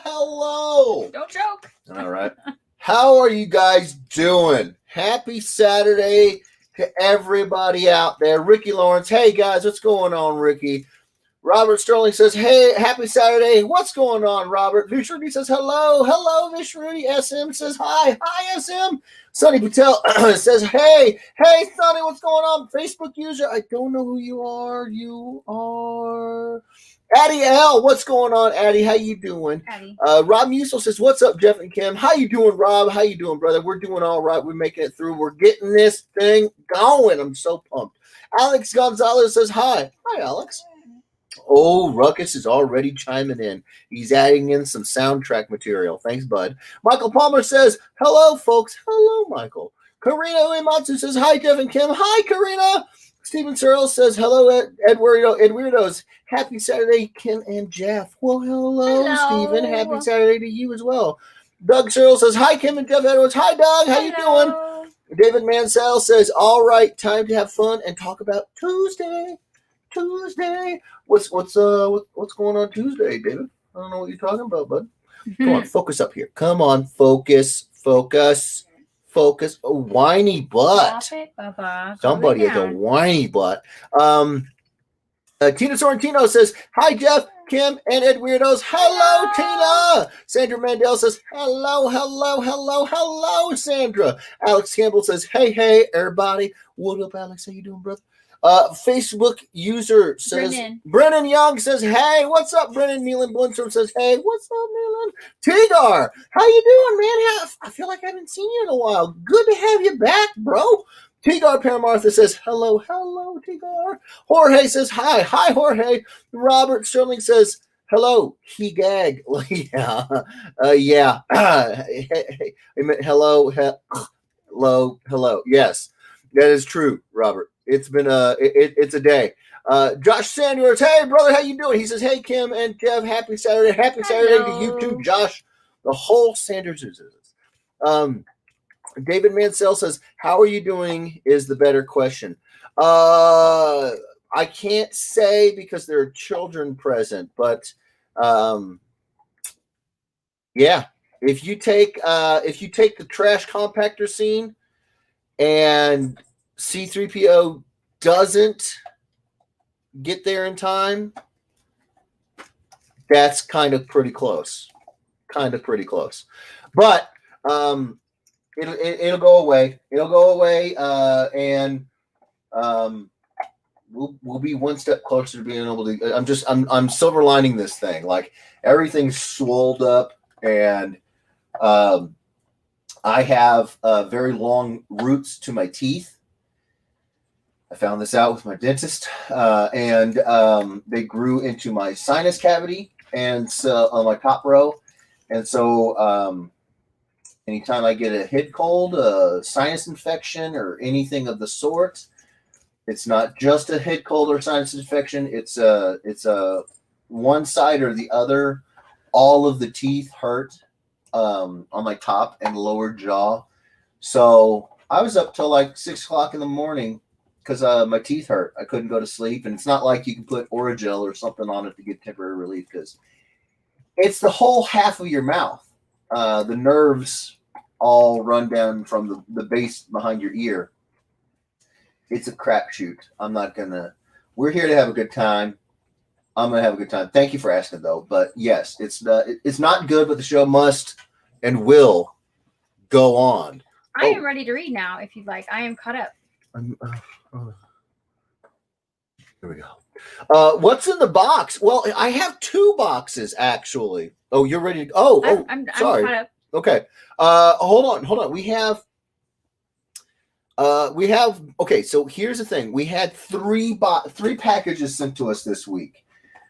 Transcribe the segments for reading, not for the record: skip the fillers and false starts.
Hello. Don't joke. All right. How are you guys doing? Happy Saturday to everybody out there. Ricky Lawrence. Hey, guys, what's going on, Ricky? Robert Sterling says, hey, happy Saturday. What's going on, Robert? Vishruti says, hello, Vishruti. SM says, hi, SM. Sonny Patel says, hey, Sonny, what's going on? Facebook user, I don't know who you are. You are Addie L. What's going on, Addie? How you doing? Addie. Rob Musil says, what's up, Jeff and Kim? How you doing, Rob? How you doing, brother? We're doing all right. We're making it through. We're getting this thing going. I'm so pumped. Alex Gonzalez says, hi. Hi, Alex. Oh, Ruckus is already chiming in. He's adding in some soundtrack material. Thanks, bud. Michael Palmer says, hello, folks. Hello, Michael. Karina Uematsu says, hi, Jeff and Kim. Hi, Karina. Stephen Searle says, hello, Edweirdos. Happy Saturday, Kim and Jeff. Well, hello, Stephen. Happy Saturday to you as well. Doug Searle says, hi, Kim and Jeff Edwards. Hi, Doug. How you doing? David Mansell says, all right, time to have fun and talk about Tuesday. What's going on Tuesday, David? I don't know what you're talking about, bud. Come on, focus up here. Come on, focus. A whiny butt. Somebody has a whiny butt. Tina Sorrentino says, hi, Jeff, Kim, and Ed Weirdos. Hello, Tina. Sandra Mandel says, hello, Sandra. Alex Campbell says, hey, everybody. What up, Alex? How you doing, brother? Facebook user says, Brennan Young says, hey, what's up, Brennan? Neelan Blundstrom says, hey, what's up, Neelan? Tigar, how you doing, man? I feel like I haven't seen you in a while. Good to have you back, bro. Tigar Paramartha says, hello, Tigar. Jorge says, hi, Jorge. Robert Sterling says, hello, he gag. Yeah. Hello. Yes, that is true, Robert. It's been it's a day. Josh Sanders, hey brother, how you doing? He says, hey Kim and Kev, happy Saturday. Happy Saturday to you too, Josh. The whole Sanders is. David Mansell says, how are you doing is the better question. I can't say because there are children present, but yeah, if you take the trash compactor scene and C-3PO doesn't get there in time, that's kind of pretty close. But it'll go away. And we'll be one step closer to being able to. I'm silver lining this thing. Like everything's swolled up, and I have very long roots to my teeth. I found this out with my dentist, and they grew into my sinus cavity, and so on my top row. And so anytime I get a head cold, a sinus infection, or anything of the sort, it's not just a head cold or sinus infection. It's a one side or the other. All of the teeth hurt on my top and lower jaw. So I was up till like 6 o'clock in the morning because my teeth hurt. I couldn't go to sleep, and it's not like you can put Orajel or something on it to get temporary relief because it's the whole half of your mouth. The nerves all run down from the base behind your ear. It's a crapshoot. We're here to have a good time. I'm gonna have a good time. Thank you for asking, though. But yes, it's not good, but the show must and will go on. I am ready to read now. If you'd like, I am caught up. Here we go. What's in the box? Well, I have 2 boxes actually. Oh, you're ready to? I'm sorry. I'm caught up. Okay. Hold on. We have. Okay. So here's the thing. We had 3 packages sent to us this week.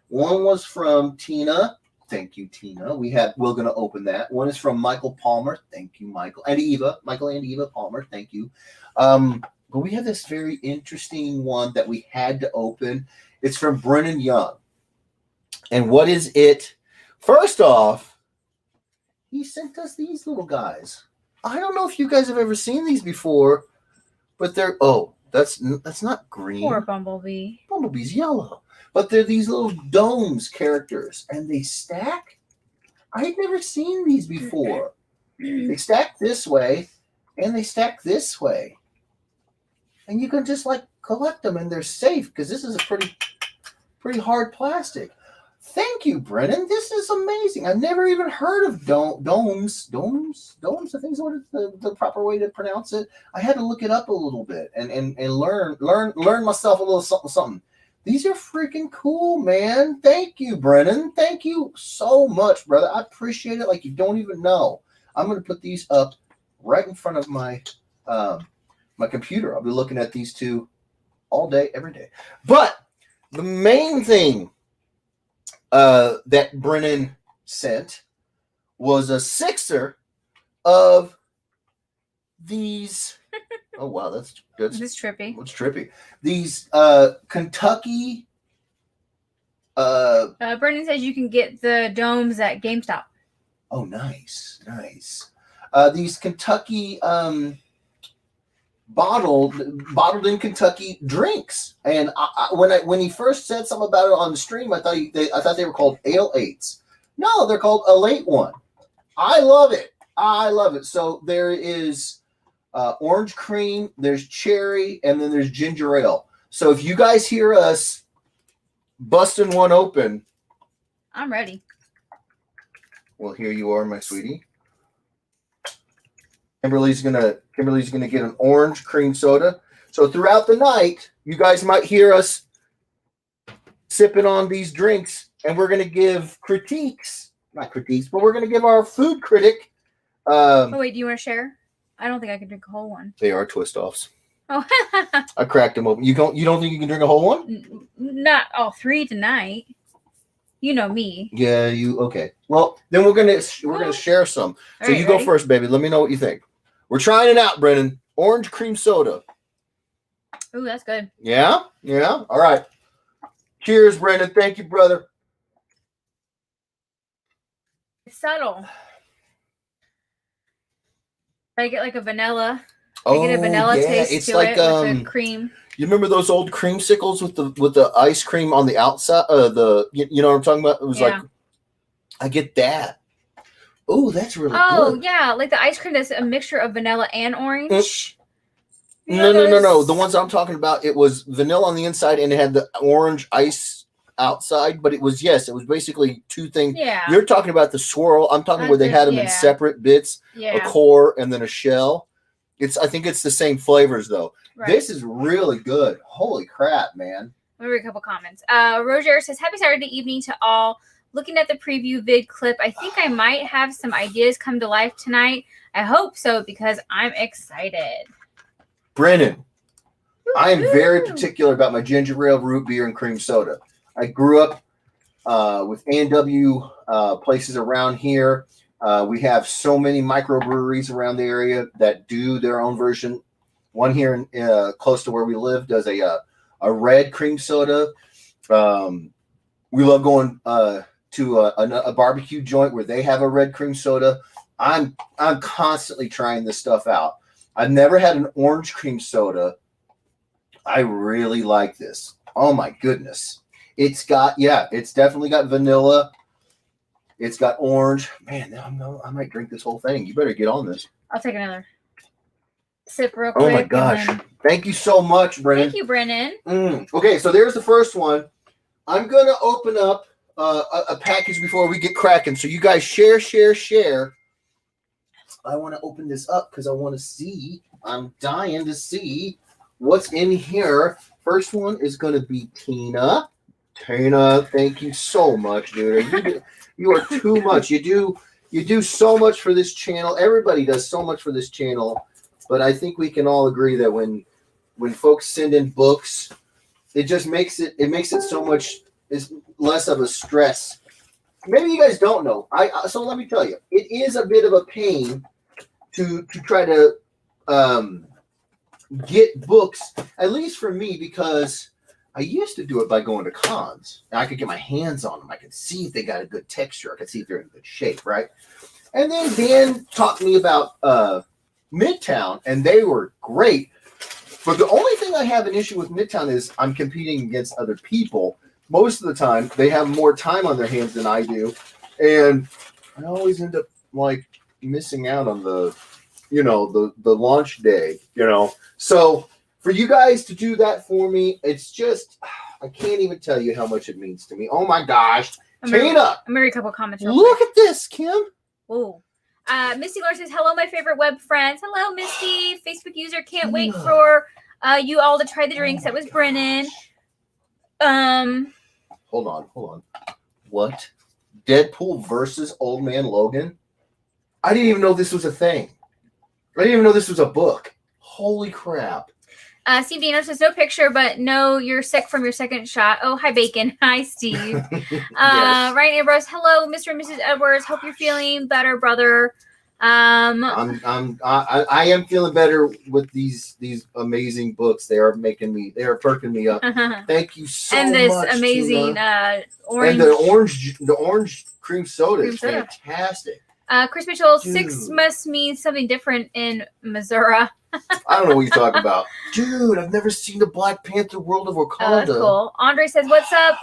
One was from Tina. Thank you, Tina. We're going to open that. One is from Michael Palmer. Thank you, Michael. And Eva. Michael and Eva Palmer. Thank you. But we have this very interesting one that we had to open. It's from Brennan Young. And what is it? First off, he sent us these little guys. I don't know if you guys have ever seen these before, but they're That's not green. Poor Bumblebee. Bumblebee's yellow. But they're these little domes characters, and they stack. I had never seen these before. They stack this way, and they stack this way. And you can just like collect them, and they're safe because this is a pretty hard plastic. Thank you, Brennan. This is amazing. I've never even heard of domes. Domes. I think is what the proper way to pronounce it. I had to look it up a little bit and learn myself a little something. These are freaking cool, man. Thank you, Brennan. Thank you so much, brother. I appreciate it like you don't even know. I'm gonna put these up right in front of my my computer. I'll be looking at these two all day, every day. But the main thing that Brennan sent was a sixer of these. Oh wow, that's This is trippy. What's trippy? These Kentucky. Brendan says you can get the domes at GameStop. Oh, nice. These Kentucky bottled in Kentucky drinks, and when he first said something about it on the stream, I thought they were called Ale 8s. No, they're called a late one. I love it. So there is orange cream, there's cherry, and then there's ginger ale. So if you guys hear us busting one open, I'm ready. well, here you are, my sweetie. Kimberly's gonna get an orange cream soda. So throughout the night, you guys might hear us sipping on these drinks, and we're gonna give not critiques, but we're gonna give our food critic. Oh wait, do you want to share? I don't think I can drink a whole one. They are twist offs. Oh, I cracked them open. You don't think you can drink a whole one? Not all 3 tonight. You know me. Yeah, you okay? Well, then we're gonna share some. So All right, you go ready? first, baby. Let me know what you think. We're trying it out, Brennan. Orange cream soda. Ooh, that's good. Yeah. All right. Cheers, Brendan. Thank you, brother. It's subtle. I get like a vanilla. Oh, I get a vanilla taste it's to like it with the cream. You remember those old creamsicles with the ice cream on the outside? You know what I'm talking about? It was like I get that. Oh, that's really good. Yeah, like the ice cream that's a mixture of vanilla and orange. No. The ones I'm talking about, it was vanilla on the inside and it had the orange ice outside, but it was basically two things. Yeah. You're talking about the swirl. I'm talking where they had them in separate bits, a core and then a shell. I think it's the same flavors though. Right. This is really good. Holy crap, man. Let me read a couple comments. Roger says, happy Saturday evening to all. Looking at the preview vid clip, I think I might have some ideas come to life tonight. I hope so because I'm excited. Brennan, I am very particular about my ginger ale, root beer, and cream soda. I grew up with A&W places around here. We have so many microbreweries around the area that do their own version. One here in, close to where we live does a red cream soda. We love going to a barbecue joint where they have a red cream soda. I'm constantly trying this stuff out. I've never had an orange cream soda. I really like this. Oh my goodness. It's definitely got vanilla. It's got orange. Man, I might drink this whole thing. You better get on this. I'll take another sip real quick. Oh my gosh. Thank you so much, Brennan. Thank you, Brennan. Okay, so there's the first one. I'm going to open up a package before we get cracking. So you guys share. I want to open this up because I want to see. I'm dying to see what's in here. First one is going to be Tina. Tina, thank you so much, dude. You are too much. You do so much for this channel. Everybody does so much for this channel. But I think we can all agree that when folks send in books, it just makes it so much is less of a stress. Maybe you guys don't know. So let me tell you, it is a bit of a pain to try to get books, at least for me, because I used to do it by going to cons. And I could get my hands on them. I could see if they got a good texture. I could see if they're in good shape, right? And then Dan taught me about Midtown, and they were great. But the only thing I have an issue with Midtown is I'm competing against other people. Most of the time, they have more time on their hands than I do, and I always end up like missing out on the launch day. So for you guys to do that for me, it's just I can't even tell you how much it means to me. Oh my gosh, Tina! I'm gonna read a couple comments. Look at this, Kim. Oh. Misty Lore says, hello, my favorite web friends. Hello, Misty. Facebook user, can't wait for you all to try the drinks. That was Brennan. Hold on. What? Deadpool versus Old Man Logan? I didn't even know this was a thing. I didn't even know this was a book. Holy crap. Steve Dino says, no picture, but no, you're sick from your second shot. Oh, hi, Bacon. Hi, Steve. Yes. Ryan Ambrose, hello, Mr. and Mrs. Edwards. Hope you're feeling better, brother. I am feeling better with these amazing books. They are perking me up. Thank you so much. And this amazing orange. And the orange cream soda is fantastic. Chris Mitchell, Dude. 6 must mean something different in Missouri. I don't know what you're talking about. Dude, I've never seen the Black Panther World of Wakanda. That's cool. Andre says, what's up,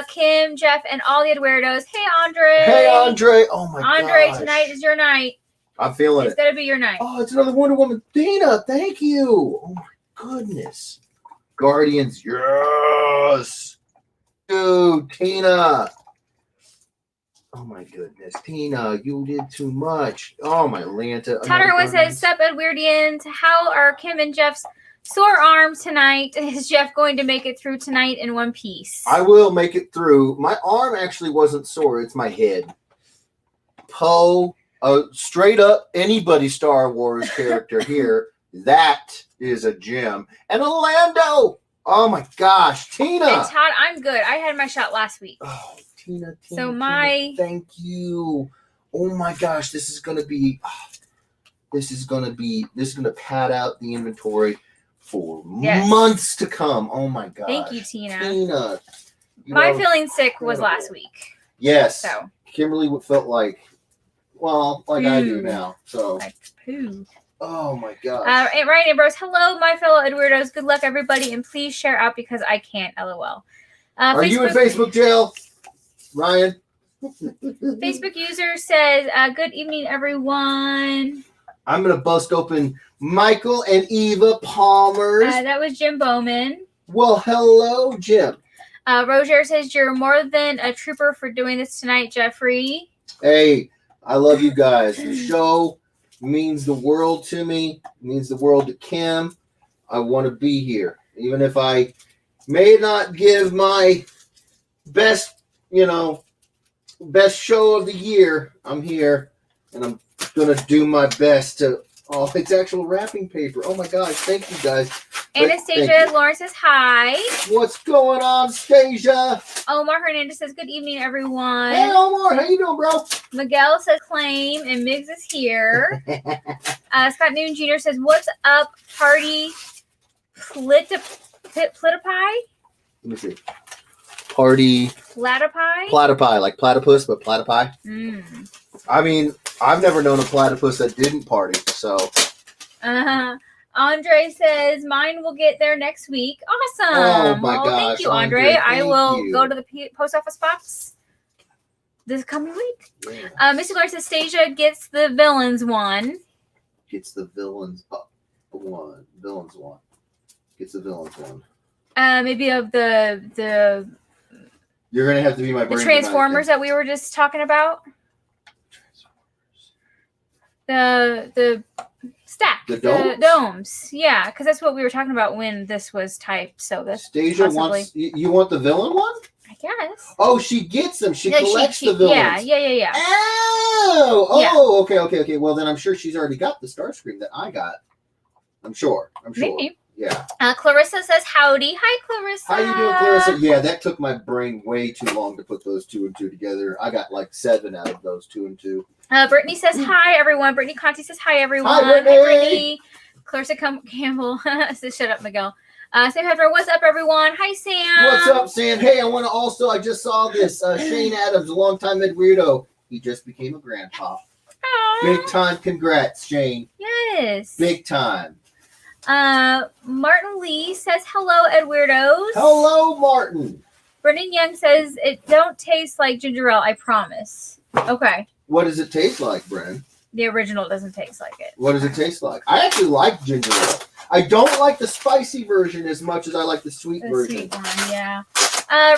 Kim, Jeff, and all the Eduardos? Hey, Andre. Hey, Andre. Oh, my god. Andre, tonight is your night. I'm feeling It's it. going to be your night. Oh, it's another Wonder Woman. Dana, thank you. Oh, my goodness. Guardians, yes. Dude, Tina. Oh, my goodness. Tina, you did too much. Oh, my Lanta. Tyler Wynn says, sup, Edwardians. How are Kim and Jeff's sore arms tonight? Is Jeff going to make it through tonight in one piece? I will make it through. My arm actually wasn't sore. It's my head. Poe, straight up anybody Star Wars character here. That is a gem. And Orlando. Oh, my gosh. Tina. And Todd, I'm good. I had my shot last week. Oh, Tina, So Tina, thank you. Oh my gosh, this is gonna pad out the inventory for months to come. Oh my gosh. Thank you, Tina. Tina. My feeling sick was last week. Yes. So Kimberly felt like I do now. So like poo. oh my gosh. And Ryan Ambrose, hello, my fellow Eduardos. Good luck, everybody, and please share out because I can't. LOL. Are you in Facebook jail, Ryan? Facebook user says, good evening, everyone. I'm going to bust open Michael and Eva Palmer's. That was Jim Bowman. Well, hello, Jim. Roger says, you're more than a trooper for doing this tonight, Jeffrey. Hey, I love you guys. The show means the world to me, means the world to Kim. I want to be here. Even if I may not give my best show of the year, I'm here, and I'm going to do my best to... Oh, it's actual wrapping paper. Oh, my gosh. Thank you, guys. Anastasia Lawrence says, hi. What's going on, Stasia? Omar Hernandez says, good evening, everyone. Hey, Omar. How you doing, bro? Miguel says, claim, and Miggs is here. Scott Newton Jr. says, what's up, party platypi? Let me see. Party... Platypi, like platypus, but platypi. Mm. I mean, I've never known a platypus that didn't party, so... Andre says, mine will get there next week. Awesome. Oh, my gosh. Thank you, Andre. I thank will you. go to the post office box this coming week. Yeah. Mr. Lawrence says, Stasia gets the villains one. Gets the villains one. Villains one. Gets the villains one. Maybe of the You're going to have to be my brain Transformers that we were just talking about. The stack. The domes? Domes. Yeah, because that's what we were talking about when this was typed. So that's Stasia possibly. wants... You want the villain one? I guess. Oh, she gets them. She Yeah, collects the villains. Yeah. Oh, Yeah. Okay. Well, then I'm sure she's already got the Starscream that I got. I'm sure. Maybe. Yeah. Clarissa says howdy. Hi, Clarissa. How you doing, Clarissa? Yeah, that took my brain way too long to put those 2 and 2 together. I got like 7 out of those 2 and 2. Brittany says hi, everyone. Brittany Conti says hi, everyone. Hi, Brittany. Clarissa Campbell says shut up, Miguel. Sam Hefner, what's up, everyone? Hi, Sam. What's up, Sam? Hey, I just saw this. Shane Adams, a longtime Ed Weirdo. He just became a grandpa. Aww. Big time congrats, Shane. Yes. Big time. Martin Lee says hello, Ed Weirdos. Hello, Martin. Brennan Young says it don't taste like ginger ale, I promise. Okay. What does it taste like, Bren? The original doesn't taste like it. What does it taste like? I actually like ginger ale. I don't like the spicy version as much as I like the sweet version. Sweet one, yeah.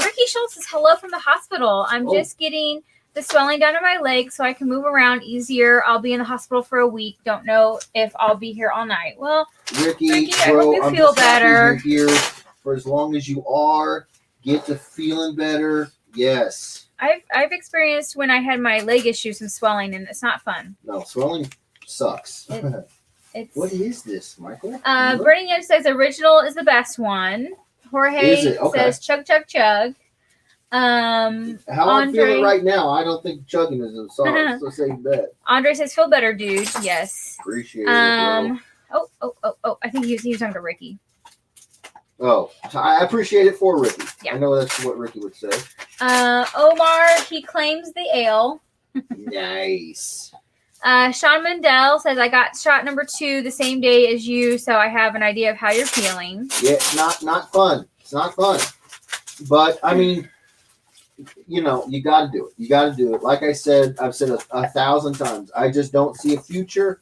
Ricky Schultz says hello from the hospital. I'm just getting the swelling down in my leg so I can move around easier. I'll be in the hospital for a week. Don't know if I'll be here all night. Well, Ricky, I hope you feel better. You're here for as long as you are. Get to feeling better. Yes. I've experienced when I had my leg issues and swelling, and it's not fun. No, swelling sucks. It's What is this, Michael? Brennan Young says original is the best one. Jorge says chug chug chug. How I'm feeling right now, I don't think chugging is a song, so say that. Andre says feel better, dude. Yes. Appreciate it. Oh, I think he was talking to Ricky. Oh, I appreciate it for Ricky. Yeah. I know that's what Ricky would say. Omar, he claims the ale. Nice. Sean Mendel says, I got shot number 2 the same day as you, so I have an idea of how you're feeling. Yeah, it's not fun. It's not fun. But, I mean, you know, you got to do it. You got to do it. Like I said, I've said 1,000 times, I just don't see a future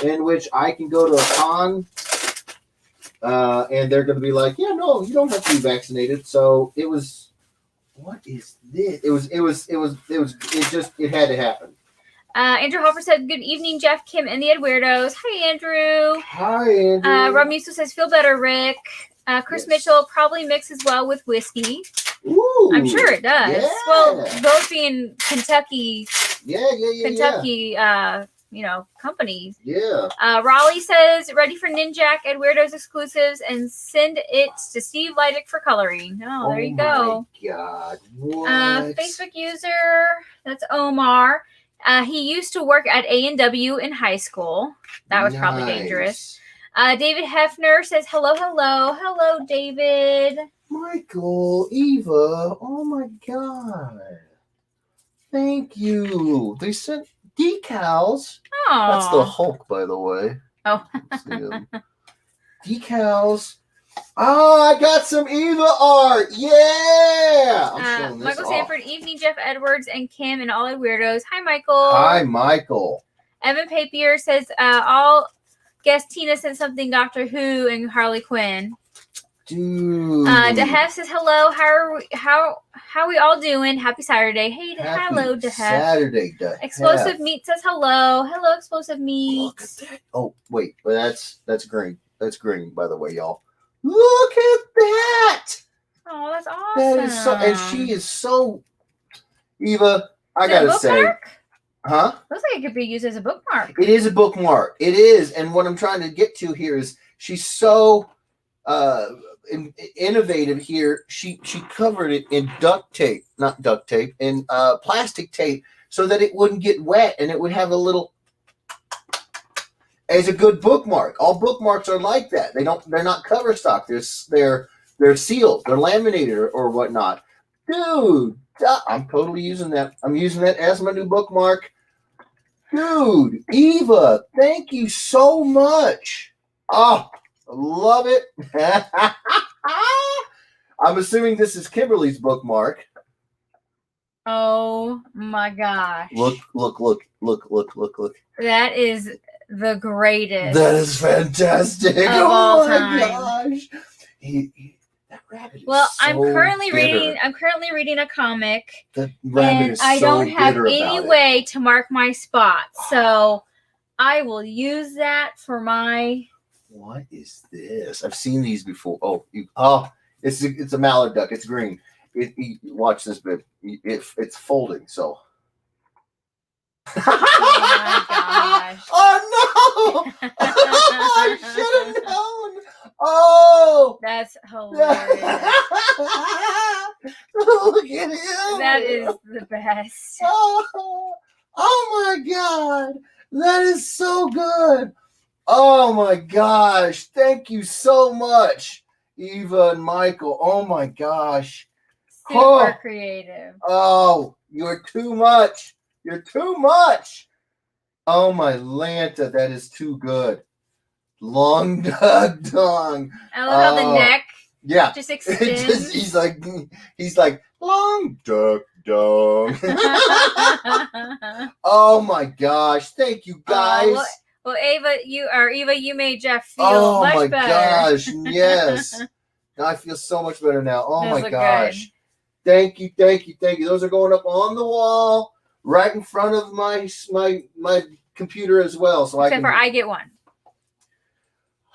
in which I can go to a con and they're going to be like, yeah, no, you don't have to be vaccinated. So it was, what is this? It had to happen. Andrew Hopper said, good evening, Jeff, Kim, and the Ed Weirdos. Hi, Andrew. Hi, Andrew. Rob Musso says, feel better, Rick. Chris Mitchell probably mixes well with whiskey. Ooh, I'm sure it does. Yeah. Well, those being Kentucky, companies. Yeah. Raleigh says, ready for Ninjak and Weirdos exclusives and send it to Steve Leidick for coloring. Oh, there you go. Oh, my God. What? Facebook user, that's Omar. He used to work at A&W in high school. That was probably dangerous. David Hefner says, hello, David. Michael, Eva, oh my God. Thank you. They sent decals. Oh. That's the Hulk, by the way. Oh. Decals. Oh, I got some Eva art. Yeah. I'm showing this Michael off. Sanford, evening, Jeff Edwards and Kim and all the weirdos. Hi, Michael. Hi, Michael. Evan Papier says, I'll guess Tina sent something Doctor Who and Harley Quinn. Dude. DeHef says, hello. How we all doing? Happy Saturday. Hey, hello, DeHef. Saturday, DeHef. Explosive Meat says hello. Hello, Explosive Meat. Look at that. Oh, wait. Well, that's green. That's green, by the way, y'all. Look at that. Oh, that's awesome. That is so, and she is so, Eva, I gotta say. Huh? Looks like it could be used as a bookmark. It is a bookmark. It is. And what I'm trying to get to here is she's so innovative here. She covered it in plastic tape so that it wouldn't get wet and it would have a little, as a good bookmark. All bookmarks are like that. They're not cover stock. They're sealed. They're laminated or whatnot. Dude, I'm totally using that. I'm using that as my new bookmark. Dude, Eva, thank you so much. Oh, I love it. I'm assuming this is Kimberly's bookmark. Oh my gosh. Look. That is the greatest. That is fantastic. Of oh all my time. gosh. That rabbit is I'm so currently bitter. reading a comic. That rabbit And is I so don't have bitter any about it. way to mark my spot. So I will use that for my. What is this? I've seen these before. It's a mallard duck. It's green. Watch this bit. It's folding. So. Oh my gosh. Oh no! I should have known. Oh, That's hilarious. Look at him. That is the best. Oh my God. That is so good. Oh my gosh. Thank you so much, Eva and Michael. Oh my gosh. Super creative. Oh, you're too much. You're too much. Oh my Lanta, that is too good. Long Duck Dong. I love how the Oh, neck Yeah. just It extends. just, he's like Long Duck Dong. Oh my gosh! Thank you guys. Well, Eva, you made Jeff feel Oh much my better. gosh! Yes. Now I feel so much better now. Oh Those my look gosh! Thank you. Those are going up on the wall, right in front of my computer as well. So Except I get one.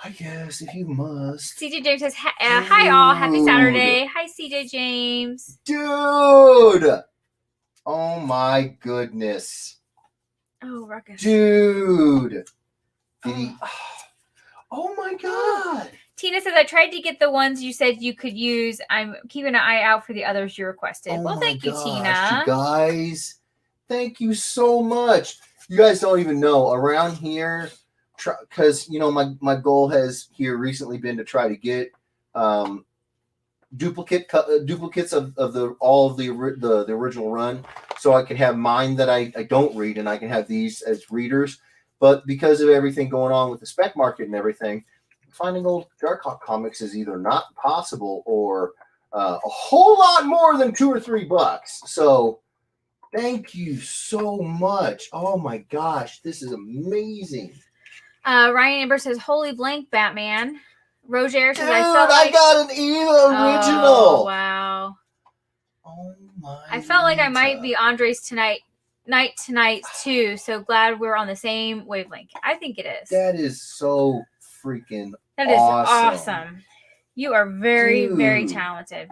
I guess if you must. CJ James says, "Hi all, happy Saturday." Hi, CJ James. Dude! Oh my goodness. Oh, Ruckus. Dude. Did he? Oh my god. Tina says, "I tried to get the ones you said you could use. I'm keeping an eye out for the others you requested." Oh well, my thank you, gosh, Tina. You guys, thank you so much. You guys don't even know around here, because my goal has here recently been to try to get duplicates of all of the original run, so I can have mine that I don't read, and I can have these as readers. But because of everything going on with the spec market and everything, finding old Darkhawk comics is either not possible or a whole lot more than $2 or $3. So thank you so much. Oh my gosh, this is amazing. Ryan Amber says, "Holy blank, Batman." Roger says, Dude, I got an Eva original. Oh, wow. Oh my. I felt like I might be Andre's tonight too. So glad we're on the same wavelength. I think it is. That is so freaking That is awesome. You are very, very Dude. talented.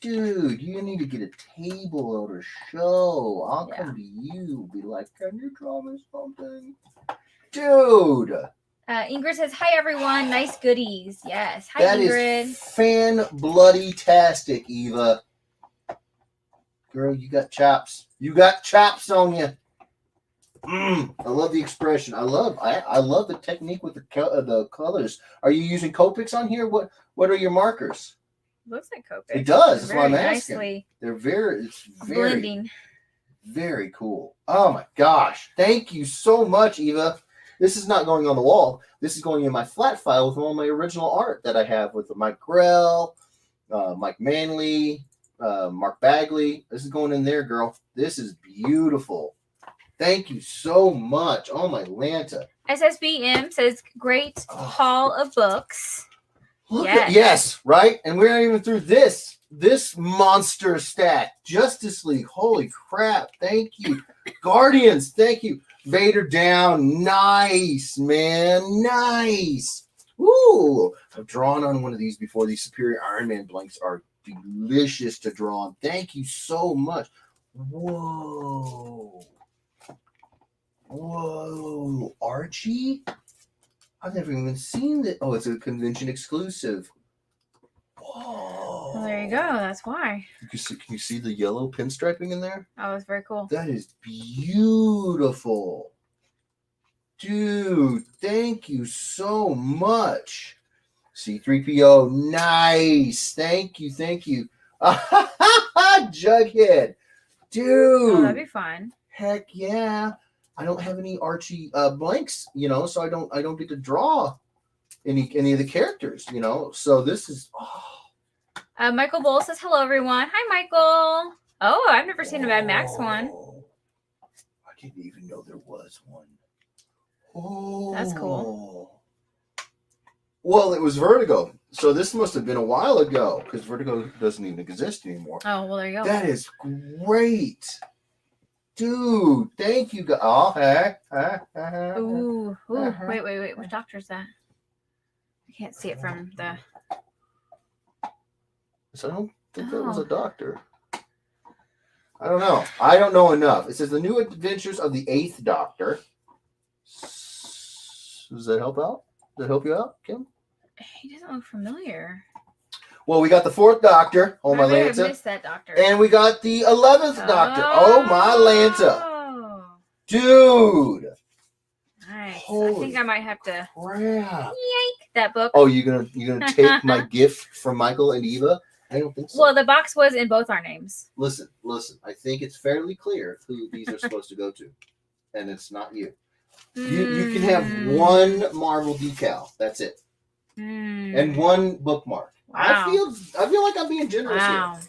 Dude, you need to get a table or a show. I'll Yeah. come to you. Be like, can you draw me something? Dude. Ingrid says, "Hi everyone, nice goodies." Yes. Hi, That Ingrid. is fan-bloody-tastic, Eva. Girl, you got chops. You got chops on you. I love the expression. I love the technique with the colors. Are you using Copics on here? What are your markers? Looks like Copic. It does. That's Very why I'm asking. nicely They're very blending. very cool. Oh my gosh. Thank you so much, Eva. This is not going on the wall. This is going in my flat file with all my original art that I have with Mike Grell, Mike Manley, Mark Bagley. This is going in there, girl. This is beautiful. Thank you so much. Oh my Lanta. SSBM says, "Great haul of books." Look Yes. at yes, right? And we're not even through this monster stack. Justice League. Holy crap. Thank you. Guardians. Thank you. Vader down. Nice, man. Nice. Ooh. I've drawn on one of these before. These Superior Iron Man blanks are delicious to draw on. Thank you so much. Whoa. Archie? I've never even seen that. Oh, it's a convention exclusive. Whoa. Well, there you go. That's why. Can you see the yellow pinstriping in there? Oh, it's very cool. That is beautiful. Dude, thank you so much. C3PO, nice. Thank you. Jughead. Dude. Oh, that'd be fun. Heck yeah. I don't have any Archie blanks, so I don't get to draw any of the characters, So this is Michael Bull says, "Hello everyone." Hi, Michael. Oh, I've never seen a Mad Max one. I didn't even know there was one. Oh, that's cool. Well, it was Vertigo, so this must have been a while ago because Vertigo doesn't even exist anymore. Oh, well, there you go. That is great. Dude, thank you. Oh, heck. Ooh. Wait. Which doctor is that? I can't see it from the... So I don't think that was a doctor. I don't know. I don't know enough. It says the new adventures of the 8th Doctor. Does that help out? Does that help you out, Kim? He doesn't look familiar. Well, we got the 4th Doctor. Oh, my I Lanta. missed that doctor. And we got the 11th Doctor. Oh, my Lanta. Dude. Nice. Holy I think I might have to crap. yank that book. Oh, you're gonna take my gift from Michael and Eva? I don't think so. Well, the box was in both our names. Listen. I think it's fairly clear who these are supposed to go to. And it's not you. You can have one Marvel decal. That's it. And one bookmark. Wow. I feel like I'm being generous Wow. here.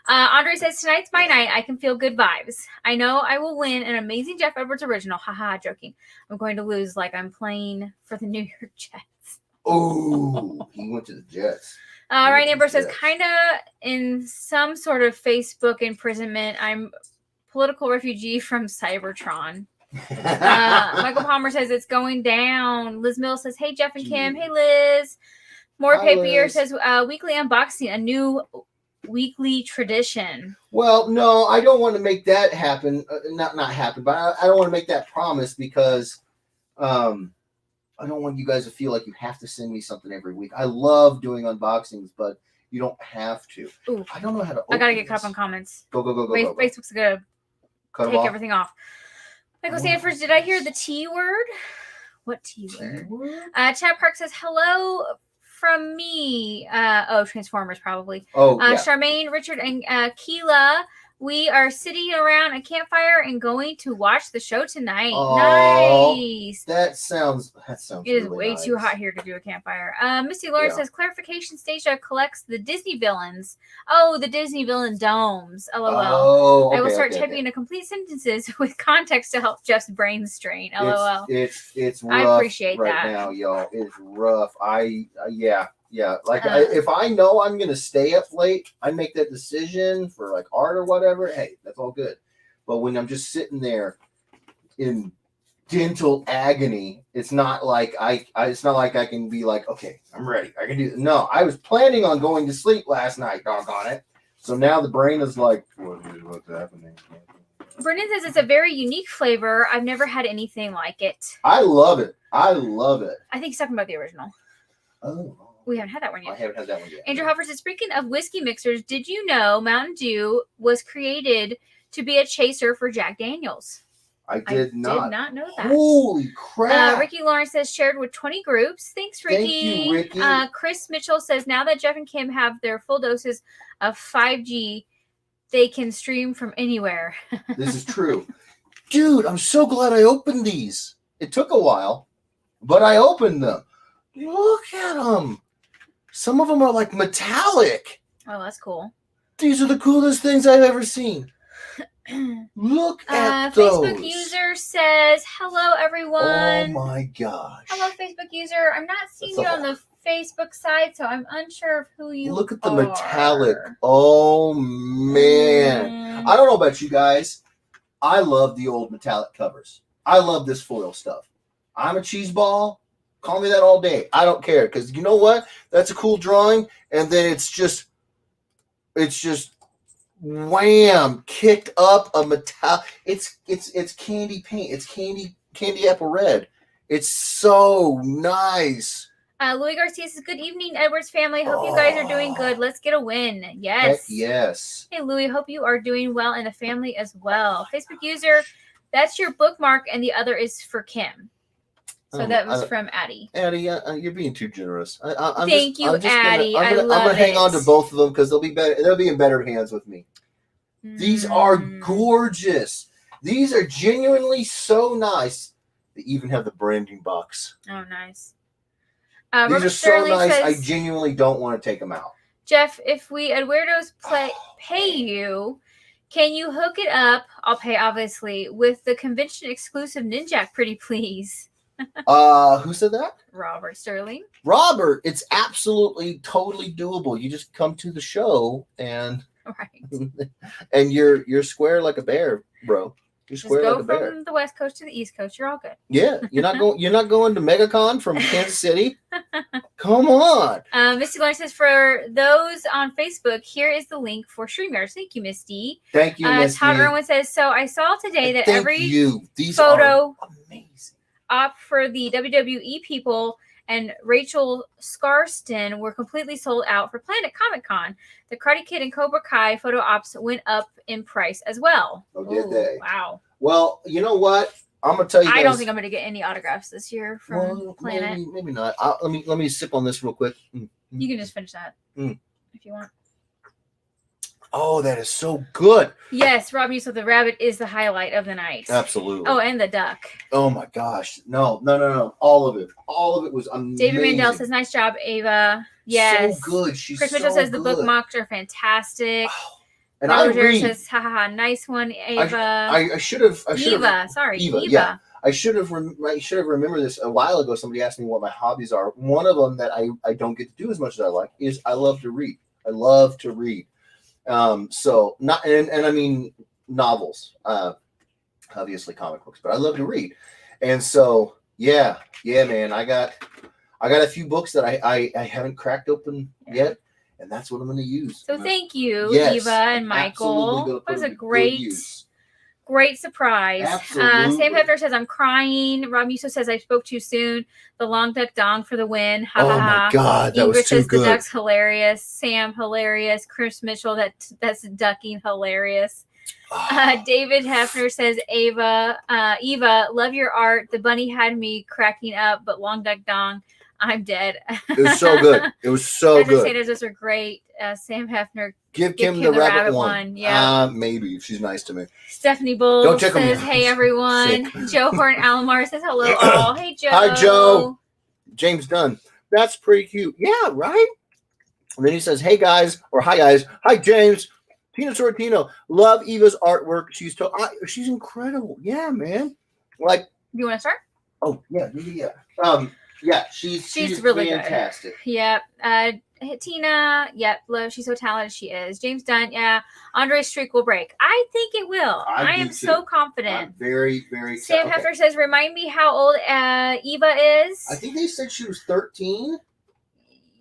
Andre says, tonight's my night. I can feel good vibes. I know I will win an amazing Jeff Edwards original. Haha, joking. I'm going to lose like I'm playing for the New York Jets. Oh, he went to the Jets. Ryan Amber says, kind of in some sort of Facebook imprisonment. I'm political refugee from Cybertron. Michael Palmer says, it's going down. Liz Mills says, hey, Jeff and Kim. Hey, Liz. More Papier says, weekly unboxing, a new weekly tradition. Well, no, I don't want to make that happen. Not happen, but I don't want to make that promise because I don't want you guys to feel like you have to send me something every week. I love doing unboxings, but you don't have to. Ooh, I don't know how to. I gotta get caught up on comments. Go. Facebook's gonna take off. Everything off. Michael Sanford, did I hear the T word? What T word? Chad Park says hello from me. Transformers probably. Oh, yeah. Charmaine, Richard, and Keela. We are sitting around a campfire and going to watch the show tonight. Oh, nice. That sounds. It Really is way nice. too hot here to do a campfire. Misty Lawrence says clarification. Stacia collects the Disney villains. Oh, the Disney villain domes. LOL. Oh, okay, I will start typing into complete sentences with context to help Jeff's brain strain. LOL. It's rough. I appreciate right that now, y'all. It's rough. Yeah. Like if I know I'm gonna stay up late, I make that decision for like art or whatever. Hey, that's all good. But when I'm just sitting there in dental agony, it's not like it's not like I can be like, okay, I'm ready. I can do it. No, I was planning on going to sleep last night. Doggone it. So now the brain is like, what's happening? Brendan says it's a very unique flavor. I've never had anything like it. I love it. I think he's talking about the original. Oh. We haven't had that one yet. I haven't had that one yet. Andrew Huffer says, speaking of whiskey mixers, did you know Mountain Dew was created to be a chaser for Jack Daniels? I did not know that. Holy crap. Ricky Lawrence says, shared with 20 groups. Thanks, Ricky. Thank you, Ricky. Chris Mitchell says, now that Jeff and Kim have their full doses of 5G, they can stream from anywhere. This is true. Dude, I'm so glad I opened these. It took a while, but I opened them. Look at them. Some of them are like metallic. Oh, that's cool. These are the coolest things I've ever seen. Look at those. Facebook user says, hello, everyone. Oh, my gosh. Hello, Facebook user. I'm not seeing you on the Facebook side, so I'm unsure of who you are. Look at the metallic. Oh, man. I don't know about you guys. I love the old metallic covers. I love this foil stuff. I'm a cheese ball. Call me that all day. I don't care because you know what? That's a cool drawing, and then it's just wham, kicked up a metal. It's candy paint. It's candy apple red. It's so nice. Louis Garcia says, good evening, Edwards family. Hope you guys are doing good. Let's get a win. Yes. Heck yes. Hey, Louis. Hope you are doing well and the family as well. Facebook user, that's your bookmark, and the other is for Kim. So that was from Addie. Addie, you're being too generous. Thank you, Addie. I'm gonna hang on to both of them because they'll be better. They'll be in better hands with me. These are gorgeous. These are genuinely so nice. They even have the branding box. Oh, nice. These are so nice. I genuinely don't want to take them out. Jeff, if we Eduardo's pay you, can you hook it up? I'll pay, obviously, with the convention exclusive Ninjak, pretty please. Who said that? Robert Sterling. Robert, it's absolutely totally doable. You just come to the show and and you're square like a bear, bro. You're square like a bear. Just go from the West Coast to the East Coast. You're all good. Yeah, you're not going to MegaCon from Kansas City. Come on. Misty Lawrence says, for those on Facebook, here is the link for StreamYard. Thank you, Misty. Thank you, Misty. Todd Irwin says, so I saw today that These photo are amazing. Op for the WWE people and Rachel Scarston were completely sold out for Planet Comic Con. The Karate Kid and Cobra Kai photo ops went up in price as well. Oh, did they? Wow. Well, you know what? I'm gonna tell you guys, I don't think I'm gonna get any autographs this year from Planet. Maybe not. Let me sip on this real quick. You can just finish that if you want. Oh, that is so good. Yes, Rob Musil, the rabbit is the highlight of the night. Absolutely. Oh, and the duck. Oh my gosh. No. All of it. All of it was amazing. David Mandel says, nice job, Ava. Yes. So good. She's Chris so Mitchell says the good. bookmarks are fantastic. Wow. And I Roger read. says, haha, nice one, Ava. I should have. Eva. Yeah. I should have remembered this a while ago. Somebody asked me what my hobbies are. One of them that I don't get to do as much as I like is I love to read. I love to read. So not and I mean novels, obviously comic books, but I love to read. And so yeah, man, I got a few books that I haven't cracked open yet, and that's what I'm going to use. So thank you, Yes, Eva and Michael. That was a great surprise. Absolutely. Sam Hefner says, I'm crying. Rob Musso says, I spoke too soon. The long duck dong for the win. Ha Oh ha my ha. God, that Ingrid was too says, good. the duck's hilarious. Sam, hilarious. Chris Mitchell, that's ducking, hilarious. David Hefner says, Eva, love your art. The bunny had me cracking up, but long duck dong, I'm dead. It was so good. It was so good. Sanders, those are great. Sam Hefner, Give Kim the rabbit one. Yeah. Maybe if she's nice to me. Stephanie Bull Don't check 'em says, out. hey, everyone. Sick. Joe Horn Alomar says, hello, all. Hey, Joe. Hi, Joe. James Dunn. That's pretty cute. Yeah, right? And then he says, hey, guys, or hi, guys. Hi, James. Tina Sorrentino. Love Eva's artwork. She's incredible. Yeah, man. Like, You want to start? oh, yeah. Yeah, she's really fantastic. Good. Yep. Tina, yep. She's so talented. She is. James Dunn, yeah. Andre's streak will break. I think it will. I am so confident. I'm very, very Sam Hefner says, remind me how old Eva is. I think they said she was 13.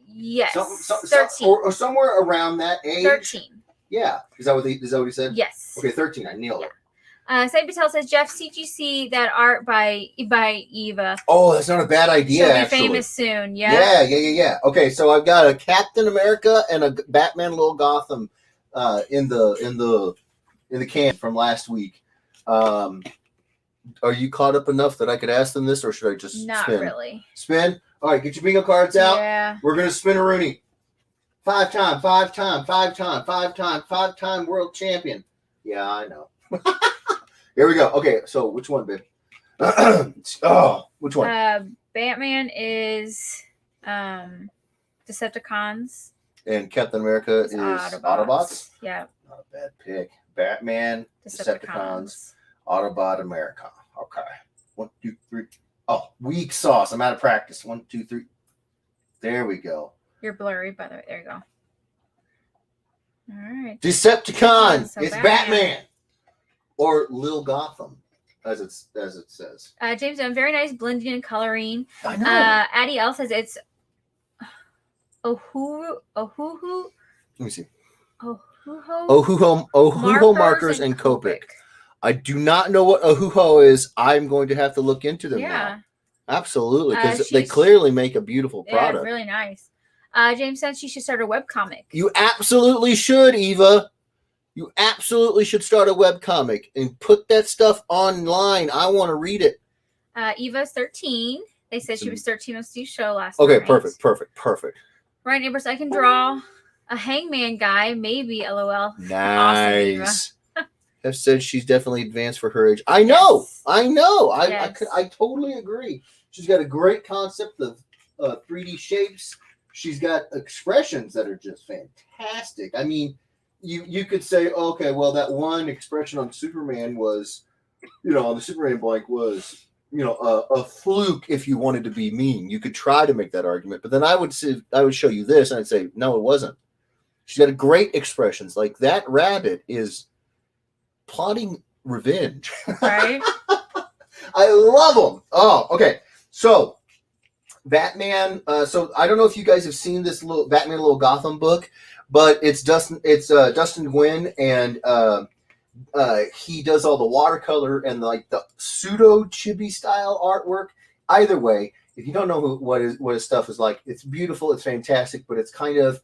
Yes. 13. Or somewhere around that age. 13. Yeah. Is that what he said? Yes. Okay, 13. I nailed it. Saint Patel says, Jeff, CGC that art by Eva. Oh, that's not a bad idea. She'll be actually famous soon. Yeah. Yeah. Okay, so I've got a Captain America and a Batman Little Gotham in the can from last week. Are you caught up enough that I could ask them this, or should I just spin? Not really. Spin. All right, get your bingo cards out. Yeah. We're gonna spin a Rooney. 5-time world champion. Yeah, I know. Here we go. Okay, so which one, babe? Which one? Batman is Decepticons. And Captain America is Autobots. Yeah. Not a bad pick. Batman, Decepticons, Autobot America. Okay. 1, 2, 3. Oh, weak sauce. I'm out of practice. 1, 2, 3. There we go. You're blurry, by the way. There you go. All right. Decepticon. So it's Batman. Or Lil Gotham, as it says. James, very nice blending and coloring. I know. Addie L says it's Ohuhu. Let me see. Ohuho. Ohuho markers and Copic. I do not know what Ohuho is. I'm going to have to look into them now. Absolutely, because they clearly make a beautiful product. Yeah, really nice. James says she should start a webcomic. You absolutely should, Eva. You absolutely should start a webcomic and put that stuff online. I want to read it. Eva's 13. They said she was 13 on Steve's show last night. Okay, perfect. Right, neighbors, I can draw a hangman guy, maybe, LOL. Nice. Awesome, Have said she's definitely advanced for her age. I know. Yes. I totally agree. She's got a great concept of 3D shapes. She's got expressions that are just fantastic. I mean, you could say, okay, well, that one expression on Superman was, on the Superman blank was, a fluke if you wanted to be mean. You could try to make that argument, but then I would show you this and I'd say, no, it wasn't. She's got great expressions. Like that rabbit is plotting revenge. Right. I love them. Oh, okay. So Batman. So I don't know if you guys have seen this little Batman Little Gotham book, but it's Dustin Nguyen, and he does all the watercolor and like the pseudo chibi style artwork. Either way, if you don't know what his stuff is like, it's beautiful, it's fantastic, but it's kind of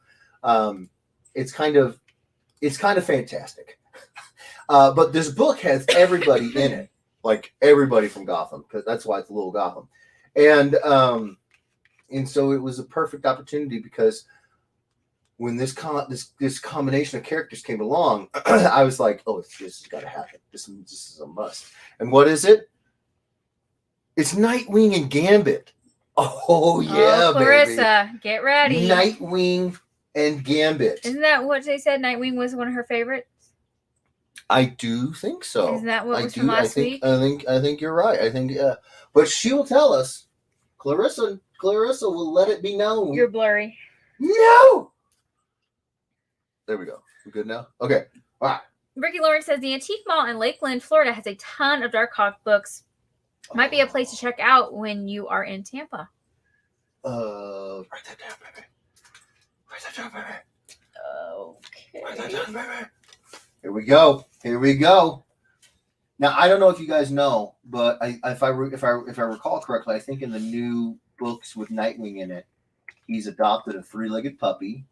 fantastic. But this book has everybody in it, like everybody from Gotham, because that's why it's Little Gotham, and so it was a perfect opportunity because when this combination of characters came along, I was like, oh, this has got to happen. This is a must. And what is it? It's Nightwing and Gambit. Oh yeah, Clarissa, get ready. Nightwing and Gambit. Isn't that what they said? Nightwing was one of her favorites. I do think so. Isn't that what was from last week? I think you're right. I think, but she will tell us. Clarissa will let it be known. You're blurry. No. There we go. We're good now. Okay. All right. Ricky Lawrence says the Antique Mall in Lakeland, Florida, has a ton of Darkhawk books. Might be a place to check out when you are in Tampa. Write that down, baby. Write that down, baby. Okay. Write that down, baby. Here we go. Now I don't know if you guys know, but if I recall correctly, I think in the new books with Nightwing in it, he's adopted a 3-legged puppy,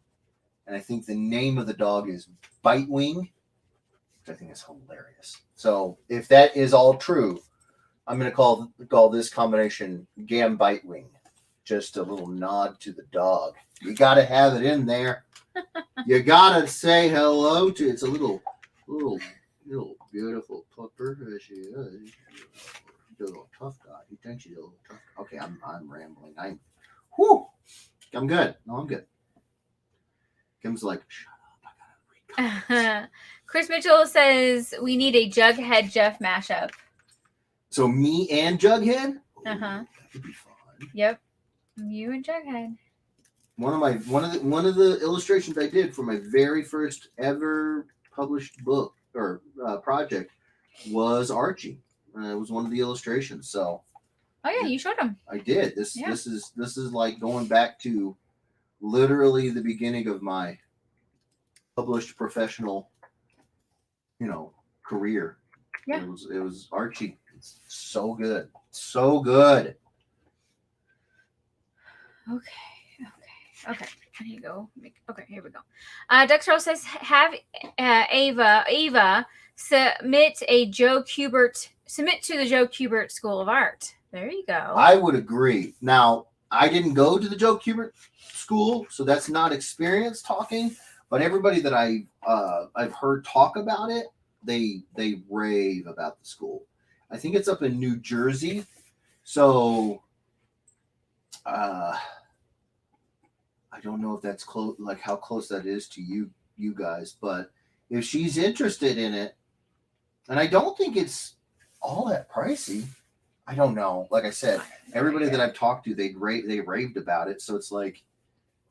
and I think the name of the dog is Bitewing, which I think is hilarious. So if that is all true, I'm going to call this combination Gam Bitewing. Just a little nod to the dog. You got to have it in there. You got to say hello to it's a little beautiful pupper. She is. He's a little tough guy. He thinks he's a little tough. Okay, I'm rambling. I'm good. No, I'm good. Kim's like, shut up. I gotta read comments. Chris Mitchell says we need a Jughead Jeff mashup. So me and Jughead? Uh-huh. That could be fun. Yep. You and Jughead. One of the illustrations I did for my very first ever published book or project was Archie. It was one of the illustrations. So oh yeah, you showed him. I did. This is like going back to literally the beginning of my published professional, career. Yeah. It was Archie. It's so good. So good. Okay. Here you go. Okay, here we go. Dexter says have Ava submit to the Joe Kubert School of Art. There you go. I would agree. Now, I didn't go to the Joe Kubert School, so that's not experience talking. But everybody that I've heard talk about it, they rave about the school. I think it's up in New Jersey. So, I don't know if that's close, like how close that is to you guys. But if she's interested in it, and I don't think it's all that pricey. I don't know. Like I said, everybody that I've talked to, they raved about it. So it's like,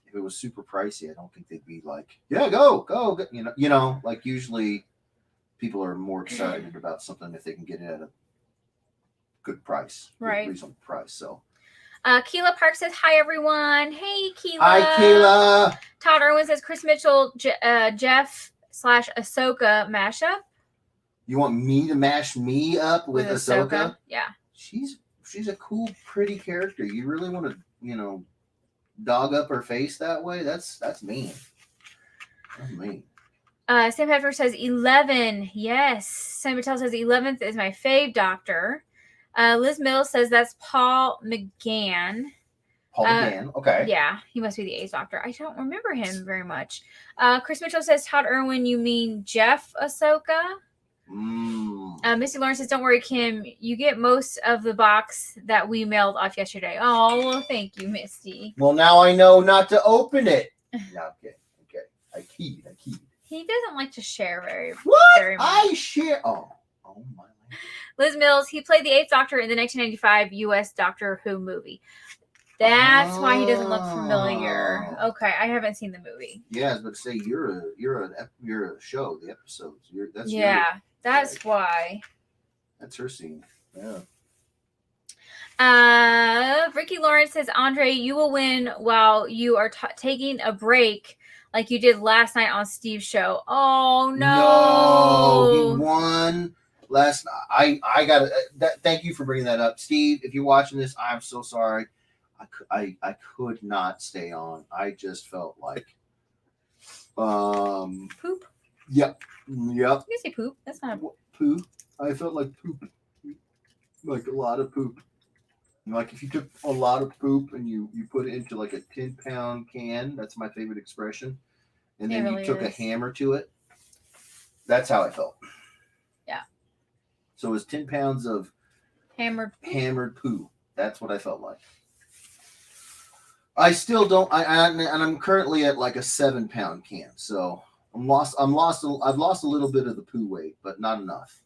if it was super pricey, I don't think they'd be like, yeah, go. Like usually people are more excited about something if they can get it at a good price, right? Reasonable price. So, Keela Park says hi everyone. Hey Keela. Hi Keela. Todd Irwin says Chris Mitchell, Jeff / Ahsoka mashup. You want me to mash me up with Ahsoka? Yeah. She's a cool, pretty character. You really want to, dog up her face that way? That's mean. That's mean. Sam Pepper says 11. Yes. Sam Patel says 11th is my fave doctor. Liz Mills says that's Paul McGann. Paul McGann. Okay. Yeah, he must be the 8th doctor. I don't remember him very much. Chris Mitchell says Todd Irwin. You mean Jeff Ahsoka? Misty Lawrence says, don't worry, Kim. You get most of the box that we mailed off yesterday. Oh, well, thank you, Misty. Well, now I know not to open it. No, okay. I keyed. He doesn't like to share very much. I share. Oh my. Liz Mills, he played the 8th Doctor in the 1995 U.S. Doctor Who movie. That's why he doesn't look familiar. Okay, I haven't seen the movie. Yeah, I was about to say you're a show. The episodes. That's why. That's her scene. Yeah. Ricky Lawrence says, Andre, you will win while you are taking a break like you did last night on Steve's show. Oh no! No, he won last night. I got thank you for bringing that up, Steve. If you're watching this, I'm so sorry. I could not stay on. I just felt like poop. Yep. You can say poop. That's not poop. I felt like poop, like a lot of poop. Like if you took a lot of poop and you put it into like a 10-pound can. That's my favorite expression. and It then really you took a is. hammer to it. That's how I felt. Yeah. So it was 10 pounds of Hammered. poo. That's what I felt like. I still don't. And I'm currently at like a 7-pound can. So I've lost a little bit of the poo weight, but not enough.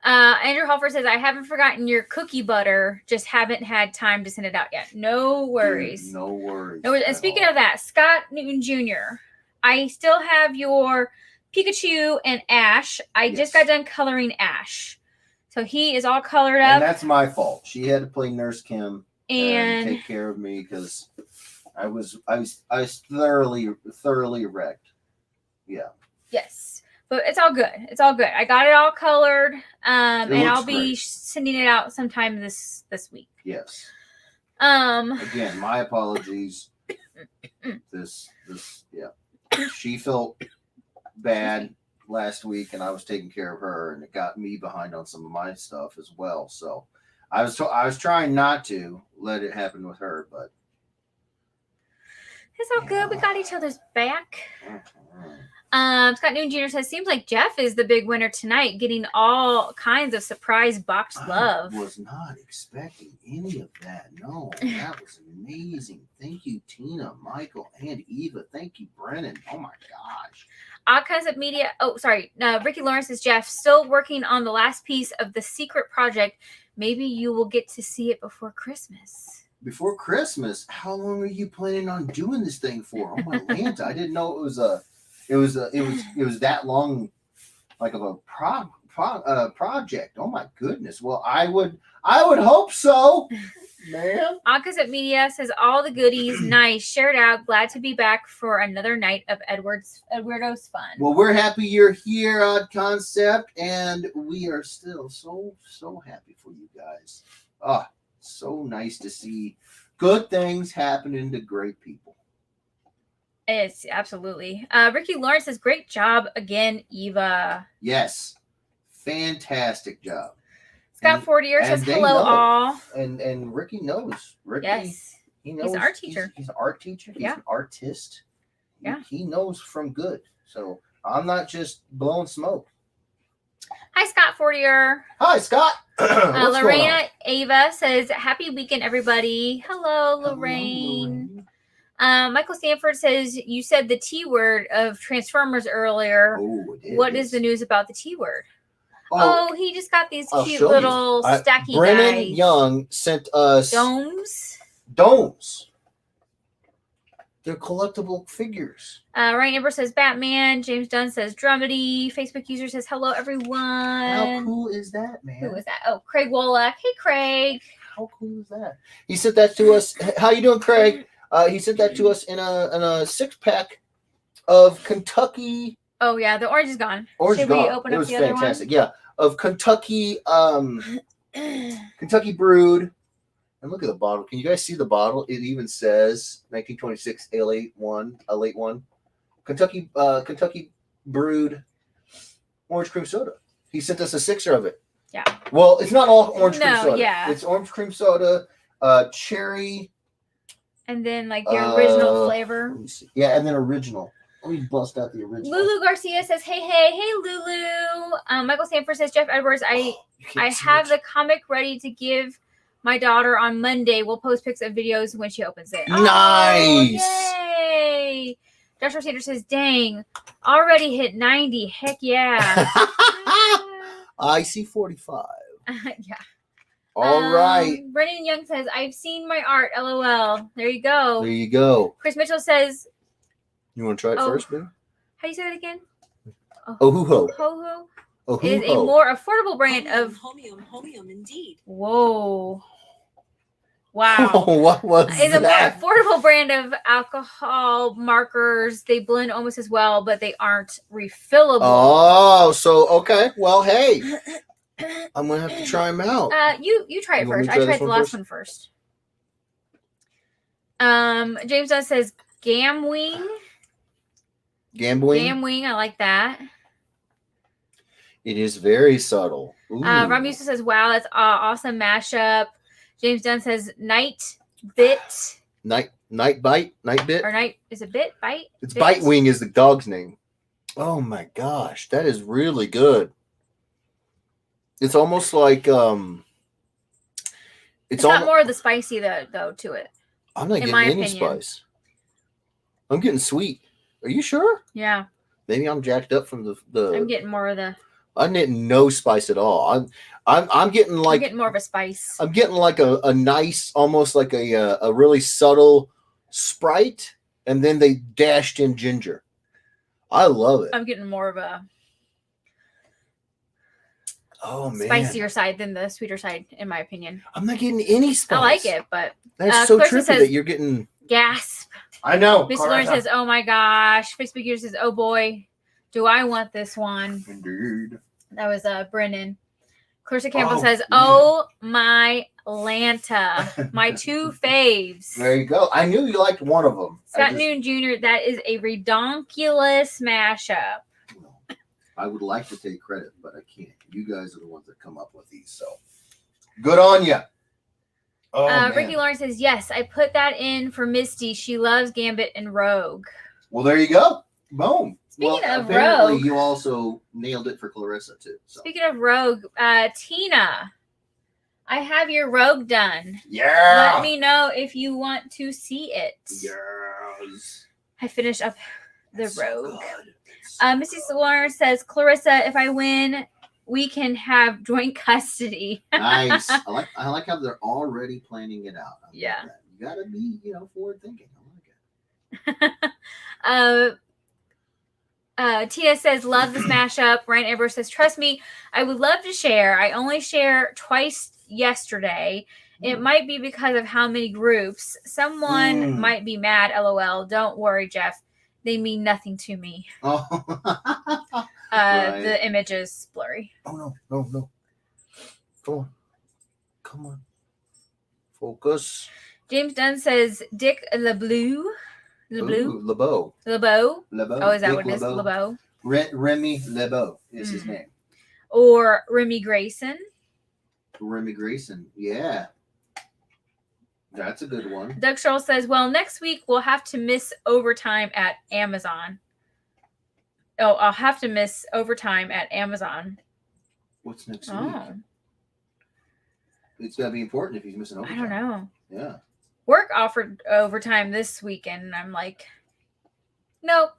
Andrew Hoffer says, I haven't forgotten your cookie butter, just haven't had time to send it out yet. No worries. Dude, no worries. No worries. And speaking of that, Scott Newton Jr., I still have your Pikachu and Ash. I just got done coloring Ash. So he is all colored up. And that's my fault. She had to play Nurse Kim and take care of me because I was thoroughly wrecked. Yeah. Yes. But it's all good. It's all good. I got it all colored. And I'll be great. sending it out sometime this week. Yes. Um Again, my apologies. She felt bad last week and I was taking care of her and it got me behind on some of my stuff as well. So I was trying not to let it happen with her, but it's all good. We got each other's back. uh-huh. Scott Newton Jr. says, seems like Jeff is the big winner tonight, getting all kinds of surprise boxed love. I was not expecting any of that. No, that was amazing. Thank you, Tina, Michael, and Eva. Thank you, Brennan. Oh my gosh. All kinds of media. Oh, sorry. Ricky Lawrence says, Jeff, still working on the last piece of the secret project. Maybe you will get to see it before Christmas. Before Christmas? How long are you planning on doing this thing for? Oh my Lanta, I didn't know it was that long, like of a project. Oh my goodness. Well, I would hope so, man. Opposite Media says all the goodies, nice, shared out. Glad to be back for another night of Eduardo's fun. Well, we're happy you're here, Odd Concept, and we are still so happy for you guys. Ah, so nice to see good things happening to great people. It's absolutely. Ricky Lawrence says, great job again, Eva. Yes. Fantastic job. Scott Fortier says, hello, all. And Ricky knows. Ricky, yes. he knows. He's an art teacher. He's an art teacher. He's an artist. Yeah. He knows from good. So I'm not just blowing smoke. Hi, Scott Fortier. Hi, Scott. Lorena Ava says, happy weekend, everybody. Hello, Lorraine. Michael Stanford says, you said the T word of Transformers earlier. Oh, what is the news about the T word? Oh, he just got these cute little stacky Brennan guys. Young sent us domes. They're collectible figures. Ryan Amber says Batman. James Dunn says Drumedy. Facebook user says hello, everyone. How cool is that, man? Who is that? Oh, Craig Wallach. Hey, Craig. How cool is that? He sent that to us. How you doing, Craig? He sent that to us in a 6-pack of Kentucky. Oh yeah, the orange is gone. Orange Should is gone. we open it up was the other fantastic. one? Yeah, of Kentucky, Kentucky brewed. And look at the bottle. Can you guys see the bottle? It even says 1926 late one. Kentucky brewed orange cream soda. He sent us a 6er of it. Yeah. Well, it's not all orange cream soda. Yeah. It's orange cream soda, cherry. And then like the original flavor. Let me see. Yeah, and then original. Let me bust out the original. Lulu Garcia says, hey, Lulu. Michael Sanford says, Jeff Edwards, I have the comic ready to give my daughter on Monday. We'll post pics and videos when she opens it. Nice. Oh, yay. Joshua Sanders says, dang, already hit 90. Heck yeah. I see 45. Yeah. All right. Brennan Young says, I've seen my art. LOL. There you go. There you go. Chris Mitchell says, you want to try it first, baby? How do you say that again? Ohuho. Ohuho is a more affordable brand of homium indeed. Whoa. Wow. Oh, what was It's a more that? affordable brand of alcohol markers. They blend almost as well, but they aren't refillable. Oh, so okay. Well, hey, I'm gonna have to try them out. You try it first. I tried the last one first. James Dunn says Gamwing. Gamwing, I like that. It is very subtle. Ramusa says, wow, that's awesome mashup. James Dunn says Night Bit. Night Night Bit. Or night is it bite? It's Bit? Bite Wing is the dog's name. Oh my gosh, that is really good. It's almost like It's got more of the spicy though to it. I'm not in getting my any opinion. spice. I'm getting sweet. Are you sure? Yeah, Maybe I'm jacked up from the. I'm getting more of the. I'm getting no spice at all. I'm getting like I'm getting more of a spice. I'm getting like a nice, almost like a really subtle Sprite, and then they dashed in ginger. I love it. I'm getting more of a Oh man, spicier side than the sweeter side, in my opinion. I'm not getting any spice. I like it, but That's so Clarissa trippy says- that you're getting. gasp. I know. Mr. Lauren says, "Oh my gosh." Facebook user says, "Oh boy, do I want this one?" Indeed. That was Brennan. Clarissa Campbell Oh, says, man. "Oh my Lanta, my two faves." There you go. I knew you liked one of them. Scott Noon Jr. That is a redonkulous mashup. I would like to take credit, but I can't. You guys are the ones that come up with these, so good on you. Oh, man. Ricky Lawrence says, "Yes, I put that in for Misty. She loves Gambit and Rogue." Well, there you go. Boom. Speaking of apparently Rogue- you also nailed it for Clarissa too. So. Speaking of Rogue, Tina, I have your Rogue done. Yeah. Let me know if you want to see it. Yes. I finished up the It's so Rogue. good. It's so Missy Solar says, "Clarissa, if I win, we can have joint custody." nice. I like how they're already planning it out. I like Yeah. that. You gotta be, forward thinking. I like it. Tia says, "Love this mashup." Ryan Amber says, "Trust me, I would love to share. I only share twice yesterday. It might be because of how many groups. Someone Mm. might be mad. LOL. Don't worry, Jeff. They mean nothing to me." Oh. Right. The image is blurry. Oh no. Come on. Focus. James Dunn says, "Dick LeBlue." Ooh, LeBeau. LeBeau. LeBeau. Oh, is that Dick what it is? LeBeau. LeBeau. Remy LeBeau is his Mm. name. Or Remy Grayson. Remy Grayson. Yeah. That's a good one. Doug Scholl says, "Well, next week we'll have to miss overtime at Amazon." Oh, I'll have to miss overtime at Amazon. What's next week? Oh, It's got to be important if he's missing I overtime. don't know. Yeah. Work offered overtime this weekend, and I'm like, nope,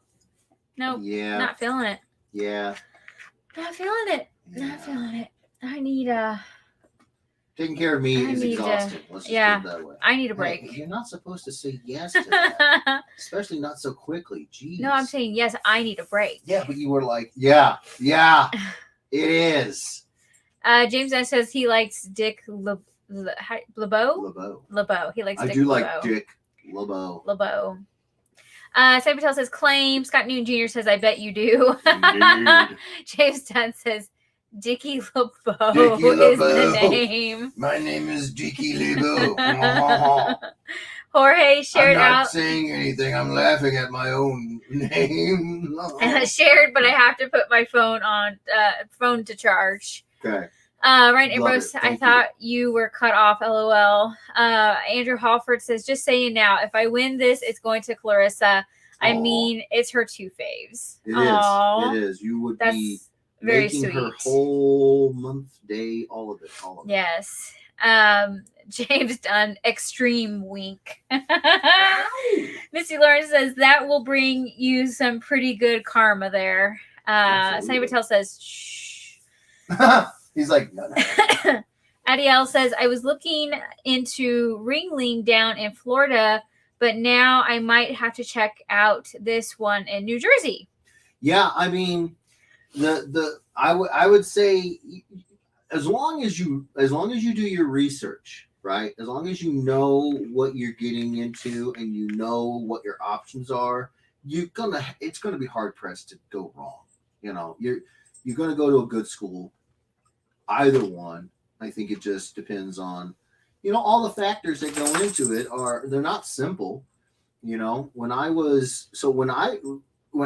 Yeah. not feeling it. Yeah. Not feeling it. Yeah. Not feeling it. I need Taking care of me I is need to- exhausting. Let's just yeah. put it that way. I need a Hey, break. you're not supposed to say yes to that, especially not so quickly. Jeez. No, I'm saying yes. I need a break. Yeah, but you were like, yeah, it is. James Dunn says he likes Dick LeBeau. LeBeau. LeBeau. He likes I Dick do LeBeau. like Dick LeBeau. LeBeau. Sam Patel says claim. Scott Newton Jr. says I bet you do. Indeed. James Dunn says Dickie LeBeau Dickie is the LeBeau. name. My name is Dickie LeBeau. Jorge I'm shared not out. saying anything. I'm laughing at my own name. Shared, but I have to put my phone on phone to charge. Okay. Ryan Love Ambrose, it. I Thank thought you were cut off. LOL. Andrew Halford says, "Just saying now, if I win this, it's going to Clarissa. I Aw. mean, it's her two faves." It is. Aw, It is. You would that's be very making sweet. her whole month, day, all of it. Yes. James Dunn, extreme wink. Missy Lawrence says that will bring you some pretty good karma there. Sunny Absolutely. Patel says, shh. He's like, no. Adiel says, I was looking into Ringling down in Florida, but now I might have to check out this one in New Jersey. Yeah, I mean, I would say as long as you do your research, right? As long as you know what you're getting into and you know what your options are, it's gonna be hard pressed to go wrong. You know, you're gonna go to a good school, either one. I think it just depends on, all the factors that go into it they're not simple. When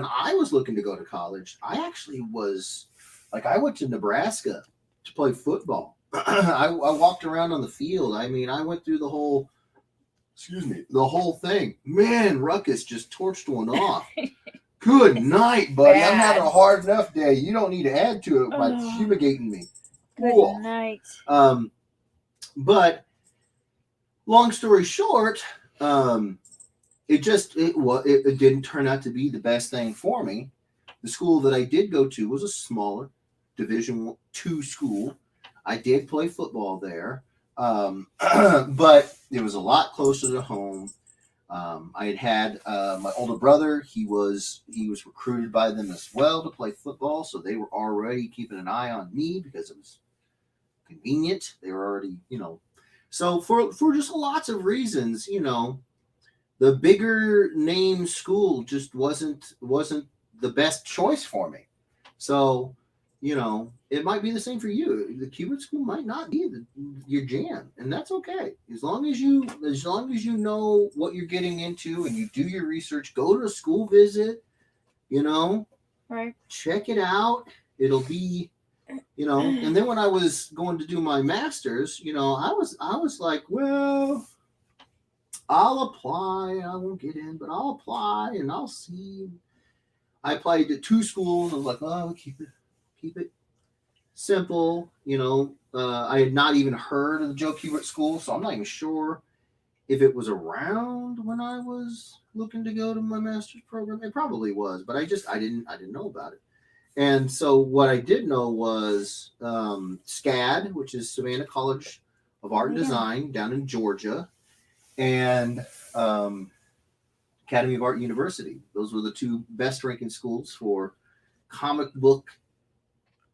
I was looking to go to college, I actually was like, I went to Nebraska to play football. I walked around on the field. I mean, I went through the whole excuse me, the whole thing. Man, Ruckus just torched one off. Good night, buddy. I'm having a hard enough day. You don't need to add to it by fumigating me. Good Cool. night. But long story short, it didn't turn out to be the best thing for me. The school that I did go to was a smaller Division II school. I did play football there, but it was a lot closer to home. I had my older brother. He was recruited by them as well to play football, so they were already keeping an eye on me because it was convenient. They were already, so for just lots of reasons, the bigger name school just wasn't the best choice for me. So, it might be the same for you. The Cuban school might not be your jam, and that's okay. As long as you know what you're getting into and you do your research, go to a school visit, Right. check it out. It'll be, and then when I was going to do my master's, I was like, well, I'll apply. I won't get in, but I'll apply and I'll see. I applied to 2 schools. I was like, oh, keep it simple. I had not even heard of the Joe Kubert School, so I'm not even sure if it was around when I was looking to go to my master's program. It probably was, but I didn't know about it. And so what I did know was SCAD, which is Savannah College of Art and Design down in Georgia, and Academy of Art University. Those were the 2 best ranking schools for comic book,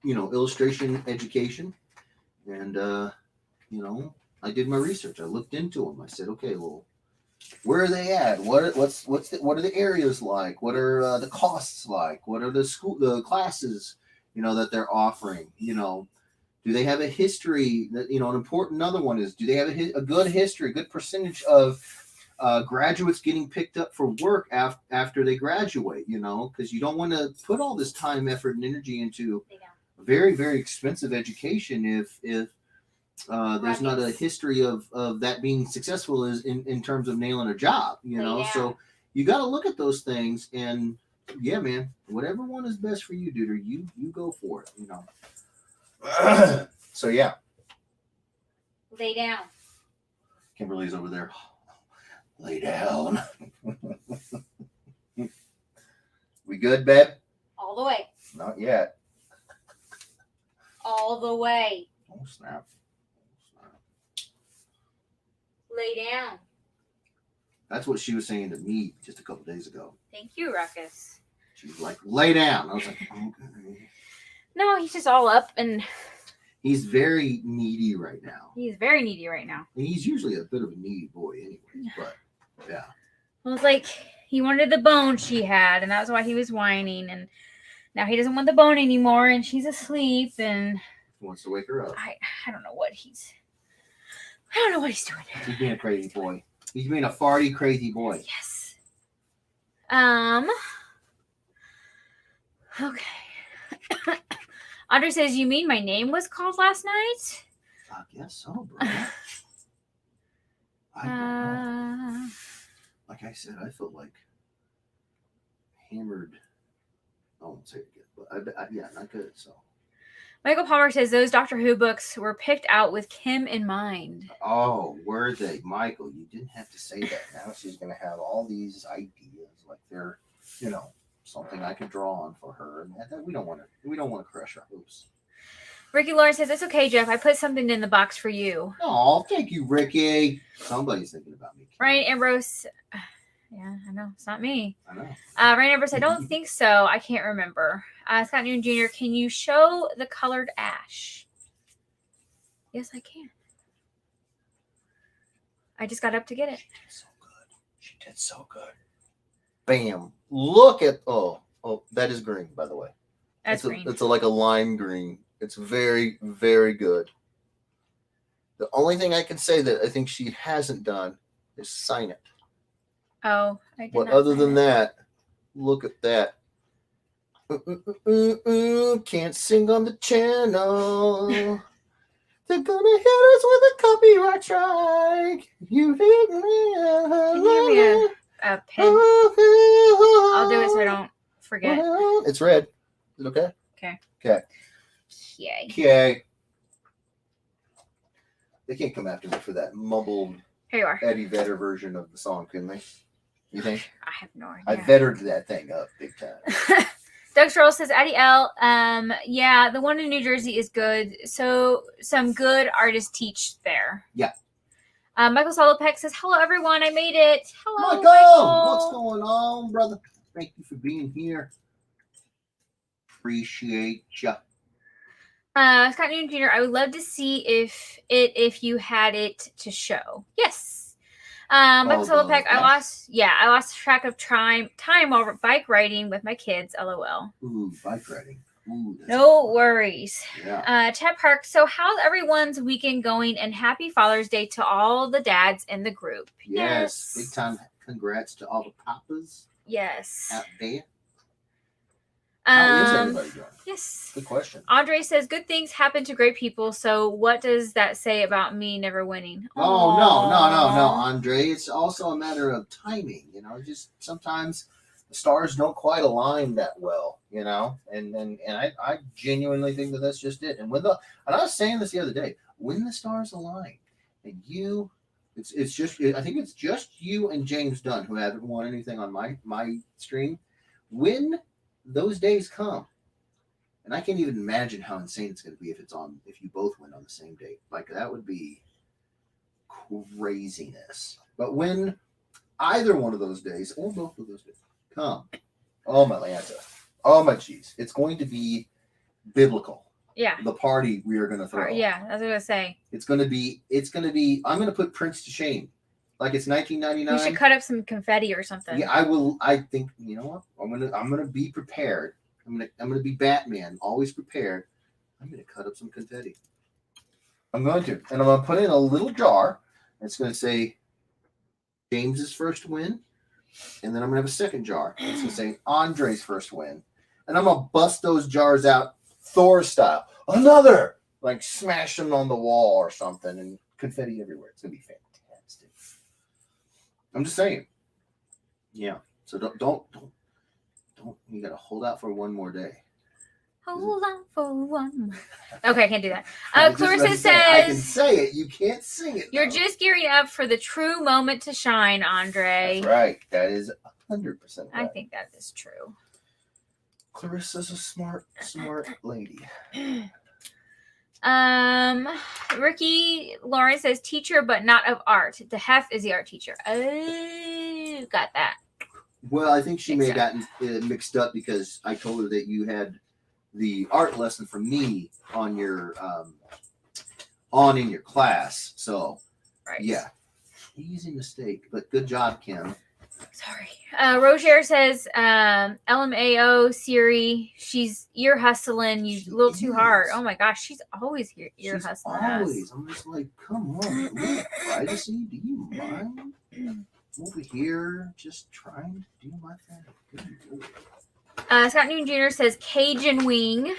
illustration education. And, I did my research. I looked into them. I said, okay, well, where are they at? What are the areas like? What are the costs like? What are the classes, that they're offering? Do they have a history that, another one is, do they have a good history, a good percentage of graduates getting picked up for work after they graduate, because you don't want to put all this time, effort, and energy into a very, very expensive education if there's not a history of that being successful in terms of nailing a job, So you got to look at those things, and yeah, man, whatever one is best for you, dude, or you go for it, So yeah. Lay down. Kimberly's over there. Lay down. We good, babe? All the way. Not yet. All the way. Oh, snap. Lay down. That's what she was saying to me just a couple days ago. Thank you, Ruckus. She was like, lay down. I was like, okay. No, he's just all up, and He's very needy right now. he's very needy right now. And he's usually a bit of a needy boy anyway, but yeah. Well, it's like he wanted the bone she had, and that's why he was whining, and now he doesn't want the bone anymore, and she's asleep, and He wants to wake her up. I don't know what he's doing. He's being a crazy boy. He's being a farty crazy boy. Yes. Okay. Andre says, you mean my name was called last night? I guess so, bro. I don't know. Like I said, I felt like hammered. I won't say it again, but yeah, not good. So Michael Palmer says those Doctor Who books were picked out with Kim in mind. oh, were they, Michael? You didn't have to say that. Now she's gonna have all these ideas like they're, something I could draw on for her, and we don't want to crush our hopes. Ricky Lawrence says, it's okay, Jeff. I put something in the box for you. Oh, thank you, Ricky. Somebody's thinking about me. Ryan Ambrose. Yeah, I know. It's not me. I know. Ryan Ambrose, I don't think so. I can't remember. Scott Newton Jr., can you show the colored ash? Yes, I can. I just got up to get it. She did so good. Bam. Look at, oh, that is green, by the way. That's green. It's like a lime green. It's very, very good. The only thing I can say that I think she hasn't done is sign it. Oh, I did But not other sign than it. that, look at that. Can't sing on the channel. They're gonna hit us with a copyright strike. You lead me Can you give me a pen? I'll do it so I don't forget. It's red. Is it okay? Okay. Okay. Yay. Okay. They can't come after me for that mumbled Here you are. Eddie Vedder version of the song, can they? You think? I have no idea. I vetted that thing up big time. Doug Stroll says, Addie L, yeah, the one in New Jersey is good. So some good artists teach there. Yeah. Michael Solopek says, hello, everyone. I made it. Hello, Michael! Michael. What's going on, brother? Thank you for being here. Appreciate ya. Scott Newton Jr., I would love to see if you had it to show. Yes. Michael Solopek, I lost track of time while bike riding with my kids. LOL. Ooh, bike riding. Ooh, No worries. Yeah. Ted Park, so how's everyone's weekend going? And happy Father's Day to all the dads in the group. Yes. Big time congrats to all the papas Yes. out there. How is everybody doing? Yes. Good question. Andre says, good things happen to great people. So what does that say about me never winning? Oh, no, Aw. Andre. It's also a matter of timing, just sometimes the stars don't quite align that well, and I genuinely think that that's just it. And and I was saying this the other day, when the stars align and I think it's just you and James Dunn who haven't won anything on my stream. When those days come, and I can't even imagine how insane it's going to be if you both win on the same date. Like, that would be craziness. But when either one of those days or both of those days come, oh my Lanta, oh my jeez, it's going to be biblical. Yeah. The party we are going to throw. Yeah, that's what I was going to say. It's going to be. I'm going to put Prince to shame. Like it's 1999. We should cut up some confetti or something. Yeah, I will. I think, you know what? I'm gonna be prepared. I'm gonna be Batman, always prepared. I'm gonna cut up some confetti. I'm going to, and I'm gonna put it in a little jar. It's gonna say James's first win, and then I'm gonna have a second jar. It's gonna say Andre's first win, and I'm gonna bust those jars out Thor style. Another, like, smash them on the wall or something, and confetti everywhere. It's gonna be fantastic. I'm just saying. Yeah. So don't. You gotta hold out for one more day. Hold on for one more. Okay, I can't do that. I Clarissa can says, say it. You can't sing it. you're though. just gearing up for the true moment to shine, Andre. That's right. That is 100% right. I think that is true. Clarissa's a smart lady. Ricky Lawrence says teacher, but not of art. The Hef is the art teacher. Oh, got that. Well, I think she may have Mixed gotten mixed up because I told her that you had the art lesson from me on your in your class. So Right. yeah, easy mistake, but good job, Kim. Sorry. Roger says, LMAO Siri, she's ear hustling you a little too hard. Oh my gosh, she's always ear She's hustling always. us. I'm just like, come on, man. Privacy? Do you mind? I'm over here just trying to do my thing. Good Lord. Scott Newton Jr. says Cajun wing.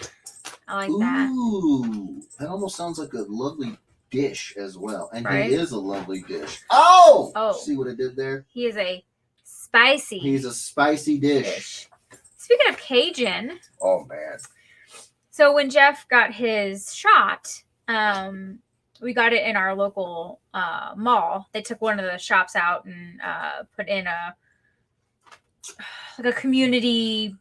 I like that. Ooh, that almost sounds like a lovely dish as well. And Right? he is a lovely dish. Oh! Oh. See what I did there? He is a spicy He's a spicy dish. dish. Speaking of Cajun, Oh, man. so when Jeff got his shot, we got it in our local mall. They took one of the shops out and put in a community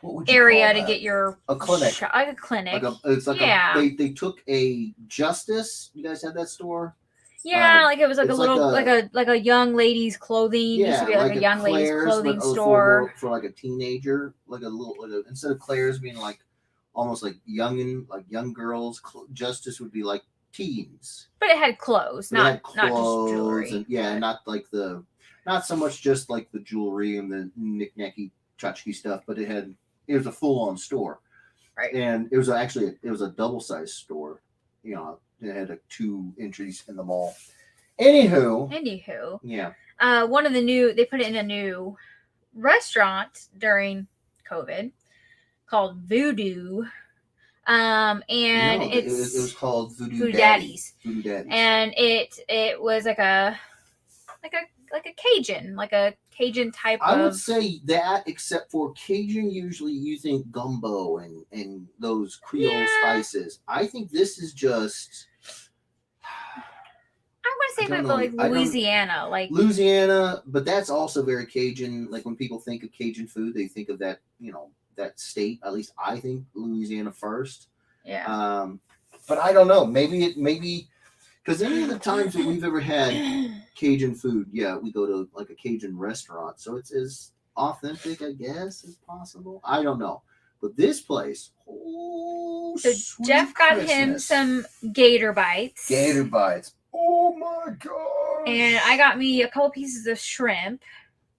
What would you area call to that? get your A clinic. like a clinic. It's Yeah. they took a Justice. You guys had that store? Yeah, like it was like a it's little like like a young ladies clothing. Used to be like a young ladies Claire's, clothing but store. for like a teenager, instead of Claire's being like almost like young girls, Justice would be like teens. But it had clothes, But it not had not just clothes jewelry. and not so much just like the jewelry and the knick-knacky tchotchke stuff, but it was a full-on store. Right. And it was a double-sized store. It had 2 entries in the mall. Anywho, yeah. They put it in a new restaurant during COVID called Voodoo. And No, it it's was called Voodoo Voodoo Daddies. Daddies. Voodoo Daddies. And it was like a Cajun type I would of. say that, except for Cajun, usually you think gumbo and those Creole spices. I think this is just. I want to say I don't like know. Louisiana, like Louisiana, but that's also very Cajun. Like when people think of Cajun food, they think of that, that state. At least I think Louisiana first. yeah. But I don't know. Maybe because any of the times that we've ever had Cajun food, yeah, we go to like a Cajun restaurant, so it's as authentic, I guess, as possible. I don't know, but this place, So Jeff got him some gator bites. Gator bites. Oh my god! And I got me a couple pieces of shrimp.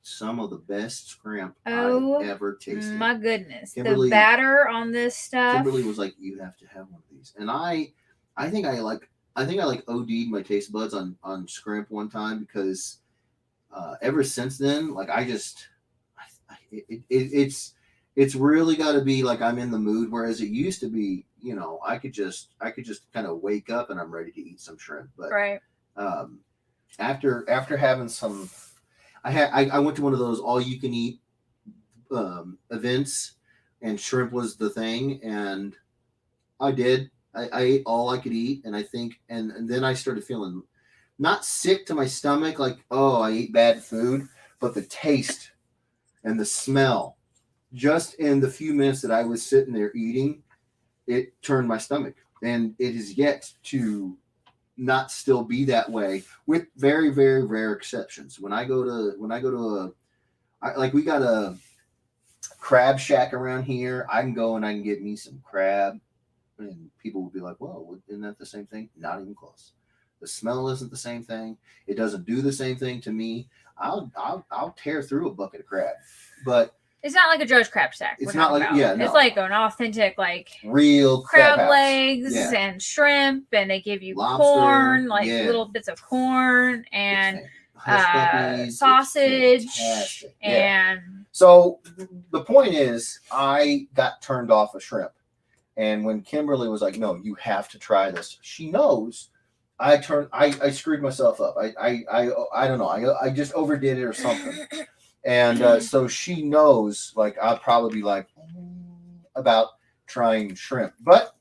Some of the best shrimp Oh, I've ever tasted. My goodness, Kimberly, the batter on this stuff. Kimberly was like, "You have to have one of these," and I think I OD'd my taste buds on shrimp one time because ever since then, like it's really got to be like I'm in the mood. Whereas it used to be, I could just kind of wake up and I'm ready to eat some shrimp. But right. After having some, I went to one of those all you can eat events, and shrimp was the thing, and I did. I ate all I could eat, and I think, and then I started feeling not sick to my stomach, like, oh, I ate bad food, but the taste and the smell, just in the few minutes that I was sitting there eating, it turned my stomach, and it is yet to not still be that way, with very, very rare exceptions. When I go to we got a crab shack around here, I can go and I can get me some crab. And people will be like, "Whoa, isn't that the same thing?" Not even close. The smell isn't the same thing. It doesn't do the same thing to me. I'll tear through a bucket of crab, but it's not like a Joe's Crab Shack. It's not like about. Yeah, no. It's like an authentic real crab house. legs and shrimp, and they give you corn, little bits of corn and sausage and. So the point is, I got turned off of shrimp. And when Kimberly was like, "No, you have to try this," she knows I screwed myself up. I don't know. I just overdid it or something. And so she knows, like, I'll probably be like about trying shrimp, but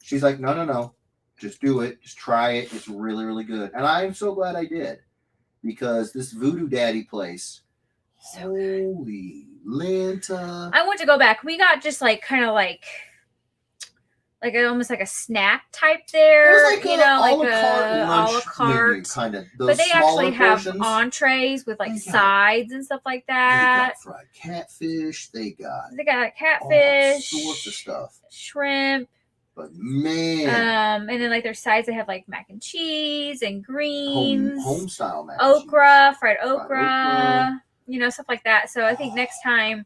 she's like, no, just do it, just try it. It's really, really good, and I am so glad I did, because this Voodoo Daddy place, holy Lanta! I want to go back. We got just almost like a snack type there, like a la carte kind of. But they actually have portions. Entrees with sides and stuff like that. They got fried catfish. They got catfish, all sorts of stuff, shrimp. But man, and then their sides, they have mac and cheese and greens, home style mac, fried okra, stuff like that. So I think next time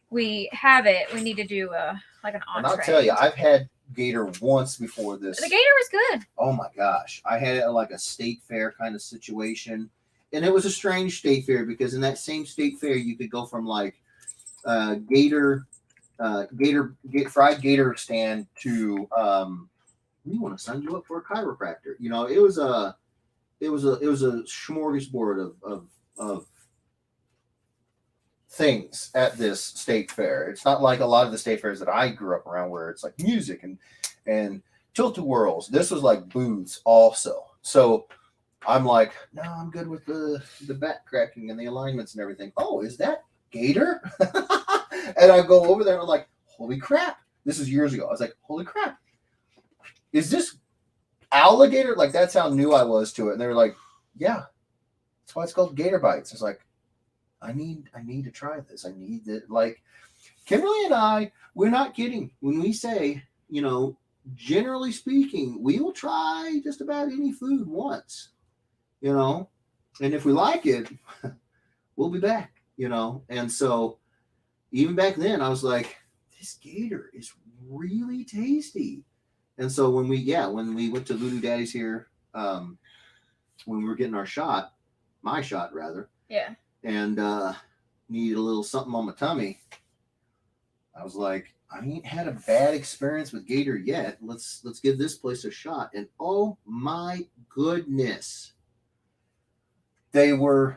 we have it, we need to do an entree. And I'll tell you, I've had gator once before this. The gator was good. Oh my gosh. I had it at like a state fair kind of situation. And it was a strange state fair, because in that same state fair you could go from fried gator stand to we want to send you up for a chiropractor. It was a smorgasbord of things at this state fair. It's not like a lot of the state fairs that I grew up around, where it's like music and tilt-a-whirls. This was like booths also. So I'm like, no, I'm good with the back cracking and the alignments and everything. Oh, is that gator? And I go over there and I'm like, holy crap. This is years ago. I was like, holy crap. Is this alligator? Like, that's how new I was to it. And they were like, yeah, that's why it's called gator bites. It's like, I need to try this. I need it. Like, Kimberly and I, we're not kidding when we say, generally speaking, we will try just about any food once, and if we like it, we'll be back, and so even back then I was like, this gator is really tasty. And so when we went to Voodoo Daddies here, when we were getting my shot rather. Yeah. And needed a little something on my tummy, I was like, I ain't had a bad experience with Gator yet. Let's give this place a shot. And oh my goodness, it was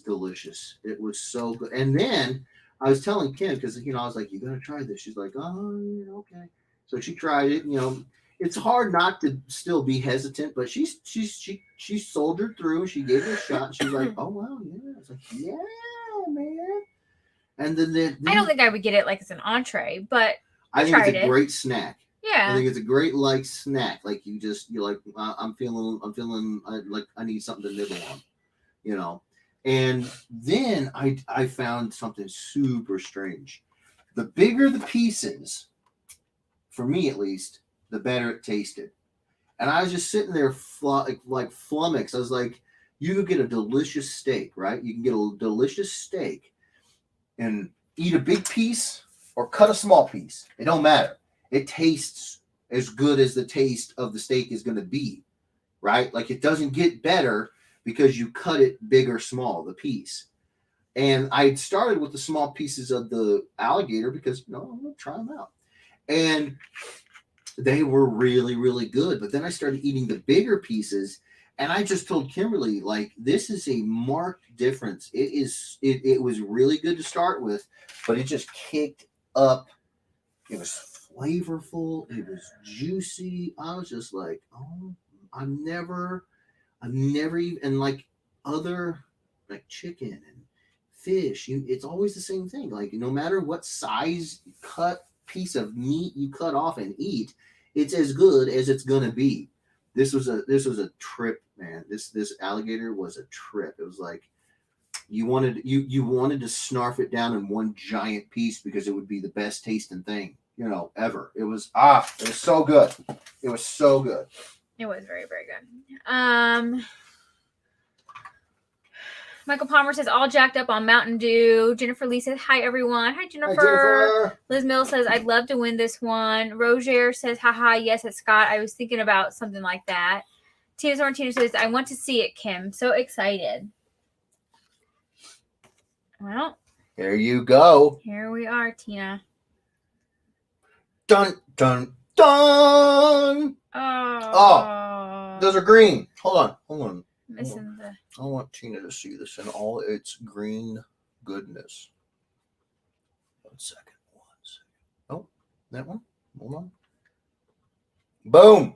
delicious. It was so good. And then I was telling Kim, because I was like, you gotta try this. She's like, oh yeah, okay. So she tried it. It's hard not to still be hesitant, but she soldiered through. She gave it a shot. She's like, oh wow, yeah. I was like, yeah, man. And then I don't think I would get it like as an entree, but I think it's tried a it. great snack. I yeah. think it's a great snack. Like you're like, I'm feeling like I need something to nibble on, And then I found something super strange. The bigger the pieces, for me at least, the better it tasted. And I was just sitting there like flummoxed. I was like, you could get a delicious steak, right? You can get a delicious steak and eat a big piece or cut a small piece. It don't matter. It tastes as good as the taste of the steak is going to be, right? Like it doesn't get better because you cut it big or small, the piece. And I started with the small pieces of the alligator because, I'm going to try them out. And they were really, really good. But then I started eating the bigger pieces. And I just told Kimberly, like, this is a marked difference. It was really good to start with, but it just kicked up. It was flavorful. It was juicy. I was just like, oh, I've never even, and like other, like chicken and fish, it's always the same thing. Like, no matter what size cut piece of meat you cut off and eat, it's as good as it's going to be. This was a trip, man. This alligator was a trip. It was like you wanted to snarf it down in one giant piece because it would be the best tasting thing, ever. It was so good. It was so good. It was very, very good. Michael Palmer says, all jacked up on Mountain Dew. Jennifer Lee says, hi, everyone. Hi, Jennifer. Hi, Jennifer. Liz Mills says, I'd love to win this one. Roger says, haha, yes, it's Scott. I was thinking about something like that. Tina Sorrentino says, I want to see it, Kim. So excited. Well, there you go. Here we are, Tina. Dun, dun, dun. Oh. Those are green. Hold on. Missing the... I want Tina to see this in all its green goodness. One second. Oh, that one. Hold on. Boom.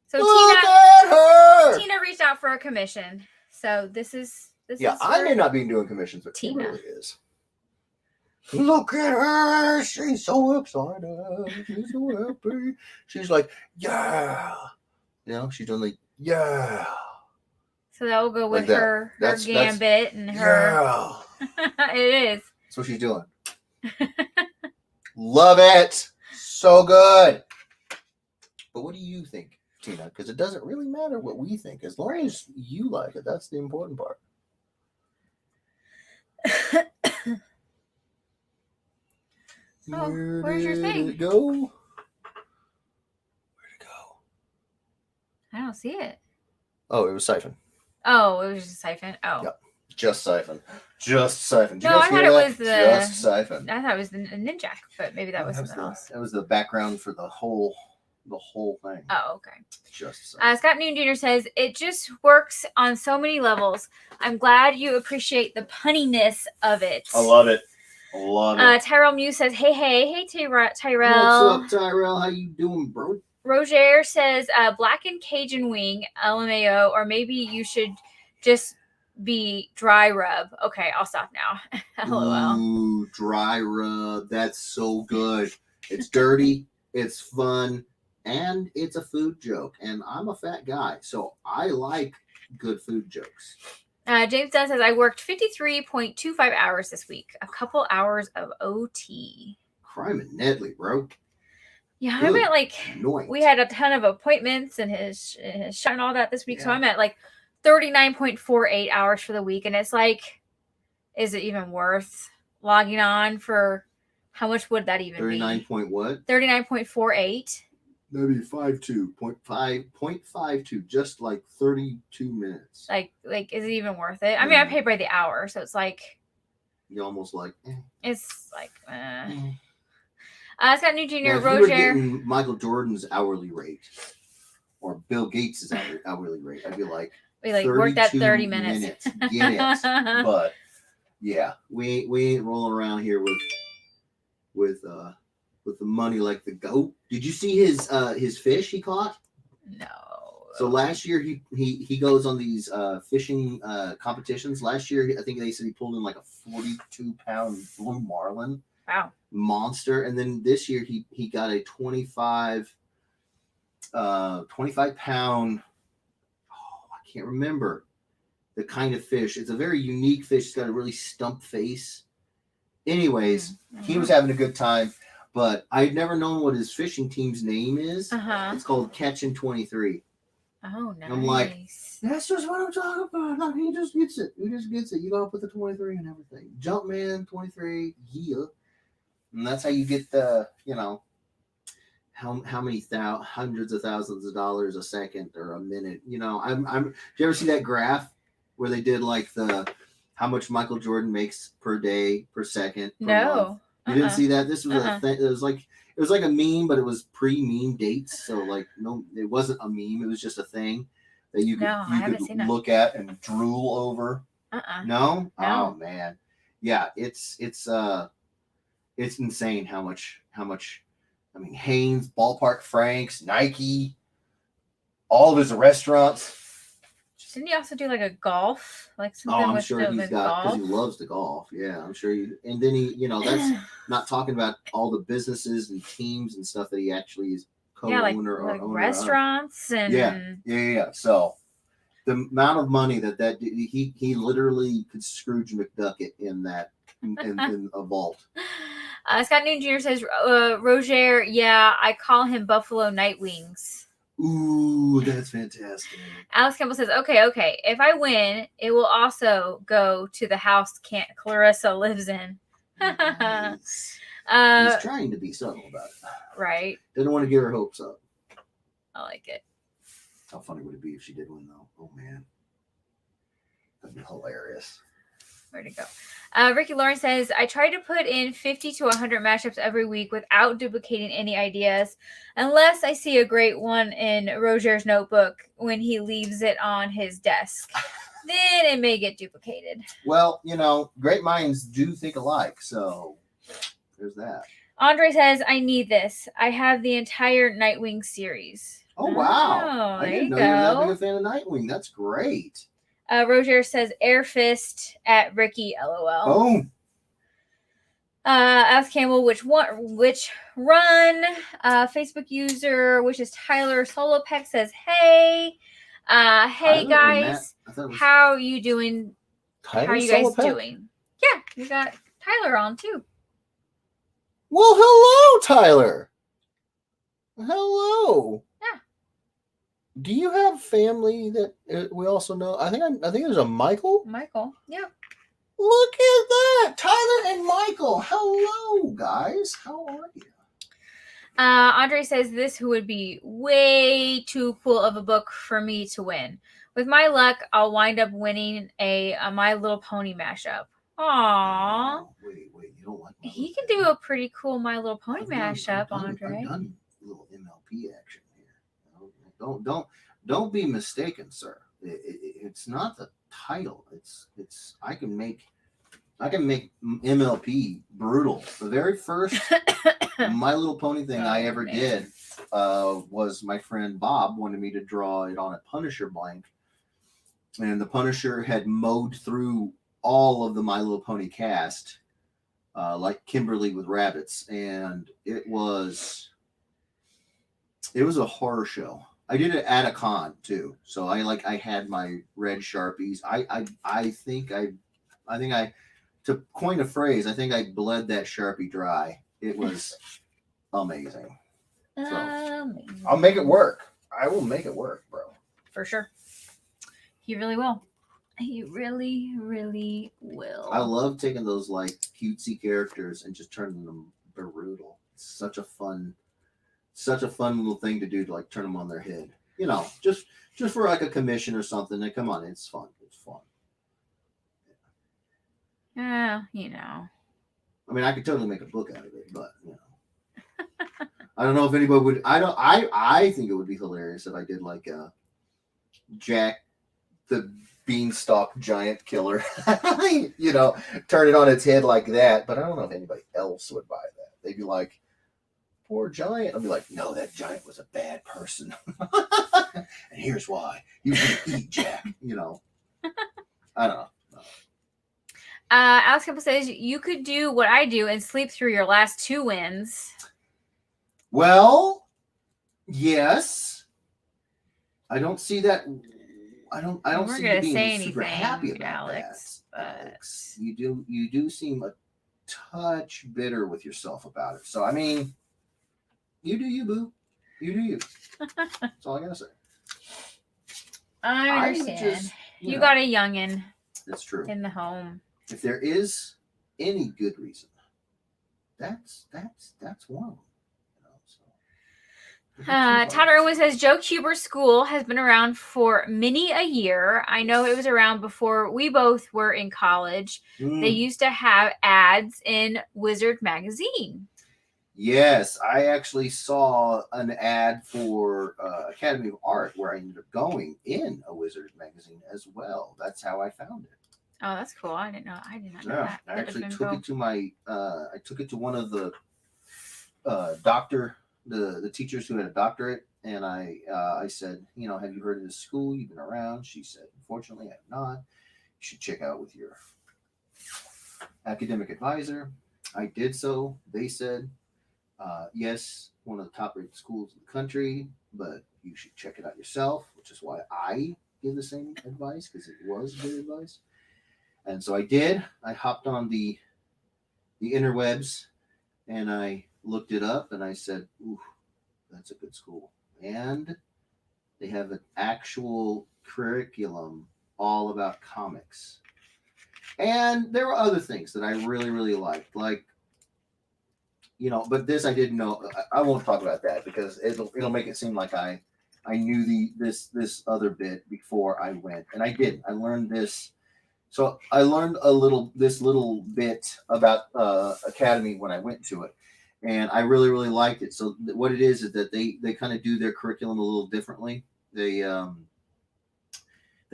So Look at her. Tina reached out for a commission. So this is I may not be doing commissions, but Tina really is. Look at her. She's so excited. She's so happy. She's like, yeah. She's doing like, yeah. So that will go with like her gambit and her. Yeah. It is. That's what she's doing. Love it. So good. But what do you think, Tina? Because it doesn't really matter what we think. As long as you like it, that's the important part. Oh, where's your thing? Where'd it go? I don't see it. Oh, it was siphon. Oh, it was just a siphon. Oh. Yep. Just siphon. Just siphon. No, I thought it was the... Just siphon. I thought it was the ninja, but maybe that was something else. That was the background for the whole thing. Oh, okay. Just siphon. Scott Noon Jr. says, it just works on so many levels. I'm glad you appreciate the punniness of it. I love it. Tyrell Muse says, hey, Tyrell. What's up, Tyrell? How you doing, bro? Roger says, blackened Cajun wing, LMAO, or maybe you should just be dry rub. Okay, I'll stop now. LOL. Ooh, dry rub. That's so good. It's dirty, it's fun, and it's a food joke. And I'm a fat guy, so I like good food jokes. James Dunn says, I worked 53.25 hours this week. A couple hours of OT. Crime and Nedley, bro. Yeah, Good I'm at like, night. we had a ton of appointments and his shot and all that this week. Yeah. So I'm at like 39.48 hours for the week. And it's like, is it even worth logging on for, how much would that even 39 be? Point what? 39.48. That'd be 0.52, just like 32 minutes. Like, is it even worth it? I mean, I pay by the hour. So it's like, you almost like. It's like, eh. Scott New Jr. Now, if you were Roger. getting Michael Jordan's hourly rate or Bill Gates' hourly rate, I'd be like, We like worked that 32 30 minutes. Get it. But yeah, we ain't rolling around here with the money like the goat. Did you see his fish he caught? No. So last year he goes on these fishing competitions. Last year I think they said he pulled in like a 42-pound blue marlin. Wow. Monster. And then this year he got a 25 pound, I can't remember the kind of fish. It's a very unique fish. It's got a really stump face. Anyways, he was having a good time, but I'd never known what his fishing team's name is. It's called Catching 23. Oh, nice. I'm like, that's just what I'm talking about. No, he just gets it. You gotta put the 23 and everything. Jumpman 23, yeah. And that's how you get the, how many hundreds of thousands of dollars a second or a minute. Did you ever see that graph where they did like how much Michael Jordan makes per day, per second, per month? You didn't see that? This was a thing. It was like a meme, but it was pre-meme dates. So like, no, it wasn't a meme. It was just a thing that you could look at and drool over. No? Oh man. Yeah, it's insane how much. I mean, Hanes, Ballpark Franks, Nike, all of his restaurants. Didn't he also do like a golf, like something? I'm with sure he's got, because he loves to golf. Yeah, I'm sure and then that's not talking about all the businesses and teams and stuff that he actually is co-owner or owner restaurants of. and Yeah. So the amount of money that he literally could Scrooge McDuck it in that in a vault. Scott Newton Jr. says, Roger, yeah, I call him Buffalo Night Wings. Ooh, that's fantastic. Alex Campbell says, okay. If I win, it will also go to the house Clarissa lives in. Nice. He's trying to be subtle about it. Right. Didn't want to get her hopes up. I like it. How funny would it be if she did win, though? Oh, man. That'd be hilarious. Where'd it go? Ricky Lawrence says, I try to put in 50 to 100 mashups every week without duplicating any ideas, unless I see a great one in Roger's notebook when he leaves it on his desk. Then it may get duplicated. Well, great minds do think alike, so there's that. Andre says, I need this. I have the entire Nightwing series. Oh, wow. Oh, I didn't know you were that big a fan of Nightwing. That's great. Roger says air fist at Ricky, LOL. Oh. Ask Campbell which run. Facebook user, which is Tyler Solopek, says, hey. Hey guys. How are you doing? Tyler How are you guys doing? Yeah, we got Tyler on too. Well, hello, Tyler. Hello. Yeah. Do you have family that we also know? I think there's a Michael. Michael. Yep. Look at that, Tyler and Michael. Hello, guys. How are you? Andre says this would be way too cool of a book for me to win. With my luck, I'll wind up winning a My Little Pony mashup. Aww. Oh, wait, you don't like he can do a pretty cool My Little Pony mashup, Andre. I've done a little MLP action here. Don't be mistaken, sir. It's not the title. It's I can make MLP brutal. The very first My Little Pony thing I ever did was my friend Bob wanted me to draw it on a Punisher blank, and the Punisher had mowed through all of the My Little Pony cast, like Kimberly with rabbits, and it was a horror show. I did it at a con too, so I had my red Sharpies. I think to coin a phrase, I think I bled that Sharpie dry. It was amazing. So I'll make it work. I will make it work, bro. For sure. He really will. He really, really will. I love taking those like cutesy characters and just turning them brutal. It's such a fun little thing to do, to like turn them on their head. Just for like a commission or something. And come on, it's fun. It's fun. You know. I mean, I could totally make a book out of it, but I don't know if anybody would. I think it would be hilarious if I did like a Jack the Beanstalk Giant Killer. Turn it on its head like that. But I don't know if anybody else would buy that. They'd be like, "Poor giant." I'd be like, "No, that giant was a bad person, and here's why. You can eat Jack." I don't know. Alex Couple says you could do what I do and sleep through your last 2 wins. Yes. I don't see that. I don't We're see gonna you being say super anything, happy about Alex, that. but- Alex. You do seem a touch bitter with yourself about it. So I mean, you do you, boo. You do you. That's all I gotta say. I would understand. just, You got a youngin' That's true. in the home. If there is any good reason, that's one of them. Todd Irwin says Joe Cuber School has been around for many a year. I know it was around before we both were in college. They used to have ads in Wizard magazine. Yes, I actually saw an ad for Academy of Art where I ended up going in a Wizard magazine as well. That's how I found it. Oh, that's cool. I did not know Yeah, that. I actually took it to my. I took it to one of the the teachers who had a doctorate, and I said, have you heard of this school? You've been around. She said, unfortunately, I have not. You should check out with your academic advisor. I did so. They said, yes, one of the top-rated schools in the country, but you should check it out yourself, which is why I give the same advice, because it was good advice. And so I did. I hopped on the interwebs, and I looked it up, and I said, ooh, that's a good school. And they have an actual curriculum all about comics. And there were other things that I really, really liked. Like, but this I didn't know. I won't talk about that because it'll make it seem like I knew this other bit before I went. And I didn't. I learned this. So I learned this little bit about Academy when I went to it, and I really, really liked it. So what it is that they kind of do their curriculum a little differently. They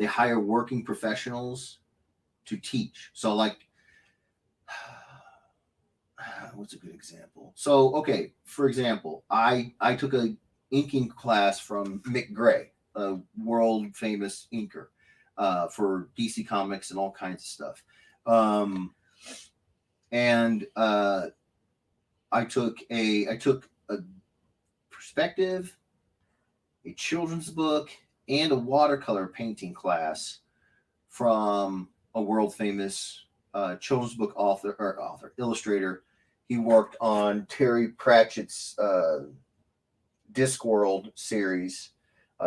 hire working professionals to teach. So like, what's a good example? So okay, for example, I took a inking class from Mick Gray, a world famous inker. For DC Comics and all kinds of stuff. I took a perspective, a children's book, and a watercolor painting class from a world famous children's book illustrator. He worked on Terry Pratchett's Discworld series.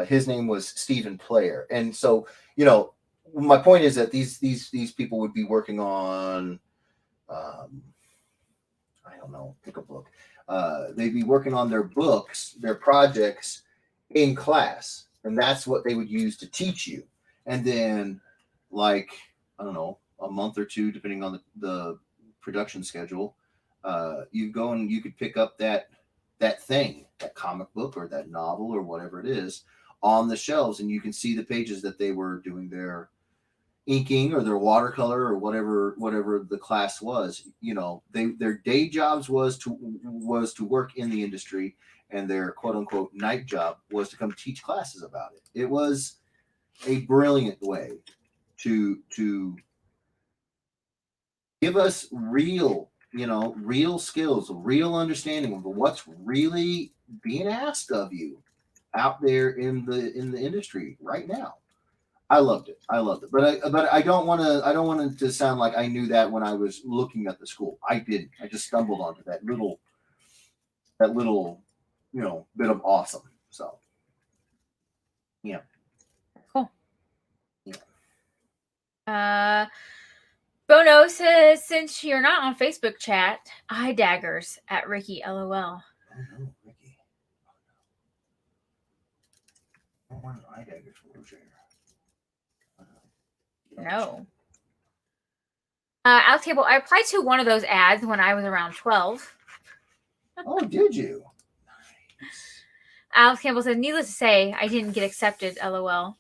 His name was Stephen Player, and so my point is that these people would be working on, I don't know, pick a book. They'd be working on their books, their projects in class, and that's what they would use to teach you. And then, like, I don't know, a month or two, depending on the production schedule, you go and you could pick up that thing, that comic book or that novel or whatever it is, on the shelves, and you can see the pages that they were doing their inking or their watercolor or whatever the class was. Their day jobs was to work in the industry, and their quote unquote night job was to come teach classes about it. It was a brilliant way to give us real skills, real understanding of what's really being asked of you out there in the industry right now. I loved it. But I don't want it to sound like I knew that when I was looking at the school. I didn't. I just stumbled onto that little bit of awesome. So yeah. Cool. Yeah. Bono says, since you're not on Facebook chat, eye daggers at Ricky, LOL. Oh no, Ricky. I want an eye daggers for Roger. No. Alex Cable, I applied to one of those ads when I was around 12. Oh, did you? Nice. Alex Campbell says, needless to say, I didn't get accepted, lol.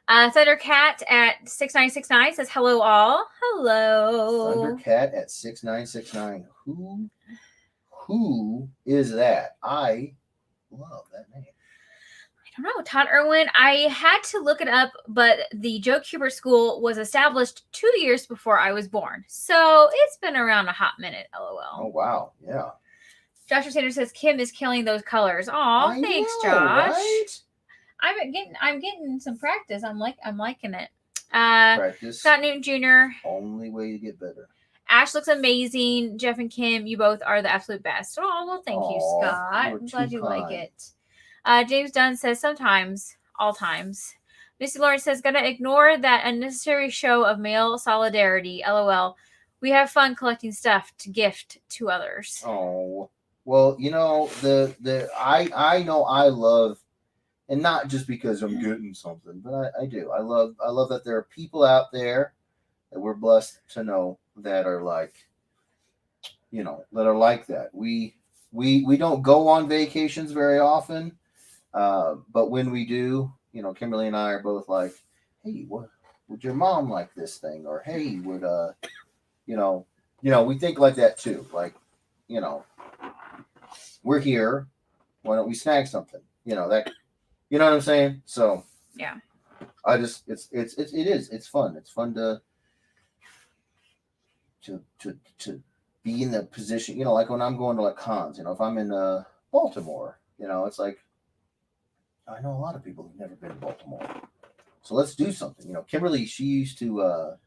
Thundercat at 6969 says, hello all. Hello. Thundercat at 6969. Who is that? I love that name. I don't know, Todd Irwin. I had to look it up, but the Joe Kubert School was established 2 years before I was born. So it's been around a hot minute, lol. Oh, wow. Yeah. Joshua Sanders says, Kim is killing those colors. Aw, I thanks, know, Josh. Right? I'm getting some practice. I'm liking it. Practice. Scott Newton Jr. Only way to get better. Ash looks amazing. Jeff and Kim, you both are the absolute best. Oh, well, thank you, Aw, Scott. you're I'm glad too you like kind. it. James Dunn says, sometimes, all times. Missy Lawrence says, gonna ignore that unnecessary show of male solidarity. LOL. We have fun collecting stuff to gift to others. Oh, well, you know, I know I love, and not just because I'm getting something, but I do. I love that there are people out there that we're blessed to know that are like, you know, that are like that. We don't go on vacations very often, but when we do, you know, Kimberly and I are both like, hey, what would your mom like this thing? Or hey, would you know, we think like that too. Like, you know, we're here. Why don't we snag something? You know that. You know what I'm saying? So yeah, I just it's fun. It's fun to be in the position. You know, like when I'm going to like cons. You know, if I'm in Baltimore, you know, it's like I know a lot of people who've never been to Baltimore. So let's do something. You know, Kimberly, she used to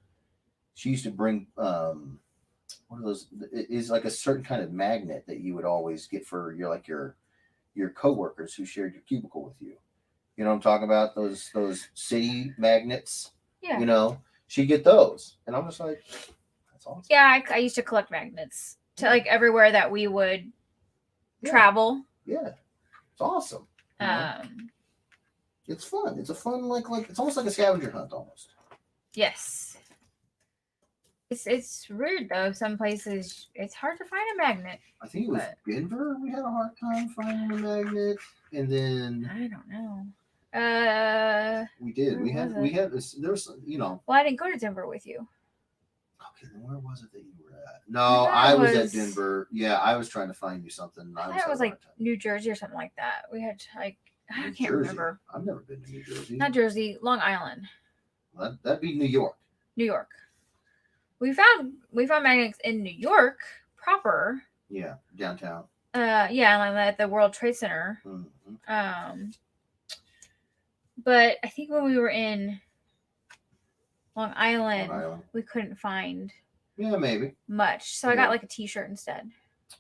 bring one of those. It is like a certain kind of magnet that you would always get for your coworkers who shared your cubicle with you. You know what I'm talking about? Those city magnets. yeah, You know, she'd get those, and I'm just like, that's awesome. yeah. I used to collect magnets to like everywhere that we would travel. Yeah, it's awesome. You know? It's fun. It's a fun like it's almost like a scavenger hunt almost. Yes. It's weird though. Some places it's hard to find a magnet. I think it was Denver. We had a hard time finding a magnet, and then I don't know. we did. We had this. There was Well, I didn't go to Denver with you. Okay, then where was it that you were at? No, I was at Denver. Yeah, I was trying to find you something. I thought it was like New Jersey or something like that. We had like I can't remember. I've never been to New Jersey. Not Jersey, Long Island. That'd be New York. New York. We found magnets in New York proper. Yeah, downtown. Yeah, like at the World Trade Center. Mm-hmm. But I think when we were in Long Island, we couldn't find. Yeah, maybe much. So I got like a T-shirt instead.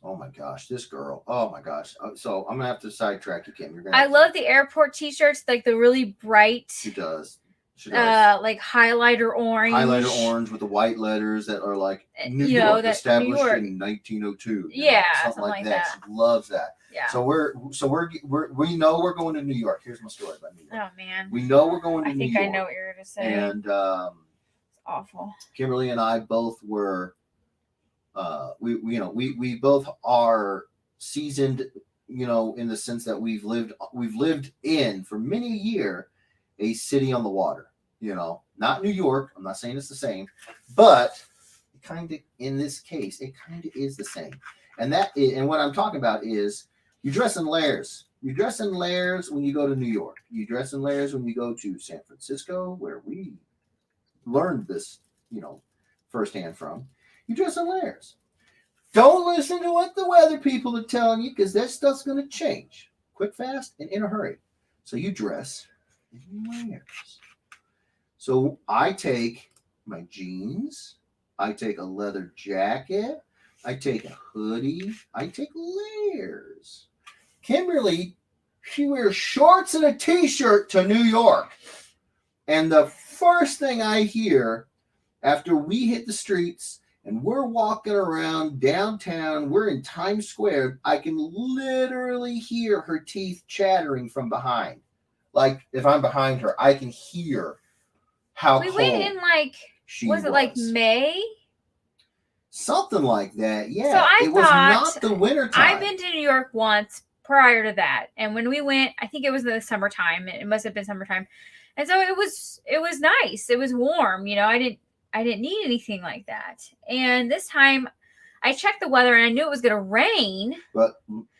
Oh my gosh, this girl! Oh my gosh! So I'm gonna have to sidetrack you, Kim. I love the airport T-shirts, like the really bright. She does. Like highlighter orange. Highlighter orange with the white letters that are like New York, established in 1902. Yeah, something like that. She loves that. Yeah. So we know we're going to New York. Here's my story about New York. Oh man. We know we're going to New York. I think I know what you're gonna say. And it's awful. Kimberly and I both were. We both are seasoned. You know, in the sense that we've lived in for many a year a city on the water. You know, not New York. I'm not saying it's the same, but it kind of, in this case, it kind of is the same. And what I'm talking about is you dress in layers. You dress in layers when you go to New York. You dress in layers when you go to San Francisco, where we learned this, you know, firsthand from. You dress in layers. Don't listen to what the weather people are telling you, because that stuff's going to change quick, fast, and in a hurry. So you dress in layers. So I take my jeans, I take a leather jacket, I take a hoodie, I take layers. Kimberly, she wears shorts and a t-shirt to New York. And the first thing I hear after we hit the streets and we're walking around downtown, we're in Times Square, I can literally hear her teeth chattering from behind. Like if I'm behind her, I can hear how we went in like Was it like May? Something like that. Yeah. So I it was thought- not the winter time. I've been to New York once prior to that, and when we went, I think it was in the summertime. It must have been summertime, and so it was nice. It was warm. I didn't need anything like that. And this time, I checked the weather, and I knew it was going to rain. But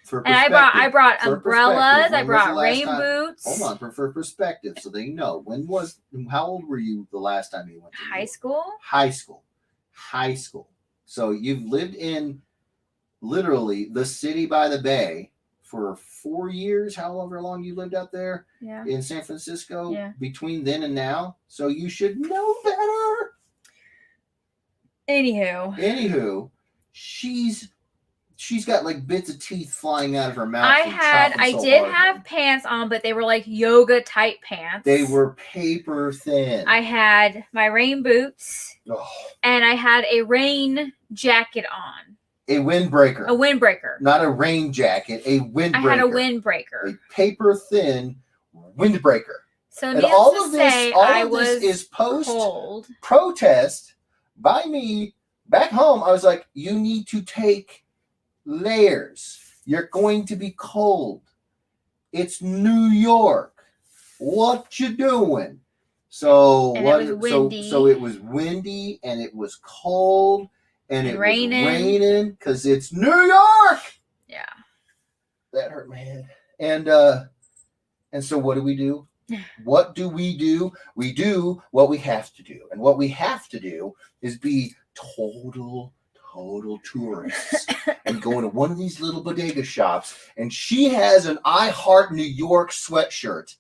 for And I brought umbrellas. I brought rain boots. Hold on, for perspective, so they know. How old were you the last time you went to New High York? school. High school. So you've lived in literally the city by the bay for 4 years, however long you lived out there Yeah. in San Francisco, Yeah. between then and now. So you should know better. Anywho, she's got like bits of teeth flying out of her mouth. I did have pants on, but they were like yoga type pants. They were paper thin. I had my rain boots, Oh, and I had a rain jacket on. a windbreaker. A windbreaker. Not a rain jacket, a windbreaker. I had a windbreaker. A paper thin windbreaker. So And needless all to of say, this, all I of was this is post cold. protest by me back home. I was like, you need to take layers. You're going to be cold. It's New York. What you doing? So And what? it was windy. So it was windy and it was cold and it raining. was raining because it's New York. Yeah. That hurt my head. And so what do? What do? We do what we have to do. And what we have to do is be total tourists and go into one of these little bodega shops. And she has an I Heart New York sweatshirt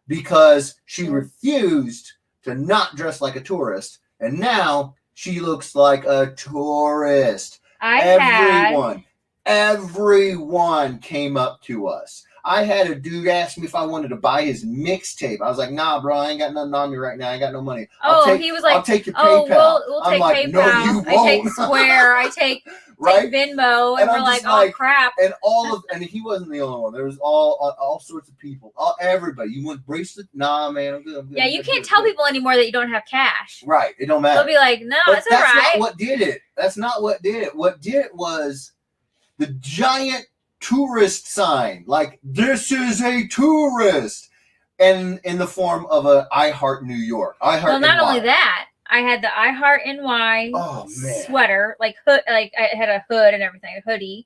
because she refused to not dress like a tourist. And now she looks like a tourist. Everyone came up to us. I had a dude ask me if I wanted to buy his mixtape. I was like, nah, bro, I ain't got nothing on me right now. I ain't got no money. He was like, I'll take your PayPal. We'll I'm take like, PayPal. no, you I take won't. Square. I take Right? Venmo. And And we're I'm like, just like, crap. And he wasn't the only one. There was all sorts of people. Everybody. You want bracelet? Nah, man, I'm good. Yeah, you can't tell people anymore that you don't have cash. Right. It don't matter. They'll be like, no, But it's all that's right. not what did it. That's not what did it. What did it was the giant tourist sign. Like, this is a tourist. And in the form of a I Heart New York. I Heart Well, not NY. only that, I had the I Heart NY sweater, like hood, like I had a hood and everything, a hoodie.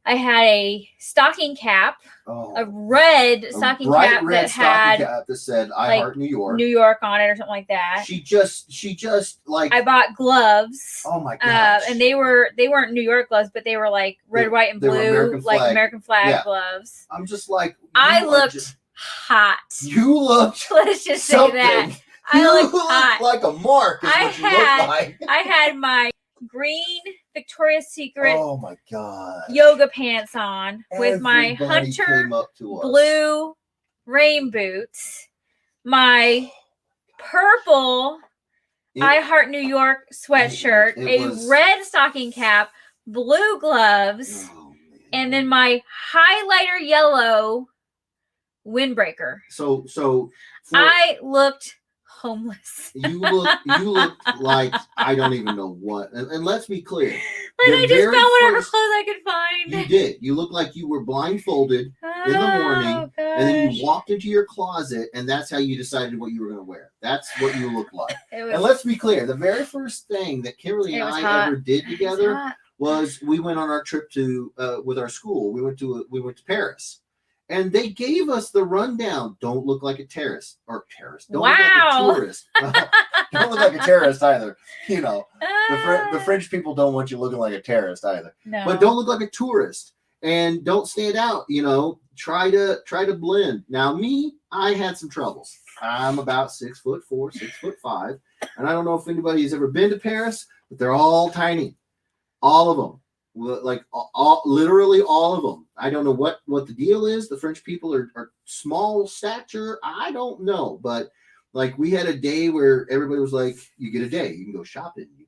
I had a stocking cap, a red stocking bright cap red that stocking had cap that said I like, Heart New York. New York on it or something like that. She just like, I bought gloves. oh my gosh. And they weren't New York gloves, but they were like red, white, and they were blue, American flag Yeah. gloves. I'm just like, I you are looked just- hot. you looked Let's just say something. that. You I looked looked hot. like a mark is I what you had- look like. I had my green Victoria's Secret Oh my god. yoga pants on with my Everybody Hunter came up to us. blue rain boots, my purple It- I Heart New York sweatshirt, it was- a red stocking cap, blue gloves, Oh, man. and then my highlighter yellow windbreaker. So for- I looked homeless. you looked like I don't even know what. And let's be clear. Like The I just very found whatever first- clothes I could find. You did. You looked like you were blindfolded in the morning, Oh, and then gosh. you walked into your closet, and that's how you decided what you were going to wear. That's what you looked like. It was, And let's be clear, the very first thing that Kimberly It and was I hot. ever did it was together hot. was we went on our trip to with our school. We went to Paris, and they gave us the rundown. Don't look like a terrorist. Don't look like Wow. a tourist. Don't look like a terrorist either. You know, the Ah, French people don't want you looking like a terrorist either. no. But don't look like a tourist, and don't stand out. You know, try to blend. Now, me, I had some troubles. I'm about 6'4", 6'5", and I don't know if anybody's ever been to Paris, but they're all tiny, all of them, like literally all of them. I don't know what the deal is. The French people are small stature. I don't know, but like we had a day where everybody was like, "You get a day. You can go shopping. You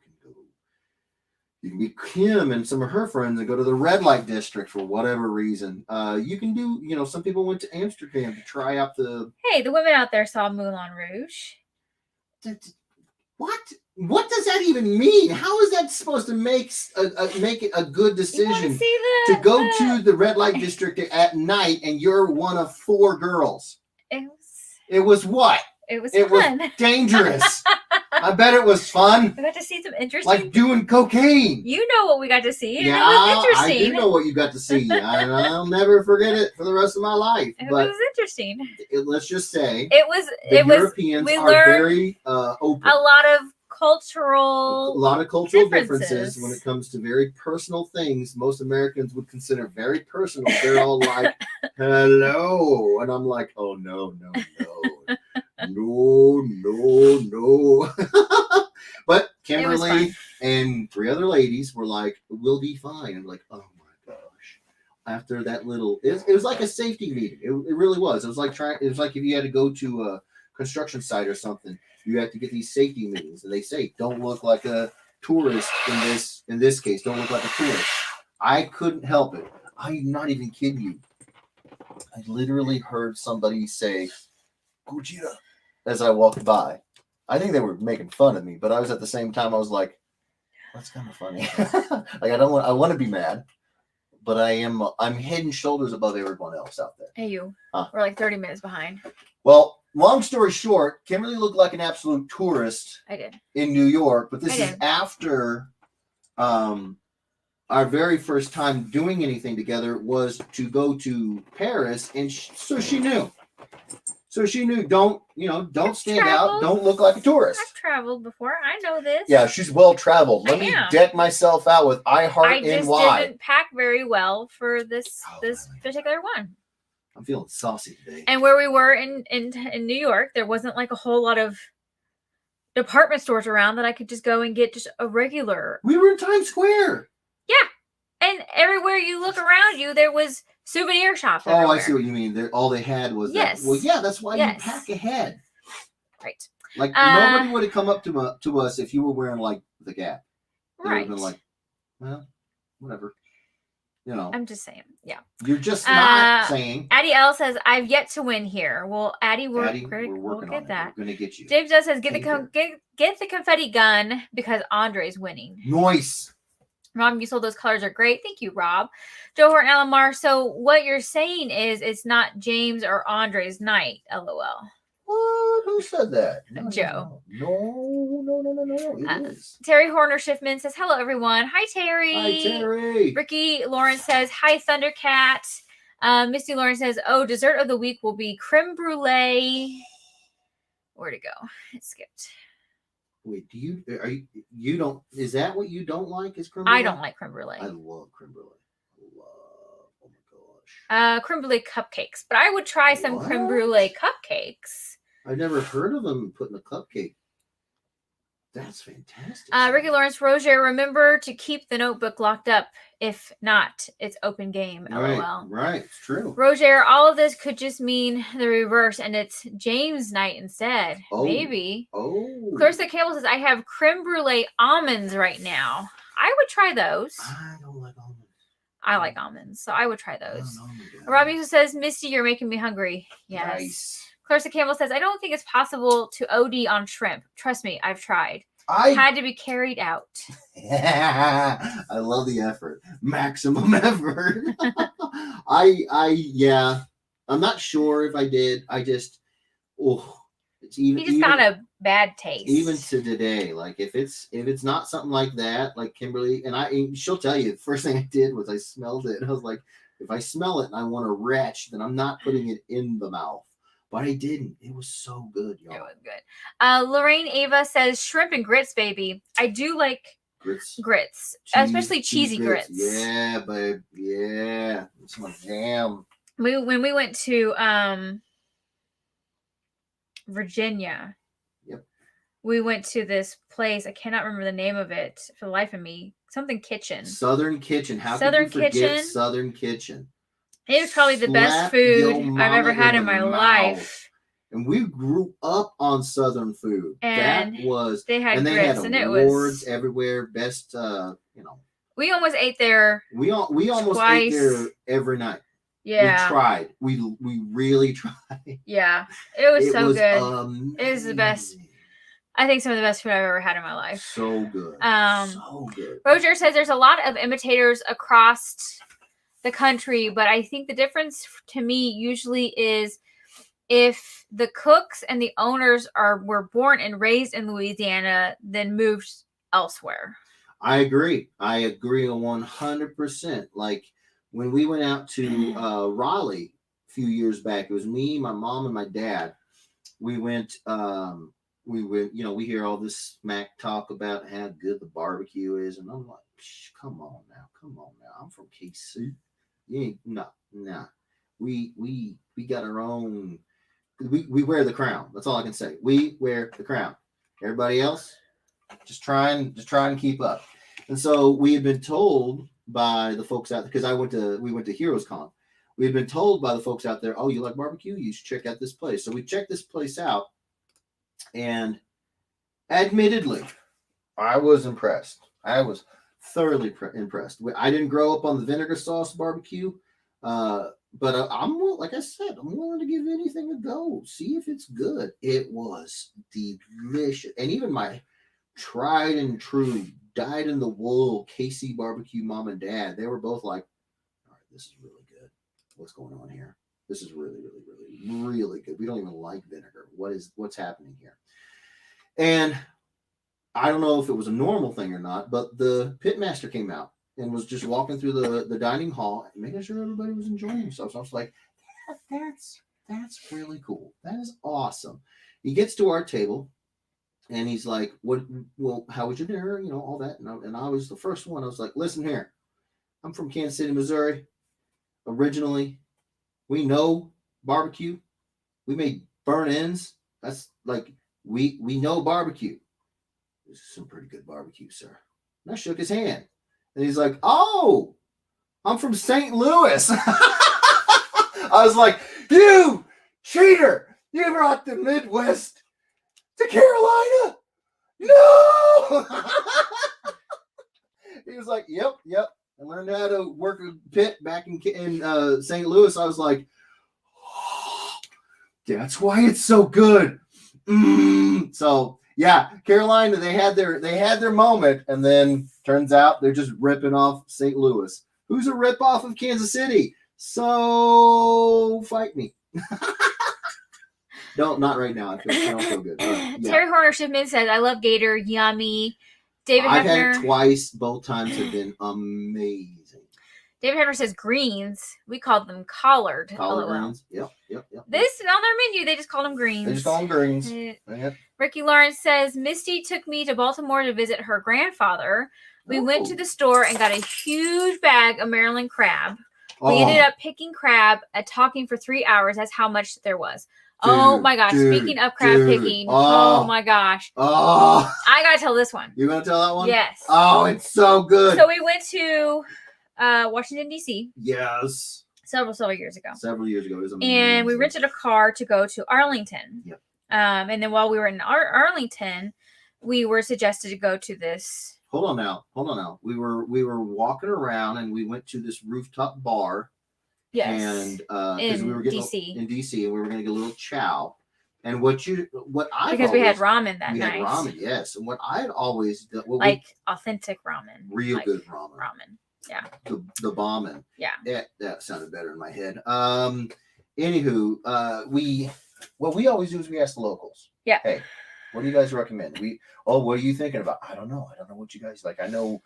can meet Kim and some of her friends and go to the red light district for whatever reason. You can do, some people went to Amsterdam to try out the. Hey, the women out there saw Moulin Rouge. What? What does that even mean? How is that supposed to make it a good You want to decision see to go to the red light district at night and you're one of 4 girls? It was what? It was It was fun. dangerous. I bet it was fun. We got to see some interesting. Like doing cocaine. You know what we got to see. Yeah, It was I interesting. do know what you got to see. I'll never forget it for the rest of my life. It But was interesting. let's just say It was. the It was. Europeans We are learned very open. a lot of A cultural. lot of cultural differences. differences when it comes to very personal things most Americans would consider very personal. They're all like, hello. And I'm like, oh, no. No. But Kimberly and 3 other ladies were like, we'll be fine. I'm like, oh my gosh. After that little, it was like a safety meeting. It really was. It was like if you had to go to a construction site or something, you have to get these safety meetings, and they say, don't look like a tourist in this case. Don't look like a tourist. I couldn't help it. I'm not even kidding you. I literally heard somebody say, Gojira, as I walked by. I think they were making fun of me, but I was at the same time, I was like, that's kind of funny. Like, I want to be mad, but I'm head and shoulders above everyone else out there. Hey, you. Huh. We're like 30 minutes behind. Well, long story short, Kimberly looked like an absolute tourist I did. in New York, but this I is did. after our very first time doing anything together was to go to Paris, and so she knew. So she knew, don't stand out, don't look like a tourist. I've traveled before. I know this. Yeah, she's well traveled. Let me deck myself out with I Heart I just NY. didn't pack very well for this Oh, this particular one. I'm feeling saucy today. And where we were in New York, there wasn't like a whole lot of department stores around that I could just go and get just a regular. We were in Times Square. And everywhere you look around you, there was souvenir shops. Oh, everywhere. I see what you mean. All they had was Yes. that. Well, yeah, that's why Yes. you pack ahead. Right. Like nobody would have come up to us if you were wearing like the Gap. They would Right. have been like, well, whatever. I'm just saying. Yeah. You're just not saying. Addie L says, I've yet to win here. Well, Addie, we'll working get on that. it. We're gonna get you. James does says, get Paper. the confetti gun because Andre's winning. Noise. Rob, you sold those colors are great. Thank you, Rob. Joe Horton Alamar. So what you're saying is it's not James or Andre's night, LOL. What? Who said that? Joe. No. It is. Terry Horner Schiffman says, hello, everyone. Hi, Terry. Hi, Terry. Ricky Lawrence says, hi, Thundercat. Misty Lawrence says, oh, dessert of the week will be creme brulee. Where'd it go? It skipped. Wait, you don't, is that what you don't like is creme brulee? I don't like creme brulee. I love creme brulee. Oh my gosh. Creme brulee cupcakes, but I would try some creme What? brulee cupcakes. I've never heard of them putting a cupcake. That's fantastic. Ricky Lawrence Roger, remember to keep the notebook locked up. If not, it's open game. LOL. Right, it's true. Roger, all of this could just mean the reverse, and it's James night instead. Oh. Maybe. Oh. Clarissa Campbell says, I have creme brulee almonds right now. I would try those. I don't like almonds. I like almonds, so I would try I those. don't know, my God. Robbie says, Misty, you're making me hungry. Yes. Nice. Clarissa Campbell says, I don't think it's possible to OD on shrimp. Trust me, I've tried. I Had to be carried out. I love the effort. Maximum effort. Yeah. I'm not sure if I did. I just, it's He just got a bad taste. even to today. Like if it's not something like that, like Kimberly, and she'll tell you, the first thing I did was I smelled it. And I was like, if I smell it and I want to retch, then I'm not putting it in the mouth. But I didn't. It was so good, y'all. It was good. Lorraine Ava says shrimp and grits, baby. I do like grits, especially cheesy grits. Yeah, babe. Yeah. It's my jam. When we went to Virginia, Yep. We went to this place. I cannot remember the name of it for the life of me. Something Kitchen. Southern Kitchen. How Southern could you forget Kitchen. Southern Kitchen? It was probably the best Slap food your I've ever mama had in in the my mouth. life. And we grew up on Southern food. And that was, They had and they grits, had and it awards was. everywhere. Best, We almost ate there. we almost Twice. ate there every night. Yeah, We tried. We really tried. yeah. It was so good. Amazing. It was the best. I think some of the best food I've ever had in my life. So good. Um, So good. Roger says there's a lot of imitators across the country, but I think the difference to me usually is if the cooks and the owners were born and raised in Louisiana, then moved elsewhere. I agree. I agree 100%. Like when we went out to Raleigh a few years back, it was me, my mom, and my dad. We went, we hear all this smack talk about how good the barbecue is. And I'm like, come on now. I'm from KC. Nah. We got our own, we wear the crown. That's all I can say. We wear the crown. Everybody else, just try and keep up. And so we had been told by the folks out there, because we went to Heroes Con. We had been told by the folks out there, oh, you like barbecue? You should check out this place. So we checked this place out, and admittedly, I was impressed. I was thoroughly impressed. I didn't grow up on the vinegar sauce barbecue, but I'm, like I said, I'm willing to give anything a go. See if it's good. It was delicious. And even my tried and true, dyed in the wool KC barbecue mom and dad, they were both like, all right, this is really good. What's going on here? This is really, really, really, really good. We don't even like vinegar. What's happening here? And I don't know if it was a normal thing or not, but the pitmaster came out and was just walking through the dining hall and making sure everybody was enjoying themselves. So I was like, that's really cool. That is awesome. He gets to our table and he's like, how was your dinner? You know, all that. And I was the first one. I was like, listen here, I'm from Kansas City, Missouri. Originally, we know barbecue. We made burnt ends. That's like, we know barbecue. This is some pretty good barbecue, sir. And I shook his hand. And he's like, oh, I'm from St. Louis. I was like, you cheater. You brought the Midwest to Carolina? No. He was like, yep. I learned how to work a pit back in St. Louis. I was like, oh, that's why it's so good. So yeah, Carolina, they had their moment, and then turns out they're just ripping off St. Louis, who's a ripoff of Kansas City. So fight me. No, not right now. I don't feel good. Yeah. Terry Horner Shipman says, I love Gator. Yummy. David I've Hefner. had it twice. Both times have been amazing. David Hefner says greens. We called them collard. Collard LOL. greens. Yep. This on their menu, they just called them greens. They just call them greens. Yep. Ricky Lawrence says Misty took me to Baltimore to visit her grandfather. We went to the store and got a huge bag of Maryland crab. We ended up picking crab and talking for 3 hours. That's how much there was. Oh my gosh. Speaking of crab picking. Oh my gosh. Oh. I got to tell this one. You want to tell that one? Yes. Oh, it's so good. So we went to Washington, D.C. Yes. Several years ago. Several years ago. It was amazing. And we rented a car to go to Arlington. Yep. And then while we were in Arlington, we were suggested to go to this. Hold on now. We were walking around and we went to this rooftop bar. Yes. And in we were getting DC. In DC, and we were going to get a little chow. And we had ramen that night. We had ramen, yes. And what I'd always done, authentic ramen, real good ramen. Yeah. The bombing. Yeah. That sounded better in my head. Anywho, we always do is we ask the locals. Yeah. Hey, what do you guys recommend? What are you thinking about? I don't know what you guys like. I know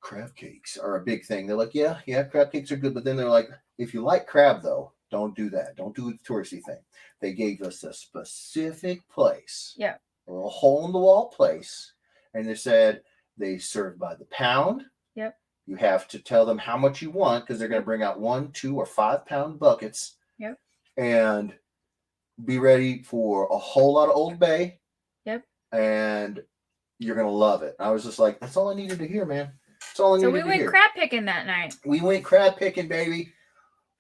crab cakes are a big thing. They're like, yeah, crab cakes are good. But then they're like, if you like crab, though, don't do that. Don't do the touristy thing. They gave us a specific place. Yeah. A little hole-in-the-wall place. And they said they serve by the pound. Yep. You have to tell them how much you want because they're going to bring out 1, 2, or 5 pound buckets. Yep. And be ready for a whole lot of Old Bay. Yep. And you're going to love it. I was just like, that's all I needed to hear, man. So we went crab picking that night. We went crab picking, baby.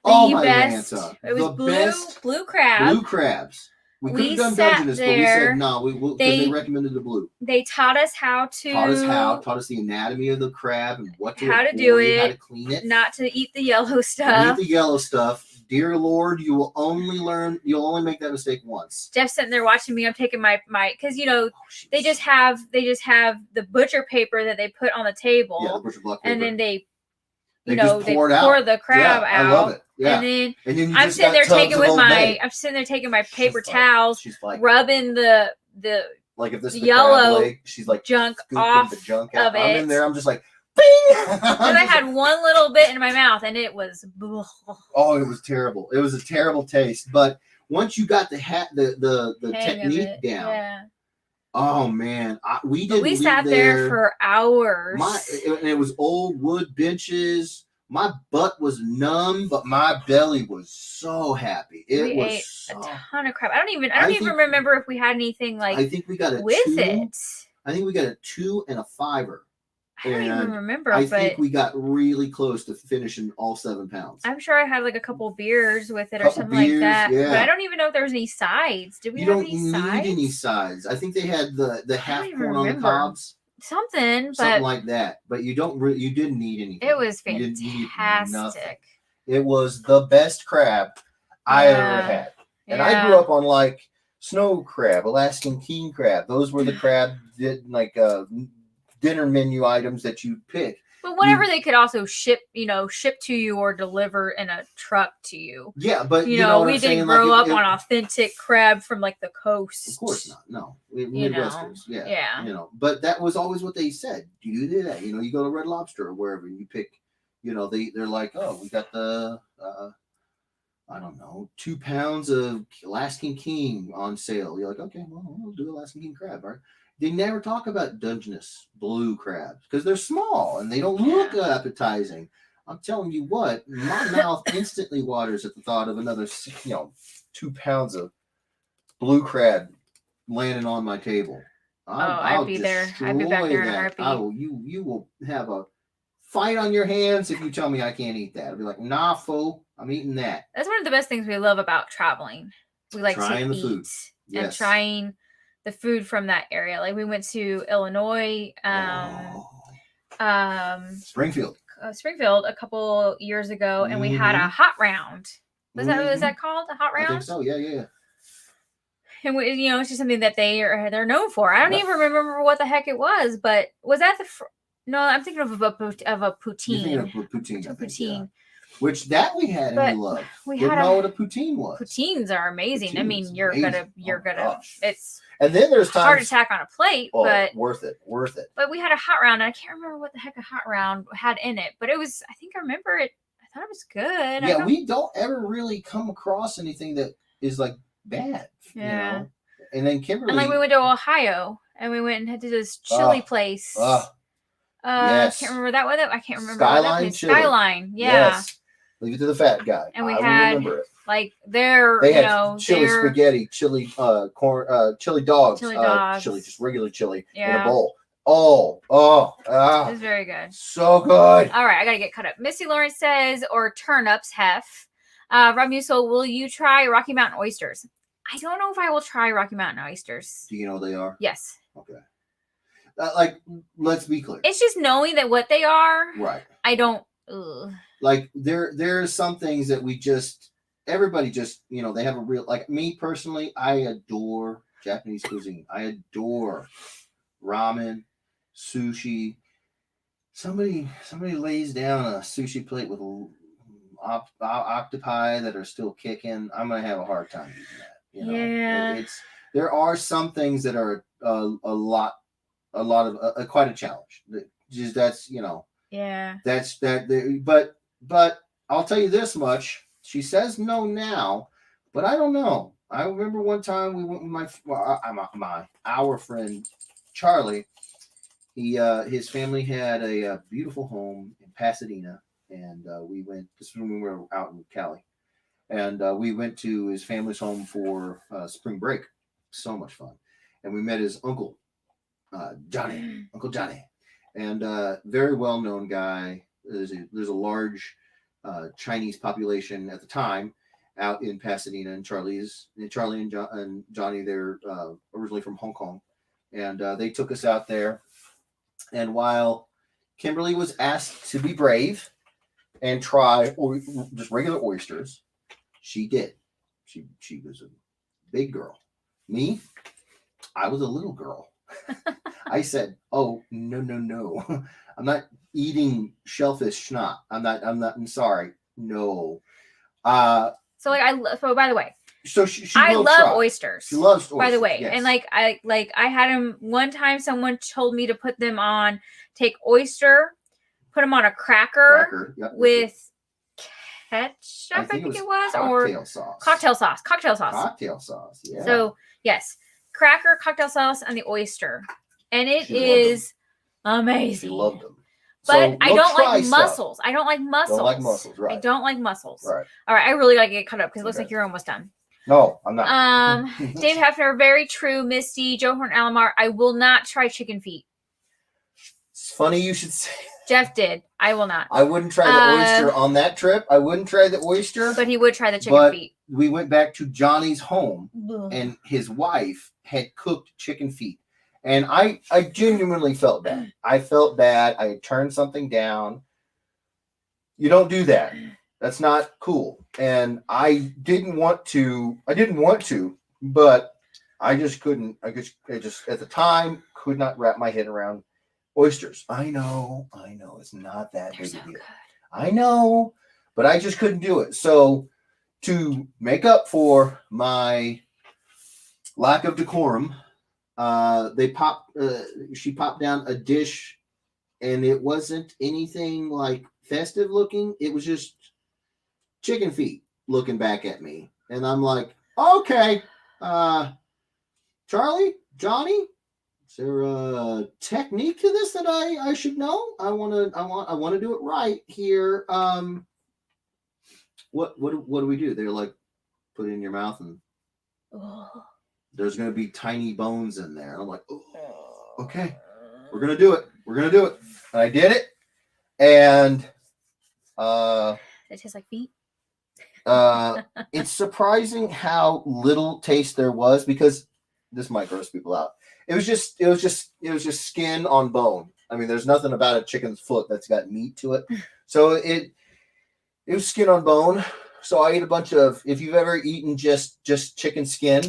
Oh my best. Lanta. It was blue crab. Blue crabs. We could have done Dungeness, but we said no. Because they recommended the blue. They taught us how to. Taught us the anatomy of the crab and how to do it, how to clean it, not to eat the yellow stuff. Eat the yellow stuff. dear Lord, you'll only make that mistake once. Jeff's sitting there watching me. I'm taking my because Oh, they just have the butcher paper that they put on the table, the butcher block paper. and then they just they pour it pour out. the crab Yeah, out. I love it. Yeah. And then you I'm just sitting got there tubs taking of with Old Bay. I'm sitting there taking my paper She's towels, She's like rubbing the like if this is the yellow crab leg, she's like junk scooping off the junk out. of I'm it. in there. I'm just like, bing. And I had one little bit in my mouth, and it was. Oh, it was terrible. It was a terrible taste. But once you got the Hang of technique it. down, Yeah. oh man, we But didn't. we leave sat there for hours. It was old wood benches. My butt was numb, but my belly was so happy. We was ate so, a ton of crap. I don't even remember if we had anything like I think we got a with 2. it. I think we got a 2 and a 5. I don't even remember, I but think we got really close to finishing all 7 pounds. I'm sure I had like a couple beers with it or Couple something beers, like that. yeah. But I don't even know if there was any sides. Did we You have don't any need sides? any sides. I think they had the half even corn on the remember. cobs, Something, something but like that. But you didn't need anything. it was You didn't need nothing. fantastic. It was the best crab I ever had. And I grew up on like snow crab, Alaskan king crab. Those were the crab dinner menu items that you pick. But whatever they could also ship to you or deliver in a truck to you. Yeah, but we what I'm didn't saying, grow like, up on authentic crab from like the coast. Of course not. No, You Midwesters. know, Yeah. yeah. But that was always what they said. You do that. You go to Red Lobster or wherever you pick. They're like, oh, we got the I don't know, 2 pounds of Alaskan king on sale. You're like, okay, well, we'll do Alaskan king crab, all right? They never talk about Dungeness blue crabs because they're small and they don't look appetizing. I'm telling you what, my mouth instantly waters at the thought of another, 2 pounds of blue crab landing on my table. I'd be there. I'd be back there in a heartbeat. You will have a fight on your hands if you tell me I can't eat that. I'll be like, nah, fool, I'm eating that. That's one of the best things we love about traveling. We like Trying to the eat food. Yes. and trying the food from that area. Like we went to Illinois, Springfield a couple years ago, and we had a hot round. Was that called a hot round? I think so. Yeah. And it's just something that they're known for. I don't even remember what the heck it was, but was that no? I'm thinking of a poutine. You're thinking of poutine. Poutine. Yeah. Which that we had and we loved. We didn't know what a poutine was. Poutines are amazing. Poutine I mean, you're amazing. gonna. It's and then there's times heart attack on a plate, but worth it. But we had a hot round, and I can't remember what the heck a hot round had in it, but it was. I think I remember it. I thought it was good. Yeah, we don't ever really come across anything that is like bad. Yeah. And then Kimberly. And like we went to Ohio, and we went and had to this chili place. Yes. I can't remember that one. I can't remember. Skyline Chili. Skyline, yeah. Yes. Leave it to the fat guy. And we I had remember it. like They had chili their spaghetti, chili corn, chili dogs, chili, just regular chili in a bowl. It was very good. So good. All right, I gotta get caught up. Missy Lawrence says, or turnips, Hef. Rob Musil, will you try Rocky Mountain oysters? I don't know if I will try Rocky Mountain oysters. Do you know what they are? Yes. Okay. Let's be clear. It's just knowing that what they are. Right. I don't. Ugh. Like there are some things that everybody just, they have a real, like me personally, I adore Japanese cuisine. I adore ramen, sushi. Somebody lays down a sushi plate with octopi that are still kicking. I'm going to have a hard time eating that. Yeah. There are some things that are a lot of quite a challenge. That's, Yeah. That's that. But I'll tell you this much. She says no now, but I don't know. I remember one time we went with our friend Charlie. His family had a beautiful home in Pasadena, and we went. This was when we were out in Cali, and we went to his family's home for spring break. So much fun, and we met his uncle, Uncle Johnny, and very well known guy. There's a large Chinese population at the time out in Pasadena, and Charlie and Johnny, they're originally from Hong Kong, and they took us out there. And while Kimberly was asked to be brave and try just regular oysters, She did. She was a big girl. Me, I was a little girl. I said, "Oh, no. I'm not eating shellfish schnapps. I'm sorry. No." So by the way, So she I will love try. oysters. She loves oysters. By the way, yes. and I had them one time. Someone told me to put them on. Take oyster, put them on a cracker, Yep. with ketchup. I think it was, cocktail or sauce. cocktail sauce. Cocktail sauce. Yeah. So yes, cracker, cocktail sauce, and the oyster, and it She loved is She amazing. loved them. But So I we'll don't try like stuff. mussels. I don't like mussels. Don't like mussels, right? I don't like mussels. Right. All right. I really gotta get caught up because it looks Okay. like you're almost done. No, I'm not. Dave Hefner, very true. Misty, Joe Horn Alamar, I will not try chicken feet. It's funny you should say. Jeff did. I will not. I wouldn't try the oyster on that trip. I wouldn't try the oyster. But he would try the chicken feet. We went back to Johnny's home, Ugh. and his wife had cooked chicken feet. And I genuinely felt bad. I felt bad. I had turned something down. You don't do that. That's not cool. And I didn't want to, but I just couldn't. I just at the time could not wrap my head around oysters. I know. It's not that They're big so a deal. good. I know, but I just couldn't do it. So to make up for my lack of decorum, she popped down a dish, and it wasn't anything like festive looking. It was just chicken feet looking back at me. And I'm like, okay, Charlie, Johnny, is there a technique to this that I should know? I want to do it right here. What do we do? They're like, put it in your mouth, and there's going to be tiny bones in there. And I'm like, oh, okay, we're going to do it. And I did it. And it tastes like feet. it's surprising how little taste there was, because this might gross people out. It was just skin on bone. I mean, there's nothing about a chicken's foot that's got meat to it. So it was skin on bone. So I ate a bunch of, if you've ever eaten just chicken skin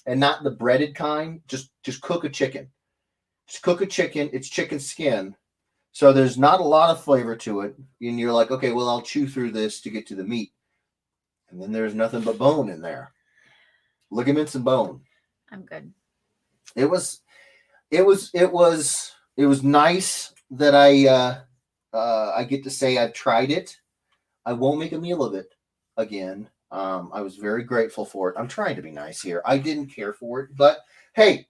and not the breaded kind, just cook a chicken. Just cook a chicken. It's chicken skin. So there's not a lot of flavor to it. And you're like, okay, well, I'll chew through this to get to the meat. And then there's nothing but bone in there. Ligaments and bone. I'm good. It was nice that I get to say I've tried it. I won't make a meal of it again. I was very grateful for it. I'm trying to be nice here. I didn't care for it, but hey,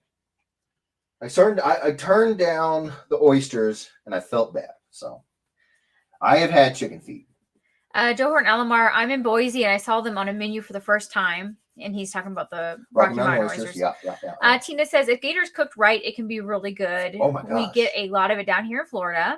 I turned down the oysters and I felt bad. So I have had chicken feet. Joe Horton Alamar, I'm in Boise and I saw them on a menu for the first time. And he's talking about the Rocky Mountain oysters. Yeah. Tina says, if gator's cooked right, it can be really good. Oh my gosh. We get a lot of it down here in Florida.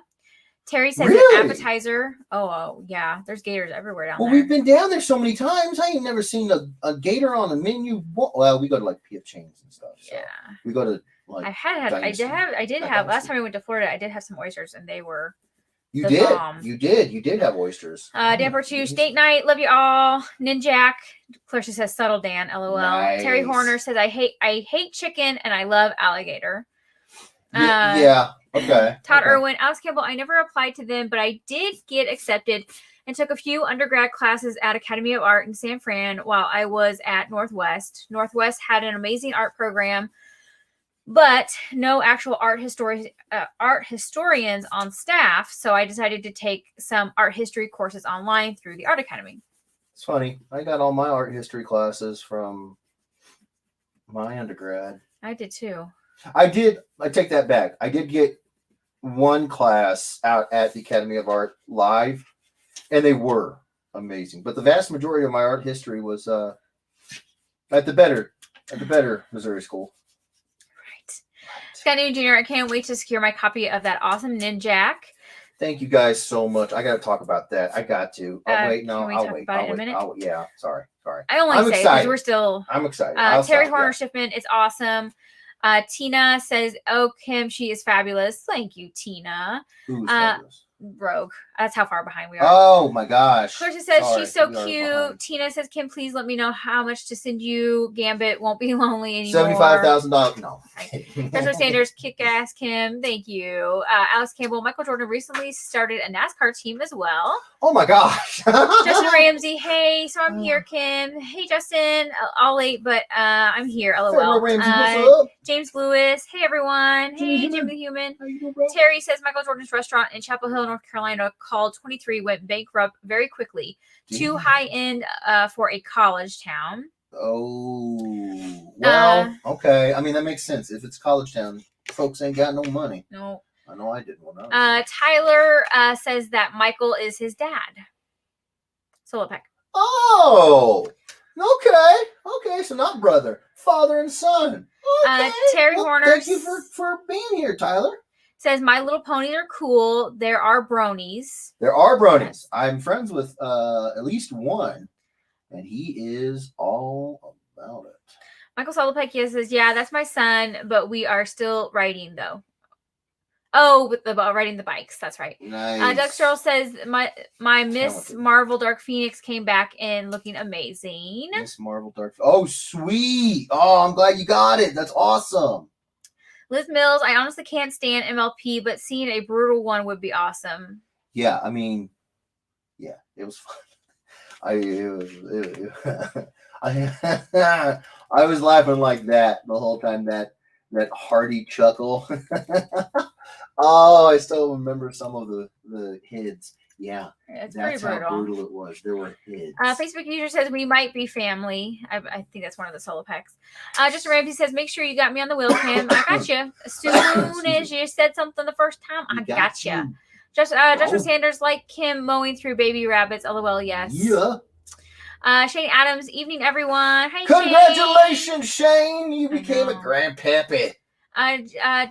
Terry says Really? an appetizer. Oh, yeah. There's gators everywhere down there. Well, we've been down there so many times. I ain't never seen a gator on a menu. Well, we go to like P.F. Chang's and stuff. So Yeah. we go to like. I did have last time I went to Florida, I did have some oysters and they were You the did. bomb. You did have oysters. Dan Portuge, date night, love you all. Ninjak, Clarissa says subtle Dan, LOL. Nice. Terry Horner says I hate chicken and I love alligator. Yeah. Okay. Todd okay. Irwin, Alex Campbell, I never applied to them, but I did get accepted and took a few undergrad classes at Academy of Art in San Fran while I was at Northwest. Northwest had an amazing art program, but no actual art historians on staff. So I decided to take some art history courses online through the Art Academy. It's funny. I got all my art history classes from my undergrad. I did too. I take that back. I did get one class out at the Academy of Art live, and they were amazing. But the vast majority of my art history was at the better Missouri school. Right. Scott Newton Jr., I can't wait to secure my copy of that awesome Ninjak. Thank you guys so much. I got to talk about that. I got to. I'll wait. No, can we I'll talk wait. about it in a I'll wait. minute? Yeah. Sorry. I only I'm say because excited. we're still. I'm excited. Terry Horner Shipman is awesome. Tina says, "Oh, Kim, she is fabulous." Thank you, Tina. Who's fabulous? Rogue. That's how far behind we are. Oh my gosh. Clarissa says Sorry, she's so we are cute. behind. Tina says, Kim, please let me know how much to send you. Gambit won't be lonely anymore. $75,000. No. Joshua Sanders, kick ass, Kim. Thank you. Alex Campbell, Michael Jordan recently started a NASCAR team as well. Oh my gosh. Justin Ramsey, hey, so I'm here, Kim. Hey, Justin, all late, but I'm here. LOL. Ramsey, what's up? James Lewis, hey everyone. Jimmy Hey, Human. Jim the Human. How you doing, bro? Terry says Michael Jordan's restaurant in Chapel Hill, North Carolina, called 23, went bankrupt very quickly. Too Damn. high end for a college town. Oh, well, okay. I mean, that makes sense. If it's college town, folks ain't got no money. No. I know I didn't want to. Tyler says that Michael is his dad. Solo Peck. Oh, okay. So not brother, father and son. Okay. Terry Well, Horner thank you for being here, Tyler. says My Little Ponies are cool. There are bronies. There are bronies. I'm friends with at least one, and he is all about it. Michael Solopek says, yeah, that's my son, but we are still riding though. Oh, with the riding the bikes. That's right. Nice. Doug Stroll says my Miss Talented. Marvel Dark Phoenix came back in looking amazing. Miss Marvel Dark. Oh, sweet. Oh, I'm glad you got it. That's awesome. Liz Mills, I honestly can't stand MLP, but seeing a brutal one would be awesome. Yeah, I mean, yeah, it was fun. I was laughing like that the whole time. That hearty chuckle. Oh, I still remember some of the heads. Yeah, It's that's pretty how brutal. brutal it was. There were heads. Facebook user says we might be family. I think that's one of the solo packs. Justin Ramsey says make sure you got me on the wheel, Kim. I got you. As soon as you said something the first time, I got you. Joshua Sanders like Kim mowing through baby rabbits. LOL. Yes. Yeah. Shane Adams. Evening, everyone. Hi, Congratulations, Shane. You I became a know. grandpappy.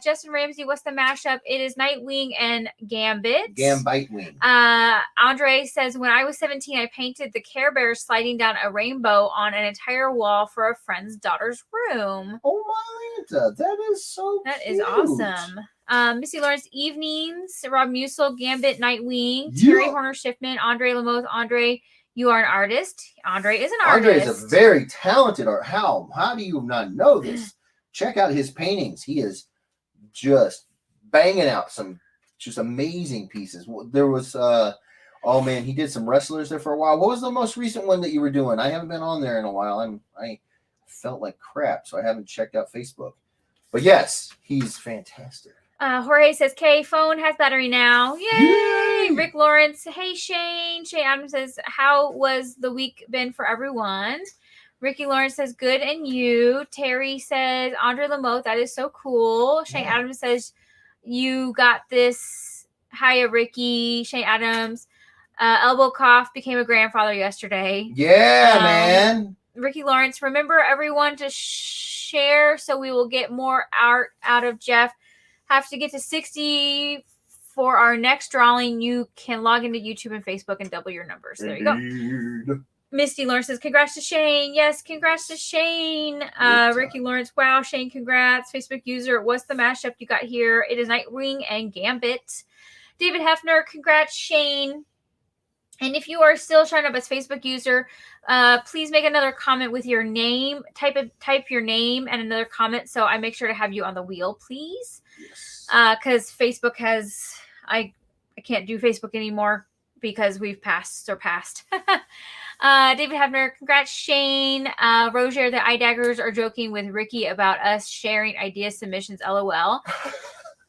Justin Ramsey. What's the mashup? It is Nightwing and Gambit. Gambite wing. Andre says, when I was 17, I painted the Care Bears sliding down a rainbow on an entire wall for a friend's daughter's room. Oh my Lanta, that is so That cute. is awesome. Missy Lawrence Evenings, Rob Musel, Gambit, Nightwing, Yeah. Terry Horner Shiftman, Andre Lamoth. Andre, you are an artist. Andre is an Andre artist. is a very talented art. How do you not know this? Check out his paintings. He is just banging out some just amazing pieces. There was oh man, he did some wrestlers there for a while. What was the most recent one that you were doing? I haven't been on there in a while. I felt like crap, so I haven't checked out Facebook. But yes, he's fantastic. Jorge says, K, phone has battery now. Yay! Yay! Rick Lawrence, hey Shane. Shane Adams says, how was the week been for everyone? Ricky Lawrence says, good, and you. Terry says, Andre Lamotte, that is so cool. Shane Yeah. Adams says, you got this. Hiya, Ricky. Shane Adams. Elbow Cough became a grandfather yesterday. Yeah, Um, man. Ricky Lawrence, remember everyone to share so we will get more art out of Jeff. Have to get to 60 for our next drawing. You can log into YouTube and Facebook and double your numbers. There you go. Indeed. Misty Lawrence says, congrats to Shane. Yes, congrats to Shane. Good Ricky time. Lawrence, wow, Shane, congrats. Facebook user, what's the mashup you got here? It is Nightwing and Gambit. David Hefner, congrats, Shane. And if you are still showing up as Facebook user, please make another comment with your name. Type your name and another comment so I make sure to have you on the wheel, please. Yes. Because Facebook has, I can't do Facebook anymore because we've surpassed. David Hefner, congrats, Shane. Roger, the eye daggers are joking with Ricky about us sharing idea submissions. LOL.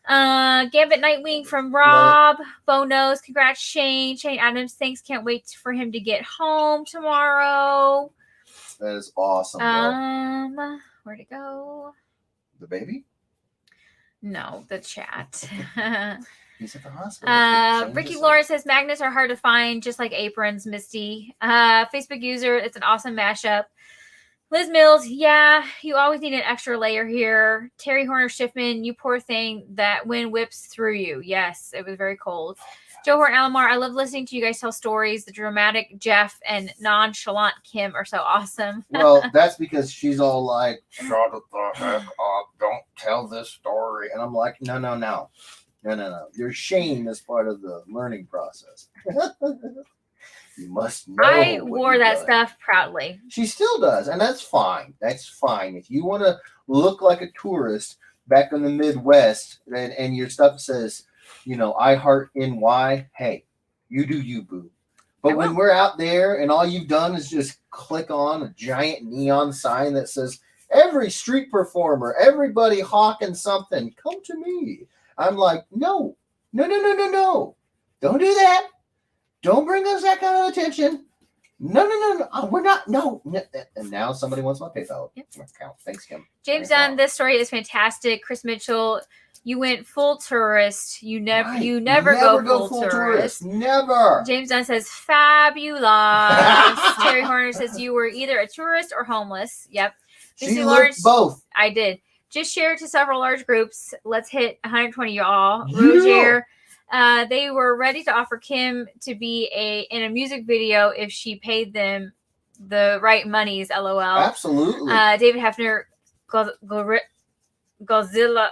Gambit Nightwing from Rob. Bo knows. Congrats, Shane. Shane Adams, thanks. Can't wait for him to get home tomorrow. That is awesome, bro. Where'd it go? The baby? No, the chat. He's at the hospital. Ricky Lawrence says magnets are hard to find, just like aprons, Misty. Facebook user, it's an awesome mashup. Liz Mills, yeah, you always need an extra layer here. Terry Horner Schiffman, you poor thing, that wind whips through you. Yes, it was very cold. Joe Horton Alomar, I love listening to you guys tell stories. The dramatic Jeff and nonchalant Kim are so awesome. Well, that's because she's all like, shut it the heck up. Don't tell this story. And I'm like, no. No. Your shame is part of the learning process. You must know. I what wore you've that done. stuff proudly. She still does, and that's fine. That's fine. If you want to look like a tourist back in the Midwest, and your stuff says, I heart NY. Hey, you do you, boo. But when we're out there and all you've done is just click on a giant neon sign that says, every street performer, everybody hawking something, come to me. I'm like, no. Don't do that. Don't bring us that kind of attention. No. We're not. No. And now somebody wants my PayPal account. Thanks, Kim. James Dunn, this story is fantastic. Chris Mitchell, you went full tourist. You never go full tourist. Never. James Dunn says fabulous. Terry Horner says you were either a tourist or homeless. Yep. She looked both. I did. Just share it to several large groups. Let's hit 120, y'all. Yeah. Roger. They were ready to offer Kim to be in a music video if she paid them the right monies. LOL. Absolutely. David Hefner, Godzilla.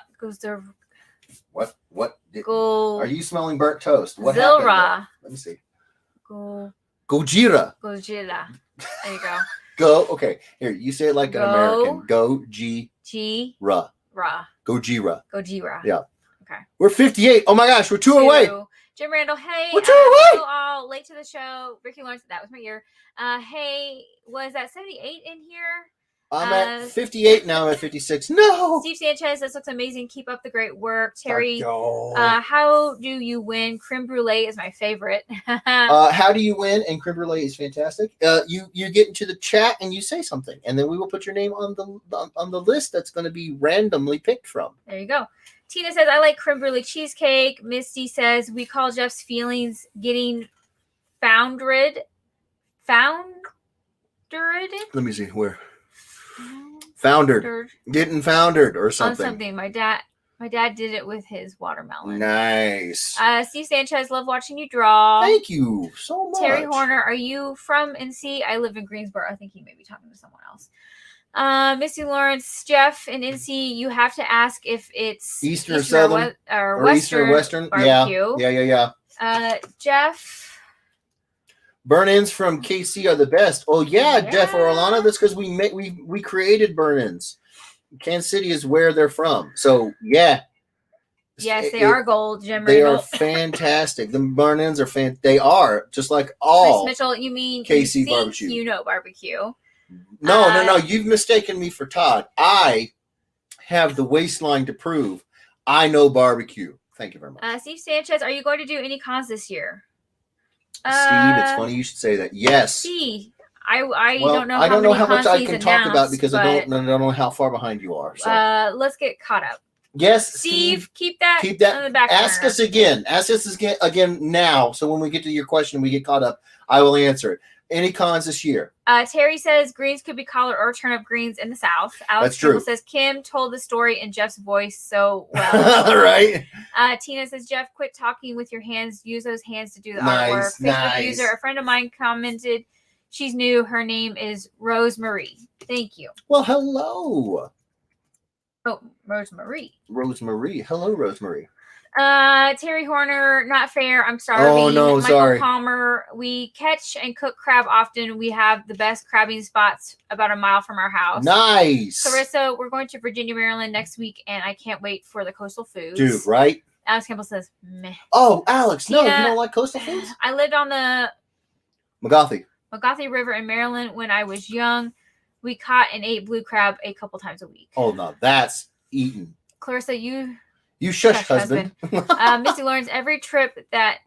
What? Go. Are you smelling burnt toast? What Zilra. happened? Let me see. Gojira. Gojira. There you go. Go. Okay. Here, you say it like an American. Gojira. Ra. Gojira. Yeah. Okay. We're 58. Oh my gosh, we're two away. Jim Randall, hey. We're 2 away. All late to the show. Ricky Lawrence, that was my ear. Hey, was that 78 in here? I'm at 58 now. I'm at 56. No. Steve Sanchez, this looks amazing. Keep up the great work. Terry, how do you win? Creme brulee is my favorite. How do you win? And creme brulee is fantastic. You get into the chat and you say something, and then we will put your name on the list that's going to be randomly picked from. There you go. Tina says, I like creme brulee cheesecake. Misty says, we call Jeff's feelings getting foundered. Let me see where. Foundered. Getting foundered or something. On something. My dad did it with his watermelon. Nice. Steve Sanchez, love watching you draw. Thank you so much. Terry Horner, are you from NC? I live in Greensboro. I think he may be talking to someone else. Missy Lawrence, Jeff in NC, you have to ask if it's Eastern or Southern or Western. Western. Barbecue. Yeah. Jeff. Burn-ins from KC are the best. Oh yeah. Jeff or Alana. That's because we created burn-ins. Kansas City is where they're from. So yeah. Yes, they are gold, Jim. They Randall. are fantastic. The burn-ins are They are just like all. Chris Mitchell, you mean KC you barbecue? You know barbecue. No. You've mistaken me for Todd. I have the waistline to prove I know barbecue. Thank you very much. Steve Sanchez, are you going to do any cons this year? Steve, it's funny you should say that. Yes. See, I Well, don't know. I don't know how much I he's can talk about announced, because I don't know how far behind you are. So let's get caught up. yes, Steve, keep that on the back Ask burner. us again. Ask us again now. So when we get to your question and we get caught up, I will answer it. Any cons this year? Terry says greens could be collard or turnip greens in the South. Alex That's true. Campbell says Kim told the story in Jeff's voice so well. Right. Tina says, Jeff, quit talking with your hands. Use those hands to do the Nice, artwork. Facebook nice. user, a friend of mine commented, she's new. Her name is Rosemary. Thank you. Well, hello, Oh, Rosemary. Rosemary. Hello, Rosemary. Terry Horner, not fair. I'm starving. Oh, no, Michael sorry. Palmer, we catch and cook crab often. We have the best crabbing spots about a mile from our house. Nice. Clarissa, we're going to Virginia, Maryland next week, and I can't wait for the coastal foods. Dude, right? Alex Campbell says, meh. Oh, Alex, no, you Tina- don't like coastal foods? I lived on the McGothy. River in Maryland when I was young. We caught and ate blue crab a couple times a week. Oh, no, that's eaten. Clarissa, you You shush, Shush, husband. Missy Lawrence, every trip that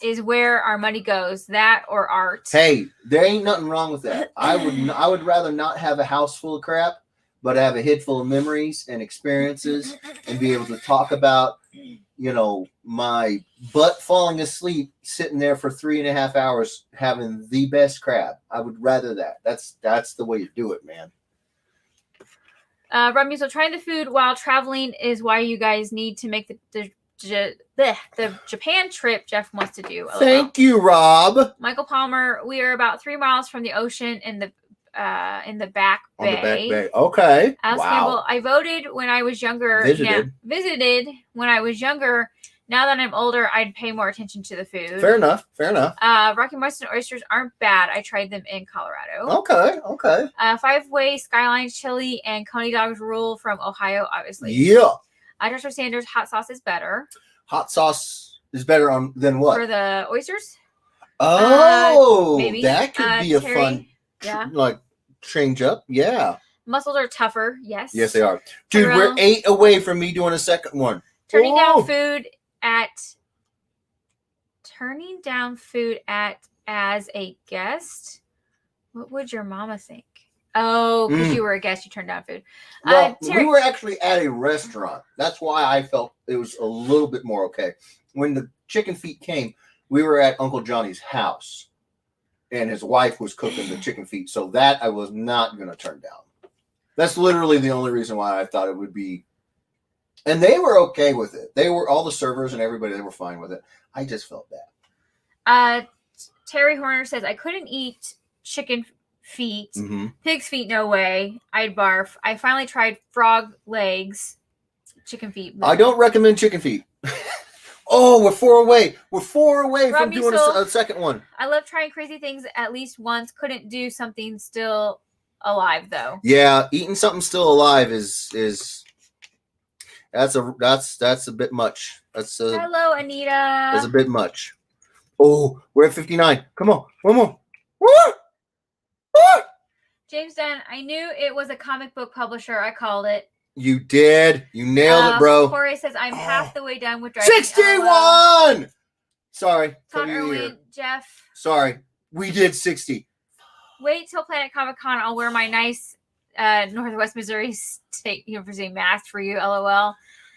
is where our money goes, that or art. Hey, there ain't nothing wrong with that. I would rather not have a house full of crap, but have a head full of memories and experiences and be able to talk about, my butt falling asleep sitting there for 3.5 hours having the best crab. I would rather that. That's the way to do it, man. Rob Musil, trying the food while traveling is why you guys need to make the Japan trip Jeff wants to do. Thank you, Rob. Michael Palmer, we are about 3 miles from the ocean in the in the back On bay. the back bay. Okay. Alice wow. Campbell, I voted when I was younger. Visited when I was younger. Now that I'm older, I'd pay more attention to the food. Fair enough. Fair enough. Rocky Mountain oysters aren't bad. I tried them in Colorado. Okay. Okay. Five-way Skyline chili and Coney dogs rule from Ohio, obviously. Yeah. Joshua Sanders, hot sauce is better. Hot sauce is better than what? For the oysters? Oh, maybe. that could be a fun, like, change up. Yeah. Mussels are tougher. Yes. Yes, they are. Dude, we're 8 away from me doing a second one. Turning down food as a guest. What would your mama think? Oh, because you were a guest, you turned down food. Well, we were actually at a restaurant. That's why I felt it was a little bit more okay. When the chicken feet came, we were at Uncle Johnny's house, and his wife was cooking the chicken feet. So that I was not going to turn down. That's literally the only reason why I thought it would be. And they were okay with it. They were, all the servers and everybody, they were fine with it. I just felt bad. Terry Horner says, I couldn't eat chicken feet. Mm-hmm. Pig's feet, no way. I'd barf. I finally tried frog legs. Chicken feet. I don't recommend chicken feet. Oh, we're 4 away. We're 4 away Rob from doing a second one. I love trying crazy things at least once. Couldn't do something still alive, though. Yeah, eating something still alive is that's a bit much. Hello, Anita. That's a bit much. Oh, we're at 59. Come on, one more. Woo! Woo! James Dunn, I knew it was a comic book publisher. I called it. You did. You nailed it, bro. Jorge says, I'm half the way done with driving. 61! Sorry. Todd Irwin, Jeff. Sorry. We did 60. Wait till Planet Comic Con. I'll wear my nice Northwest Missouri State University mask for you, LOL.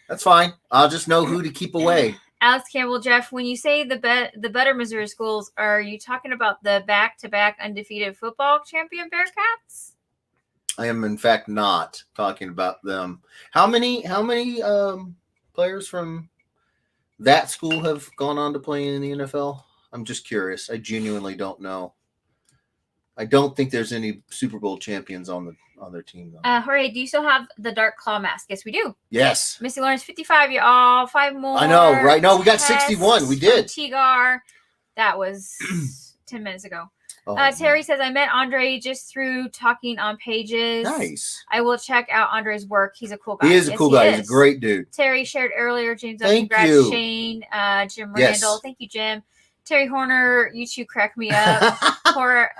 That's fine. I'll just know who to keep away. Alex Campbell, Jeff, when you say the better Missouri schools, are you talking about the back-to-back undefeated football champion Bearcats? I am, in fact, not talking about them. How many players from that school have gone on to play in the NFL? I'm just curious. I genuinely don't know. I don't think there's any Super Bowl champions on their team, though. Jorge, do you still have the Dark Claw mask? Yes, we do. Yes. Missy Lawrence, 55, y'all. 5 more. I know, right? No, we got 61. We did. Tigar. That was 10 minutes ago. Oh, Terry says, I met Andre just through talking on Pages. Nice. I will check out Andre's work. He's a cool guy. He is a cool guy. He's a great dude. Terry shared earlier. James, thank congrats, you. Shane, Jim Randall. Thank you, Jim. Terry Horner, you two crack me up. No,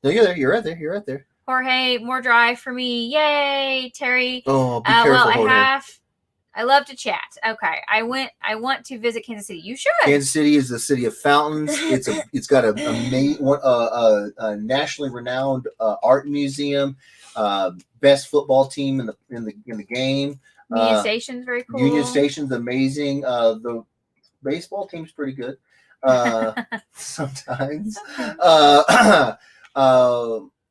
you're there. You're right there. You're right there. Jorge, more drive for me. Yay, Terry. Oh, be careful, Jorge. I love to chat. Okay, I want to visit Kansas City. You should. Kansas City is the city of fountains. It's got a nationally renowned art museum. Best football team in the game. Union Station's very cool. Union Station's amazing. The baseball team's pretty good. Sometimes.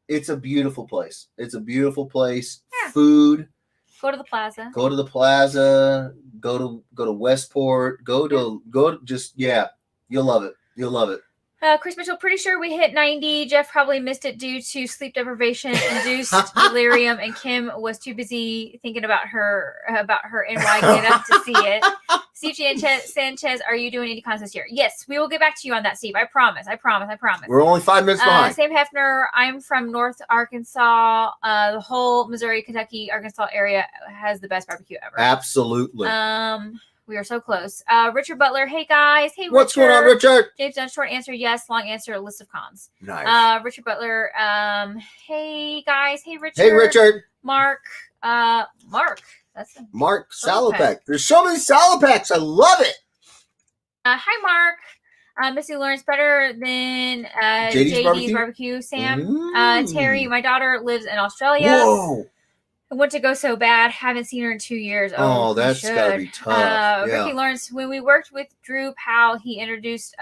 It's a beautiful place. It's a beautiful place. Yeah. Food. Go to the plaza. Go to the plaza. Go to Westport. You'll love it. You'll love it. Chris Mitchell, pretty sure we hit 90. Jeff probably missed it due to sleep deprivation induced delirium, and Kim was too busy thinking about her NY get up to see it. Steve Sanchez, are you doing any contests here? Yes, we will get back to you on that, Steve. I promise. We're only 5 minutes behind. Sam Hefner, I'm from North Arkansas. The whole Missouri, Kentucky, Arkansas area has the best barbecue ever. Absolutely. We are so close. Richard Butler, hey guys. Hey, what's going on, Richard? James Dunn, short answer, yes. Long answer, list of cons. Nice. Richard Butler, hey guys. Hey, Richard. Hey, Richard. Mark. That's Mark Salopek. There's so many Salopeks. I love it. Hi, Mark. Missy Lawrence, better than JD's barbecue. Sam. Terry, my daughter lives in Australia. Whoa. I want to go so bad. Haven't seen her in 2 years. Oh, that's gotta be tough. Ricky Lawrence, when we worked with Drew Powell, he introduced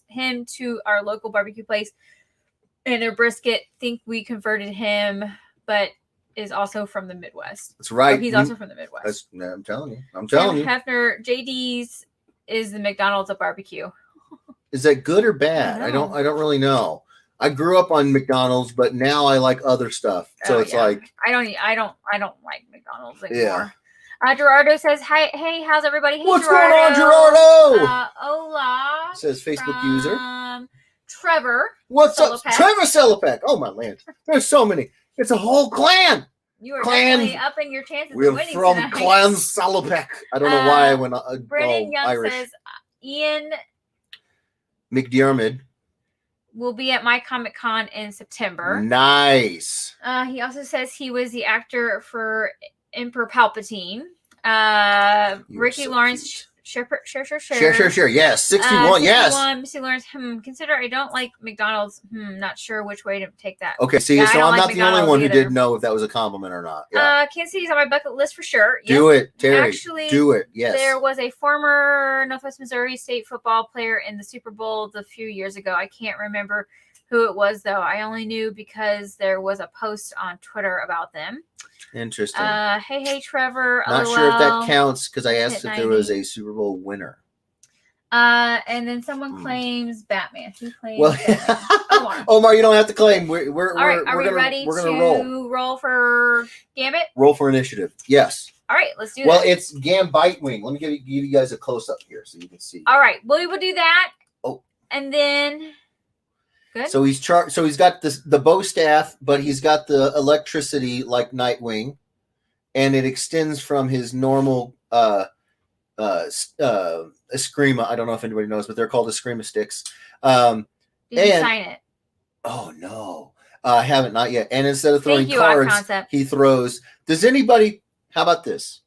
him to our local barbecue place and their brisket. Think we converted him, but is also from the Midwest. That's right. He's also from the Midwest. I'm telling you. Hefner, JD's is the McDonald's of barbecue. Is that good or bad? I don't really know. I grew up on McDonald's, but now I like other stuff. So it's like I don't like McDonald's anymore. Yeah. Gerardo says, "Hi, hey, how's everybody? Hey, what's Gerardo. going on, Gerardo? Hola." Says Facebook user. Trevor. What's up, Celopek. Trevor Celopek? Oh my land, there's so many. It's a whole clan. You are Clan- definitely upping your chances We're of winning from tonight. Clan Celopek. I don't know why I went Brennan Young Irish. says Ian McDiarmid. will be at my Comic Con in September. Nice. He also says he was the actor for Emperor Palpatine. You're Ricky so Lawrence, cute. sure. Yes, 61. Yes. 61, Missy Lawrence. Consider I don't like McDonald's. Not sure which way to take that. Okay, see, Yeah, I so don't I'm like not the only McDonald's one who either. didn't know if that was a compliment or not. Yeah. Kansas City's on my bucket list for sure. Do it, Terry. Actually, do it. Yes. There was a former Northwest Missouri State football player in the Super Bowl a few years ago. I can't remember who it was, though. I only knew because there was a post on Twitter about them. Interesting. Hey, Trevor. Not LOL. sure if that counts because I asked Hit if there was 90. a Super Bowl winner. And then someone claims Batman. Who claims Well, Batman? Omar, you don't have to claim. All All right, are we ready to roll for Gambit? Roll for initiative. Yes. All right, let's do Well, that. it's Gambite Wing. Let me give you guys a close up here so you can see. All right, we will do that. Oh. And then good. So he's So he's got the bow staff, but he's got the electricity like Nightwing, and it extends from his normal Eskrima. I don't know if anybody knows, but they're called Eskrima sticks. Did you and- sign it? Oh no, I haven't, not yet. And instead of throwing Thank you, Odd cards, Concept. he throws. Does anybody? How about this?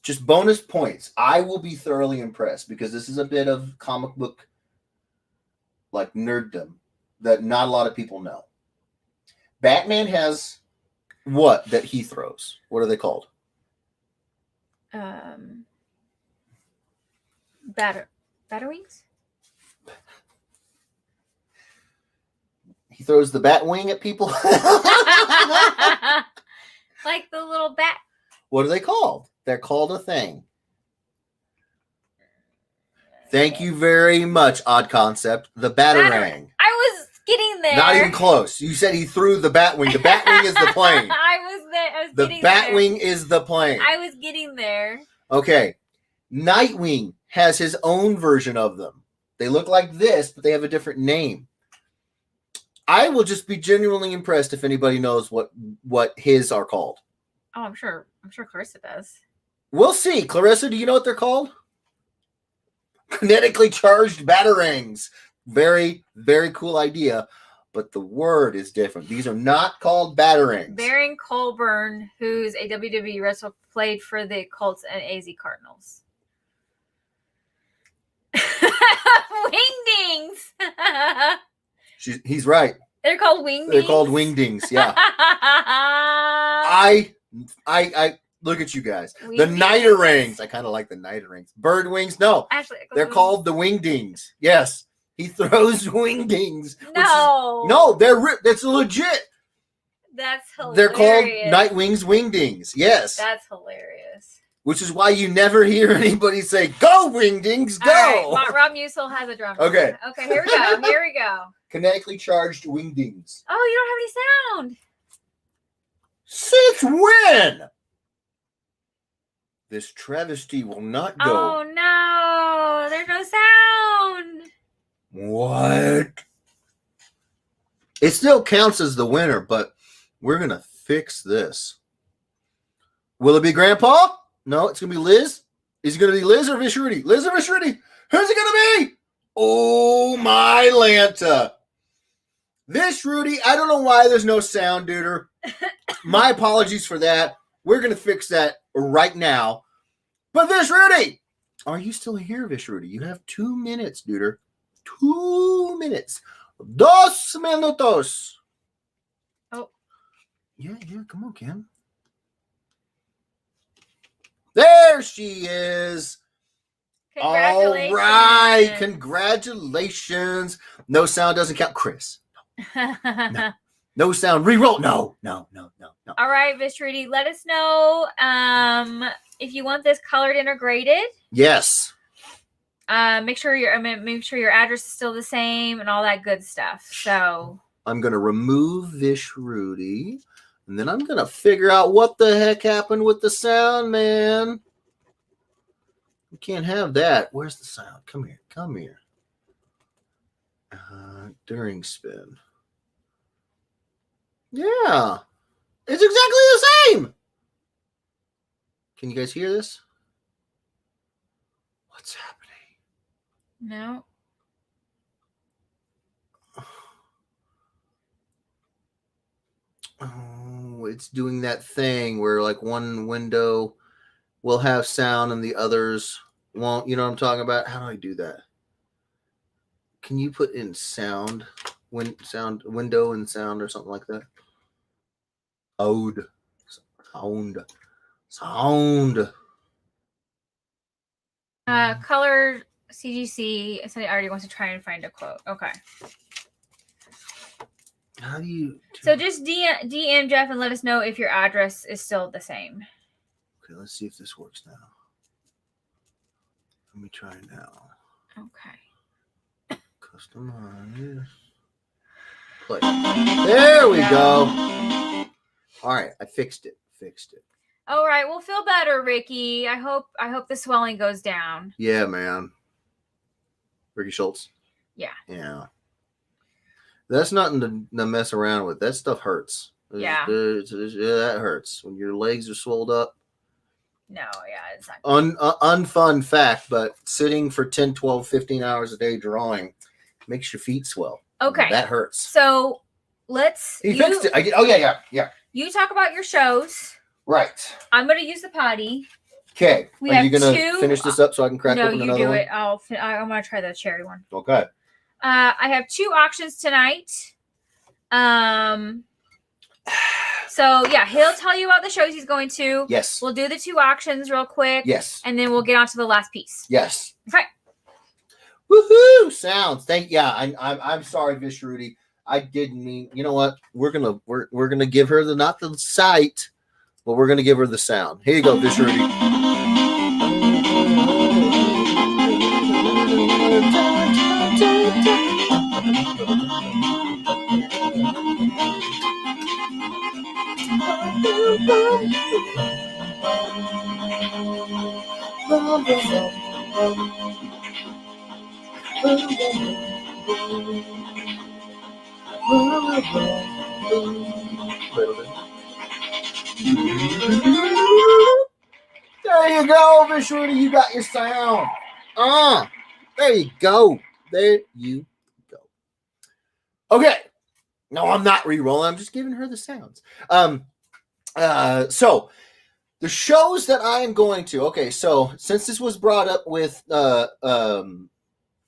Just bonus points. I will be thoroughly impressed because this is a bit of comic book like nerddom that not a lot of people know. Batman has what that he throws? What are they called? Batterwings? He throws the bat wing at people. Like the little bat. What are they called? They're called a thing. Thank you very much, Odd Concept. The Batarang. I was getting there. Not even close. You said he threw the Batwing. The Batwing is the plane. I was there. I was The getting there. Batwing is the plane. I was getting there. Okay. Nightwing has his own version of them. They look like this, but they have a different name. I will just be genuinely impressed if anybody knows what his are called. Oh, I'm sure Clarissa does. We'll see. Clarissa, do you know what they're called? Kinetically charged batarangs. Very, very cool idea, but the word is different. These are not called batarangs. Baron Colburn, who's a WWE wrestler, played for the Colts and AZ Cardinals. Wingdings. He's right. They're called wingdings. They're called wingdings. Yeah. I look at you guys. The Wingdings. Nighterangs. I kind of like the Nighterangs. Bird wings. No, Actually, they're called the wingdings. Yes, he throws wingdings. No. That's legit. That's hilarious. They're called Nightwings wingdings. Yes, That's hilarious. which is why you never hear anybody say "Go wingdings, go!" All right, Rob Musil has a drum. Okay. Okay, here we go. Here we go. Kinetically charged wingdings. Oh, you don't have any sound. Since when? This travesty will not go. Oh no, there's no sound. What? It still counts as the winner, but we're going to fix this. Will it be Grandpa? No, it's going to be Liz. Is it going to be Liz or Vishruti? Liz or Vishruti? Who's it going to be? Oh, my Lanta. Vishruti, I don't know why there's no sound, duder. My apologies for that. We're going to fix that right now. But Vishruti, are you still here, Vishruti? You have 2 minutes, duder. 2 minutes. 2 minutos. Oh. Yeah, come on, Kim. There she is. Congratulations. All right. Congratulations. No sound doesn't count. Chris. No sound. Reroll. No. All right, Vishruti, let us know if you want this colored integrated. Yes. Make sure your address is still the same and all that good stuff. So I'm gonna remove Vish Rudy, and then I'm gonna figure out what the heck happened with the sound, man. We can't have that. Where's the sound? Come here. Come here. During spin. Yeah. It's exactly the same. Can you guys hear this? What's happening? no. Oh, it's doing that thing where like one window will have sound and the others won't. You know what I'm talking about? How do I do that? Can you put in sound, window and sound or something like that? Sound. Color CGC. Somebody already wants to try and find a quote. Okay. How do you? So just DM Jeff and let us know if your address is still the same. Okay, let's see if this works now. Let me try it now. Okay. Customize. Play. There we go. All right, I fixed it. All right. Well, feel better, Ricky. I hope the swelling goes down. Yeah, man. Ricky Schultz. Yeah. Yeah. That's nothing to mess around with. That stuff hurts. Yeah. That hurts when your legs are swelled up. No, yeah, it's not. Unfun fact, but sitting for 10, 12, 15 hours a day drawing makes your feet swell. Okay. That hurts. So let's. He fixed it. Yeah. You talk about your shows. Right. I'm going to use the potty. Okay. We Are have you going to two- finish this up so I can crack No, open you another do one? it. I'm going to try the cherry one. Okay. I have 2 auctions tonight. So yeah, he'll tell you about the shows he's going to. Yes. We'll do the 2 auctions real quick. Yes. And then we'll get on to the last piece. Yes. Okay. Woohoo! Sounds. I'm sorry, Vish Rudy. I didn't mean. You know what? We're gonna give her not the sight, but we're gonna give her the sound. Here you go, Vish Rudy. There you go, Vish Rudy. You got your sound. There you go. There you go. Okay. No, I'm not re-rolling. I'm just giving her the sounds. So the shows that I am going to. Okay, so since this was brought up with the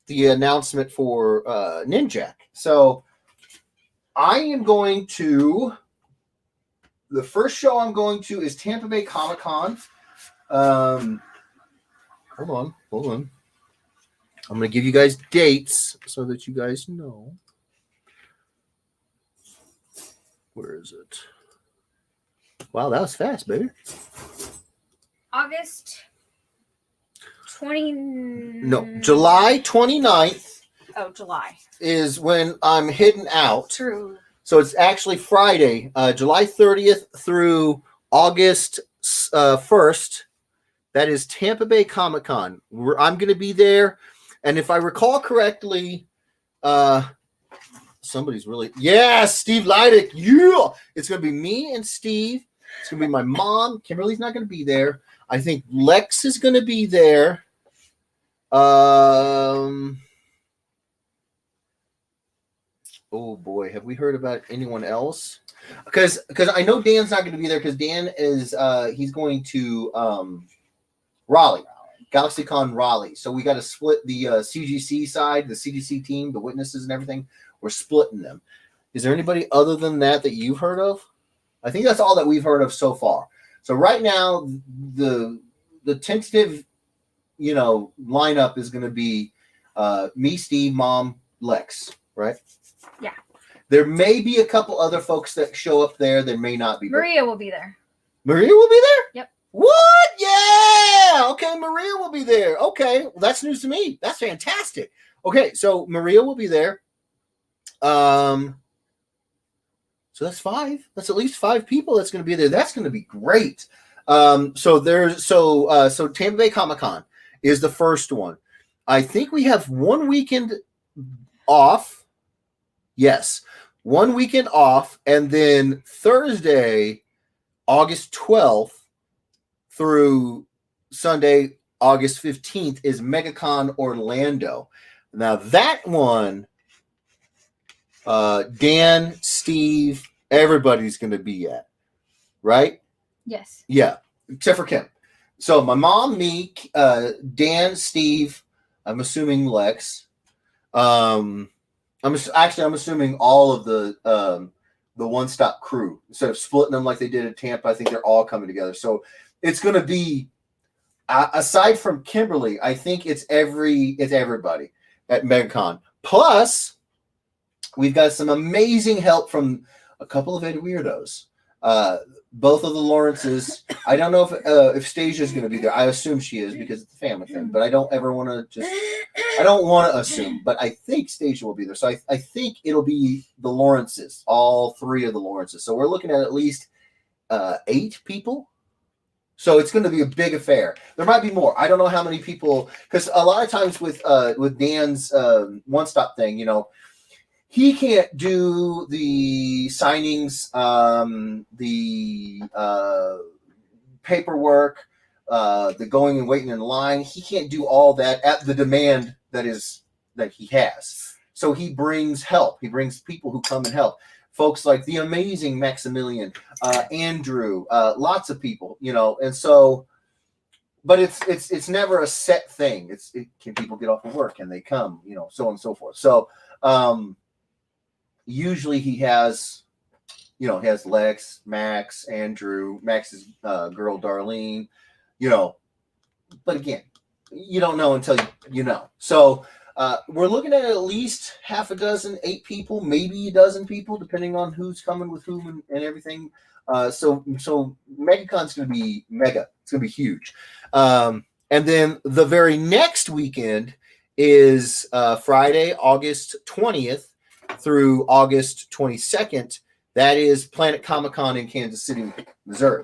announcement for Ninjak, so I am going to. The first show I'm going to is Tampa Bay Comic Con. Hold on. I'm going to give you guys dates so that you guys know. Where is it? Wow, that was fast, baby. August 20. No, July 29th Oh, July. is when I'm heading out. True. So it's actually Friday, July 30th through August 1st. That is Tampa Bay Comic Con. I'm going to be there. And if I recall correctly, somebody's really... Yeah, Steve Leidick. Yeah! It's going to be me and Steve. It's going to be my mom. Kimberly's not going to be there. I think Lex is going to be there. Oh boy, have we heard about anyone else? Because I know Dan's not going to be there because Dan is he's going to Raleigh, GalaxyCon Raleigh. So we got to split the CGC side, the CGC team, the witnesses and everything. We're splitting them. Is there anybody other than that you've heard of? I think that's all that we've heard of so far. So right now, the tentative, lineup is going to be me, Steve, Mom, Lex, right? Yeah. There may be a couple other folks that show up there. There may not be. Maria will be there. Maria will be there? Yep. What? Yeah. Okay, Maria will be there. Okay, well, that's news to me. That's fantastic. Okay, so Maria will be there. So that's 5. That's at least 5 people that's going to be there. That's going to be great. So Tampa Bay Comic Con is the first one. I think we have one weekend off. Yes, one weekend off, and then Thursday, August 12th through Sunday, August 15th is MegaCon Orlando. Now that one, Dan, Steve, everybody's going to be at, right? Yes. Yeah, except for Kim. So my mom, me, Dan, Steve, I'm assuming Lex. I'm assuming all of the One Stop crew. Instead of splitting them like they did at Tampa, I think they're all coming together. So it's going to be, aside from Kimberly, I think it's everybody at MegaCon. Plus, we've got some amazing help from a couple of Ed Weirdos. Both of the Lawrences. I don't know if Stasia is going to be there. I assume she is because it's a family thing. But I don't ever want to I don't want to assume. But I think Stasia will be there. So I think it'll be the Lawrences, all 3 of the Lawrences. So we're looking at least 8 people. So it's going to be a big affair. There might be more. I don't know how many people, because a lot of times with Dan's One Stop thing, he can't do the signings, the paperwork, the going and waiting in line. He can't do all that at the demand that he has. So he brings help. He brings people who come and help. Folks like the amazing Maximilian, Andrew, lots of people, and so. But it's never a set thing. Can people get off of work? Can they come? So on and so forth. So. Usually he has Lex, Max, Andrew, Max's girl Darlene, but again, you don't know until you know. So we're looking at least half a dozen, 8 people, maybe a dozen people, depending on who's coming with whom and everything. So MegaCon's going to be mega. It's going to be huge. And then the very next weekend is Friday, August 20th. Through August 22nd, that is Planet Comic Con in Kansas City, Missouri.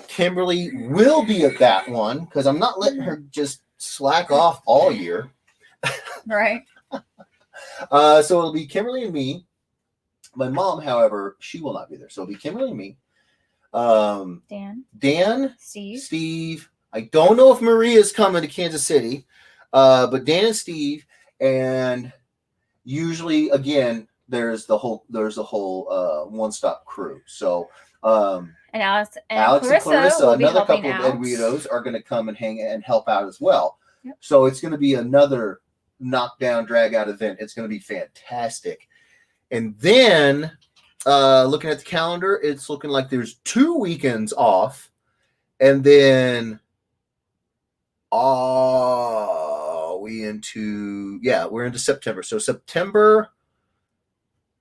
Kimberly will be at that one because I'm not letting her just slack off all year. Right. So it'll be Kimberly and me. My mom, however, she will not be there. So it'll be Kimberly and me. Dan, Steve. I don't know if Maria's coming to Kansas City, but Dan and Steve, and usually, again, there's the whole One Stop crew. So, and Alex and Clarissa, another couple of Ed Weirdos, are going to come and hang and help out as well. Yep. So it's going to be another knockdown, drag out event. It's going to be fantastic. And then, looking at the calendar, it's looking like there's 2 weekends off, and then we're into September. So September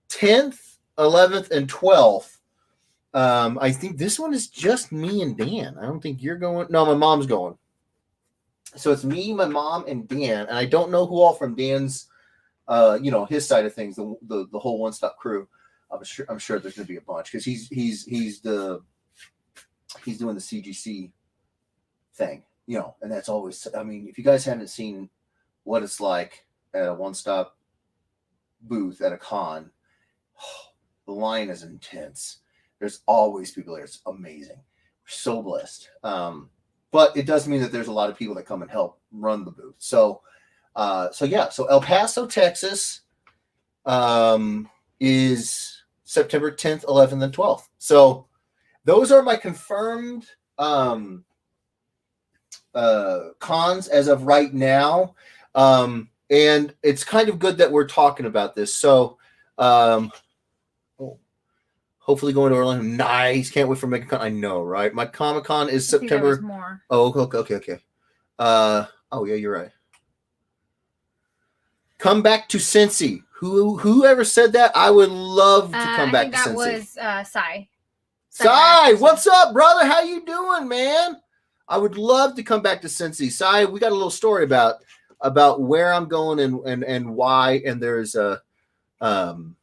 10th, 11th, and 12th. I think this one is just me and Dan. I don't think you're going. No, my mom's going. So it's me, my mom, and Dan. And I don't know who all from Dan's, his side of things, the whole One Stop crew. I'm sure there's going to be a bunch because he's doing the CGC thing, and that's always. I mean, if you guys haven't seen what it's like at a One Stop booth at a con, the line is intense. There's always people there. It's amazing. We're so blessed. But it does mean that there's a lot of people that come and help run the booth. So El Paso, Texas, is September 10th, 11th, and 12th. So those are my confirmed cons as of right now. And it's kind of good that we're talking about this. So, hopefully going to Orlando. Nice. Can't wait for MegaCon. I know, right? My Comic-Con is September. More. Oh, okay. Yeah, you're right. Come back to Cincy. Whoever said that, I would love to come back to Cincy. I think that was Sai. Sai, what's up, brother? How you doing, man? I would love to come back to Cincy. Sai, we got a little story about where I'm going and why. And there's a Brennan,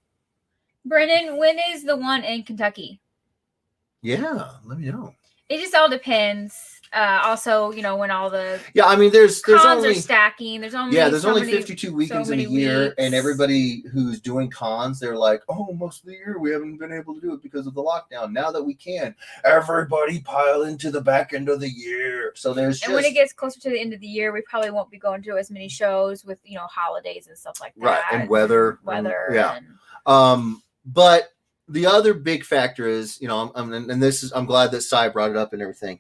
when is the one in Kentucky? yeah, let me know. It just all depends. Also, when all the I mean, there's cons only are stacking. There's only there's so only many, 52 weekends in a many year, weeks. and everybody who's doing cons, they're like, oh, most of the year we haven't been able to do it because of the lockdown. Now that we can, everybody pile into the back end of the year. So there's and when it gets closer to the end of the year, we probably won't be going to as many shows with holidays and stuff like that. Right, and weather. Yeah. But the other big factor is, I'm glad that Sai brought it up and everything.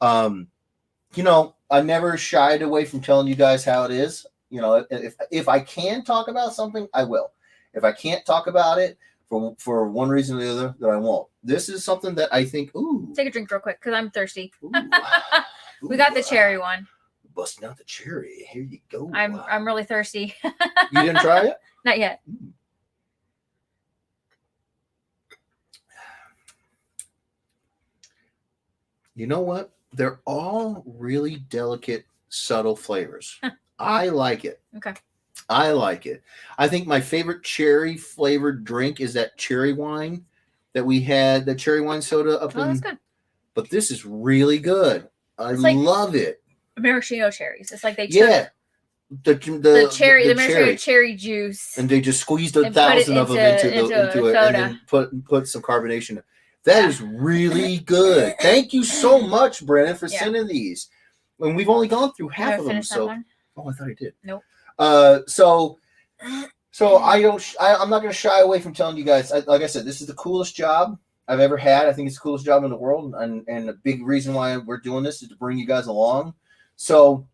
I never shied away from telling you guys how it is. If I can talk about something, I will. If I can't talk about it for one reason or the other, then I won't. This is something that I think, ooh. Take a drink real quick because I'm thirsty. Ooh, We got the cherry one. Busting out the cherry. Here you go. I'm really thirsty. You didn't try it? Not yet. You know what? They're all really delicate, subtle flavors. I like it. Okay. I like it. I think my favorite cherry flavored drink is that cherry wine that we had, the cherry wine soda up in. That's good. But this is really good. I love it. Maraschino cherries. It's like they the cherry, the maraschino cherry juice, and they just squeezed 1,000 of them into it, and then put some carbonation. That is really good. Thank you so much, Brennan, for sending these. And we've only gone through half of them. So, I thought I did. Nope. So I'm not going to shy away from telling you guys. Like I said, this is the coolest job I've ever had. I think it's the coolest job in the world, and a big reason why we're doing this is to bring you guys along. So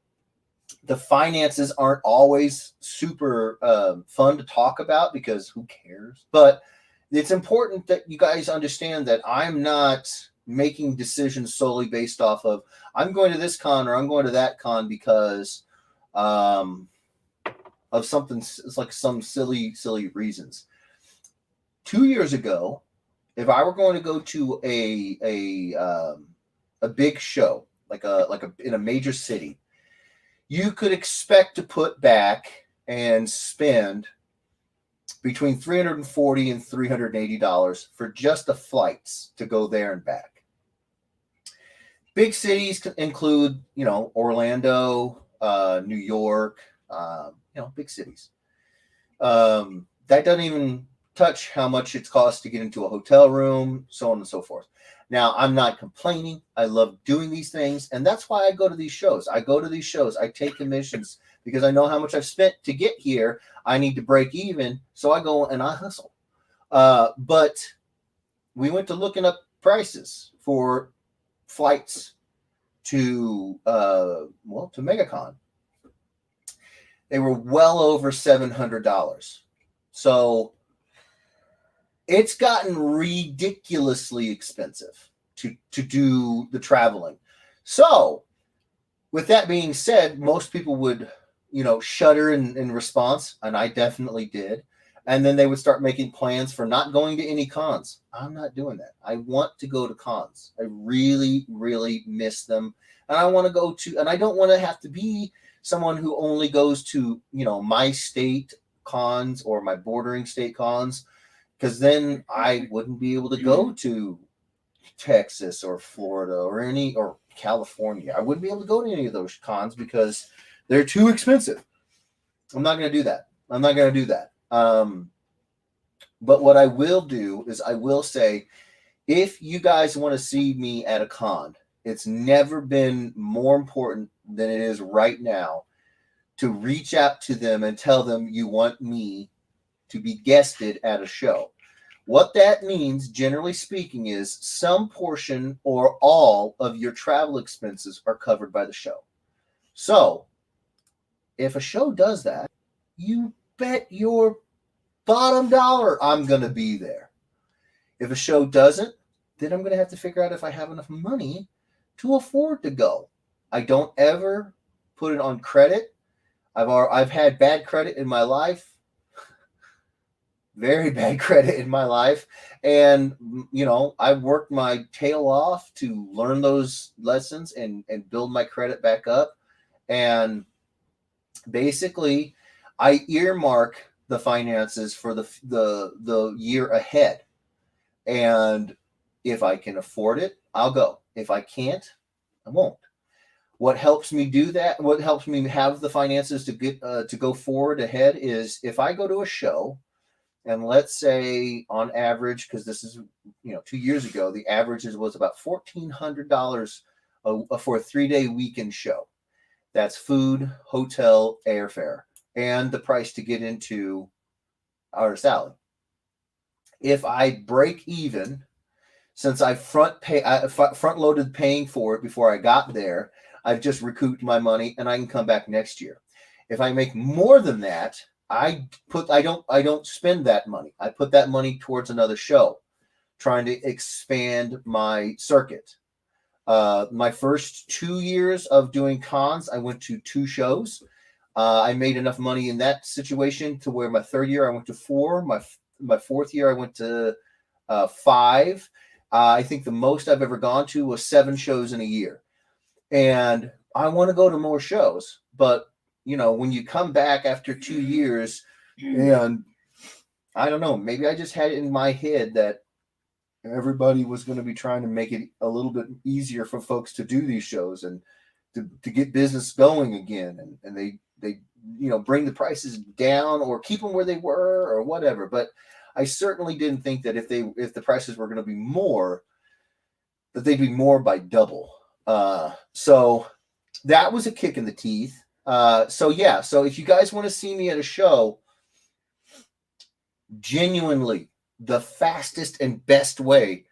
the finances aren't always super fun to talk about because who cares? But it's important that you guys understand that I'm not making decisions solely based off of I'm going to this con or I'm going to that con because of something. It's like some silly reasons. 2 years ago, if I were going to go to a big show like in a major city, you could expect to put back and spend between $340 and $380 for just the flights to go there and back. Big cities include, Orlando, New York, big cities. That doesn't even touch how much it's cost to get into a hotel room, so on and so forth. Now, I'm not complaining. I love doing these things, and that's why I go to these shows. I take commissions because I know how much I've spent to get here. I need to break even, so I go and I hustle. But we went to looking up prices for flights to MegaCon. They were well over $700. So it's gotten ridiculously expensive to do the traveling. So with that being said, most people would, shudder in response, and I definitely did. And then they would start making plans for not going to any cons. I'm not doing that. I want to go to cons. I really, really miss them. And I want to go to, and I don't want to have to be someone who only goes to, my state cons or my bordering state cons, because then I wouldn't be able to go to Texas or Florida or California. I wouldn't be able to go to any of those cons because they're too expensive. I'm not going to do that. But what I will do is I will say, if you guys want to see me at a con, it's never been more important than it is right now to reach out to them and tell them you want me to be guested at a show. What that means, generally speaking, is some portion or all of your travel expenses are covered by the show. So if a show does that, you bet your bottom dollar I'm going to be there. If a show doesn't, then I'm going to have to figure out if I have enough money to afford to go. I don't ever put it on credit. I've had bad credit in my life. very bad credit in my life. And, I worked my tail off to learn those lessons and build my credit back up. And basically, I earmark the finances for the year ahead. And if I can afford it, I'll go. If I can't, I won't. What helps me do that, what helps me have the finances to get to go forward ahead is if I go to a show, and let's say on average, because this is 2 years ago, the averages was about $1,400 for a 3-day weekend show. That's food, hotel, airfare, and the price to get into Artist Alley. If I break even, since I front loaded paying for it before I got there, I've just recouped my money and I can come back next year. If I make more than that, I don't spend that money. I put that money towards another show, trying to expand my circuit. My first 2 years of doing cons, I went to 2 shows. I made enough money in that situation to where my third year I went to 4. My fourth year I went to 5. I think the most I've ever gone to was 7 shows in a year. And I want to go to more shows. But, when you come back after 2 years, and I don't know, maybe I just had it in my head that everybody was going to be trying to make it a little bit easier for folks to do these shows and to get business going again. And they bring the prices down or keep them where they were or whatever. But I certainly didn't think that if the prices were going to be more, that they'd be more by double. So that was a kick in the teeth. So if you guys want to see me at a show, genuinely, the fastest and best way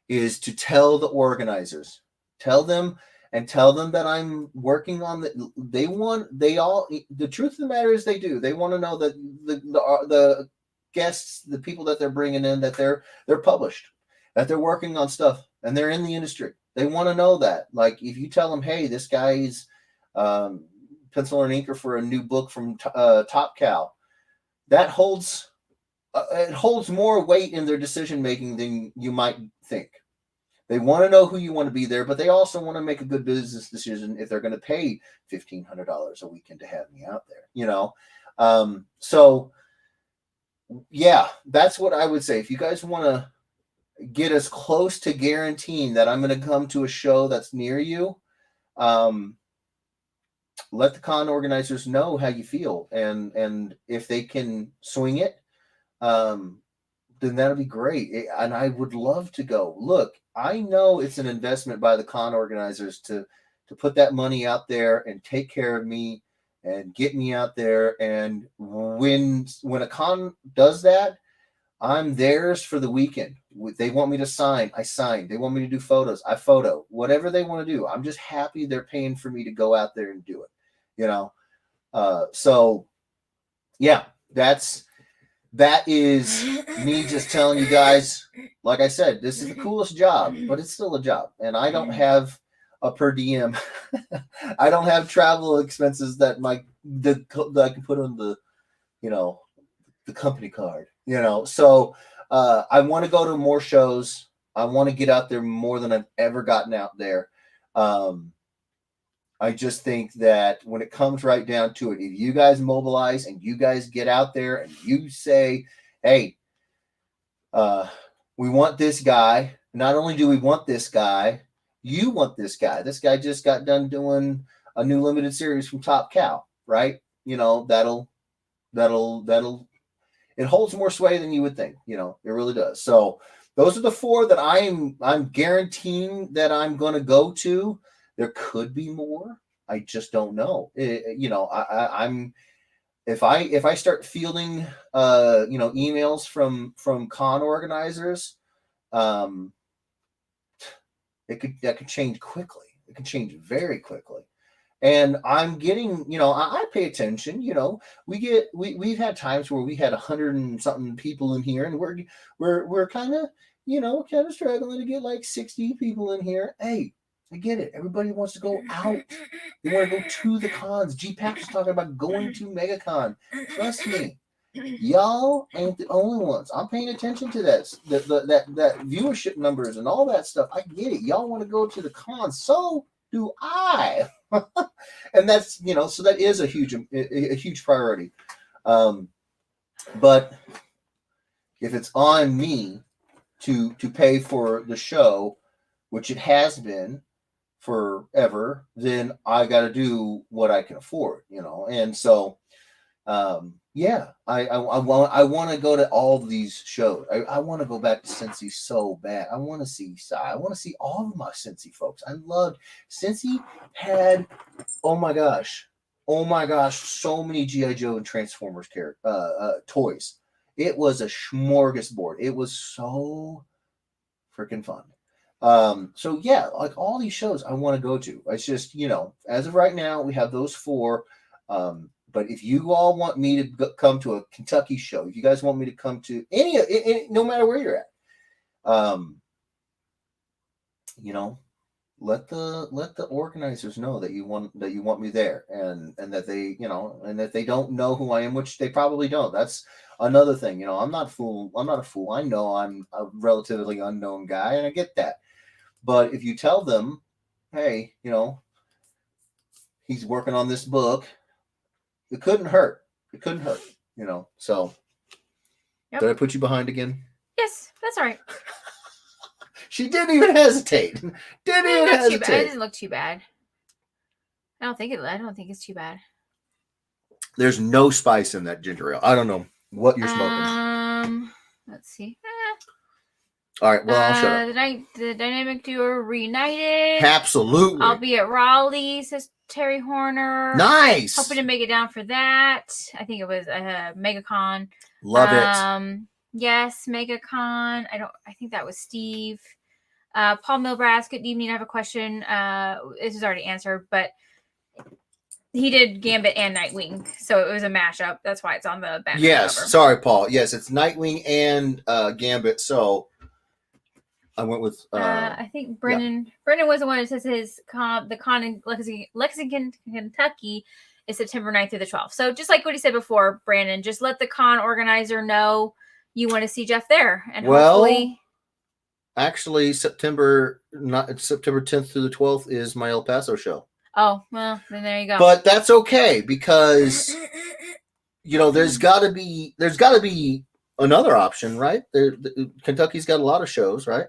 is to tell the organizers, tell them that I'm working on the truth of the matter is they do. They want to know that the guests, the people that they're bringing in, that they're published, that they're working on stuff and they're in the industry. They want to know that. Like if you tell them, hey, this guy's pencil and inker for a new book from Top Cow, that holds more weight in their decision making than you might think. They want to know who you want to be there, but they also want to make a good business decision if they're going to pay $1,500 a weekend to have me out there. So yeah, that's what I would say. If you guys want to get as close to guaranteeing that I'm going to come to a show that's near you, let the con organizers know how you feel, and if they can swing it, then that'll be great. And I would love to go. Look, I know it's an investment by the con organizers to put that money out there and take care of me and get me out there. And when a con does that, I'm theirs for the weekend. They want me to sign, I sign. They want me to do photos, I photo. Whatever they want to do, I'm just happy they're paying for me to go out there and do it. So yeah, that is me just telling you guys, like I said, this is the coolest job, but it's still a job. And I don't have a per diem. I don't have travel expenses that I can put on the company card, So I want to go to more shows. I want to get out there more than I've ever gotten out there. I just think that when it comes right down to it, if you guys mobilize and you guys get out there and you say, hey, we want this guy. Not only do we want this guy, you want this guy. This guy just got done doing a new limited series from Top Cow, right? That'll it holds more sway than you would think. It really does. So those are the 4 that I'm guaranteeing that I'm going to go to. There could be more. I just don't know. I'm if I start fielding emails from con organizers, that could change quickly. It can change very quickly. And I'm getting, I pay attention. We've had times where we had 100 and something people in here, and we're kind of struggling to get like 60 people in here. Hey, I get it. Everybody wants to go out. They want to go to the cons. GPAC was talking about going to MegaCon. Trust me, Y'all ain't the only ones. I'm paying attention to that viewership numbers and all that stuff. I get it. Y'all want to go to the con, so do I. And that's so that is a huge priority. But if it's on me to pay for the show, which it has been forever, then I got to do what I can afford, and so. Yeah, I want to go to all these shows. I want to go back to Cincy so bad. I want to see Cy. I want to see all of my Cincy folks. I loved Cincy had oh my gosh, so many GI Joe and Transformers toys. It was a smorgasbord. It was so freaking fun. So yeah, like all these shows I want to go to. It's just as of right now we have those 4. But if you all want me to come to a Kentucky show, if you guys want me to come to any no matter where you're at, let the organizers know that you want me there, and that they and that they don't know who I am, which they probably don't. That's another thing. I'm not a fool. I know I'm a relatively unknown guy, and I get that. But if you tell them, hey, he's working on this book. It couldn't hurt. So Yep. Did I put you behind again? Yes, that's all right. She didn't even hesitate. It doesn't look too bad. I don't think it's too bad. There's no spice in that ginger ale. I don't know what you're smoking. Let's see. All right, well, I'll shut up. The Dynamic Duo reunited. Absolutely. I'll be at Raleigh, says Terry Horner. Nice. Hoping to make it down for that. I think it was MegaCon. Love it. Yes, MegaCon. I think that was Steve. Paul Milbrass, good evening. I have a question. This is already answered, but he did Gambit and Nightwing, so it was a mashup. That's why it's on the back. Yes, cover. Sorry, Paul. Yes, it's Nightwing and Gambit. So I went with. I think Brennan. Yeah. Brennan was the one that says the con in Lexington, Kentucky, is September 9th through the 12th. So just like what he said before, Brandon, just let the con organizer know you want to see Jeff there, and hopefully. Actually, September 10th through the 12th is my El Paso show. Oh, well, then there you go. But that's okay because there's got to be another option, right? Kentucky's got a lot of shows, right?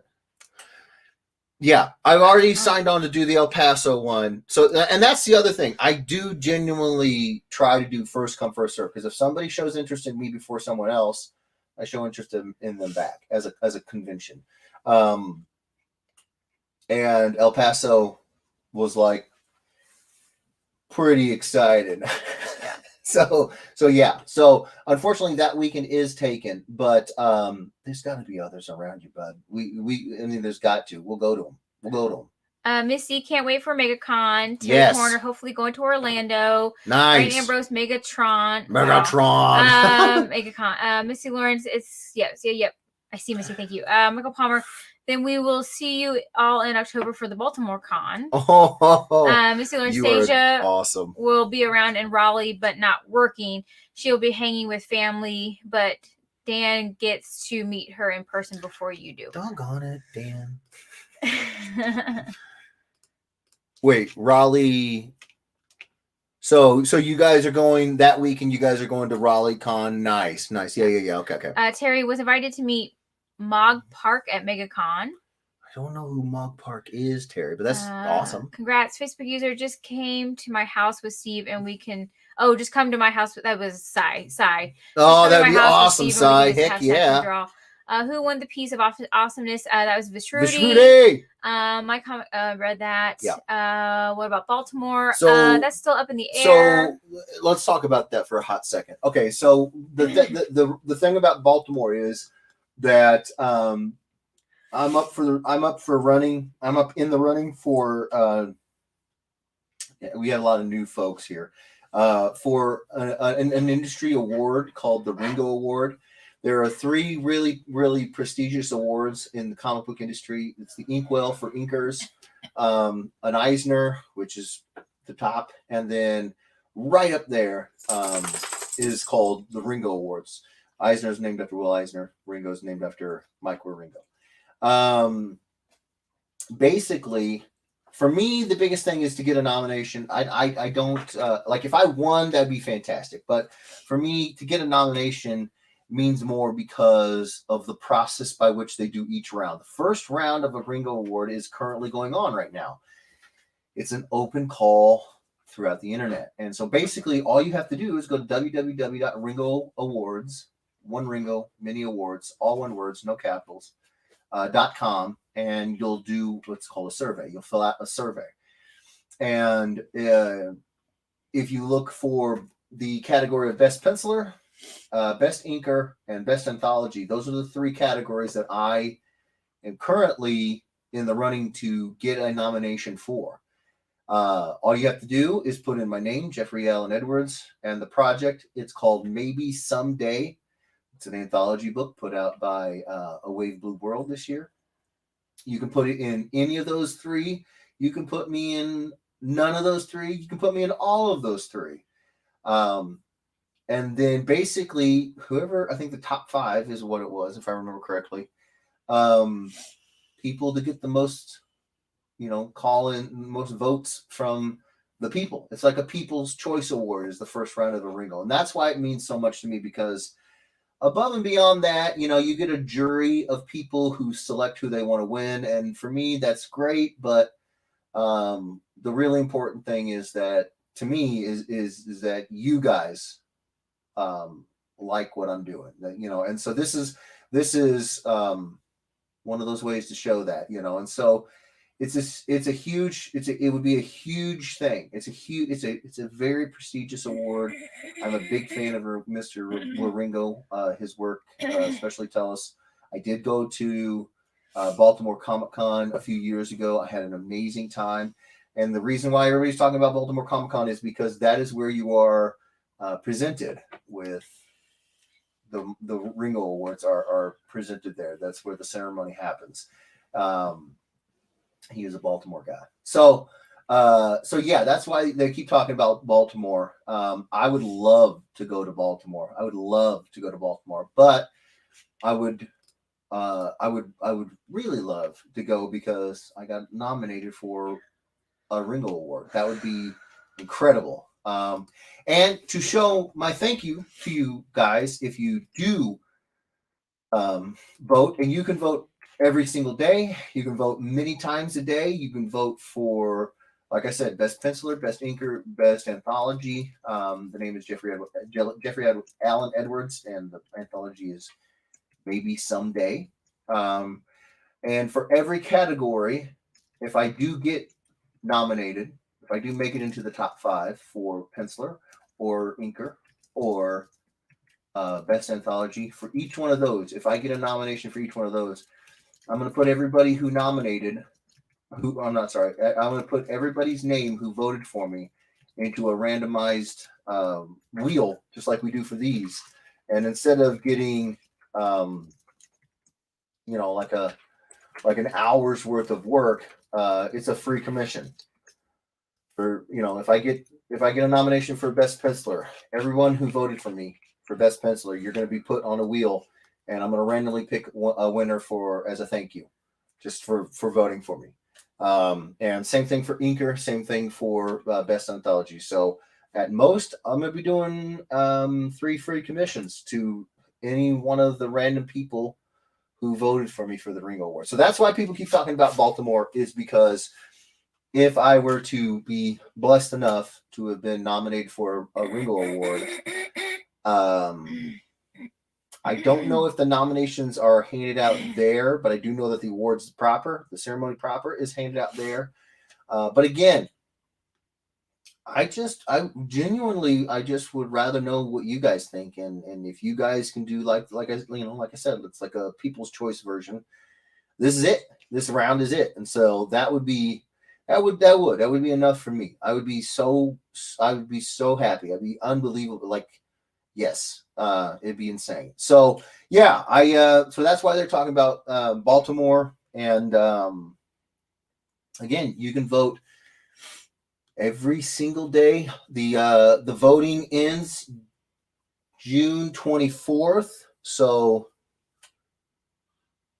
Yeah, I've already signed on to do the El Paso one. So, and that's the other thing. I do genuinely try to do first come, first serve, because if somebody shows interest in me before someone else, I show interest in them back as a convention. And El Paso was like pretty excited. Yeah. So yeah. So unfortunately that weekend is taken, but there's got to be others around you, bud. There's got to. We'll go to them. Missy can't wait for MegaCon. Terry Yes. Horner hopefully going to Orlando. Nice. Ryan Ambrose Megatron. MegaCon. Missy Lawrence. Yep. I see Missy. Thank you. Michael Palmer. Then we will see you all in October for the Baltimore Con. Missy Lawrence Stasia awesome. Will be around in Raleigh, but not working. She'll be hanging with family, but Dan gets to meet her in person before you do. Doggone it, Dan. Wait, Raleigh. So you guys are going that week, and you guys are going to Raleigh Con. Nice. Yeah. Okay. Terry was invited to meet Mog Park at MegaCon. I don't know who Mog Park is, Terry, but that's awesome. Congrats. Facebook user just came to my house with Steve, and we can. just come to my house. That was Cy. Oh, that'd be awesome, Cy. Heck yeah. Who won the piece of awesomeness? That was Vishruti. My comment read that. Yeah. What about Baltimore? So that's still up in the air. So let's talk about that for a hot second. Okay, so the thing about Baltimore is that I'm up in the running for. We had a lot of new folks here for an industry award called the Ringo Award. There are 3 really, really prestigious awards in the comic book industry. It's the Inkwell for inkers, an Eisner, which is the top, and then right up there, is called the Ringo Awards. Eisner is named after Will Eisner. Ringo is named after Mike Wieringo. Basically, for me, the biggest thing is to get a nomination. I don't like if I won, that'd be fantastic. But for me, to get a nomination means more because of the process by which they do each round. The first round of a Ringo Award is currently going on right now. It's an open call throughout the internet. And so basically all you have to do is go to www.Ringo Awards, one Ringo, mini awards, all one words, no capitals, .com, and you'll do what's called a survey. You'll fill out a survey. And if you look for the category of best penciler, best inker, and best anthology, those are the three categories that I am currently in the running to get a nomination for. All you have to do is put in my name, Jeffrey Allen Edwards, and the project. It's called Maybe Someday. It's an anthology book put out by A Wave Blue World this year. You can put it in any of those three. You can put me in none of those three. You can put me in all of those three. And then basically, whoever, I think the top 5 is what it was, if I remember correctly. People to get the most, call in most votes from the people. It's like a People's Choice Award is the first round of a Ringo. And that's why it means so much to me, because above and beyond that, you get a jury of people who select who they want to win. And for me, that's great. But the really important thing is that, to me, is that you guys like what I'm doing, and so this is one of those ways to show that, and so it would be a huge thing. It's a very prestigious award. I'm a big fan of Mr. Wieringo, his work, especially Tellus. I did go to Baltimore Comic-Con a few years ago. I had an amazing time. And the reason why everybody's talking about Baltimore Comic-Con is because that is where you are presented with the Ringo Awards are presented there. That's where the ceremony happens. He is a Baltimore guy. So yeah, that's why they keep talking about Baltimore. I would love to go to Baltimore. But I would really love to go because I got nominated for a Ringo Award. That would be incredible. And to show my thank you to you guys, if you do vote, and you can vote every single day, you can vote many times a day. You can vote for, like I said, best penciler, best inker, best anthology. The name is Jeffrey Allen Edwards, and the anthology is Maybe Someday. And for every category, if I do get nominated, if I do make it into the top 5 for penciler or inker or best anthology, for each one of those, if I get a nomination for each one of those, I'm going to put everybody who nominated, I'm going to put everybody's name who voted for me into a randomized wheel, just like we do for these. And instead of getting, like an hour's worth of work, it's a free commission. For, if I get a nomination for best penciler, everyone who voted for me for best penciler, you're going to be put on a wheel, and I'm going to randomly pick a winner as a thank you, just for voting for me. And same thing for inker, same thing for best anthology. So at most, I'm going to be doing 3 free commissions to any one of the random people who voted for me for the Ringo Award. So that's why people keep talking about Baltimore, is because if I were to be blessed enough to have been nominated for a Ringo Award, I don't know if the nominations are handed out there, but I do know that the awards proper, the ceremony proper, is handed out there. But again, I genuinely would rather know what you guys think, and if you guys can do like I said, it's like a People's Choice version. This is it. This round is it, and so that would be enough for me. I would be so happy. I'd be unbelievable. Like, yes, it'd be insane. So yeah, so that's why they're talking about Baltimore, and again, you can vote every single day. The voting ends June 24th. So,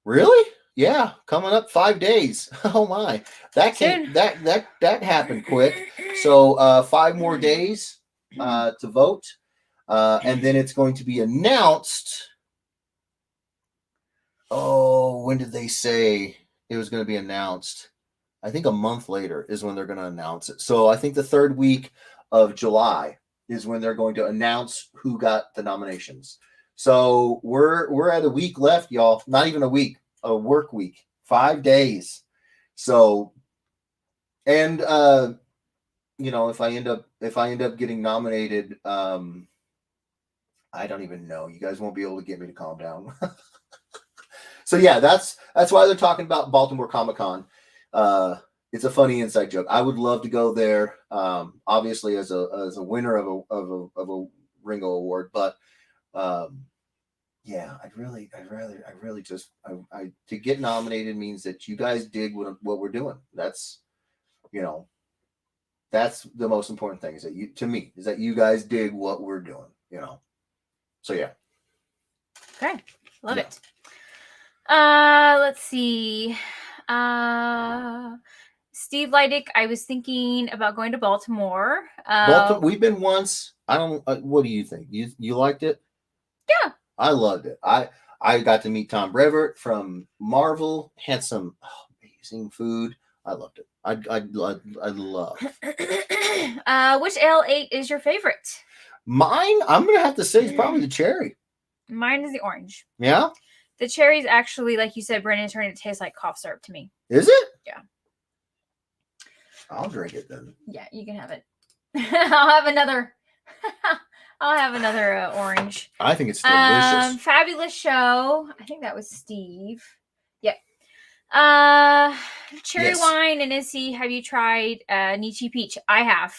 really? Yeah, coming up 5 days. Oh my, that Soon. that happened quick. So 5 more days to vote, and then it's going to be announced. Oh, when did they say it was going to be announced? I think a month later is when they're going to announce it. So I think the third week of July is when they're going to announce who got the nominations. So we're at a week left, y'all. Not even a week, a work week, 5 days. So, and if I end up getting nominated, I don't even know. You guys won't be able to get me to calm down. So yeah, that's why they're talking about Baltimore Comic-Con. It's a funny inside joke. I would love to go there, obviously as a winner of a Ringo Award, but yeah, I really just to get nominated means that you guys dig what we're doing. That's that's the most important thing, is that you guys dig what we're doing. So yeah. Okay, love Yeah. it. Let's see. Steve Leidick, I was thinking about going to Baltimore. We've been once. I don't. What do you think? You liked it? Yeah, I loved it. I got to meet Tom Brevoort from Marvel. Had some amazing food. I loved it. I love. Which L8 is your favorite? Mine, I'm gonna have to say, is probably the cherry. Mine is the orange. Yeah. The cherry's actually, like you said, Brandon, turning to taste like cough syrup to me. Is it? Yeah. I'll drink it then. Yeah, you can have it. I'll have another. I'll have another orange. I think it's delicious. Fabulous show. I think that was Steve. Yep. Cherry Yes. wine and Issy. Have you tried Nietzsche peach? I have.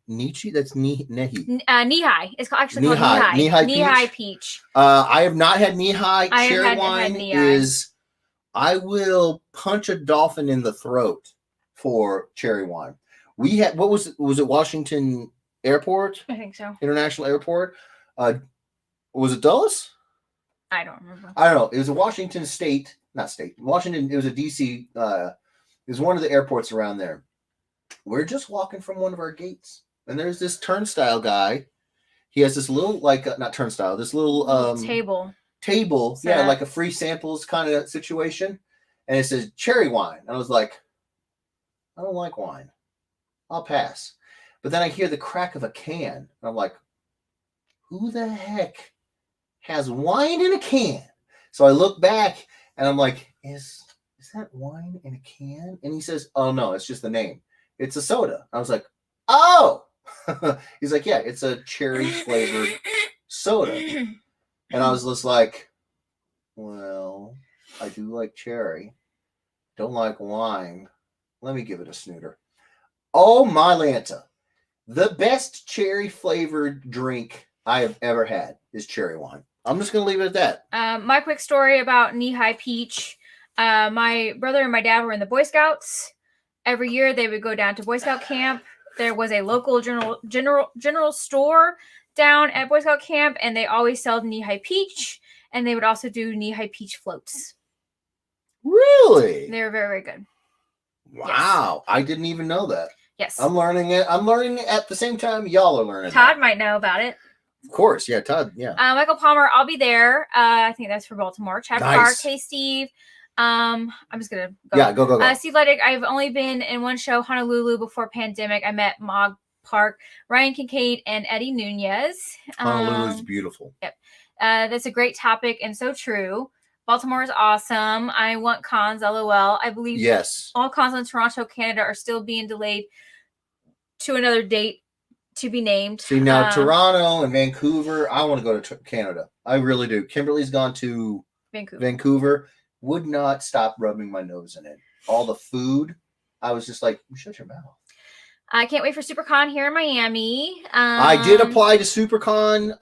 Nietzsche. That's Nehi. Knee-high. It's actually called Knee-high. Knee-high. Knee-high Knee-high peach? peach. I have not had Knee-high. I Cherry have wine had Knee-high. is. I will punch a dolphin in the throat for cherry wine. We had, what was it Washington Airport? I think so. International Airport. Was it Dulles? I don't remember. I don't know. It was a Washington state, not state. Washington. It was a DC. It was one of the airports around there. We're just walking from one of our gates, and there's this turnstile guy. He has this little, not turnstile, this little table, Set up. like a free samples kind of situation, and it says cherry wine. I was like, I don't like wine. I'll pass. But then I hear the crack of a can, and I'm like, who the heck has wine in a can? So I look back, and I'm like, is that wine in a can? And he says, oh no, it's just the name. It's a soda. I was like, oh. He's like, yeah, it's a cherry flavored soda. And I was just like, well, I do like cherry. Don't like wine. Let me give it a snooter. Oh my Lanta. The best cherry flavored drink I have ever had is cherry wine. I'm just going to leave it at that. My quick story about Knee-high peach. My brother and my dad were in the Boy Scouts. Every year they would go down to Boy Scout camp. There was a local general store down at Boy Scout camp, and they always sold Knee-high peach, and they would also do Knee-high peach floats. Really? They were very, very good. Wow. Yes. I didn't even know that. Yes. I'm learning it. I'm learning it at the same time y'all are learning. Todd might know about it. Of course. Yeah, Todd. Yeah. Michael Palmer, I'll be there. I think that's for Baltimore. Chad Nice. Park. Hey, Steve. I'm just going to go. Yeah, go. Steve Leidick, I've only been in one show, Honolulu, before pandemic. I met Mog Park, Ryan Kincaid, and Eddie Nunez. Honolulu is beautiful. Yep. That's a great topic and so true. Baltimore is awesome. I want cons, LOL. I believe yes. All cons in Toronto, Canada are still being delayed to another date to be named. See, now Toronto and Vancouver, I want to go to Canada. I really do. Kimberly's gone to Vancouver. Would not stop rubbing my nose in it. All the food, I was just like, shut your mouth. I can't wait for SuperCon here in Miami. I did apply to SuperCon.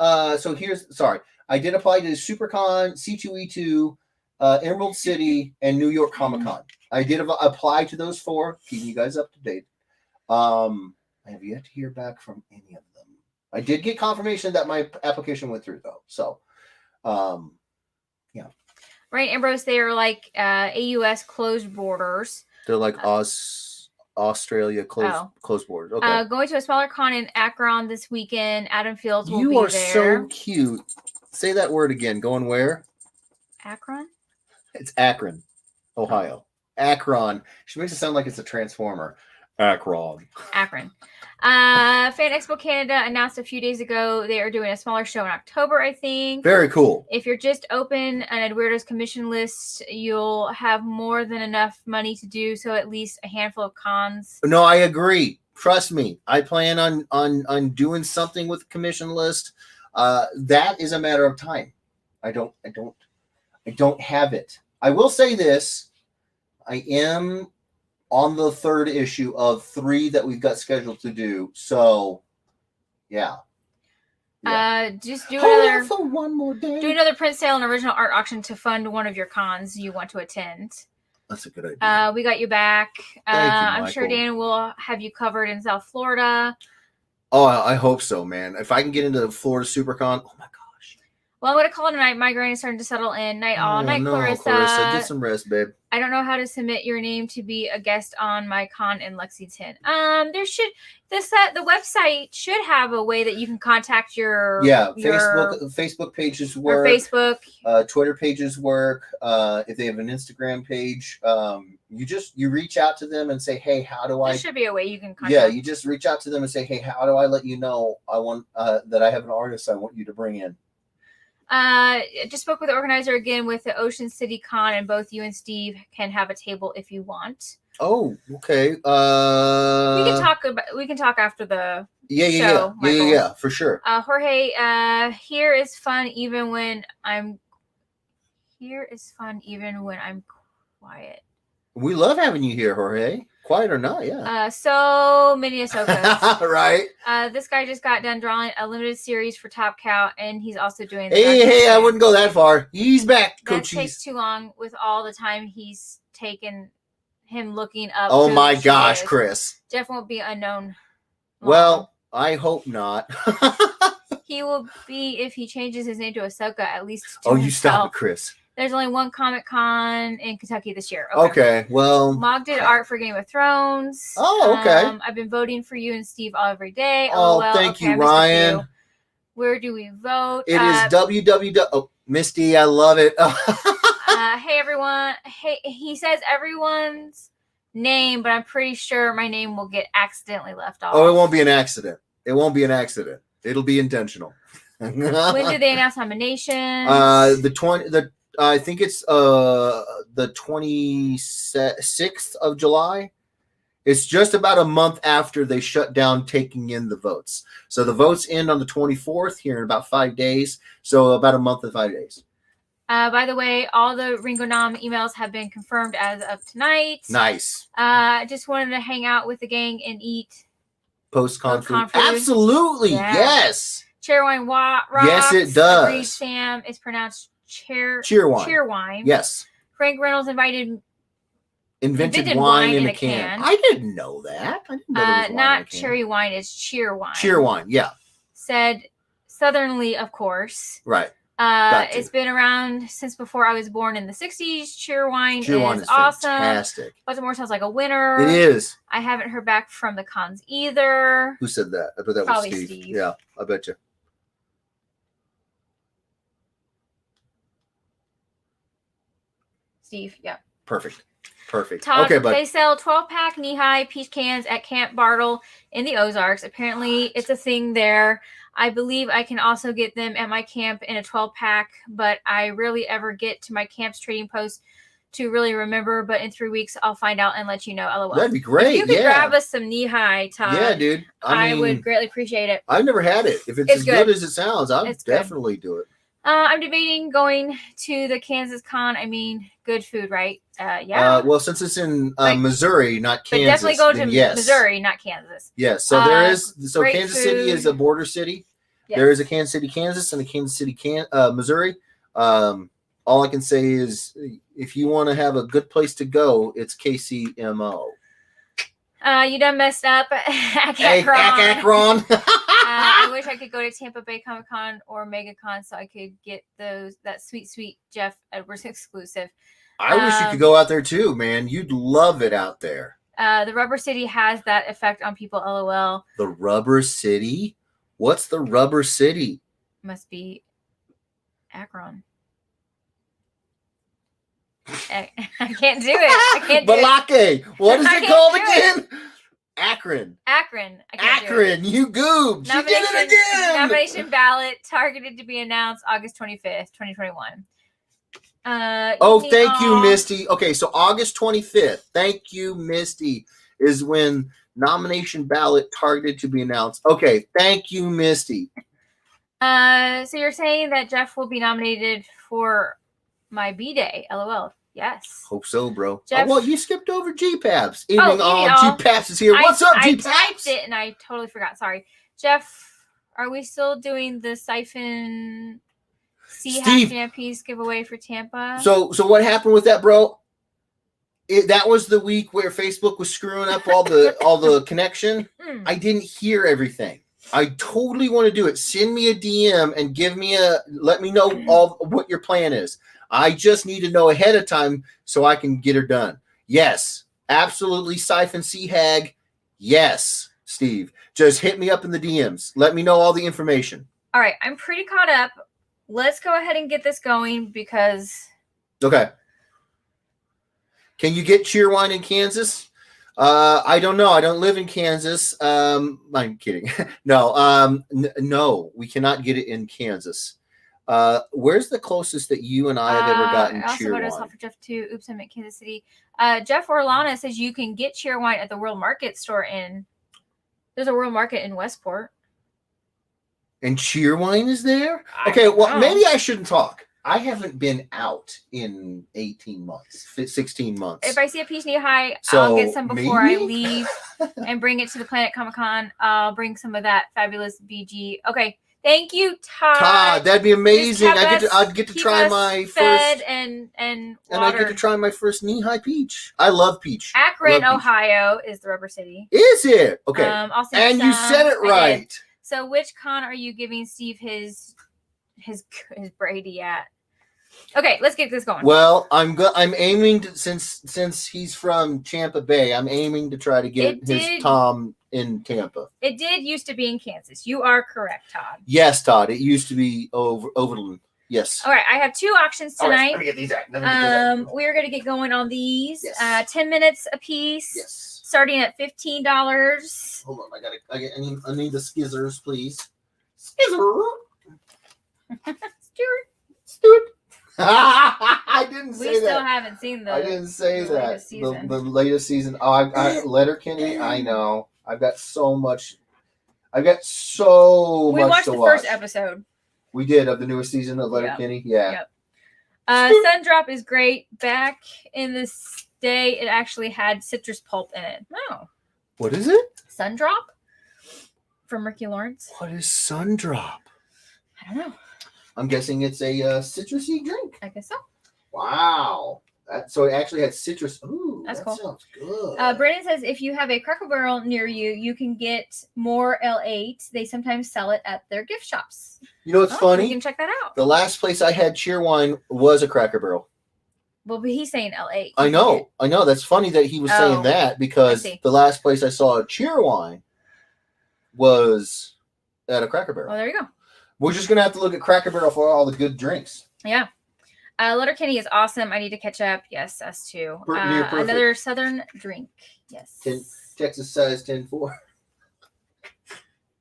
I did apply to SuperCon, C2E2, Emerald City, and New York Comic Con. I did apply to those 4, keeping you guys up to date. I have yet to hear back from any of them. I did get confirmation that my application went through though. So, Right, Ambrose, they are like AUS closed borders. they're like Australia closed borders. Okay. Going to a smaller con in Akron this weekend. Adam Fields will be You are there. so cute. Say that word again. Going where? Akron? It's Akron, Ohio. Akron. She makes it sound like it's a transformer. Akron. Akron. Fan Expo Canada announced a few days ago they are doing a smaller show in October, I think. Very cool. If you're just open an Eduardo's commission list, you'll have more than enough money to do so at least a handful of cons. No, I agree. Trust me. I plan on doing something with the commission list. That is a matter of time. I don't have it. I will say this. I am on the third issue of 3 that we've got scheduled to do. So, yeah. Just do Hold another on for one more day. do another print sale and original art auction to fund one of your cons you want to attend. That's a good idea. We got you back. Thank you, I'm sure Michael. Dan will have you covered in South Florida. Oh, I hope so, man. If I can get into Florida SuperCon, oh my gosh. Well, I'm going to call it a night. Migraine is starting to settle in. Night all. Oh, Night, no, Clarissa. Get some rest, babe. I don't know how to submit your name to be a guest on my con in Lexington. There should the website should have a way that you can contact your Facebook pages or work. Facebook. Twitter pages work. If they have an Instagram page, you reach out to them and say, hey, how do I? There should be a way you can contact. Yeah, you just reach out to them and say, hey, how do I let you know I want that I have an artist I want you to bring in? Just spoke with the organizer again with the Ocean City Con, and both you and Steve can have a table if you want. Oh, okay. We can talk after the show, Michael. Yeah, for sure. Jorge, here is fun even when I'm quiet. We love having you here, Jorge. Quiet or not, yeah. So many Ahsokas. Right. This guy just got done drawing a limited series for Top Cow, and he's also doing. Hey! I wouldn't go that far. He's back, That Coach. takes too long with all the time he's taken. Him looking up. Oh who my she gosh, is. Chris. Jeff won't be unknown. Well, I hope not. He will be if he changes his name to Ahsoka at least. To You himself. stop it, Chris. There's only one Comic Con in Kentucky this year. Okay, well. Mog did art for Game of Thrones. Oh, okay. I've been voting for you and Steve all every day. Oh, well, thank okay, you, I missed a Ryan. few. Where do we vote? It is www. Oh, Misty, I love it. Hey everyone. Hey, he says everyone's name, but I'm pretty sure my name will get accidentally left off. Oh, it won't be an accident. It won't be an accident. It'll be intentional. When do they announce nominations? I think it's the 26th of July. It's just about a month after they shut down taking in the votes. So the votes end on the 24th here in about 5 days. So about a month and 5 days. By the way, all the Ringo Nom emails have been confirmed as of tonight. Nice. Just wanted to hang out with the gang and eat Post-con food. Post-con food. Absolutely. Yeah. Yes. Cheerwine rocks. Yes, it does. Agreed, Sam. It's pronounced Cheerwine. Cheerwine. Yes. Frank Reynolds invented wine in a can. I didn't know that. I didn't know there was wine not in a can. cherry wine, it's cheer wine. Cheer wine, yeah. Said southernly, of course. Right. Got to. It's been around since before I was born in the 60s. Cheer wine Cheer is awesome. Fantastic. Baltimore sounds like a winner. It is. I haven't heard back from the cons either. Who said that? I bet that Probably was Steve. Steve. Yeah, I bet you. Steve, yeah. Perfect. Todd, Okay, but they sell 12-pack knee-high peach cans at Camp Bartle in the Ozarks. Apparently, it's a thing there. I believe I can also get them at my camp in a 12-pack, but I rarely ever get to my camp's trading post to really remember. But in 3 weeks, I'll find out and let you know. LOL. that'd be great. If you could Yeah. grab us some knee-high, Todd. Yeah, dude. I mean, would greatly appreciate it. I've never had it. If it's It's as good good. as it sounds, I'll It's good. definitely do it. I'm debating going to the Kansas Con. I mean, good food, right? Yeah. Well, since it's in But- Missouri, not but Kansas, definitely go to then yes. Missouri, not Kansas. Yes. So there is. So great Kansas City food. is a border city. Yes. There is a Kansas City, Kansas, and a Kansas City, Missouri. All I can say is, if you want to have a good place to go, it's KCMO. You done messed up. Hey, Akron. I wish I could go to Tampa Bay Comic Con or MegaCon so I could get that sweet Jeff Edwards exclusive. I wish you could go out there too, man. You'd love it out there. The Rubber City has that effect on people. LOL. The Rubber City? What's the Rubber City? Must be Akron. I can't do it. I can't do it. Balake. What is I it can't called do it. again? Akron. Akron. I can't do it. Akron. You goobed. She did it again. Nomination ballot targeted to be announced August 25th, 2021. Thank you, Misty. Okay, so August 25th. Thank you, Misty, is when nomination ballot targeted to be announced. Okay, thank you, Misty. So you're saying that Jeff will be nominated for my B-Day. LOL. Yes. Hope so, bro. Jeff- well, you skipped over G-Paps. Evening all. all. G-Paps is here. What's up, I G-Paps? typed it and I totally forgot. Sorry. Jeff, are we still doing the Siphon Steve. Half piece giveaway for Tampa? So what happened with that, bro? That was the week where Facebook was screwing up all the connection. I didn't hear everything. I totally want to do it. Send me a DM and let me know all what your plan is. I just need to know ahead of time so I can get her done. Yes, absolutely. Siphon C-Hag. Yes, Steve. Just hit me up in the DMs. Let me know all the information. All right. I'm pretty caught up. Let's go ahead and get this going because... Okay. Can you get Cheerwine in Kansas? I don't know. I don't live in Kansas. I'm kidding. No, no, we cannot get it in Kansas. Where's the closest that you and I have ever gotten I also Cheerwine? voted for Jeff too. Oops, I'm at Kansas City. Jeff Orlana says you can get Cheerwine at the World Market store there's a World Market in Westport. And Cheerwine is there? I Okay, don't well, know. maybe I shouldn't talk. I haven't been out in 18 months, 16 months. If I see a peach knee high, So, I'll get some before I maybe? leave and bring it to the Planet Comic Con. I'll bring some of that fabulous BG. Okay, thank you, Todd. Todd, that'd be amazing. Just I'd get to keep try us my fed first, and and I get watered. to try my first knee-high peach. I love peach. Akron, Love peach. Ohio is the Rubber City. Is it? Okay. I'll send And you some. said it I did. right. So, which con are you giving Steve his Brady at? Okay, let's get this going. Well, I'm aiming to, since he's from Tampa Bay, I'm aiming to try to get his Tom in Tampa. It did used to be in Kansas. You are correct, Todd. Yes, Todd. It used to be Overland. Yes. All right, I have two auctions All right, tonight. let me get these out. Let me get these out. We're gonna get going on these. Yes. 10 minutes a piece. Yes. Starting at $15. Hold on. I need the skizzers, please. Skizzer. Stuart. I didn't say We still that. haven't seen the. I didn't say the that. latest season. The latest season. Oh, I Letterkenny. I know. I've got so much. I've got so We much watched to the watch. first episode. We did of the newest season of Letterkenny. Yeah. Yep. Sundrop is great. Back in this day, it actually had citrus pulp in it. Oh, What is it? Sundrop from Ricky Lawrence. What is Sundrop? I don't know. I'm guessing it's a citrusy drink. I guess so. Wow. So it actually had citrus. Ooh, That's that cool. sounds good. Brandon says if you have a Cracker Barrel near you, you can get more L8. They sometimes sell it at their gift shops. You know what's You funny? can check that out. The last place I had Cheerwine was a Cracker Barrel. Well, but he's saying L8. I know. That's funny that he was saying Oh, that because I see. the last place I saw a Cheerwine was at a Cracker Barrel. Well, there you go. We're just gonna have to look at Cracker Barrel for all the good drinks. Yeah. Letterkenny is awesome. I need to catch up. Yes, us too. Near perfect. Another Southern drink. Yes. Texas size 10-4.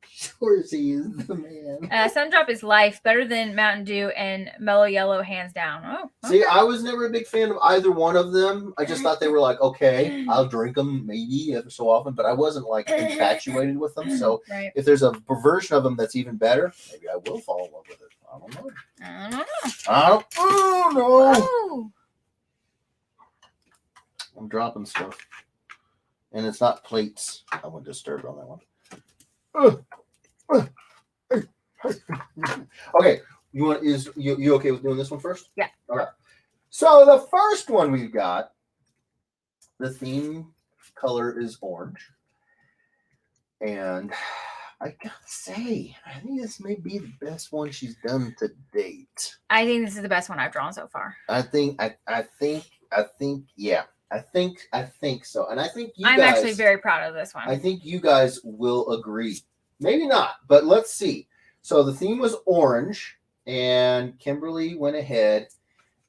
Shorzy is the man. Sundrop is life. Better than Mountain Dew and Mellow Yellow, hands down. Oh, See, okay. I was never a big fan of either one of them. I just thought they were like, okay, I'll drink them maybe ever so often, but I wasn't like infatuated with them. So Right. if there's a version of them that's even better, maybe I will fall in love with it. I don't know. I don't know. Oh no! Oh. I'm dropping stuff, and it's not plates. I went disturbed on that one. Okay, you okay with doing this one first? Yeah. Okay. So the first one we've got, the theme color is orange, and I gotta say, I think this may be the best one she's done to date. I think this is the best one I've drawn so far. I think, yeah. I think so. And I think you I'm guys, actually very proud of this one. I think you guys will agree. Maybe not, but let's see. So the theme was orange, and Kimberly went ahead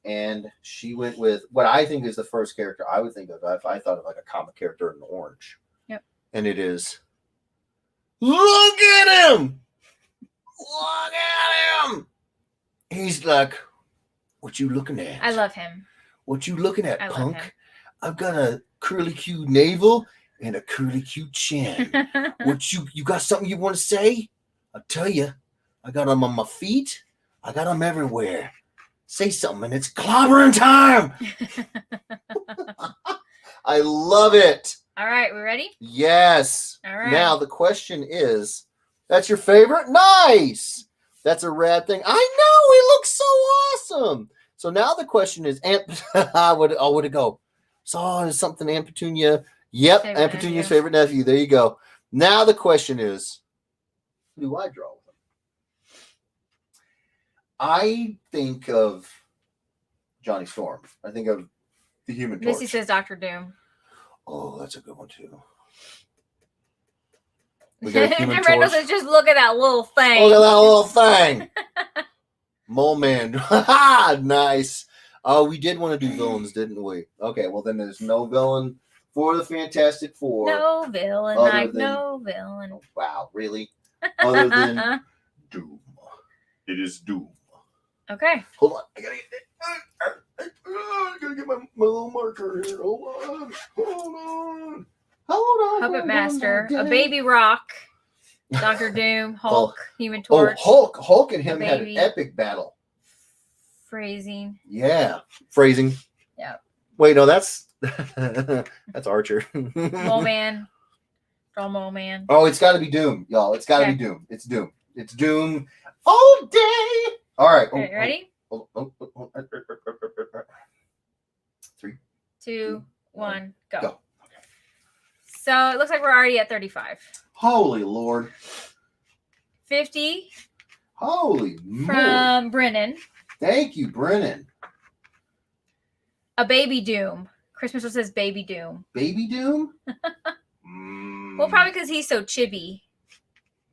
and she went with what I think is the first character I would think of if I thought of like a comic character in orange. Yep. And it is, look at him! Look at him! He's like, what you looking at? I love him. What you looking at, I love punk? him. I've got a curly Q navel and a curly Q chin. What you got something you want to say? I'll tell you. I got them on my feet. I got them everywhere. Say something and it's clobbering time. I love it. All right, we ready? Yes. All right. Now the question is, that's your favorite? Nice. That's a rad thing. I know. He looks so awesome. So now the question is, where'd it go? Saw is something Aunt Petunia. Yep, Favorite Aunt Petunia's nephew. favorite nephew. There you go. Now the question is, who do I draw with him? I think of Johnny Storm. I think of the Human Torch. Missy says Dr. Doom. Oh, that's a good one too. We got a Human Randall Torch. says, just look at that little thing. Look at that little thing. Mole Man. Nice. Oh, we did want to do villains, didn't we? Okay, well then there's no villain for the Fantastic Four. No villain, Other Mike. than- No villain. Wow, really? Other than Doom. It is Doom. Okay. Hold on. I gotta get my little marker here. Hold on. Puppet Master, a baby rock, Dr. Doom, Hulk, Human Oh, Torch, Hulk and him had an baby. epic battle. phrasing. Yeah. Phrasing. Yep. Wait, no, that's that's Archer. Mole Man. Draw Mole Man. Oh, it's got to be Doom, y'all. It's got to Okay. be Doom. It's Doom. It's Doom all day. All right. Okay, ready? 3. 2, 1, go. Go. So it looks like we're already at 35. Holy Lord. 50 Holy moly. from Brennan. Thank you, Brennan. A Baby Doom. Christmas says Baby Doom. Baby Doom? Well, probably because he's so chibi.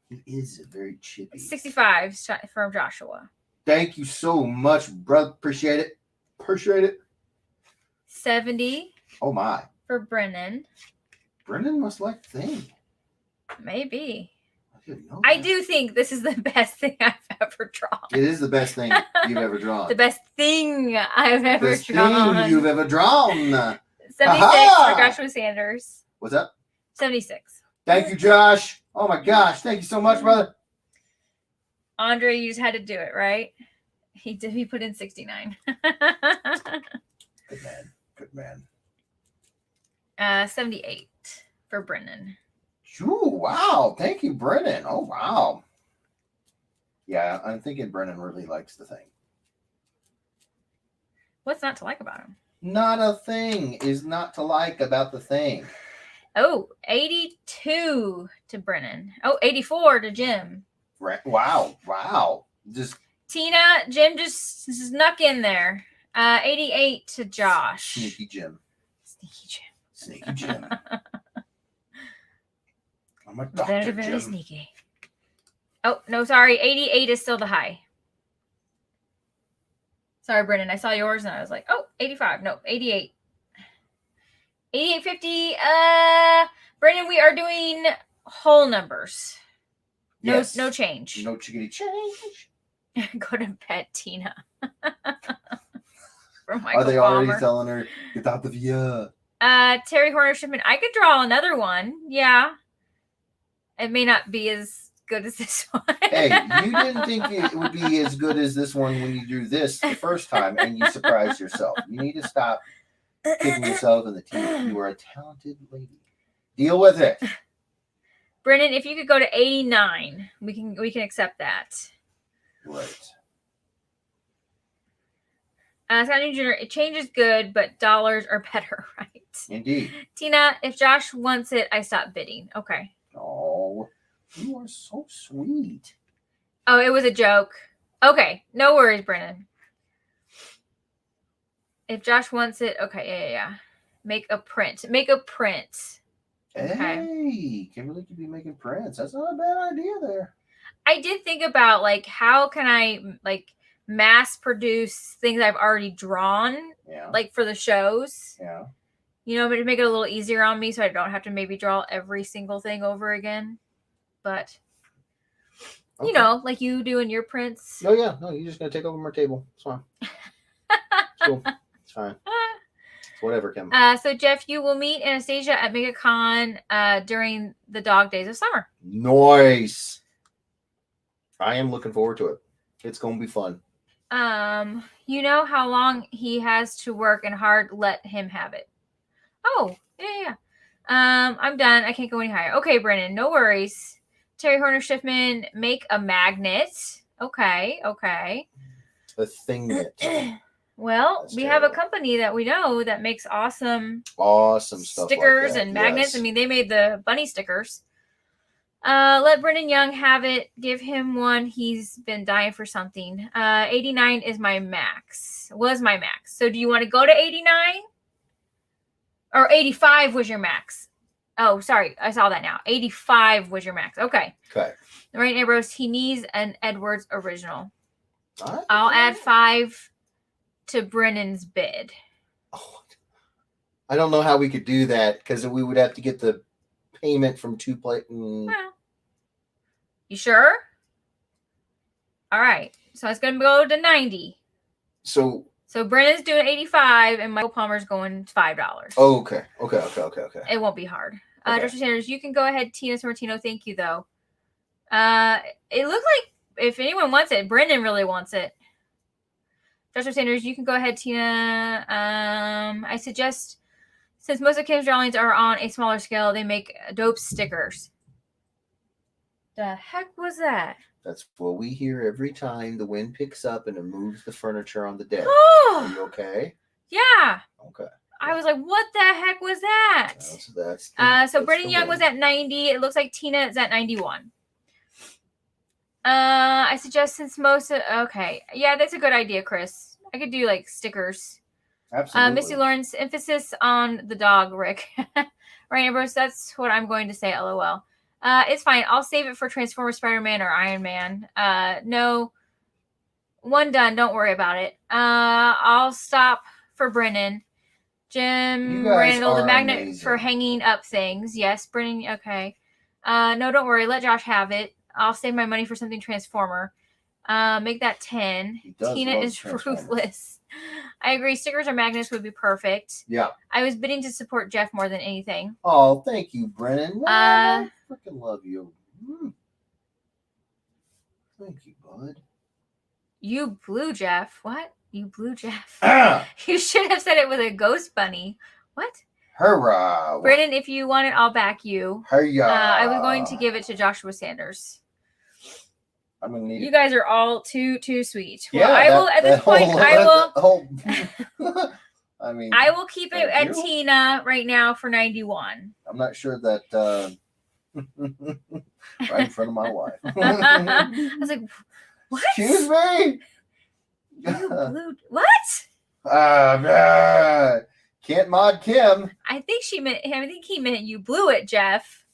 He is very chippy. 65 from Joshua. Thank you so much, brother. Appreciate it. Appreciate it. 70 Oh, my. for Brennan. Brennan must like Thing. Maybe. I didn't know I that. do think this is the best thing I've ever drawn. It is the best thing you've ever drawn. The best thing I've ever Best drawn. thing you've ever drawn. 76 Aha! for Joshua Sanders. What's up? 76. Thank you, Josh. Oh my gosh. Thank you so much, brother. Andre, you just had to do it, right? He did. He put in 69. Good man. Good man. 78 for Brennan. Ooh, wow. Thank you, Brennan. Oh, wow. Yeah, I'm thinking Brennan really likes the Thing. What's not to like about him? Not a thing is not to like about the Thing. Oh, 82 to Brennan. Oh, 84 to Jim. Right. Wow. Wow. Just Tina, Jim just snuck in there. 88 to Josh. sneaky Jim. Sneaky Jim. Sneaky Jim. I'm a Very, Dr. very Jim. sneaky. Oh, no, sorry. 88 is still the high. Sorry, Brennan. I saw yours and I was like, oh, 85. No, 88. 88.50. Brennan, we are doing whole numbers. No, Yes. no change. No chickadee change. Go to bed, Tina. From Michael Are they already Palmer. telling her get out the via? Terry Horner Shipman. I could draw another one. Yeah. It may not be as good as this one. Hey, you didn't think it would be as good as this one when you drew this the first time and you surprised yourself. You need to stop kicking yourself in the teeth. You are a talented lady. Deal with it. Brennan, if you could go to 89, we can accept that. Right. Scott New Jr., it changes good, but dollars are better, right? Indeed. Tina, if Josh wants it, I stop bidding. Okay. Oh. You are so sweet. Oh, it was a joke. Okay, no worries, Brennan. If Josh wants it, okay, yeah. Make a print. Okay. Hey, Kimberly could be making prints. That's not a bad idea there. I did think about like how can I like mass produce things I've already drawn, Yeah. like for the shows. Yeah. You know, but to make it a little easier on me so I don't have to maybe draw every single thing over again. But you Okay. know, like you do in your prints. Oh yeah, no, you're just gonna take over my table. It's fine. It's cool. It's fine. It's whatever, Kim. So Jeff, you will meet Anastasia at MegaCon during the dog days of summer. Nice. I am looking forward to it. It's gonna be fun. You know how long he has to work and hard. Let him have it. Oh, yeah. I'm done. I can't go any higher. Okay, Brennan, no worries. Terry Horner Schiffman, make a magnet. Okay. The thing that Well, That's we have a terrible. company that we know that makes awesome awesome stuff. stickers like that. and magnets. Yes. I mean, they made the bunny stickers. Let Brennan Young have it. Give him one. He's been dying for something. 89 is my max. Was my max. So do you want to go to 89? Or 85 was your max. Oh, sorry. I saw that now. 85 was your max. Okay. Okay. Right, neighbors. He needs an Edwards original. All I'll right. add 5 to Brennan's bid. Oh, I don't know how we could do that because we would have to get the payment from two plate. Well, you sure? All right. So it's going to go to 90. So Brennan's doing 85 and Michael Palmer's going $5. okay. It won't be hard. Okay. Dr. Sanders, you can go ahead. Tina Sorrentino, thank you, though. It looked like if anyone wants it, Brendan really wants it. Dr. Sanders, you can go ahead, Tina. I suggest, since most of Kim's drawings are on a smaller scale, they make dope stickers. The heck was that? That's what we hear every time the wind picks up and it moves the furniture on the deck. Are Oh, you okay? yeah. Okay. I was like, what the heck was that? That's So Brendan Young was at 90. It looks like Tina is at 91. I suggest since most of, okay. Yeah, that's a good idea, Chris. I could do like stickers. absolutely. Missy Lawrence, emphasis on the dog, Rick. Right, Ambrose, that's what I'm going to say, LOL. It's fine. I'll save it for Transformers, Spider-Man, or Iron Man. No, one done. Don't worry about it. I'll stop for Brennan. Jim You guys Randall, the are magnet amazing. for hanging up things. Yes, Brennan. Okay. No, don't worry. Let Josh have it. I'll save my money for something Transformer. Make that 10. He does Tina love is Transformers. ruthless. I agree. Stickers or magnets would be perfect. Yeah. I was bidding to support Jeff more than anything. Oh, thank you, Brennan. I freaking love you. Thank you, bud. You blew Jeff. What? You blew Jeff. Ah, You should have said it with a ghost bunny. What? hurrah! Brennan, if you want it, I'll back you. Hiya! I was going to give it to Joshua Sanders. I'm gonna need You it. guys are all too sweet. Well, Yeah, I will at this point. I mean, I will keep it Thank at you. Tina right now for 91. I'm not sure that right in front of my wife. I was like, what? Excuse me. You blew what? Can't mod Kim. I think she meant. I think he meant you blew it, Jeff.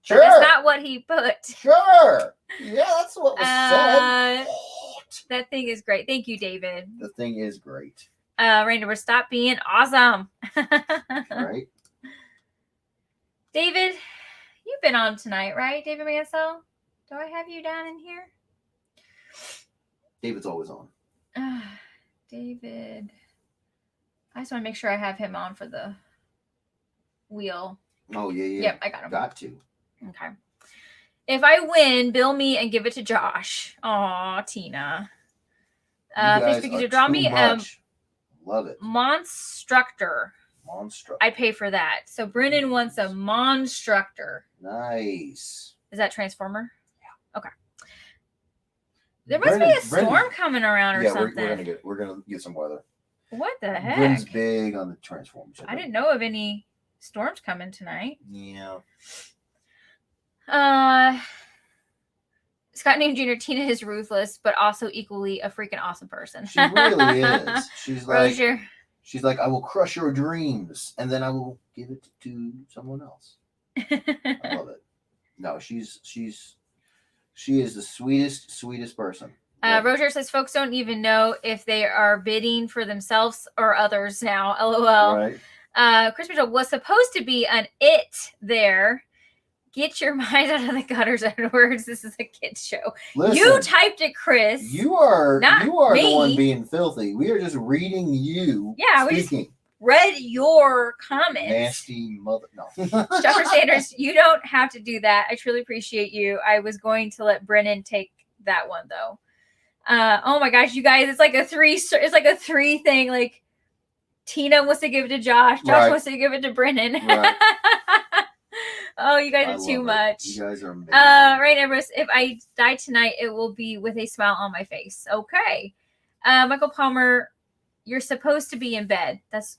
But Sure. that's not what he put. Sure. Yeah, that's what was said. That thing is great. Thank you, David. The thing is great, Rainer, stop being awesome. right? David, you've been on tonight, right? David Mansell? Do I have you down in here? David's always on. David. I just want to make sure I have him on for the wheel. Oh yeah. Yep, I got him. Got to. Okay. If I win, bill me and give it to Josh. Aw, Tina. You guys Facebook user, are draw too me much. Love it. Monstructor. Monster. I pay for that. So Brennan wants a Monstructor. Nice. Is that Transformer? Yeah. Okay. There must be a storm coming around or Yeah, something. we're gonna get some weather. What the heck? Brennan's big on the Transformers. I didn't know of any storms coming tonight. Yeah. Scott named Jr. Tina is ruthless, but also equally a freaking awesome person. She really is. She's like, Rozier. I will crush your dreams, and then I will give it to someone else. I love it. No, she is the sweetest person. Love it. Rozier says folks don't even know if they are bidding for themselves or others now. LOL. Right. Chris Mitchell was supposed to be an it there. Get your mind out of the gutters, Edwards. This is a kid's show. Listen, You typed it, Chris. You are not the me. one being filthy. We are just reading you. Yeah, we just speaking. read your comments. Nasty mother. No. Jeffrey Sanders, you don't have to do that. I truly appreciate you. I was going to let Brennan take that one though. Oh my gosh, you guys, it's like a three thing. Like Tina wants to give it to Josh. Josh Right. wants to give it to Brennan. Right. Oh, you guys I are too love it. much. You guys are amazing. Right, Everest. If I die tonight, it will be with a smile on my face. Okay. Michael Palmer, you're supposed to be in bed. That's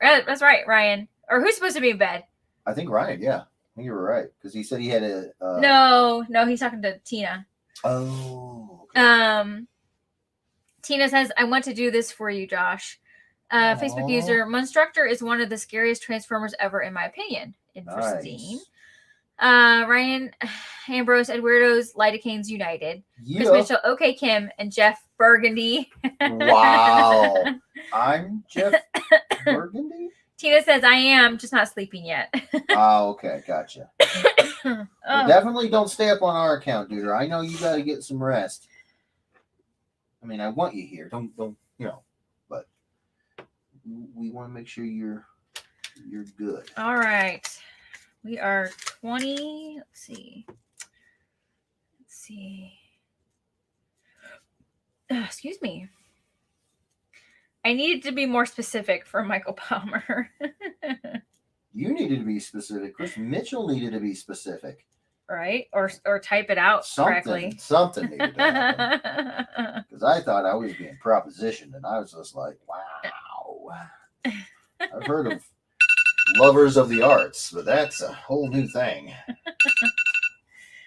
that's right, Ryan. Or who's supposed to be in bed? I think Ryan. Yeah, I think you were right because he said he had a. No, he's talking to Tina. Oh. Okay. Tina says, I want to do this for you, Josh. Facebook Aw. user, Monstructor is one of the scariest Transformers ever, in my opinion. Interesting. Nice. Ryan Ambrose, Eduardo's Lidocaines United. Chris Yeah. Mitchell, okay, Kim, and Jeff Burgundy. Wow. I'm Jeff Burgundy. Tina says, I am just not sleeping yet. Oh, okay, gotcha. Oh, Well, definitely don't stay up on our account, dude. I know you got to get some rest. I mean, I want you here. Don't but we want to make sure you're good. all right. We are 20. Let's see. Excuse me. I needed to be more specific for Michael Palmer. You needed to be specific. Chris Mitchell needed to be specific. Right? Or type it out correctly. Something needed to happen. Because I thought I was being propositioned, and I was just like, wow. I've heard of lovers of the arts, but that's a whole new thing.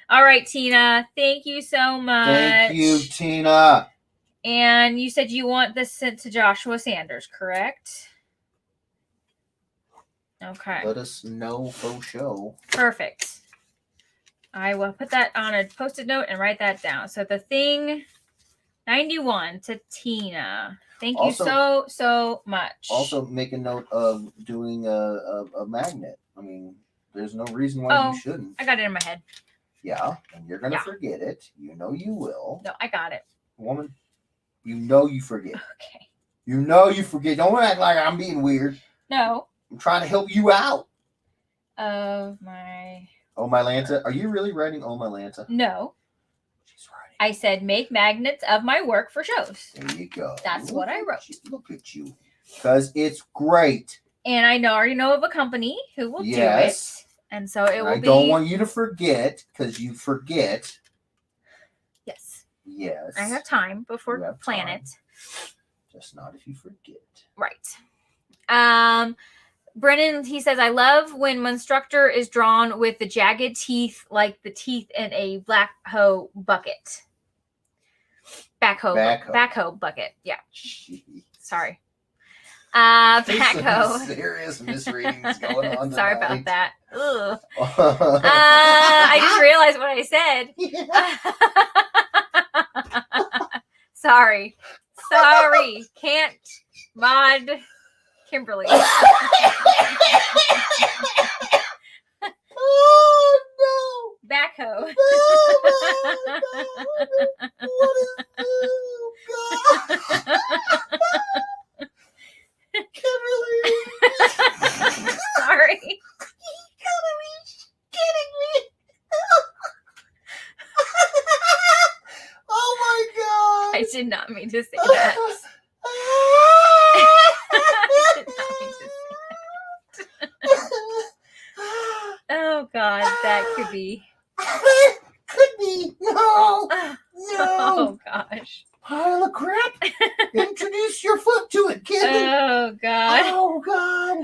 All right, Tina. Thank you so much. Thank you, Tina. And you said you want this sent to Joshua Sanders, correct? Okay. Let us know for show. Perfect. I will put that on a post-it note and write that down. So the thing 91 to Tina. Thank you so much. Also, make a note of doing a magnet. I mean, there's no reason why you shouldn't. I got it in my head. Yeah, and you're gonna Yeah. forget it. You know you will. No, I got it. Woman, you know you forget. Okay. You know you forget. Don't act like I'm being weird. No. I'm trying to help you out. Of my... Oh, my Lanta. Are you really writing Oh, my Lanta? No. She's writing. I said make magnets of my work for shows. There you go. That's what I wrote. Look at you. Because it's great. And I already know of a company who will do Yes. it. And so it will I be... don't want you to forget, because you forget. Yes. Yes. I have time You before have plan time. it. Just not if you forget. Right. Brennan, he says, I love when Monstructor is drawn with the jagged teeth like the teeth in a backhoe bucket. Backhoe bucket. Yeah. Jeez. Sorry. There's Backhoe. some serious misreadings going on. Sorry about tonight. that. Ugh. I just realized what I said. Sorry. Can't mod Kimberly. Oh no! Backhoe. What is oh God? Kimberly, Sorry. you gotta be kidding me! Oh my I God! did not mean to say that. I did not mean to say Oh God, that could be. Could be. No. No. Oh gosh. Pile of crap. Introduce your foot to it, kid. Oh God. Oh God.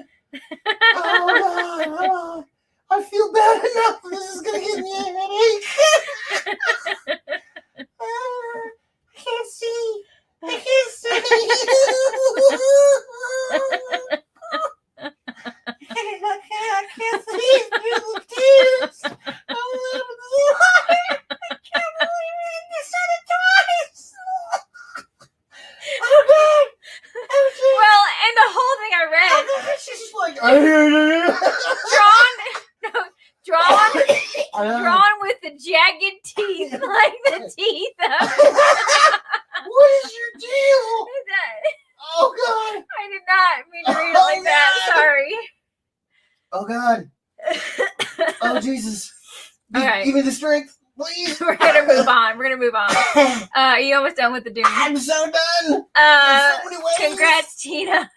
Oh God. Oh, I feel bad enough. This is gonna give me a headache. drawn with the jagged teeth, like the teeth of. What is your deal? Oh God! I did not mean to read it like that. Sorry. Oh God! Oh Jesus! Okay. Give me the strength, please. We're gonna move on. Are you almost done with the doom? I'm so done. In Uh, so many ways. congrats, Tina.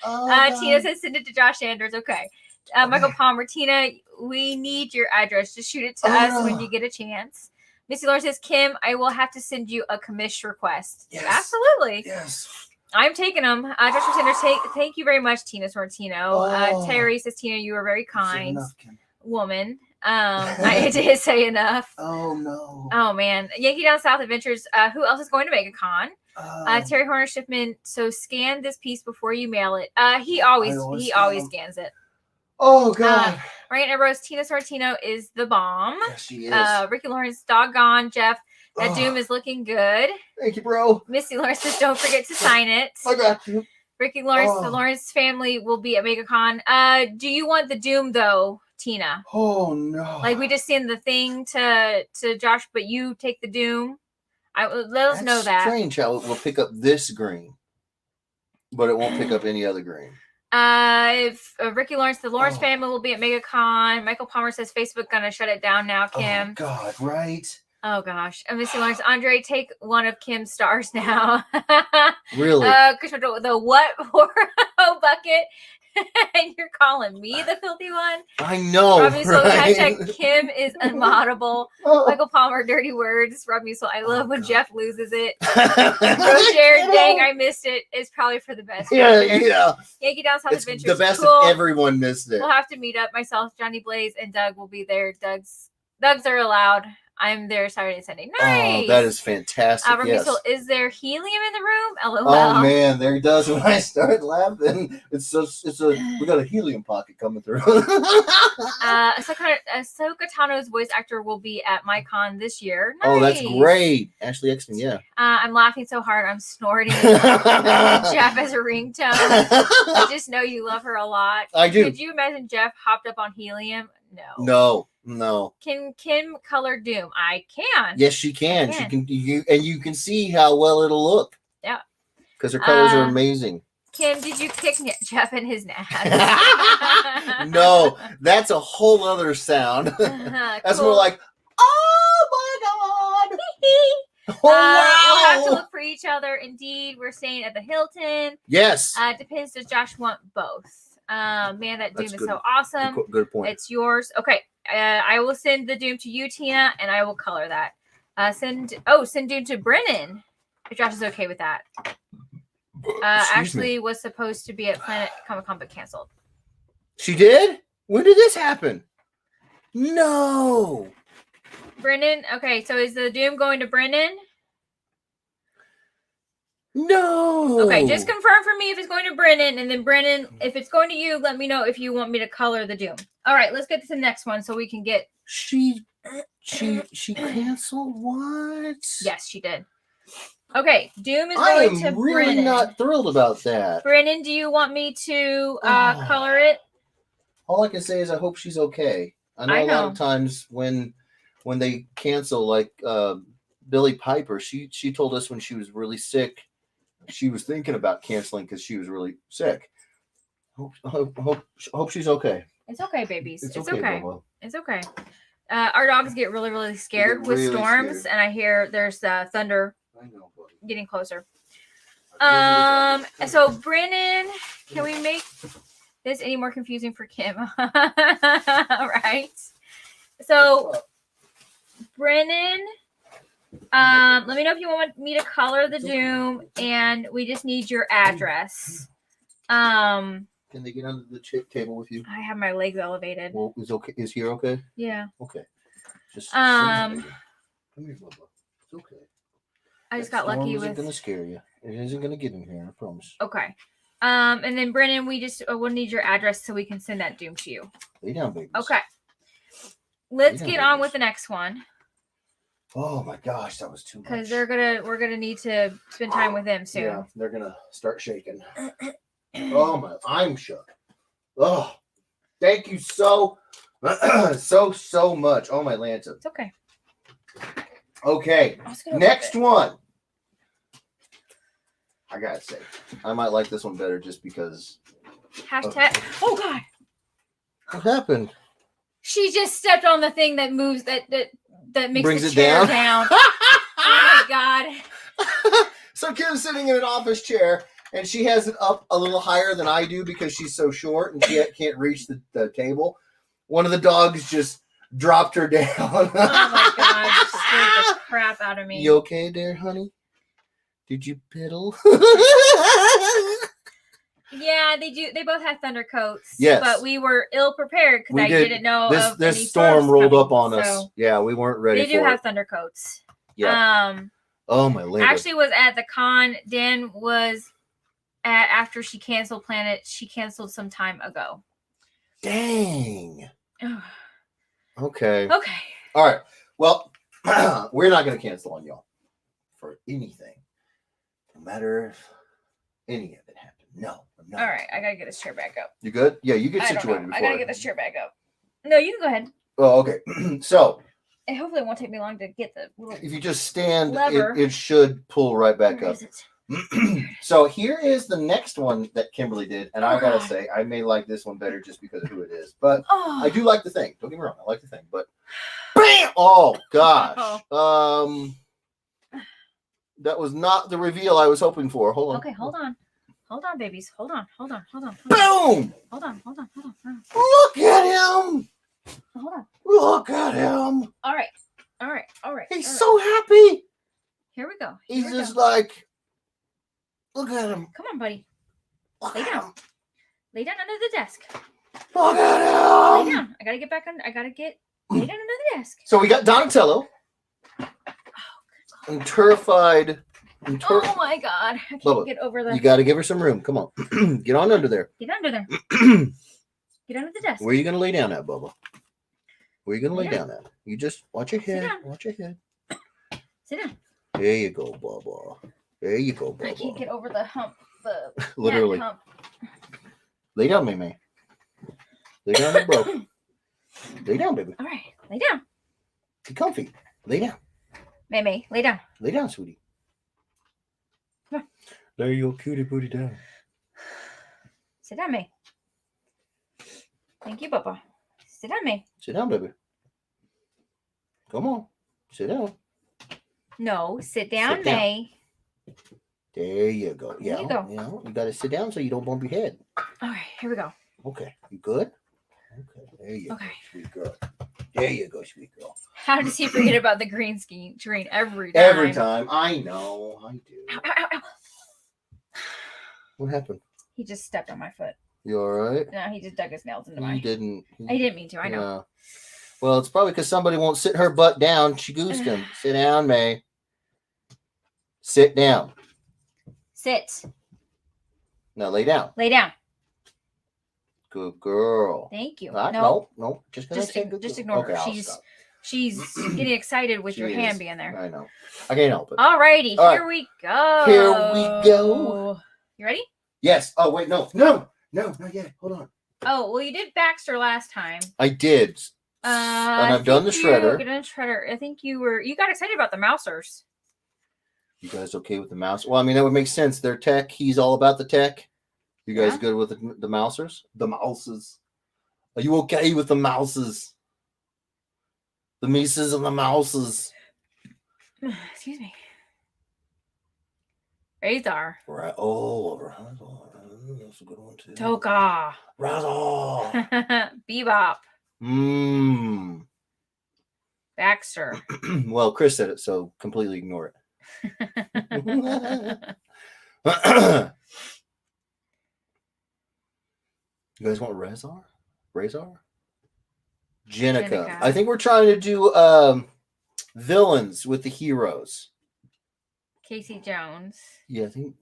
Oh, God. Tina says send it to Josh Sanders. Okay. Michael Palmer, Tina, we need your address. Just shoot it to us when you get a chance. Missy Lauren says, Kim, I will have to send you a commish request. Yes. Absolutely. Yes. I'm taking them. Joshua Sanders, thank you very much, Tina Sortino. Oh. Terry says, Tina, you were very kind Enough, Kim. woman. I did say enough. Oh no. Oh man, Yankee Down South Adventures. Who else is going to MegaCon? Terry Horner Shipman. So scan this piece before you mail it. He always scans it. Oh God. Ryan Ambrose, Tina Sortino is the bomb. Yes, she is. Ricky Lawrence, doggone Jeff. That doom is looking good. Thank you, bro. Missy Lawrence says, don't forget to sign it. I got you. Ricky Lawrence, the Lawrence family will be at MegaCon. Do you want the doom though, Tina? Oh no. Like we just send the thing to Josh, but you take the doom. Let us know that. Strange how it will pick up this green, but it won't pick up any other green. If Ricky Lawrence, the Lawrence family will be at MegaCon. Michael Palmer says Facebook gonna shut it down now, Kim. Oh God, right? Oh gosh. And Missy Lawrence, Andre, take one of Kim's stars now. Really? Chris, the what for bucket? And you're calling me the filthy one? I know. Rob Musil, right? hashtag Kim is unmoddable. Michael Palmer, dirty words. Rob Musil, I love when Jeff loses it. Roger, dang, I missed it. It's probably for the best. Yeah. Yankee Down South It's Adventures. the best cool. if everyone missed it. We'll have to meet up. Myself, Johnny Blaze, and Doug will be there. Doug's are allowed. I'm there Saturday and Sunday. Nice. Oh, that is fantastic. Yes. Yes. Is there helium in the room? LOL. Oh man, there it does. When I start laughing, we got a helium pocket coming through. Ahsoka Tano's voice actor will be at MyCon this year. Nice. Oh, that's great. Ashley Exton, yeah. I'm laughing so hard I'm snorting. Jeff as a ringtone. I just know you love her a lot. I do. Could you imagine Jeff hopped up on helium? No. No. Can Kim color Doom? I can. Yes, she can. She can. You can see how well it'll look. Yeah. Because her colors are amazing. Kim, did you kick Jeff in his nads? No, that's a whole other sound. That's cool. more like, oh my God. Oh, wow. We'll have to look for each other. Indeed, we're staying at the Hilton. Yes. Depends. Does Josh want both? Man, that Doom That's is good. so awesome. Good point. It's yours. Okay. I will send the Doom to you, Tina, and I will color that. Send Doom to Brennan. If Josh is okay with that. Ashley was supposed to be at Planet Comic Con but canceled. She did? When did this happen? No. Brennan. Okay, so is the Doom going to Brennan? No. Okay, just confirm for me if it's going to Brennan, and then Brennan, if it's going to you, let me know if you want me to color the Doom. All right, let's get to the next one so we can get. She canceled what? Yes, she did. Okay, Doom is I going to am really Brennan. not thrilled about that. Brennan, do you want me to color it? All I can say is I hope she's okay. I know a lot of times when they cancel, like Billie Piper, she told us when she was really sick, she was thinking about canceling because she was really sick. Hope she's okay. It's okay, babies. It's okay. Bubba. It's okay. Our dogs get really, really scared with really storms, scared. and I hear there's thunder I know, buddy. getting closer. So Brennan, can we make this any more confusing for Kim? Right. So Brennan, let me know if you want me to color the Doom, and we just need your address. Can they get under the table with you? I have my legs elevated. Well, is here okay? Yeah. Okay. Just Um, come here, Bubba. It's okay. I just got lucky Isn't with. gonna scare you. It isn't gonna get in here. I promise. Okay. And then Brennan, we'll need your address so we can send that Doom to you. Lay down, baby. Okay. Let's Yeah, get on babies. with the next one Oh my gosh, that was too much. because we're gonna need to spend time with them soon. Yeah, they're gonna start shaking. Oh my, I'm shook. Oh, Thank you so much. Oh my Lanta. It's okay. Okay. I was gonna Next rip one. I gotta say, I might like this one better just because. it. Hashtag. Oh God. What happened? She just stepped on the thing that moves that makes Brings the it chair down? down. Oh my God. So Kim's sitting in an office chair, and she has it up a little higher than I do because she's so short and she can't reach the table. One of the dogs just dropped her down. Oh my God. Scared the crap out of me. You okay there, honey? Did you piddle? Yeah, they do. They both have thunder coats. Yes. But we were ill prepared because We I did. didn't know of any This storm storms rolled coming, up on us. so Yeah, we weren't ready They do for have it. thunder coats. Yeah. Oh my Lanta. Actually was at the con. Dan was at after she canceled Planet. She canceled some time ago. Dang. Okay. Okay. All right. Well, we're not going to cancel on y'all for anything, no matter if any of it happened. No. All right. I gotta get this chair back up. You good? Yeah, you get I don't situated know. before. I gotta get this chair back up. No, you can go ahead. Oh, okay. So And hopefully it won't take me long to get the little. if you just stand, Lever. it should pull right back Where up. is it? So here is the next one that Kimberly did, and I Oh, gotta God. say, I may like this one better just because of who it is, but Oh. I do like the thing. Don't get me wrong, I like the thing, but bam! Oh gosh, that was not the reveal I was hoping for. Hold on. Okay, hold on. Hold on, babies. Hold on. Hold on. Hold on. Boom! Hold on. Hold on. Hold on. Hold on. Look at him! Hold on. Look at him! All right. All right. All right. He's all right. so happy. Here we go. He's Here we just go. like, look at him. Come on, buddy. Look Lay at down. him. Lay down under the desk. Look at Lay him. down. I gotta get back on. I gotta get. Lay down under the desk. So we got Donatello. I'm terrified. Oh my God! I can't Bubba, get over the. You got to give her some room. Come on. Get on under there. Get under there. Get under the desk. Where are you going to lay down at, Bubba? Where are you going to lay Sit down at? You just watch your head. down. Watch your head. Sit down. There you go, Bubba. There you go, I can't Bubba. get over the hump. The Literally. neck hump. Lay down, May. Lay down, bro. Lay down, baby. All right. Lay down. Be comfy. Lay down. May, lay down. Lay down, sweetie. Come on. There you go, cutie booty down. Sit down, May. Thank you, Bubba. Sit down, May. Sit down, baby. Come on. Sit down. No, sit down, Sit down. May. There you go. There Yeah, you go. you got to sit down so you don't bump your head. All right, here we go. Okay. You good? Okay. There you Okay. go, sweet girl. There you go, sweet girl. How does he forget about the green screen every time? Every time. I know. I do. Ow, ow, ow, ow. What happened? He just stepped on my foot. You all right? No, he just dug his nails into He my. didn't. I didn't mean to. I know. Yeah. Well, it's probably because somebody won't sit her butt down. She goosed him. Sit down, May. Sit down. Sit. Now lay down. Lay down. Good girl. Thank you. No. Just because I Just, said good just girl. ignore Okay, her. I'll She's stop. she's getting excited with She your is. hand being there. I know. I can't help it. Alrighty, All here right. we go. Here we go. You ready? Yes. Oh wait, no, not yet. Hold on. Oh, well, you did Baxter last time. I did. And I've done the shredder. You did the shredder. I think you got excited about the Mousers. You guys okay with the mouse? Well, I mean that would make sense. They're tech. He's all about the tech. You guys Yeah. good with the mousers? The mouses. Are you okay with the mouses? The Mises and the mouses. Excuse me. Razor. Right. Oh, that's a good one too. Toka. Razzle. Bebop. Mmm. Baxter. Well, Chris said it, so completely ignore it. You guys want Razor? Jenica. Jenica. I think we're trying to do villains with the heroes. Casey Jones. Yeah, I think.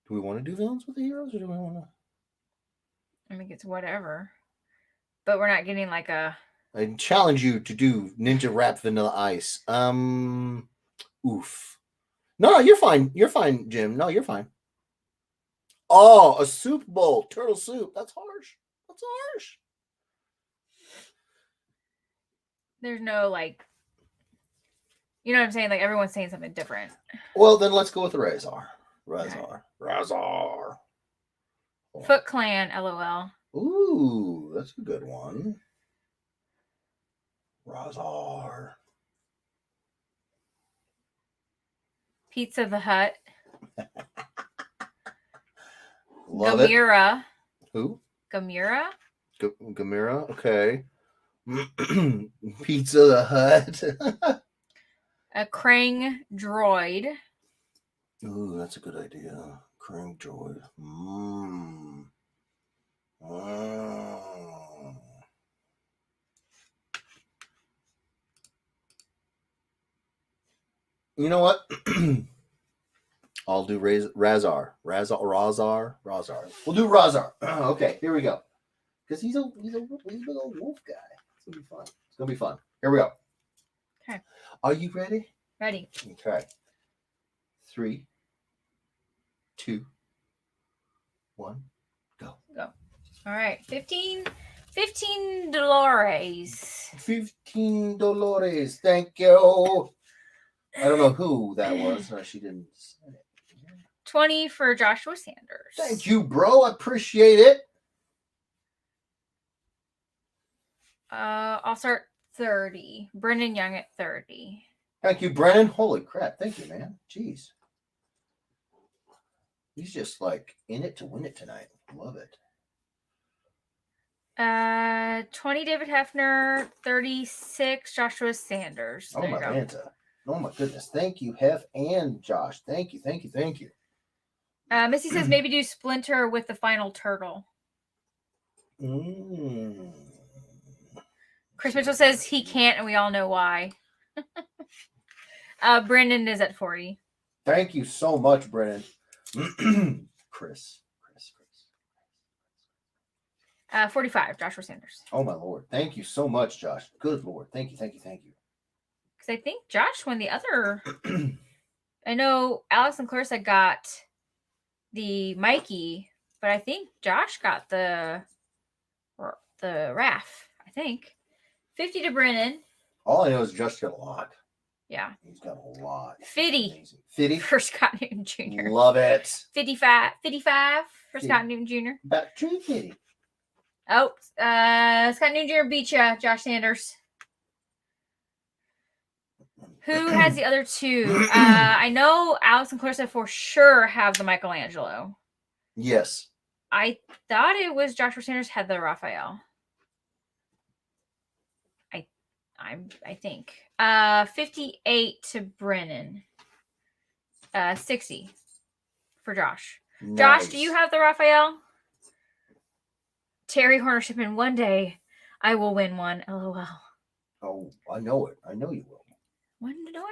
Do we want to do villains with the heroes, or do we want to? I think it's whatever. But we're not getting like a. I challenge you to do Ninja Rap Vanilla Ice. Oof. No, you're fine. You're fine, Jim. No, you're fine. Oh, a soup bowl, turtle soup. That's harsh. That's harsh. There's no like, you know what I'm saying? Like everyone's saying something different. Well, then let's go with Razor. Razor. Foot Clan, LOL. Ooh, that's a good one. Razor. Pizza the Hut. Love it. Gamera. Who? Gamera? Gamera. Okay. Pizza the Hut. A Krang Droid. Ooh, that's a good idea. Krang Droid. Mmm. You know what? I'll do Razar. We'll do Razar. Okay, here we go. Because he's a little wolf guy. It's gonna be fun. It's gonna be fun. Here we go. Okay. Are you ready? Ready. Okay. 3, 2, 1, go. All right. 15 Dolores. 15 Dolores. Thank you. I don't know who that was. No, she didn't say it. 20 for Joshua Sanders. Thank you, bro. I appreciate it. I'll start 30. Brendan Young at 30. Thank you, Brennan. Holy crap. Thank you, man. Jeez. He's just like in it to win it tonight. Love it. 20 David Hefner, 36 Joshua Sanders. Oh, There my you go. Manta. Oh, my goodness. Thank you, Hef and Josh. Thank you. Missy says maybe do Splinter with the final turtle. Chris Mitchell says he can't, and we all know why. Brendan is at 40. Thank you so much, Brennan. Chris. 45, Joshua Sanders. Oh, my Lord. Thank you so much, Josh. Good Lord. Thank you. Because I think Josh won the other. I know Alex and Clarissa got the Mikey, but I think Josh got the RAF. I think 50 to Brennan. All I know is Josh got a lot. Yeah, He's got a lot. 50. 50 For Scott Newton Jr. Love it. 55 for Scott Newton Jr. About 250. Oh, Scott Newton Jr. beat you, Josh Sanders. Who has the other two? I know Alex and Clarissa for sure have the Michelangelo. Yes. I thought it was Joshua Sanders had the Raphael. I think. 58 to Brennan. 60 for Josh. Nice. Josh, do you have the Raphael? Terry Horner Shipman, one day I will win one. LOL. Oh, I know it. I know you will. One day.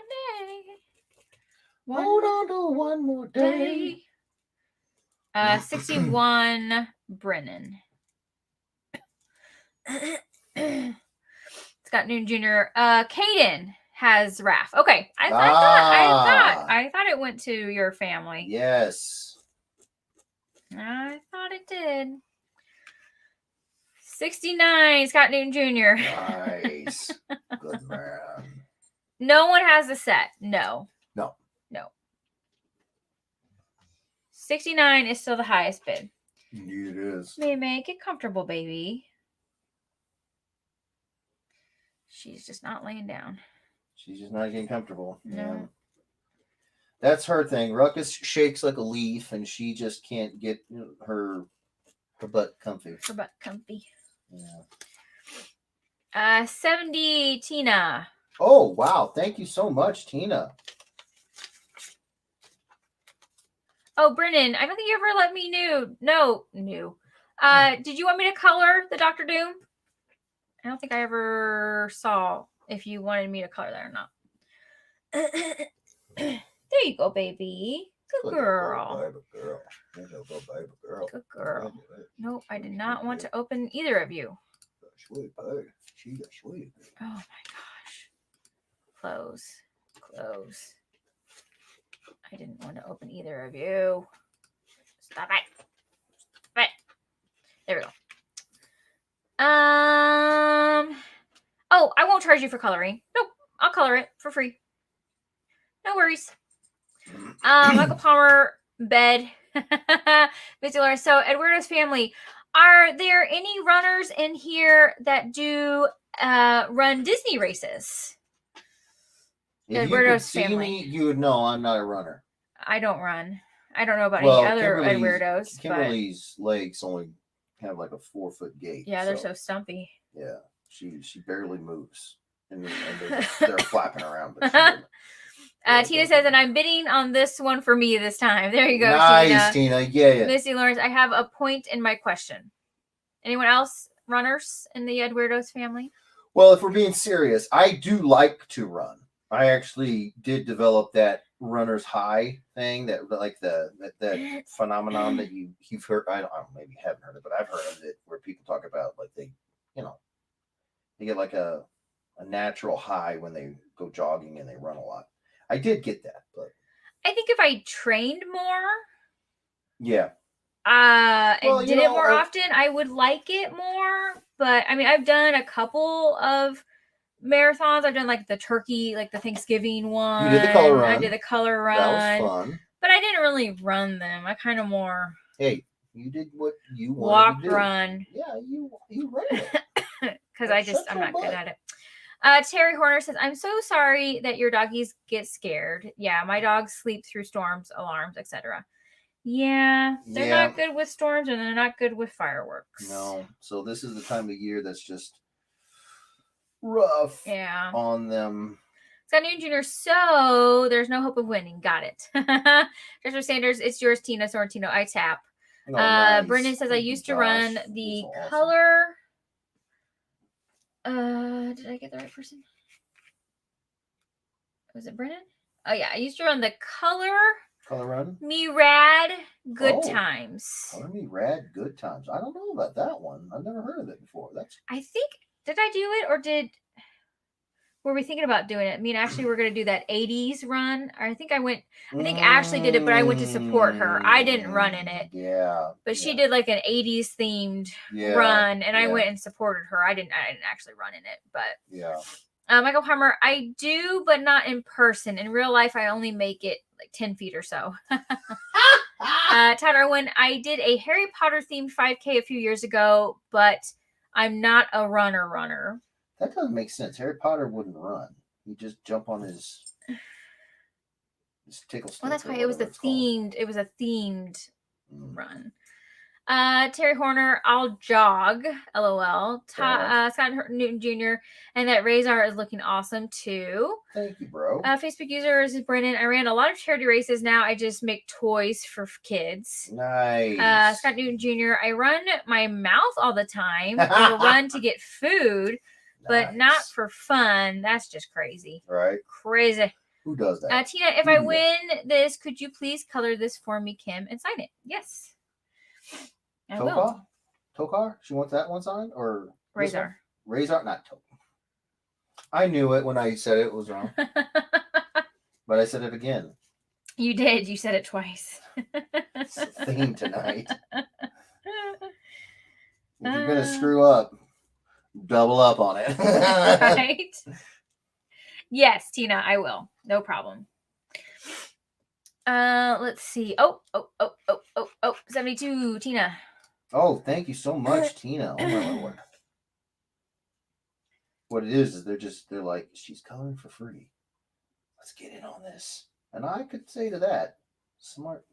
Hold on to one more day. 61 Brennan. Scott Newton Jr. Caden has Raph. Okay. I thought it went to your family. Yes. I thought it did. 69, Scott Newton Jr. Nice. Good man. No one has a set. No. 69 is still the highest bid. Indeed it is. May make it comfortable, baby. She's just not laying down. She's just not getting comfortable. No. Yeah. That's her thing. Ruckus shakes like a leaf, and she just can't get her butt comfy. Her butt comfy. Yeah. 70 Tina. Oh, wow. Thank you so much, Tina. Oh, Brennan, I don't think you ever let me know. Did you want me to color the Dr. Doom? I don't think I ever saw if you wanted me to color that or not. There you go, baby. Good girl. Good girl. Nope, I did not want to open either of you. She's a sweet. Oh my gosh. Close. I didn't want to open either of you. Stop it. There we go. Oh, I won't charge you for coloring. Nope. I'll color it for free. No worries. Michael Palmer, bed. Missy Lawrence. So, Eduardo's family. Are there any runners in here that do run Disney races? If you could Eduardo's see family. me, you would know I'm not a runner. I don't run. I don't know about Well, any other Eduardos. Kimberly's legs only have like a 4-foot gait. But yeah, they're so stumpy. Yeah, she barely moves, and they're flapping around. But she doesn't. Tina says, and I'm bidding on this one for me this time. There you go, nice, Tina. Yeah. Missy Lawrence, I have a point in my question. Anyone else runners in the Eduardo's family? Well, if we're being serious, I do like to run. I actually did develop that runner's high thing, that like that phenomenon that you've heard. I don't know, maybe you haven't heard it, but I've heard of it, where people talk about like they get like a natural high when they go jogging and they run a lot. I did get that, but I think if I trained more, yeah, and did it more often, I would like it more. But I mean, I've done a couple of marathons. I've done like the turkey, like the Thanksgiving one. You did the color run. I did the color run. That was fun. But I didn't really run them. I kind of more you did what you wanted walk, to do. run. Yeah, you ran it. Because I'm not good at it. Terry Horner says, I'm so sorry that your doggies get scared. Yeah, my dogs sleep through storms, alarms, etc. Yeah, they're not good with storms, and they're not good with fireworks. No, so this is the time of year that's just rough on them. Scott Newton Jr., so there's no hope of winning. Got it. Joshua Sanders, it's yours, Tina Sorrentino. I tap. Oh, nice. Brendan says, I used to run the color. Did I get the right person? Was it Brennan? Oh yeah, I used to run the color run. Me Rad Good Times. Color Me Rad Good Times. I don't know about that one. I've never heard of it before. I think, did I do it, or were we thinking about doing it? Me and Ashley were going to do that 80s run. I think Ashley did it, but I went to support her. I didn't run in it. Yeah. But she did like an 80s themed run, and I went and supported her. I didn't actually run in it, but yeah. Michael Palmer, I do, but not in person. In real life, I only make it like 10 feet or so. Todd Irwin, I did a Harry Potter themed 5K a few years ago, but I'm not a runner. That doesn't make sense. Harry Potter wouldn't run. He'd just jump on his tickle stick. Well, that's why it was a themed run. Terry Horner, I'll jog. LOL. Scott Newton Jr. and that Razor is looking awesome too. Thank you, bro. Facebook user is Brennan. I ran a lot of charity races. Now I just make toys for kids. Nice. Scott Newton Jr. I run my mouth all the time. I run to get food, but not for fun. That's just crazy. Right. Crazy. Who does that? Tina, if I win this, could you please color this for me, Kim, and sign it? Yes. I will. Tokar? She wants that one signed? Or Razor? Razor, not Tokar. I knew it when I said it was wrong. But I said it again. You did. You said it twice. It's the theme tonight. If you're going to screw up, double up on it. Right? Yes, Tina, I will. No problem. Let's see. Oh, 72, Tina. Oh, thank you so much, Tina. Oh my Lord. What it is they're like, she's coloring for free. Let's get in on this. And I could say to that, smart.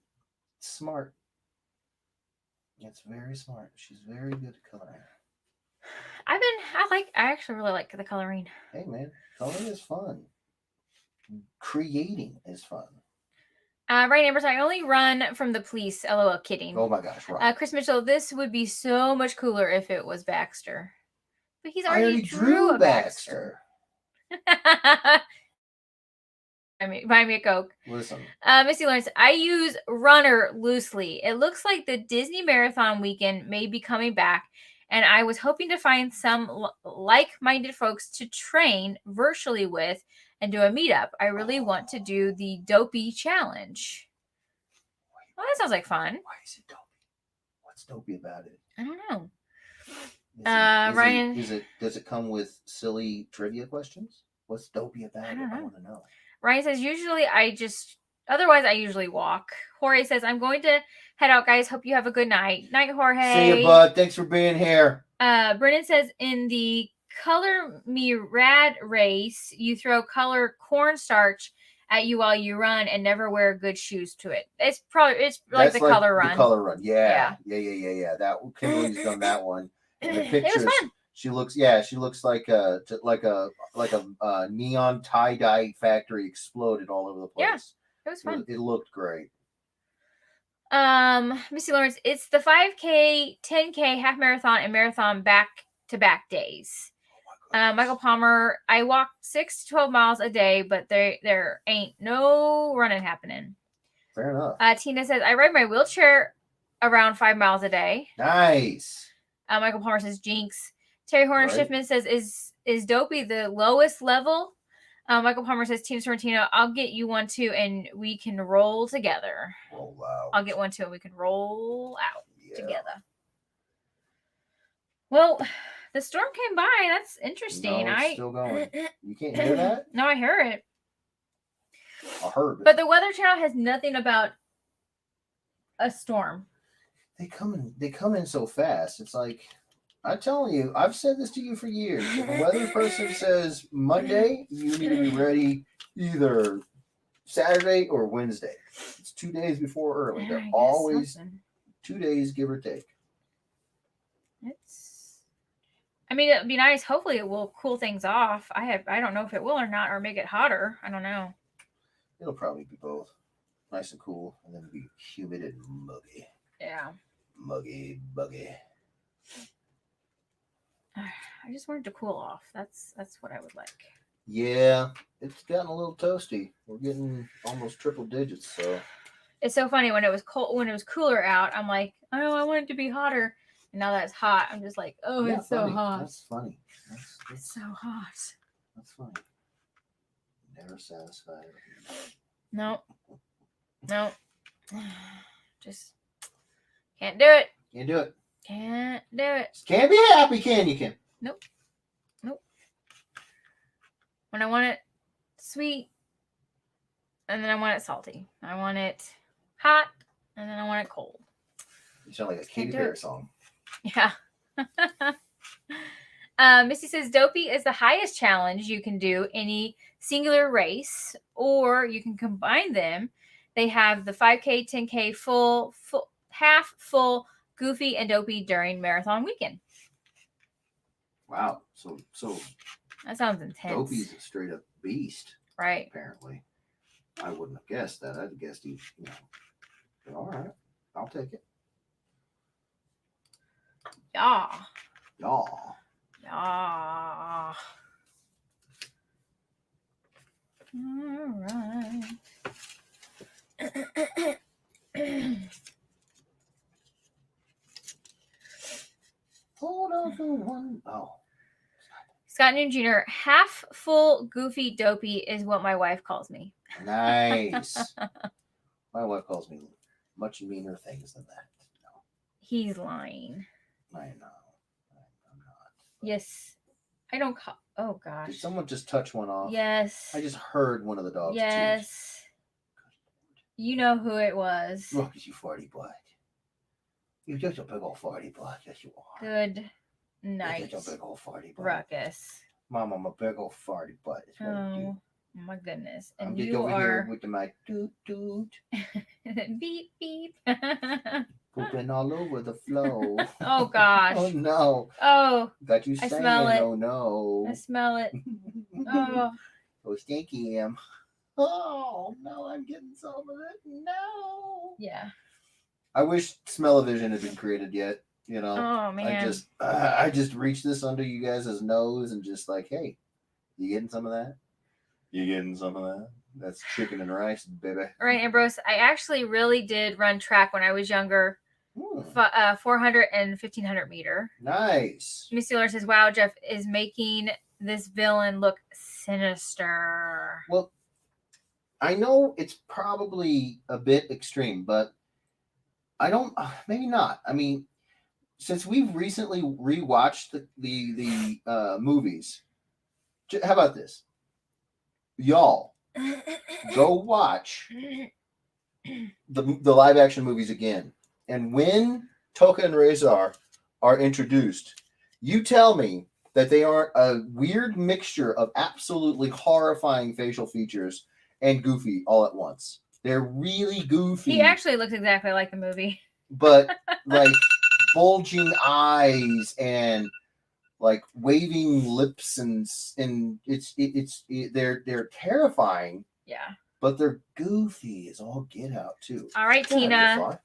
It's very smart. She's very good at coloring. I actually really like the coloring. Hey man, coloring is fun. Creating is fun. Right, Amber, I only run from the police. LOL, kidding. Oh my gosh, right. Chris Mitchell, this would be so much cooler if it was Baxter. But he's already drew a Baxter. Buy me a Coke. Listen. Missy Lawrence, I use runner loosely. It looks like the Disney Marathon weekend may be coming back, and I was hoping to find some like-minded folks to train virtually with and do a meetup. I really want to do the Dopey Challenge. Oh, that sounds like fun. Why is it dopey? What's dopey about it? I don't know. Ryan, Ryan- does it come with silly trivia questions? What's dopey about I it? don't know. I want to know. Ryan says, otherwise I usually walk. Jorge says, I'm going to head out, guys. Hope you have a good night. Night, Jorge. See you, bud. Thanks for being here. Brennan says, in the Color Me Rad race, you throw color cornstarch at you while you run and never wear good shoes to it. It's like the color run. The color run. Yeah. That Kimberly's done that one. And the pictures. It was fun. She looks like a neon tie dye factory exploded all over the place. Yeah, it was fun. It looked great. Missy Lawrence, it's the 5K, 10K, half marathon, and marathon back-to-back days. Michael Palmer, I walk 6 to 12 miles a day, but there ain't no running happening. Fair enough. Tina says, I ride my wheelchair around 5 miles a day. Nice. Michael Palmer says, jinx. Terry Horner Schiffman says, is dopey the lowest level? Michael Palmer says, Tina Sorrentino, I'll get you one too, and we can roll together. Roll out. I'll get one too, and we can roll out together. Well, the storm came by. That's interesting. No, it's still going. You can't hear that? No, I hear it. I heard it. But the Weather Channel has nothing about a storm. They come in so fast. It's like, I'm telling you, I've said this to you for years. If a weather person says Monday, you need to be ready either Saturday or Wednesday. It's 2 days before early. They're always 2 days, give or take. It'd be nice. Hopefully it will cool things off. I don't know if it will or not, or make it hotter. I don't know. It'll probably be both. Nice and cool, and then be humid and muggy. Yeah. Muggy, buggy. I just wanted to cool off. That's what I would like. Yeah, it's gotten a little toasty. We're getting almost triple digits, so it's so funny when it was cold, when it was cooler out. I'm like, oh, I want it to be hotter. And now that it's hot, I'm just like, oh, yeah, it's so hot. That's funny. It's so hot. That's funny. Never satisfied. Nope. Just can't do it. Can't do it. Can't do it. Just can't be happy, can you, Kim? Nope. When I want it sweet, and then I want it salty. I want it hot, and then I want it cold. You sound like a Katy Perry song. Yeah. Misty says, dopey is the highest challenge you can do any singular race, or you can combine them. They have the 5K, 10K, full, half, full, goofy, and dopey during marathon weekend. Wow. So that sounds intense. Dopey's a straight up beast. Right. Apparently. I wouldn't have guessed that. I'd have guessed he, but all right. I'll take it. Yeah. Yeah. Yeah. All right. Hold on for one. Oh. Scott Noon Jr., half full, goofy, dopey is what my wife calls me. Nice. My wife calls me much meaner things than that. No. He's lying. I know. I'm not. Yes. I don't call. Oh, gosh. Did someone just touch one off? Yes. I just heard one of the dogs. Yes. You know who it was. Look at you, farty butt. You're just a big old farty butt. Yes, you are. Good night. You're just a big old farty butt. Ruckus. Mom, I'm a big old farty butt. That's what I do. My goodness. I'm And just you over are here with my toot toot. beep beep. Pooping all over the floor. Oh gosh. Oh no. Oh, Got you I saying smell it. oh no. I smell it. Oh. Oh stinky am. Oh no, I'm getting some of it. No. Yeah. I wish smell-o-vision had been created yet. Oh man. I just reached this under you guys' nose and just like, hey, you getting some of that? You getting some of that? That's chicken and rice, baby. Right, Ambrose. I actually really did run track when I was younger. 400 and 1500 meter. Nice. Missy Lawrence says, wow, Jeff is making this villain look sinister. Well, I know it's probably a bit extreme, but I don't. Maybe not. I mean, since we've recently rewatched the movies, how about this? Y'all go watch the live action movies again, and when Toka and Razor are introduced, you tell me that they aren't a weird mixture of absolutely horrifying facial features and goofy all at once. They're really goofy. He actually looks exactly like the movie. But like bulging eyes and like waving lips and they're terrifying, Yeah. but they're goofy as all get out too. All right, Go ahead, Tina. Fly.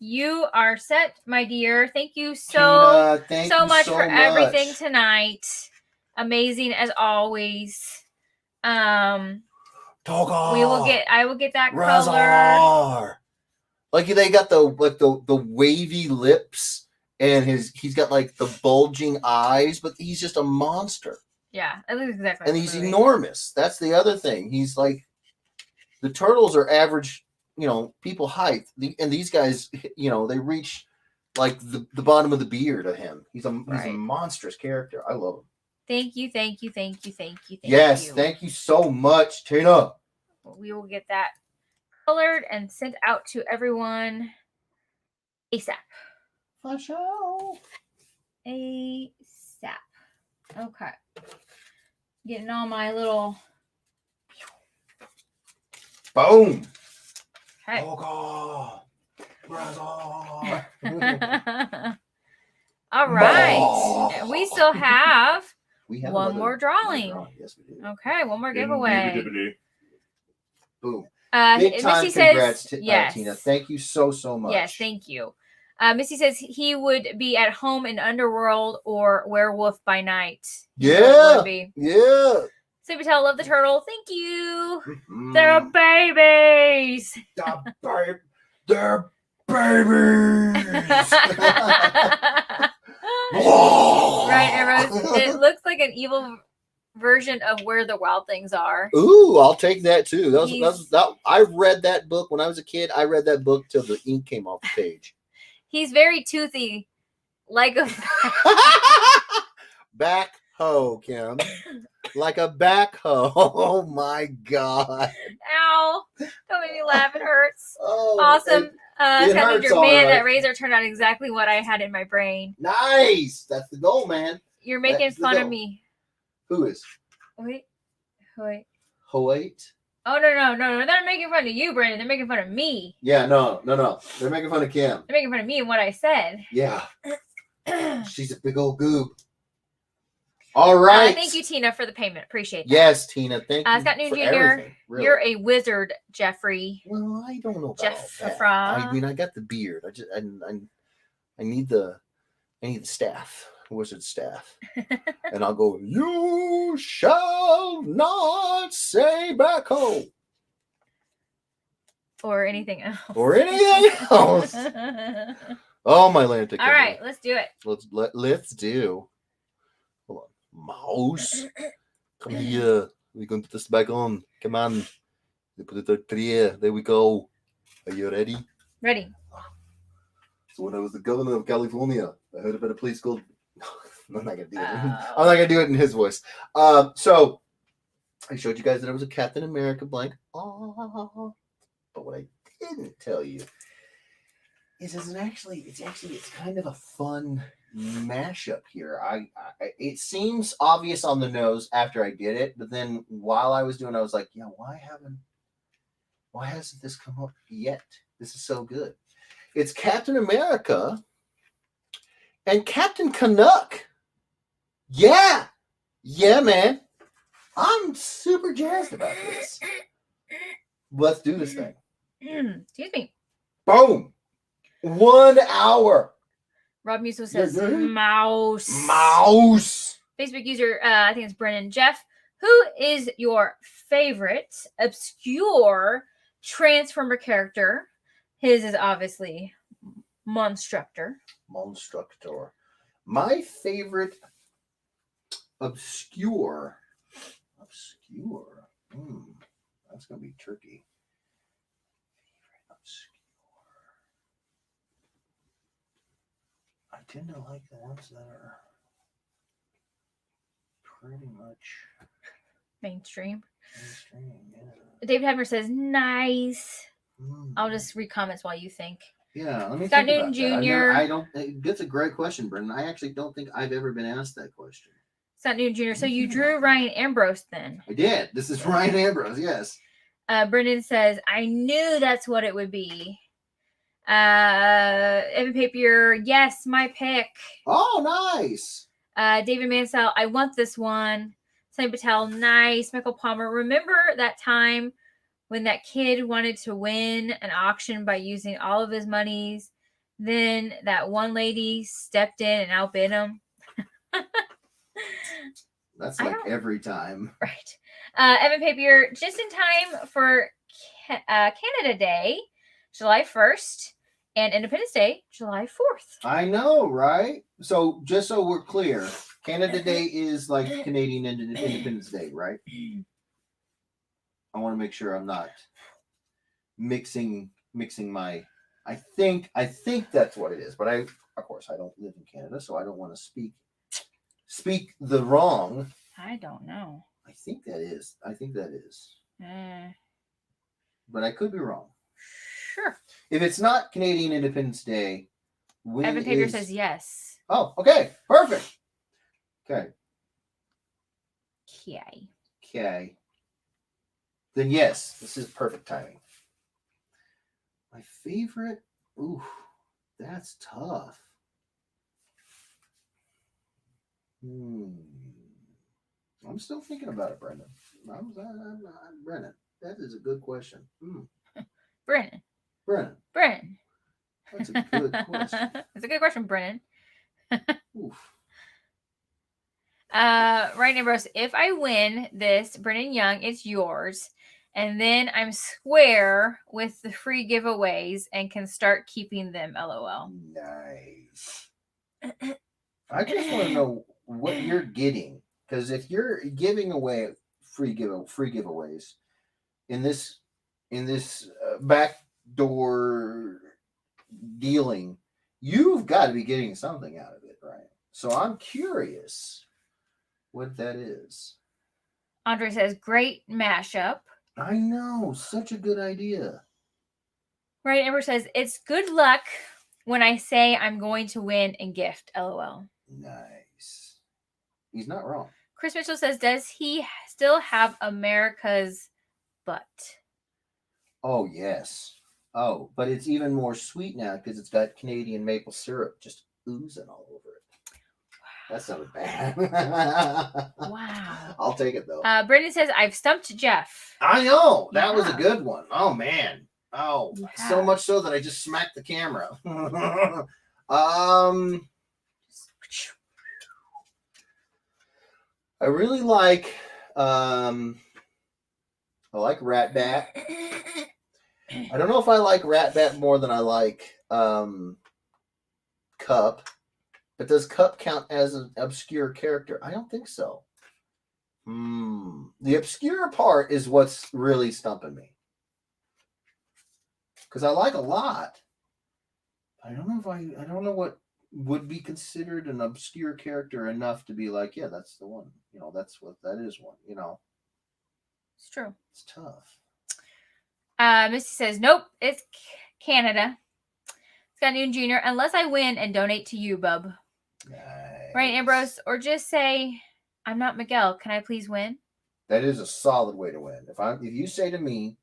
You are set, my dear. Thank you so Tina, thank so you much so for everything much. tonight. Amazing as always. Toga. I will get that color. Razor. Like they got the wavy lips and he's got like the bulging eyes, but he's just a monster. Yeah, it looks exactly And like he's the movie. enormous. That's the other thing. He's like the turtles are average, people height, and these guys, they reach like the bottom of the beard of him. He's a Right. monstrous character. I love him. Thank you. Yes, thank you so much, Tina. We will get that colored and sent out to everyone ASAP. For sure. ASAP. Okay. Getting all my little. Boom. Okay. Toga. Razor. All right. We still have We have one another more drawing. Yes, we do. Okay, one more giveaway. Boom. Big time Missy congrats, says yes. Tina. Thank you so much. Yes, thank you. Missy says he would be at home in Underworld or Werewolf by Night. He would be. Yeah. Sleepy Tail, love the turtle. Thank you. Mm. They're babies. They're babies. Right, Rose. It looks like an evil version of Where the Wild Things Are. Ooh, I'll take that too. I read that book when I was a kid. I read that book till the ink came off the page. He's very toothy, like a backhoe, Kim. Like a backhoe. Oh my God. Ow! Don't make me laugh. It hurts. Oh, Awesome. it Scott hurts, Major, all man, right. that razor turned out exactly what I had in my brain. Nice. That's the goal, man. You're making That's the fun of goal. me. Who is? Wait. Hoyt? Oh, no. They're not making fun of you, Brandon. They're making fun of me. Yeah, no. They're making fun of Kim. They're making fun of me and what I said. Yeah. She's a big old goob. All right. Thank you, Tina, for the payment. Appreciate that. Yes, Tina. Thank you. Scott Newton for Jr., everything, really. You're a wizard, Jeffrey. Well, I don't know about Jeff that. Fra. I mean, I got the beard. I need the staff, wizard staff, and I'll go. You shall not say backhoe Or anything else. or anything else. Oh my land! All right, let's do it. Let's do. Hold on, mouse. Come here. We're going to put this back on. Come on. We put it out there. There we go. Are you ready? Ready. So when I was the governor of California, I heard about a place called. I'm not gonna do it. I'm not gonna do it in his voice. So I showed you guys that I was a Captain America blank. Oh, but what I didn't tell you is it's kind of a fun mashup here. It seems obvious on the nose after I did it, but then while I was doing it, I was like, yeah, why hasn't this come up yet? This is so good. It's Captain America and Captain Canuck. Yeah, man. I'm super jazzed about this. Let's do this thing. Excuse me. Boom. 1 hour. Rob Musso says Mhm. mouse. Mouse. Facebook user, I think it's Brennan Jeff. Who is your favorite obscure Transformer character? His is obviously Monstructor. Monstructor. My favorite obscure. That's gonna be tricky. Favorite obscure. tend to like the ones that are pretty much Mainstream. mainstream. Yeah. David Hebner says, nice. Mm. I'll just read comments while you think. Yeah, let me Scott think about Newton that. Jr. I don't. That's a great question, Brendan. I actually don't think I've ever been asked that question. Scott Newton Jr. So you Think drew about that. Ryan Ambrose then? I did. This is Ryan Ambrose. Yes. Brendan says, I knew that's what it would be. Evan Papier, yes, my pick. Oh, nice. David Mansell, I want this one. Sunny Patel, nice. Michael Palmer, remember that time when that kid wanted to win an auction by using all of his monies? Then that one lady stepped in and outbid him. That's I like don't- every time. Right. Evan Papier, just in time for Canada Day, July 1st, and Independence Day, July 4th. I know, right? So just so we're clear, Canada Day is like Canadian Independence Day, right? I want to make sure I'm not mixing my. I think that's what it is, but of course I don't live in Canada, so I don't want to speak the wrong. I don't know. I think that is. Uh, But I could be wrong. sure. If it's not Canadian Independence Day, when Evan Papier is- says yes. Oh, okay, perfect. Okay. Okay. Then yes, this is perfect timing. My favorite. Ooh, that's tough. I'm still thinking about it, Brendan. I'm Brendan. That is a good question. Brennan. Brendan, that's a good question. It's a good question, Brennan. Oof. Right, Ambrose, if I win this, Brennan Young, it's yours. And then I'm square with the free giveaways and can start keeping them, lol. Nice. I just want to know what you're getting, because if you're giving away free giveaways in this backdoor dealing, you've got to be getting something out of it, right? So I'm curious what that is. Andre says, great mashup. I know, such a good idea. Right, Amber says, it's good luck when I say I'm going to win and gift, lol. Nice. He's not wrong. Chris Mitchell says, does he still have America's butt? Oh, yes. Oh, but it's even more sweet now because it's got Canadian maple syrup just oozing all over it. That sounded bad. Wow. I'll take it, though. Brendan says, I've stumped Jeff. I know. That was a Yeah. good one. Oh, man. Oh, You so have. much so that I just smacked the camera. I really like I like Rat Bat. I don't know if I like Rat Bat more than I like Cup. But does Cup count as an obscure character? I don't think so. The obscure part is what's really stumping me. Because I like a lot. I don't know I don't know what would be considered an obscure character enough to be like, yeah, that's the one. You know, that's what that is one. You know, It's true. it's tough. Misty says, nope, it's Canada. Scott Newton Jr., unless I win and donate to you, bub. Nice. Right, Ambrose? Or just say, I'm not Miguel. Can I please win? That is a solid way to win. If you say to me,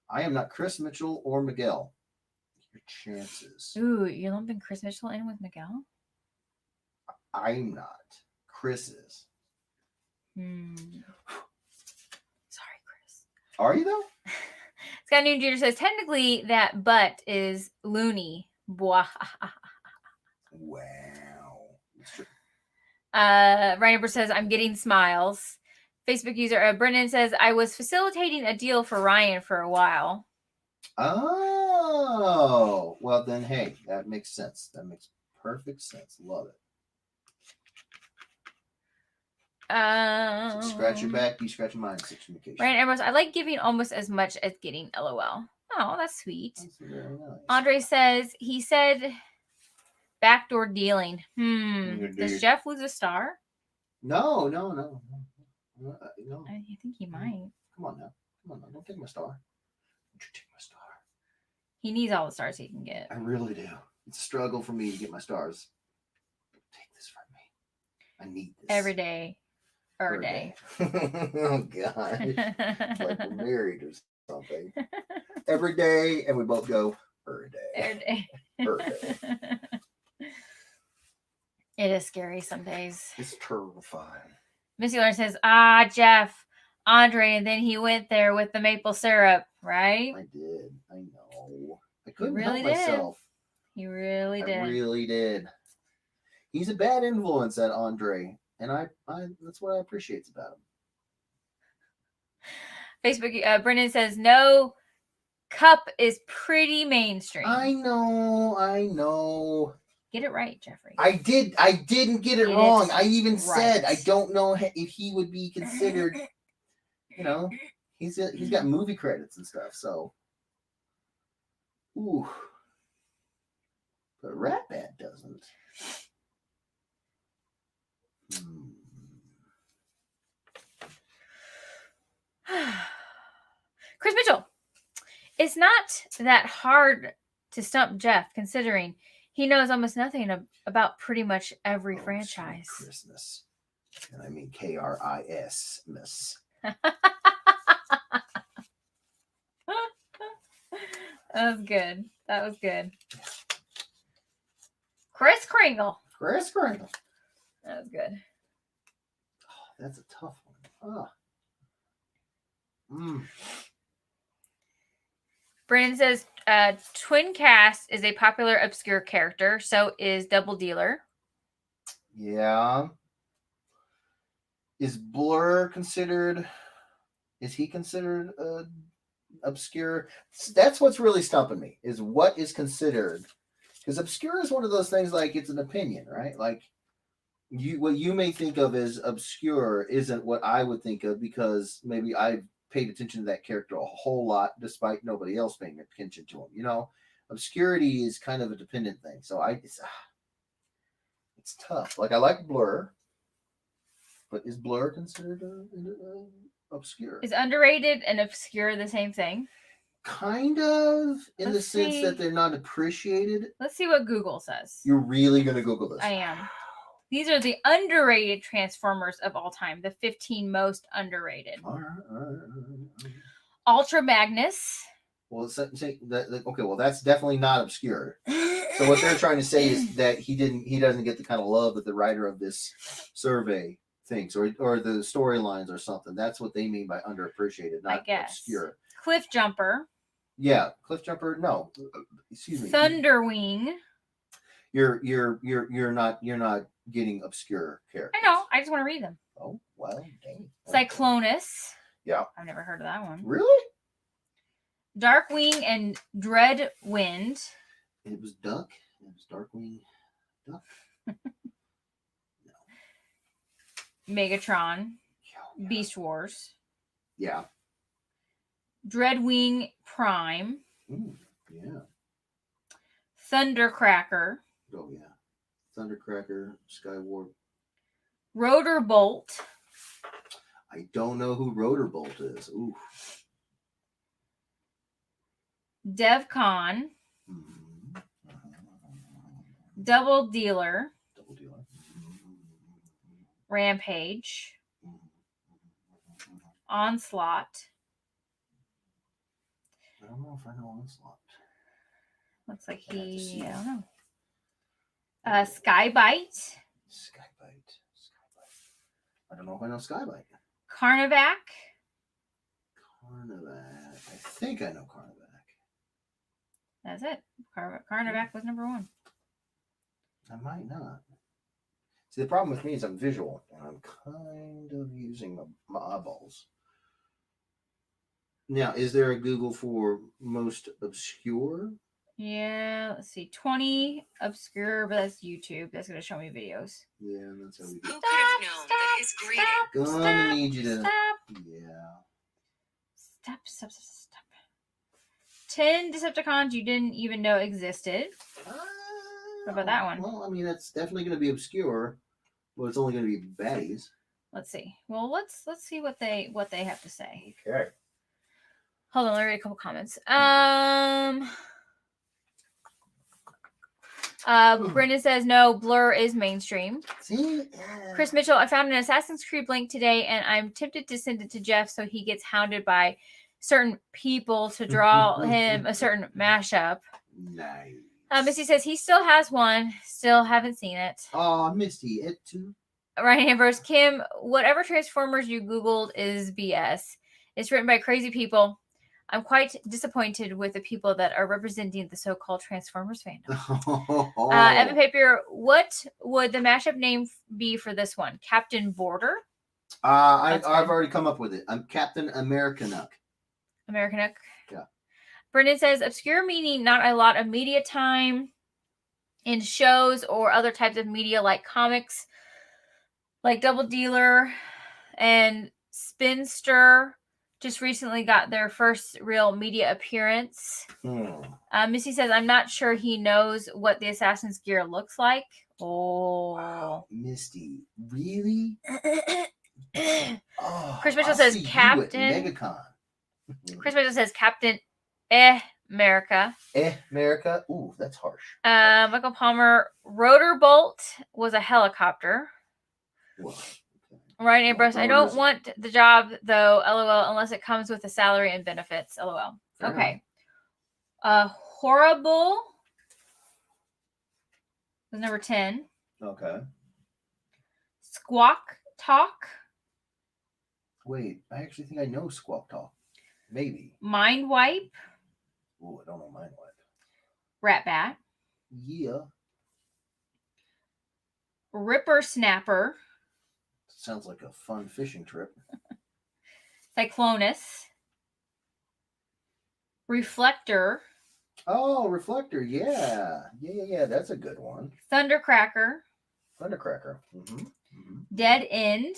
I am not Chris Mitchell or Miguel, your chances. Ooh, you're lumping Chris Mitchell in with Miguel? I'm not. Chris is. Sorry, Chris. Are you though? Scott Newton Jr. says, technically, that butt is loony. Bwah. Wow. That's true. Ryan Amber says, I'm getting smiles. Facebook user Brennan says, I was facilitating a deal for Ryan for a while. Oh, well then, hey, that makes sense. That makes perfect sense. Love it. So scratch your back, you scratch your mind. Situation. Ryan Ambrose, I like giving almost as much as getting. LOL. Oh, that's sweet. That's very nice. Andre says he said Backdoor dealing. Neither do Does you. Jeff lose a star? No. I think he might. Come on now. Don't take my star. Don't you take my star. He needs all the stars he can get. I really do. It's a struggle for me to get my stars. Take this from me. I need this. Every day. Or day. Oh, gosh. It's like we're married or something. Every day, and we both go, every day. Every day. Every day. It is scary some days. It's terrifying. Missy Lauren says, Jeff, Andre, and then he went there with the maple syrup, right? I did. I know. I couldn't really help did. myself. He really did. I really did. He's a bad influence, that Andre. And I that's what I appreciate about him. Facebook, Brendan says, no, Cup is pretty mainstream. I know. Get it right, Jeffrey. I didn't get it Get wrong. it I even said right. I don't know if he would be considered. He's got movie credits and stuff. So, ooh, but Rat Bat doesn't. Chris Mitchell, it's not that hard to stump Jeff, considering he knows almost nothing about pretty much every franchise. Christmas. And I mean KRIS, miss. That was good. That was good. Chris Kringle. Chris Kringle. That was good. Oh, that's a tough one. Brandon says, Twin Cast is a popular obscure character. So is Double Dealer. Yeah. Is Blur considered? Is he considered obscure? That's what's really stumping me. Is what is considered? Because obscure is one of those things, like, it's an opinion, right? Like, what you may think of as obscure isn't what I would think of, because maybe I paid attention to that character a whole lot despite nobody else paying attention to him. Obscurity is kind of a dependent thing. So it's tough. Like, I like Blur, but is Blur considered obscure? Is underrated and obscure the same thing? Kind of, in the Let's sense see. that they're not appreciated. Let's see what Google says. You're really going to Google this? I am. These are the underrated Transformers of all time. The 15 most underrated. All right. Ultra Magnus. Well, okay. Well, that's definitely not obscure. So what they're trying to say is that he doesn't get the kind of love that the writer of this survey thinks, or the storylines or something. That's what they mean by underappreciated, not obscure. Cliff Jumper. Yeah, Cliff Jumper. No, excuse me. Thunderwing. You're not getting obscure characters. I know. I just want to read them. Oh well, dang. Cyclonus. Yeah. I've never heard of that one. Really? Darkwing and Dreadwind. It was Duck. It was Darkwing. Duck. Megatron. Yeah. Beast Wars. Yeah. Dreadwing Prime. Yeah. Thundercracker. Oh yeah. Thundercracker, Skywarp. Rotorbolt. I don't know who Rotorbolt is. Ooh. DevCon. Mm-hmm. Double Dealer. Double Dealer. Rampage. Onslaught. I don't know if I know Onslaught. Looks like I'd have to see. I don't know. Skybite. Skybite. I don't know if I know Skybite. Carnivac. Carnivac. I think I know Carnivac. That's it. Carnivac was number one. I might not. See, the problem with me is I'm visual, and I'm kind of using my eyeballs. Now, is there a Google for most obscure? Yeah, let's see. 20 obscure, but that's YouTube. That's going to show me videos. Yeah, that's how we Who do. could have known that his greeting? Gonna need you to. Stop. Yeah. Stop. 10 Decepticons you didn't even know existed. What about that one? Well, I mean, that's definitely going to be obscure. Well, it's only going to be baddies. Let's see. Well, let's see what they have to say. Okay. Hold on, let me read a couple comments. Brendan says no, Blur is mainstream. See? Chris Mitchell, I found an Assassin's Creed link today, and I'm tempted to send it to Jeff so he gets hounded by certain people to draw him a certain mashup. Nice. Misty says he still has one. Still haven't seen it. Oh, Misty, it too. Ryan Ambrose, Kim, whatever Transformers you Googled is BS. It's written by crazy people. I'm quite disappointed with the people that are representing the so-called Transformers fandom. Evan Papier, what would the mashup name be for this one? Captain Border? I've already come up with it. I'm Captain Americanuck. Americanuck? Yeah. Brendan says, obscure meaning not a lot of media time in shows or other types of media like comics, like Double Dealer and Spinster. Just recently got their first real media appearance. Missy says, I'm not sure he knows what the Assassin's gear looks like. Oh. Wow, Misty. Really? Chris Mitchell I'll says see you Captain. at MegaCon. Chris Mitchell says Captain America. America? Ooh, that's harsh. Michael Palmer, Rotorbolt was a helicopter. Whoa. Ryan Ambrose, I don't want the job though, LOL, unless it comes with a salary and benefits, LOL. Okay. Horrible was number 10. Okay. Squawk Talk. Wait, I actually think I know Squawk Talk. Maybe. Mind Wipe. Ooh, I don't know Mind Wipe. Rat Bat. Yeah. Ripper Snapper. Sounds like a fun fishing trip. Cyclonus. Reflector. Oh, Reflector. Yeah. Yeah. That's a good one. Thundercracker. Thundercracker. Dead End.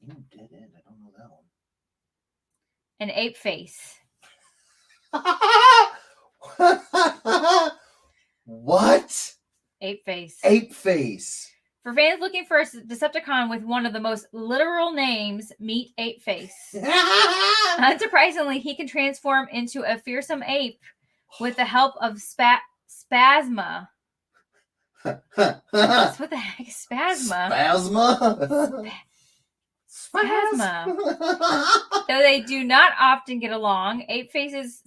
Ooh, Dead End. I don't know that one. And Ape Face. What? Ape Face. Ape Face. For fans looking for a Decepticon with one of the most literal names, meet Ape Face. Unsurprisingly, he can transform into a fearsome ape with the help of Spasma. What the heck is Spasma? Spasma. Though they do not often get along, Ape Face's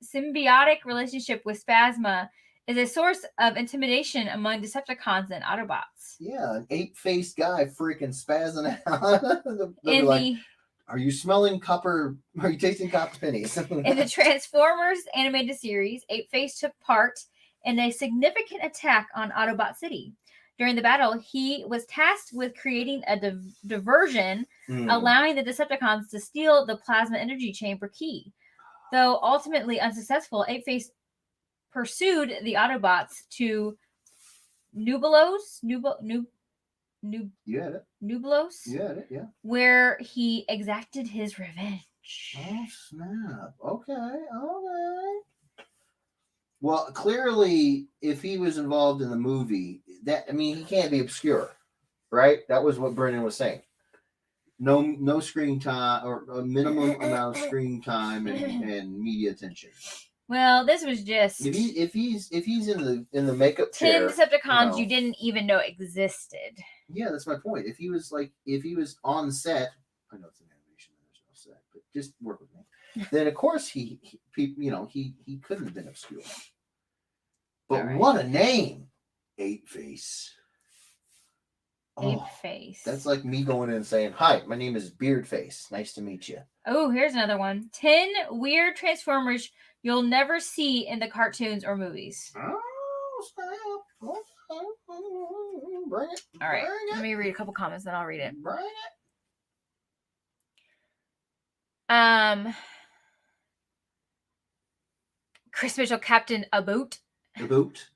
symbiotic relationship with Spasma is a source of intimidation among Decepticons and Autobots. Yeah, an ape-faced guy freaking spazzing out. Are you smelling copper? Are you tasting copper pennies? In the Transformers animated series, Ape Face took part in a significant attack on Autobot City. During the battle, he was tasked with creating a diversion, allowing the Decepticons to steal the plasma energy chamber key. Though ultimately unsuccessful, Ape Face pursued the Autobots to Nublos, where he exacted his revenge. Oh snap! Okay. Well, clearly, if he was involved in the movie, he can't be obscure, right? That was what Brendan was saying. No screen time or a minimum amount of screen time and media attention. Well, this was just if he's in the makeup 10 chair, Decepticons you didn't even know existed. Yeah, that's my point. If he was on set, I know it's an animation, there's no set, but just work with me. Then of course he couldn't have been obscure. But right. What a name, Ape Face. Ape Face. That's like me going in and saying, "Hi, my name is Beard Face. Nice to meet you." Oh, here's another one. 10 weird Transformers you'll never see in the cartoons or movies. Oh, snap. Bring it. All right. Let me read a couple comments, then I'll read it. Bring it. Chris Mitchell, Captain Aboot. Aboot.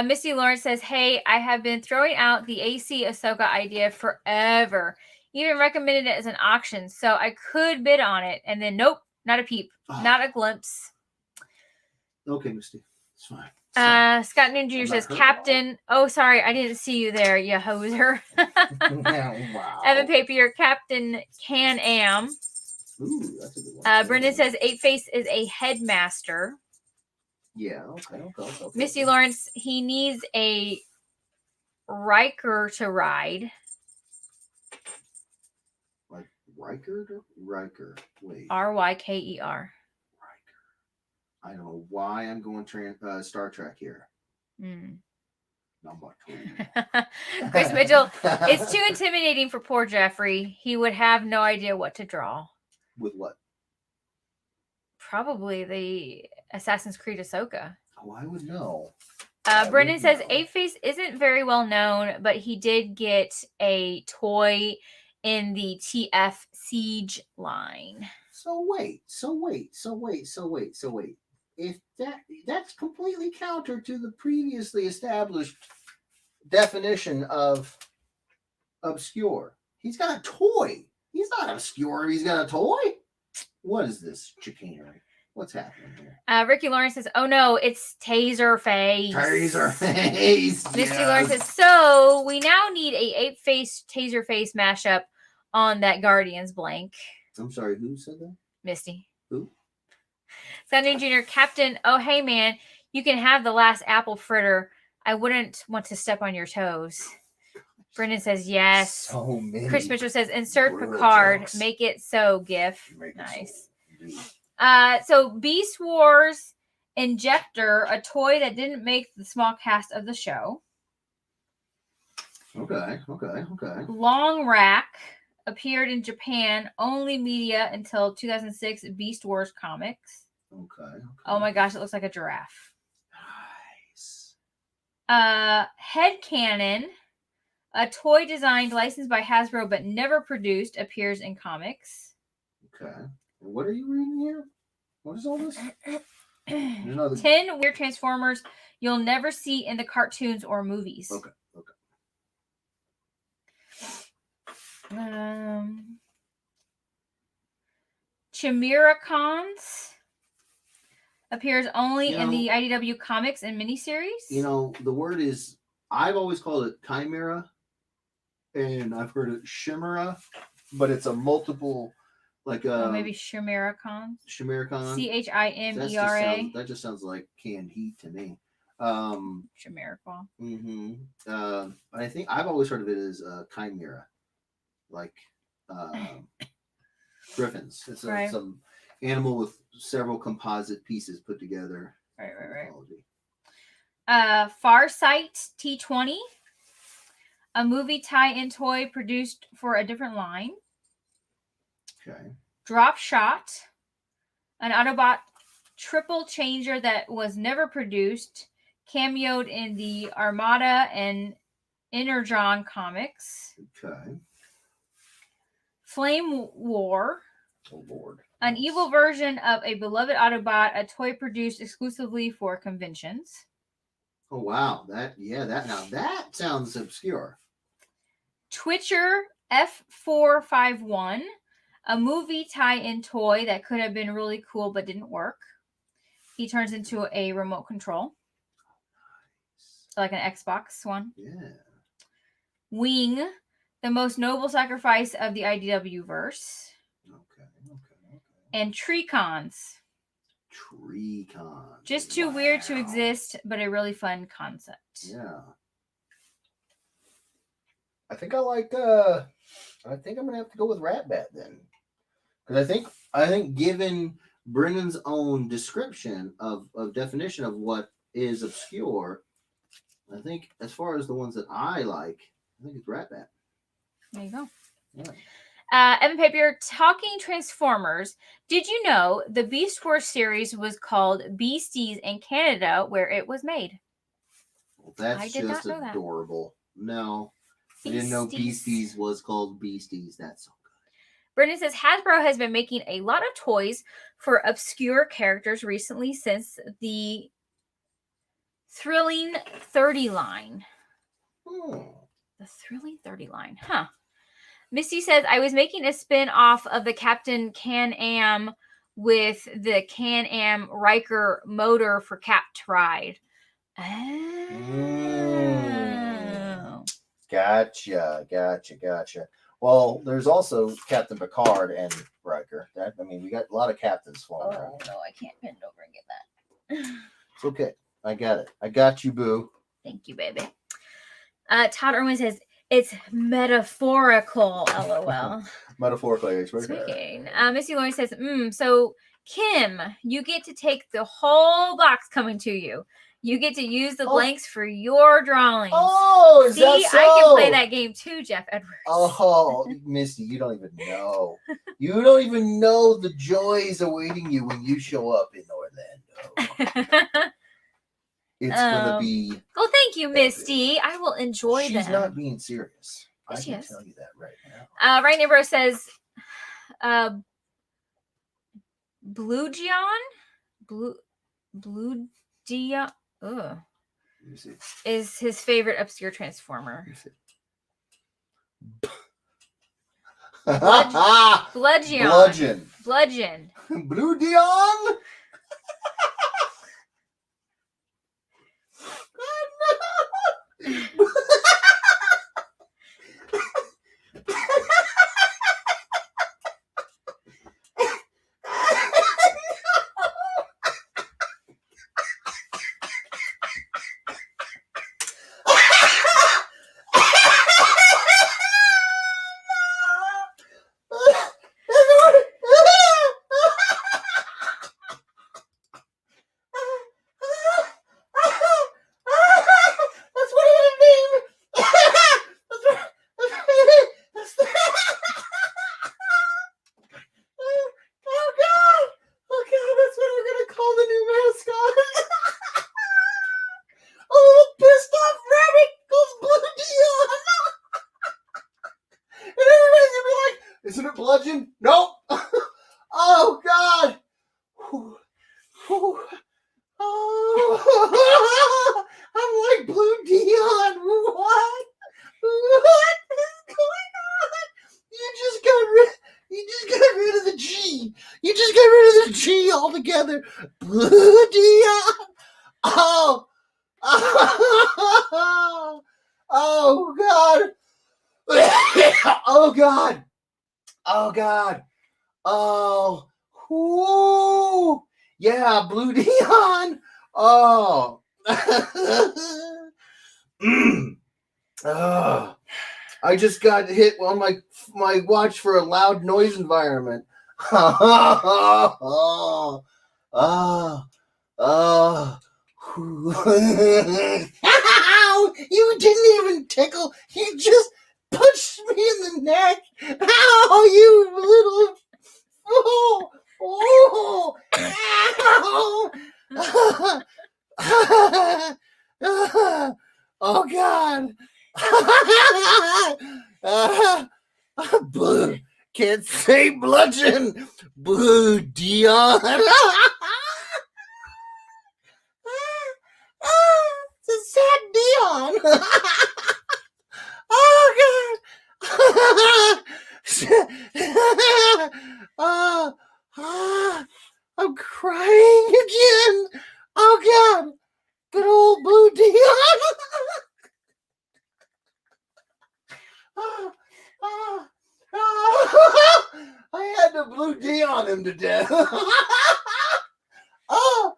Missy Lawrence says, hey, I have been throwing out the AC Ahsoka idea forever. Even recommended it as an auction, so I could bid on it. And then, nope, not a peep. Not a glimpse. Okay, Misty. It's fine. Scott Noon Jr. I'm not says, hurt at Captain. Oh, sorry, I didn't see you there, you hoser. Wow. Evan Papier, Captain Can-Am. Ooh, that's a good one. Brendan says, Eight Face is a headmaster. Yeah, okay. Misty Lawrence, he needs a Riker to ride. Like Riker? Riker. Wait. R-Y-K-E-R. Riker. I don't know why I'm going Star Trek here. Mm. Number 2. Chris Mitchell, it's too intimidating for poor Jeffrey. He would have no idea what to draw. With what? Probably the Assassin's Creed Ahsoka. Oh, I would know. Brendan says Eight Face isn't very well known, but he did get a toy in the TF Siege line. So wait. If that's completely counter to the previously established definition of obscure. He's got a toy. He's not obscure. He's got a toy. What is this chicanery? What's happening here? Ricky Lawrence says, "Oh no, it's Taser Face." Taser Face. Misty Lawrence says, "So we now need a Ape Face Taser Face mashup on that Guardians blank." I'm sorry, who said that? Misty. Who? Sunday Jr. Captain. Oh hey man, you can have the last apple fritter. I wouldn't want to step on your toes. Brendan says yes. So many. Chris Mitchell says insert brutal Picard. jokes. Make it so. GIF. Make it Nice. so. Dude. So Beast Wars Injector, a toy that didn't make the small cast of the show. Okay. Long Rack appeared in Japan only media until 2006 Beast Wars comics. Okay. Oh my gosh, it looks like a giraffe. Nice. Headcanon, a toy designed, licensed by Hasbro but never produced, appears in comics. Okay. And what are you reading here? What is all this? There's another... 10 weird Transformers you'll never see in the cartoons or movies. Okay. Chimiracons appears only in the IDW comics and miniseries. The word is, I've always called it chimera, and I've heard it chimera, but it's a multiple, like maybe Chimiracons. Chimiracon. Chimera. That just sounds like canned heat to me. Chimiracon. But I think I've always heard of it as chimera, like griffins. It's some animal with several composite pieces put together. Right. Farsight T20, a movie tie-in toy produced for a different line. Okay. Drop Shot, an Autobot triple changer that was never produced, cameoed in the Armada and Energon comics. Okay. Flame War. Oh Lord. An evil version of a beloved Autobot, a toy produced exclusively for conventions. Oh wow. That sounds obscure. Twitcher F451, a movie tie-in toy that could have been really cool but didn't work. He turns into a remote control. So like an Xbox one. Yeah. Wing, the most noble sacrifice of the IDW verse. Okay. And Treecons. Just too weird to exist, but a really fun concept. Yeah. I think I'm gonna have to go with Ratbat then. Because I think given Brendan's own description of definition of what is obscure, I think as far as the ones that I like, I think it's Ratbat. There you go. Yeah. Evan Papier, talking Transformers. Did you know the Beast Wars series was called Beasties in Canada, where it was made? Well, that's just adorable. No, I didn't know Beasties was called Beasties. That's so good. Brendan says Hasbro has been making a lot of toys for obscure characters recently since the Thrilling 30 line. The Thrilling 30 line, huh? Misty says, I was making a spin-off of the Captain Can-Am with the Can-Am Riker motor for Cap to ride. Oh. Gotcha. Well, there's also Captain Picard and Riker. We got a lot of captains flying around. Oh no, I can't bend over and get that. It's okay. I got it. I got you, boo. Thank you, baby. Todd Irwin says it's metaphorical. LOL. Metaphorically, Speaking. Missy Lauren says, so Kim, you get to take the whole box coming to you. You get to use the blanks for your drawings. Oh, is See, that so? I can play that game too, Jeff Edwards. Oh, Misty, you don't even know. You don't even know the joys awaiting you when you show up in Orlando. It's gonna be. Well, thank you, Misty. I will enjoy them. She's not being serious. Yes, I she can is. tell you that right now. Right Neighbor says, Blue Dion? Blue Dion. Ugh. Is his favorite obscure transformer. Bludgeon. Blue Dion. Isn't it Bludgeon? Nope. Oh God. Oh, I'm like Blue Dion. What? What is going on? You just got rid of the G. You just got rid of the G altogether. Blue Dion. Oh. Oh God. Oh God. Oh God. Oh. Whoo. Yeah, Blue Dion. Oh. Oh. I just got hit on my watch for a loud noise environment. Oh. Oh. Oh. Ow! You didn't even tickle. You just punched me in the neck. Ow! You little. Oh! Oh! Ow! Oh God! Blue. Can't say Bludgeon. Blue Dion. It's a sad Dion. Oh God. I'm crying again. Oh God. Good old Blue Dion. I had to Blue Dion him to death. Oh,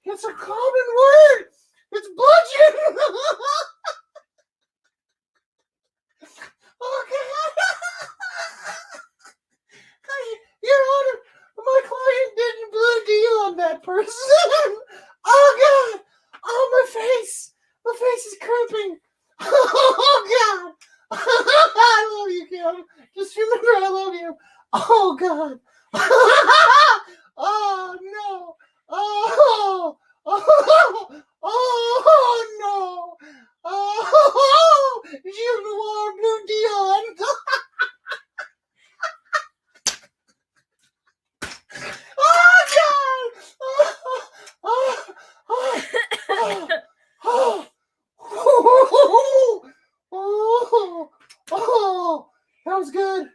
it's a common word. It's Bludgeon. Oh God. Your Honor, my client didn't Blue Dion that person. Oh God. Oh, my face. My face is crimping. Oh God. I love you, Kim. Just remember I love you. Oh God. Oh no. Oh. Oh. Oh no. Oh. You Noir Blue Dion. Oh God. Oh, that was good.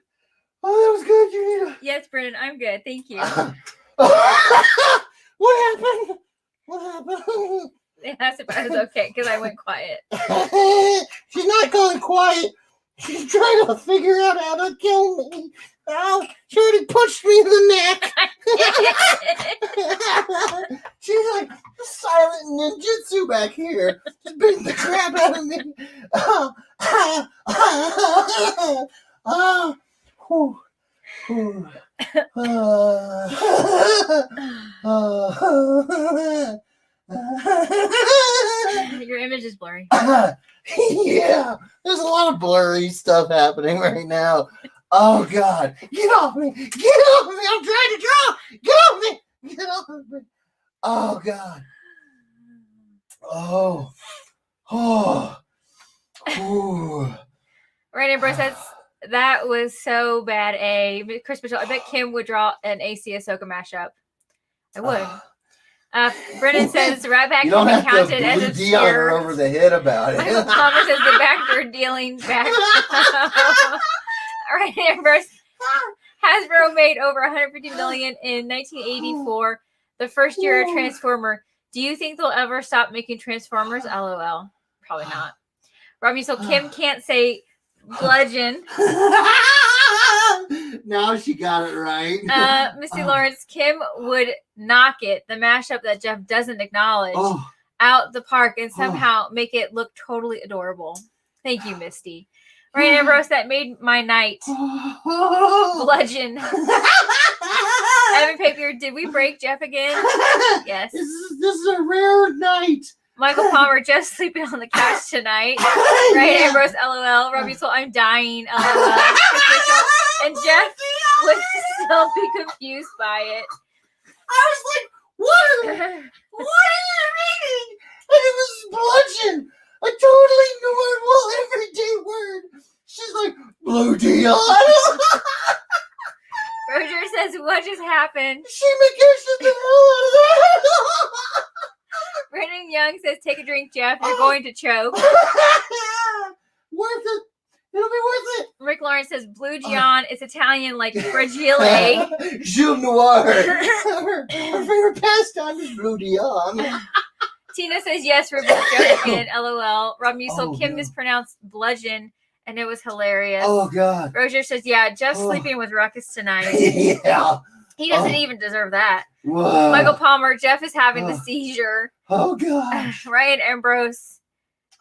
Oh, that was good, Janita. Yes, Brennan, I'm good. Thank you. What happened? What happened? They asked if I was okay because I went quiet. She's not going quiet. She's trying to figure out how to kill me. Oh, she already punched me in the neck. She's like silent ninjutsu back here. Just beating the crap out of me. Whew. Whew. Your image is blurry. Yeah, there's a lot of blurry stuff happening right now. Oh God, get off me! Get off me! I'm trying to draw. Get off me! Get off me! Oh God. Oh. Ooh. Right, Ambrose, that was so bad. Chris Mitchell, I bet Kim would draw an AC Ahsoka mashup. I would. Brennan says Rat Pack You can don't be have to counted as blue Dion her obscure. over the head about it. Michael Palmer says the backdoor dealing back. All right, Ambrose. Hasbro made over $150 million in 1984, the first year of Transformer. Do you think they'll ever stop making Transformers? LOL. Probably not. Robbie, so Kim can't say bludgeon. Now she got it right. Misty Lawrence, Kim would knock it, the mashup that Jeff doesn't acknowledge, out the park and somehow make it look totally adorable. Thank you, Misty. Right, Ambrose, that made my night. Bludgeon. Evan Papier, did we break Jeff again? Yes. This is a rare night. Michael Palmer, just sleeping on the couch tonight. Right, Yeah. Ambrose, LOL. Robbie Soul, I'm dying, LOL. And Jeff would still be confused by it. I was like, what are you reading? And it was bludgeon. A totally normal, everyday word. She's like, Blue Dion. Roger says, what just happened? She McGishes the hell out of that. Brennan Young says, take a drink, Jeff. You're going to choke. Worth it. It'll be worth it. Rick Lawrence says, Blue Gian is Italian like Fragile. Jules Noir. Her favorite pastime is Blue Dion. Tina says, yes, we're both joking. LOL. Rob Musil, Oh, Kim no. mispronounced bludgeon, and it was hilarious. Oh God. Roger says, yeah, Jeff's Oh. sleeping with Ruckus tonight. Yeah. He doesn't Oh. even deserve that. Whoa. Michael Palmer, Jeff is having the Oh. seizure. Oh gosh. Ryan Ambrose.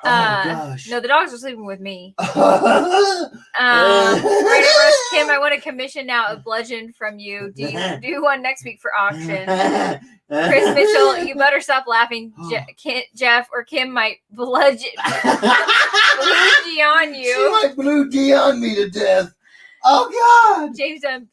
Oh gosh. No, the dogs are sleeping with me. Oh. Ryan Ambrose, Kim, I want a commission now of bludgeon from you. Do you do one next week for auction? Chris Mitchell, you better stop laughing, Jeff, or Kim might bludgeon on She you. might Blue Dion me to death. Oh God. James Dunn,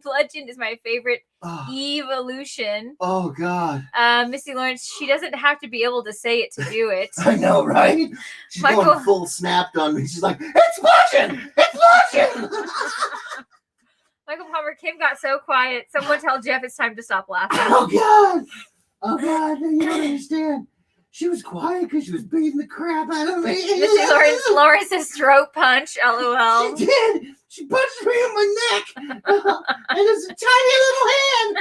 bludgeon is my favorite Oh, evolution. oh God. Missy Lawrence, she doesn't have to be able to say it to do it. I know, right? She's Michael- going full snapped on me. She's like, it's bludgeon! It's bludgeon! Michael Palmer, Kim got so quiet. Someone tell Jeff it's time to stop laughing. Oh God! Oh God! You don't understand. She was quiet because she was beating the crap out of me. Missy Lawrence's throat punch. LOL. She did. She punched me in my neck, and it's a tiny little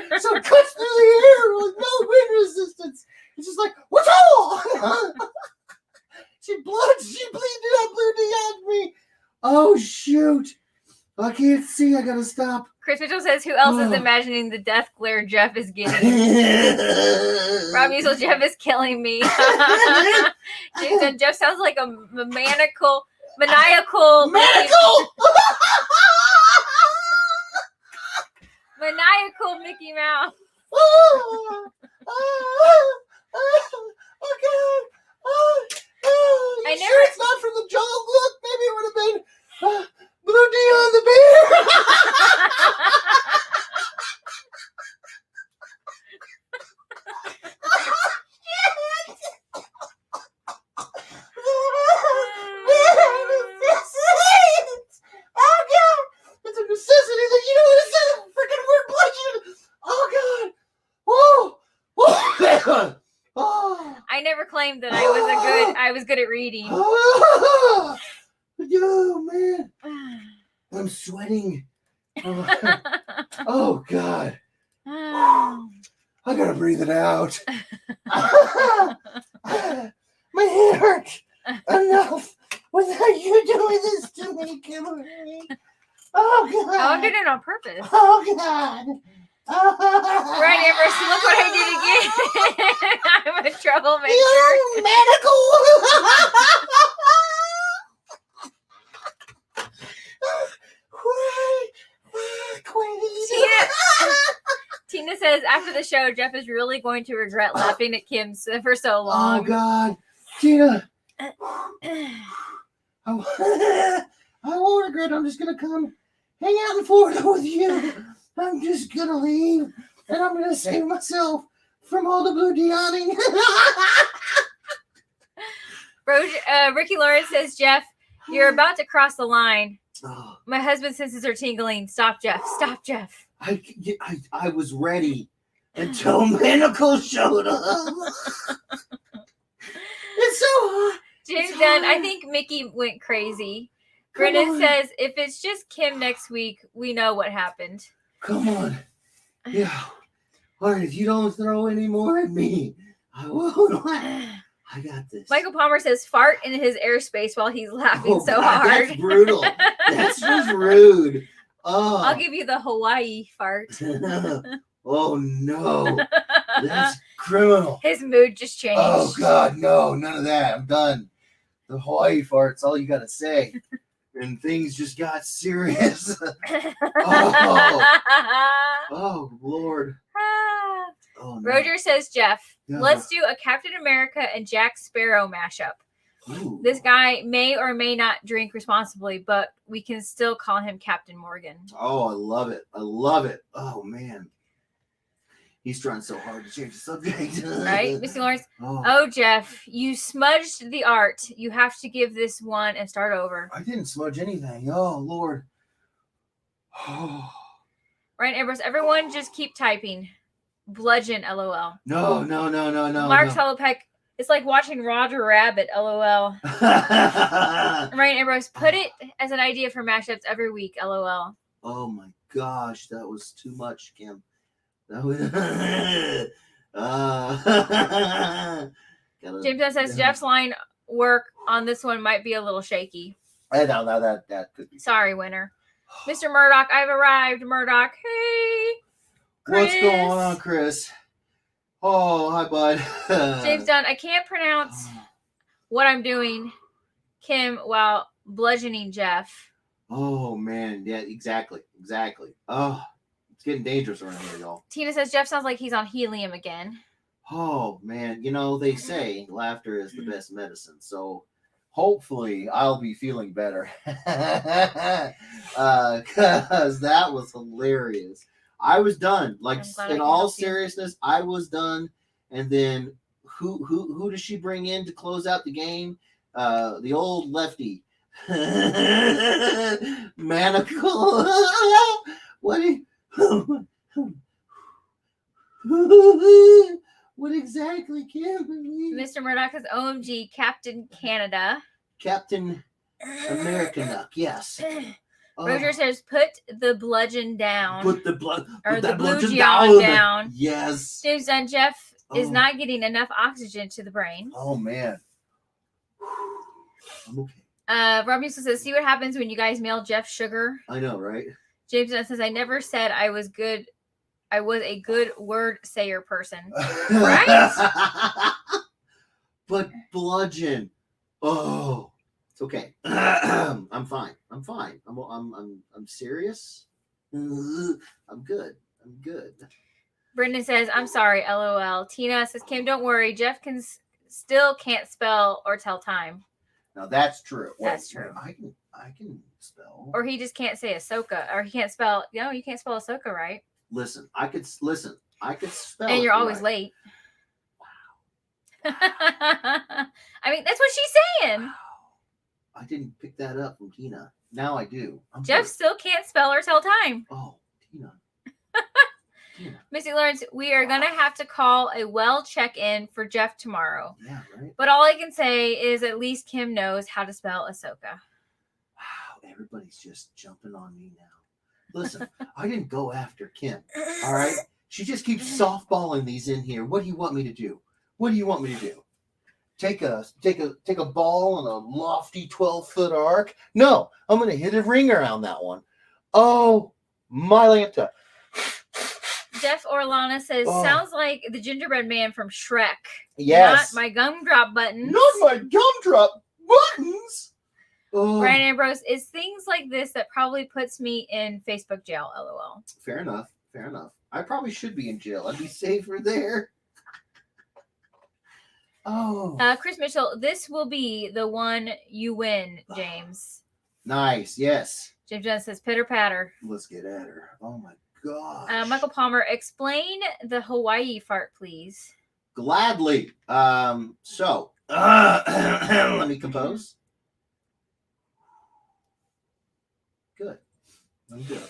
hand, so it cuts through the air with no wind resistance. It's just like, what's all? She bleeded out, Blue Dion me. Oh shoot! I can't see. I gotta stop. Chris Mitchell says, who else is Oh. imagining the death glare Jeff is getting? Rob Musil, Jeff is killing me. James and Jeff sounds like a maniacal Medical. maniacal Mickey Mouse. Okay. You I sure never- it's not from the Jungle Book? Maybe it would have been Blue Dion the bear. Oh God! It's a necessity that you know what it says. Freaking word bludgeon. Oh God! Oh! Oh! I never claimed that I was good at reading. Oh, man. I'm sweating. Oh God. I gotta breathe it out. My head hurts. Enough without you doing this to me, Kimberly. Oh God. Oh, I'm doing it on purpose. Oh God. Right, Amber, look what I did again. I'm a troublemaker. You Tina says after the show, Jeff is really going to regret laughing at Kim for so Oh long. God, Tina. I won't regret. I'm just gonna come hang out in Florida with you. I'm just gonna leave, and I'm gonna save myself from all the blue deoning. Ricky Lawrence says, Jeff, you're about to cross the line. Oh, My husband's senses are tingling. Stop, Jeff. Stop, Jeff. I was ready until Manacle showed up. It's so hot. James It's Dunn, I hard. think Mickey went crazy. Come Brendan on. says, if it's just Kim next week, we know what happened. Come on. Yeah. All right, if you don't throw any more at me, I won't. I got this. Michael Palmer says, fart in his airspace while he's laughing so God, hard. That's brutal. That's just rude. Oh. I'll give you the Hawaii fart. Oh no. That's criminal. His mood just changed. Oh God, no, none of that. I'm done. The Hawaii fart's all you gotta say. And things just got serious. Oh Lord. Oh no. Roger says, Jeff, Yeah. let's do a Captain America and Jack Sparrow mashup. Ooh. This guy may or may not drink responsibly, but we can still call him Captain Morgan. Oh, I love it. I love it. Oh man. He's trying so hard to change the subject. Right? Missy Lawrence. Oh, Oh, Jeff, you smudged the art. You have to give this one and start over. I didn't smudge anything. Oh Lord. Oh. Right, Ambrose? Everyone just keep typing. Bludgeon, LOL. No. Mark Telepeck, it's like watching Roger Rabbit, LOL. Right, Ambrose, put it as an idea for mashups every week, LOL. Oh my gosh, that was too much, Kim. That was. James Dunn says Jeff's line work on this one might be a little shaky. I know that could be. Sorry, winner. Mr. Murdoch, I've arrived. Murdoch, hey. What's Chris. going on, Chris? Oh, hi, bud. James Dunn, I can't pronounce what I'm doing, Kim, while bludgeoning Jeff. Oh man, yeah, exactly. Oh, it's getting dangerous around here, y'all. Tina says Jeff sounds like he's on helium again. Oh man, they say laughter is the best medicine. So hopefully I'll be feeling better. Cause that was hilarious. I was done. Like I'm glad I in can all help you. seriousness, I was done. And then who does she bring in to close out the game? The old lefty. Manacle. What exactly, Kimberly? Mr. Murdoch says OMG, Captain Canada. Captain American Duck, yes. Oh, Roger says put the bludgeon down. put the blood or put the that blue bludgeon geon down. Yes. James Dunn, Jeff is Oh. not getting enough oxygen to the brain. Oh man. I'm okay. Rob Musil says, see what happens when you guys mail Jeff sugar. I know, right? James Dunn says, I never said I was good. I was a good word sayer person. Right? But bludgeon. Oh, it's okay. I'm fine. I'm serious. I'm good. Brendan says, I'm sorry, LOL. Tina says, Kim, don't worry. Jeff still can't spell or tell time. Now that's true. That's true. I can spell. Or he just can't say Ahsoka. Or he can't spell. No, you can't spell Ahsoka, right? Listen. I could spell. And it you're always right. late. Wow. I mean, that's what she's saying. Wow. I didn't pick that up from Tina. Now I do. Jeff good. still can't spell or tell time. Oh, Tina. Missy Lawrence, we are going to have to call a well check-in for Jeff tomorrow. Yeah, right. But all I can say is at least Kim knows how to spell Ahsoka. Wow, everybody's just jumping on me now. Listen, I didn't go after Kim. All right. She just keeps softballing these in here. What do you want me to do? What do you want me to do? Take a ball on a lofty 12-foot arc? No, I'm going to hit a ring around that one. Oh, my Lanta. Jeff Orlana says, Oh. sounds like the gingerbread man from Shrek. Yes. Not my gumdrop buttons. Not my gumdrop buttons. Oh. Brian Ambrose, is things like this that probably puts me in Facebook jail, LOL. Fair enough. Fair enough. I probably should be in jail. I'd be safer there. Oh. Chris Mitchell, this will be the one you win, James. Nice. Yes. James Jones says, pitter patter. Let's get at her. Oh my gosh. Michael Palmer, explain the Hawaii fart, please. Gladly. Let me compose. Good. I'm good.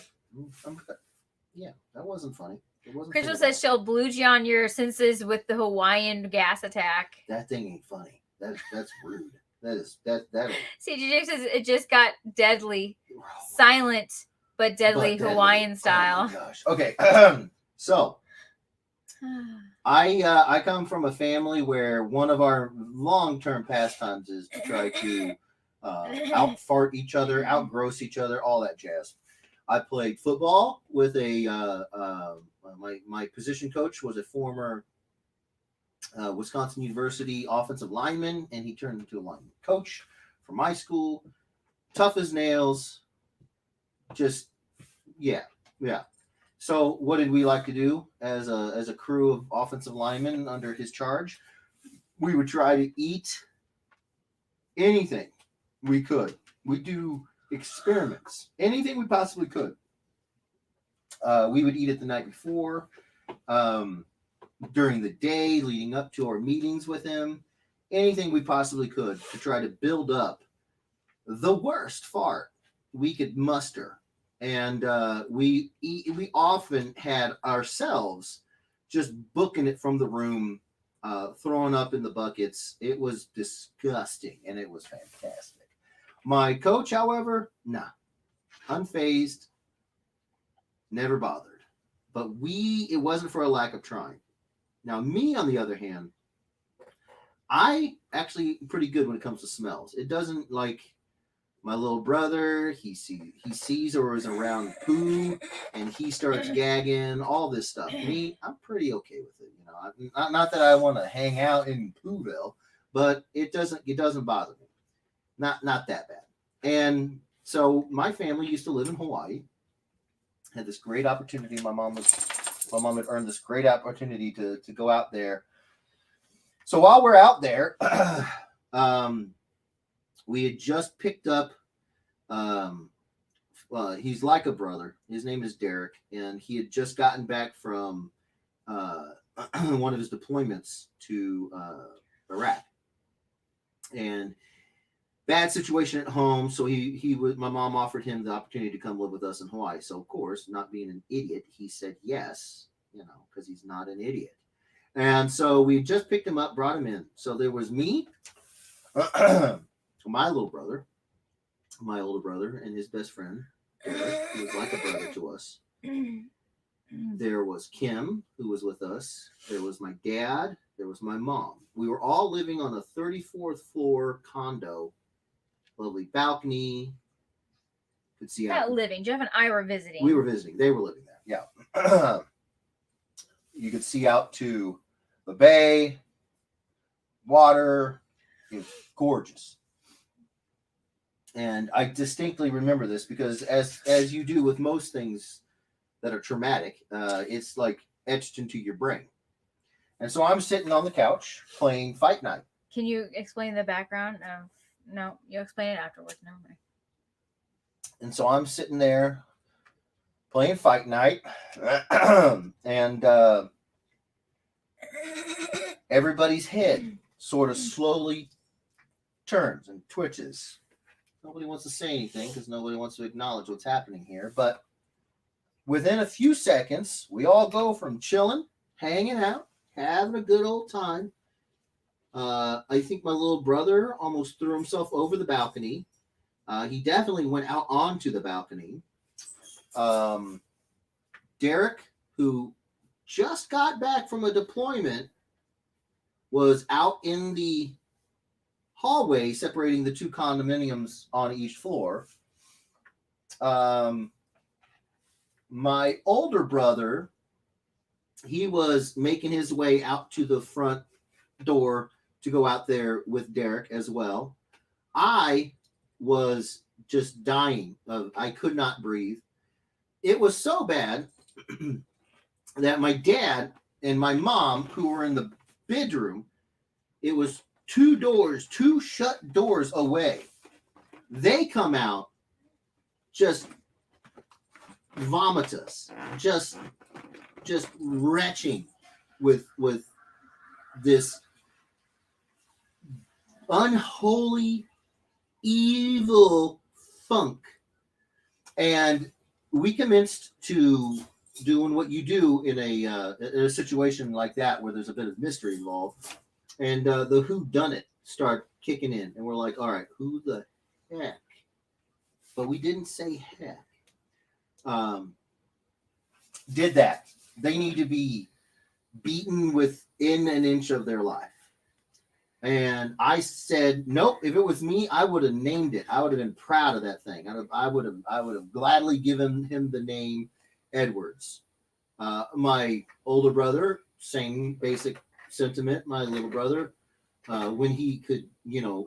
Yeah, that wasn't funny. It wasn't. Crystal funny. says she'll bluge you on your senses with the Hawaiian gas attack. That thing ain't funny. That's rude. That'll. CJ James says it just got deadly, silent but deadly Hawaiian style. Oh my gosh. Okay. So I come from a family where one of our long-term pastimes is to try to out-fart each other, out-gross each other, all that jazz. I played football with my position coach was a former Wisconsin University offensive lineman, and he turned into a lineman coach for my school. Tough as nails. Just, yeah. So what did we like to do as a crew of offensive linemen under his charge? We would try to eat anything we could. We do experiments, anything we possibly could. We would eat it the night before, during the day, leading up to our meetings with him, anything we possibly could to try to build up the worst fart we could muster. And we often had ourselves just booking it from the room, throwing up in the buckets. It was disgusting, and it was fantastic. My coach, however, nah, unfazed, never bothered. But it wasn't for a lack of trying. Now, me, on the other hand, I actually pretty good when it comes to smells. It doesn't like my little brother. He sees or is around poo, and he starts gagging, all this stuff. Me, I'm pretty okay with it. You know, not that I want to hang out in Pooville, but it doesn't bother me. Not that bad. And so my family used to live in Hawaii. Had this great opportunity. My mom had earned this great opportunity to go out there. So while we're out there, we had just picked up. He's like a brother. His name is Derek, and he had just gotten back from one of his deployments to Iraq, and bad situation at home. So my mom offered him the opportunity to come live with us in Hawaii. So of course, not being an idiot, he said yes, because he's not an idiot. And so we just picked him up, brought him in. So there was me, my little brother, my older brother, and his best friend, Derek, who was like a brother to us. There was Kim, who was with us. There was my dad. There was my mom. We were all living on a 34th floor condo. Lovely balcony. Could see Not out. living. Jeff and I were visiting. We were visiting. They were living there. Yeah. You could see out to the bay, water. It was gorgeous. And I distinctly remember this because as you do with most things that are traumatic, it's like etched into your brain. And so I'm sitting on the couch playing Fight Night. Can you explain the background of? No, you explain it afterwards. No way. And so I'm sitting there playing Fight Night, and everybody's head sort of slowly turns and twitches. Nobody wants to say anything because nobody wants to acknowledge what's happening here. But within a few seconds, we all go from chilling, hanging out, having a good old time. I think my little brother almost threw himself over the balcony. He definitely went out onto the balcony. Derek, who just got back from a deployment, was out in the hallway separating the two condominiums on each floor. My older brother, he was making his way out to the front door to go out there with Derek as well. I was just dying. I could not breathe. It was so bad that my dad and my mom, who were in the bedroom, it was two shut doors away. They come out, just vomitous, just retching with this unholy, evil funk. And we commenced to doing what you do in a situation like that where there's a bit of mystery involved. And the who done it start kicking in. And we're like, all right, who the heck? But we didn't say heck. Did that. They need to be beaten within an inch of their life. And I said, nope, if it was me, I would have named it. I would have been proud of that thing. I would have gladly given him the name Edwards. My older brother, same basic sentiment. My little brother, when he could,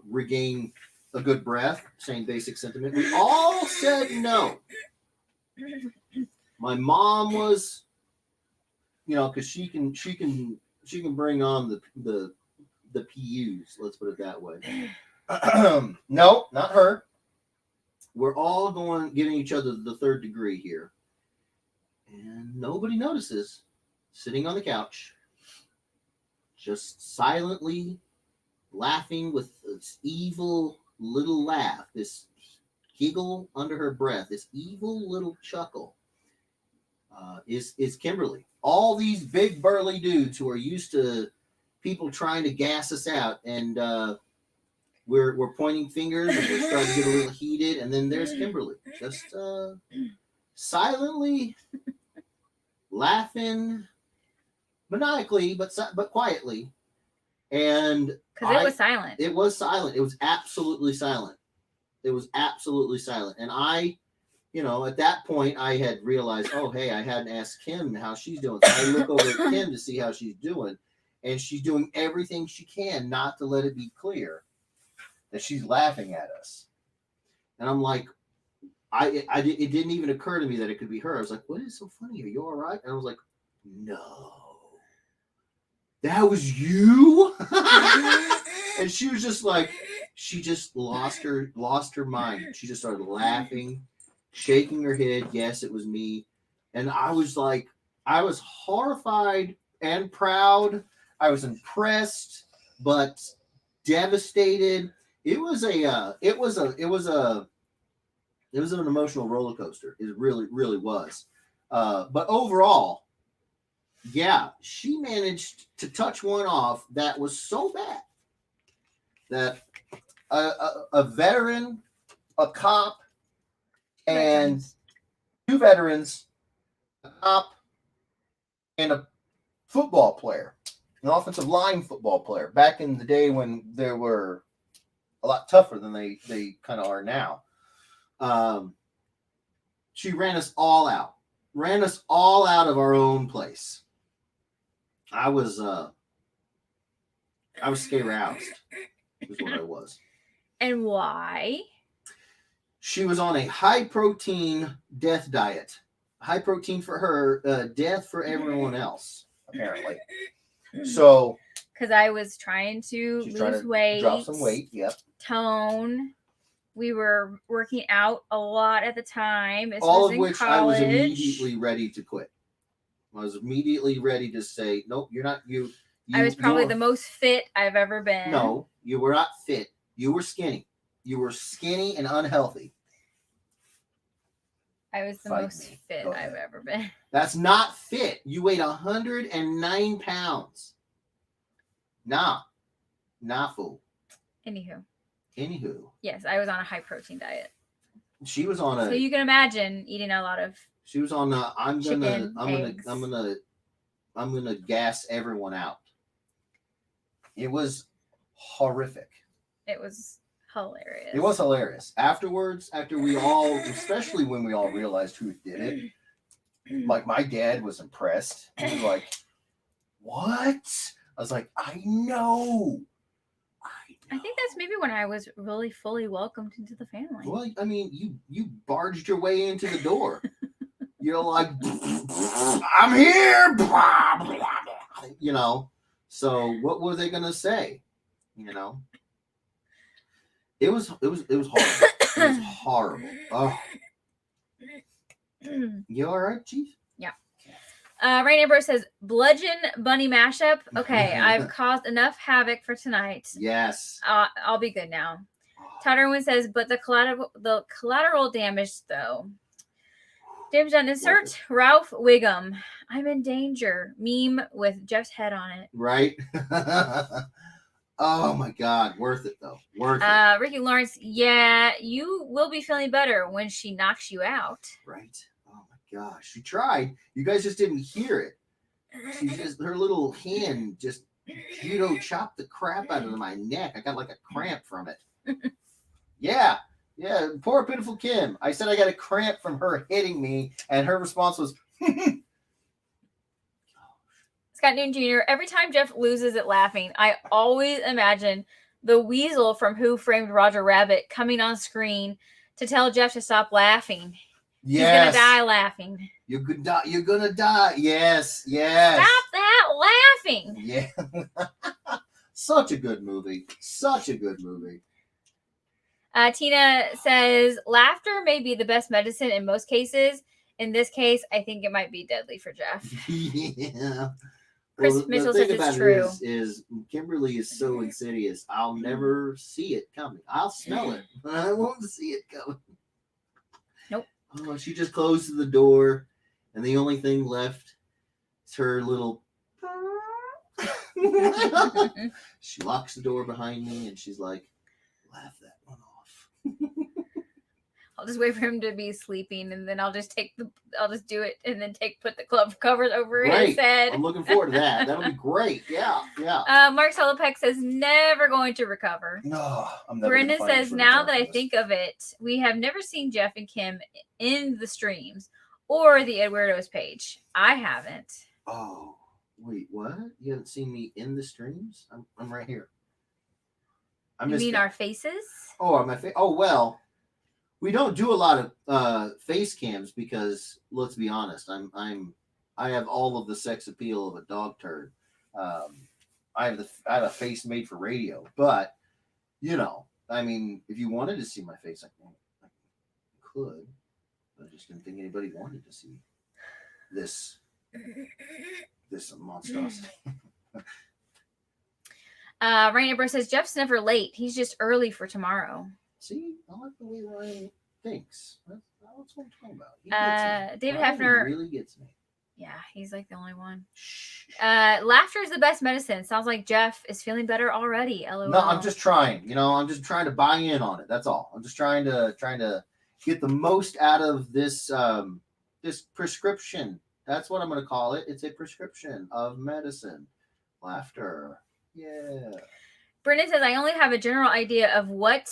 regain a good breath, same basic sentiment. We all said no. My mom was, because she can bring on the PUs. Let's put it that way. No, not her. We're all giving each other the third degree here, and nobody notices. Sitting on the couch, just silently laughing with this evil little laugh, this giggle under her breath, this evil little chuckle, is Kimberly. All these big burly dudes who are used to people trying to gas us out, and we're pointing fingers and we're starting to get a little heated, and then there's Kimberly just silently laughing maniacally but quietly. And because it was silent. It was silent. It was absolutely silent. And I, at that point I had realized, oh, hey, I hadn't asked Kim how she's doing. So I look over at Kim to see how she's doing. And she's doing everything she can not to let it be clear that she's laughing at us. And I'm like, it didn't even occur to me that it could be her. I was like, what is so funny? Are you all right? And I was like, no, that was you. And she was just like, she just lost her mind. She just started laughing, shaking her head. Yes, it was me. And I was like, I was horrified and proud. I was impressed, but devastated. It was an emotional roller coaster. It really, really was. But overall, yeah, she managed to touch one off that was so bad that a veteran, a cop, and two veterans, a cop, and a football player, an offensive line football player, back in the day when they were a lot tougher than they kind of are now. She ran us all out of our own place. I was scared roused, is what I was. And why? She was on a high protein death diet. High protein for her, death for everyone else, apparently. So, because I was trying to lose weight, drop some weight. Yep. Tone. We were working out a lot at the time. All of which college. I was immediately ready to quit. I was immediately ready to say, nope, you're not you. I was probably the most fit I've ever been. No, you were not fit. You were skinny. You were skinny and unhealthy. I was the most fit I've ever been. That's not fit. You weighed 109 pounds. Nah, fool. Anywho. Yes, I was on a high protein diet. She was on a. So you can imagine eating a lot of. She was on. I'm gonna gas everyone out. It was horrific. It was hilarious. It was hilarious. Afterwards, after we all, especially when we all realized who did it, like my dad was impressed. He was like, "What?" I was like, "I know." I think that's maybe when I was really fully welcomed into the family. Well, I mean, you barged your way into the door. You're like, "I'm here," you know. So what were they gonna say? You know, it was horrible. It was horrible. Oh, you all right, Chief? Rain Ambrose says, Bludgeon Bunny mashup. Okay, I've caused enough havoc for tonight. Yes. I'll be good now. Todd Irwin says, but the collateral damage, though. James John, insert Ralph Wiggum. I'm in danger. Meme with Jeff's head on it. Right? Oh my God. Worth it, though. Worth it. Ricky Lawrence, yeah, you will be feeling better when she knocks you out. Right? Oh my gosh. She tried. You guys just didn't hear it. Her little hand just judo chopped the crap out of my neck. I got like a cramp from it. Yeah. Poor pitiful Kim. I said I got a cramp from her hitting me, and her response was, Scott Newton Jr., every time Jeff loses it laughing, I always imagine the weasel from Who Framed Roger Rabbit coming on screen to tell Jeff to stop laughing. yes. He's gonna die laughing. You're gonna die. Yes. Stop that laughing. Yeah. Such a good movie. Tina says, laughter may be the best medicine in most cases. In this case, I think it might be deadly for Jeff. Yeah. Chris Well, Mitchell the says thing it's about it true. is Kimberly is so insidious. I'll never see it coming. I'll smell it, but I won't see it coming. Nope. Oh, she just closes the door, and the only thing left is her little. She locks the door behind me, and she's like, "Laugh that one off." I'll just wait for him to be sleeping, and then I'll just do it, and then put the glove covers over his head. I'm looking forward to that. That'll be great. Yeah. Mark Solopek says never going to recover. No, I'm never. Brendan says, now that I think of it, we have never seen Jeff and Kim in the streams or the Eduardo's page. I haven't. Oh, wait, what? You haven't seen me in the streams? I'm right here. You mean our faces? Oh, my face. Oh, well, we don't do a lot of face cams because, let's be honest, I have all of the sex appeal of a dog turd. I have a face made for radio, but I mean, if you wanted to see my face, I could. But I just didn't think anybody wanted to see this monstrosity. Rain Amber says Jeff's never late. He's just early for tomorrow. See, I like the way Ryan thinks. That's what I'm talking about. He gets me. David Ryan Hefner really gets me. Yeah, he's like the only one. Laughter is the best medicine. Sounds like Jeff is feeling better already. LOL. No, I'm just trying. I'm just trying to buy in on it. That's all. I'm just trying to get the most out of this this prescription. That's what I'm going to call it. It's a prescription of medicine. Laughter. Yeah. Brendan says I only have a general idea of what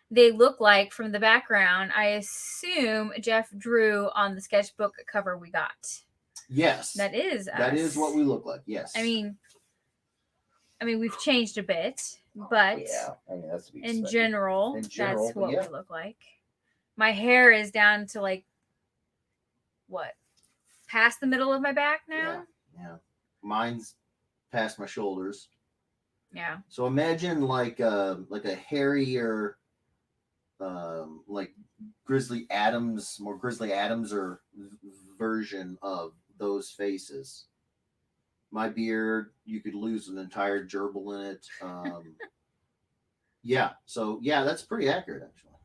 they look like from the background. I assume Jeff drew on the sketchbook cover we got. Yes. That is what we look like. Yes. I mean we've changed a bit, but yeah. I mean, that's to be in expected. general, That's what we look like. My hair is down to like what? Past the middle of my back now? Yeah. Mine's past my shoulders. Yeah. So imagine like a hairier like Grizzly Adams or version of those faces. My beard, you could lose an entire gerbil in it. Yeah. So yeah, that's pretty accurate actually.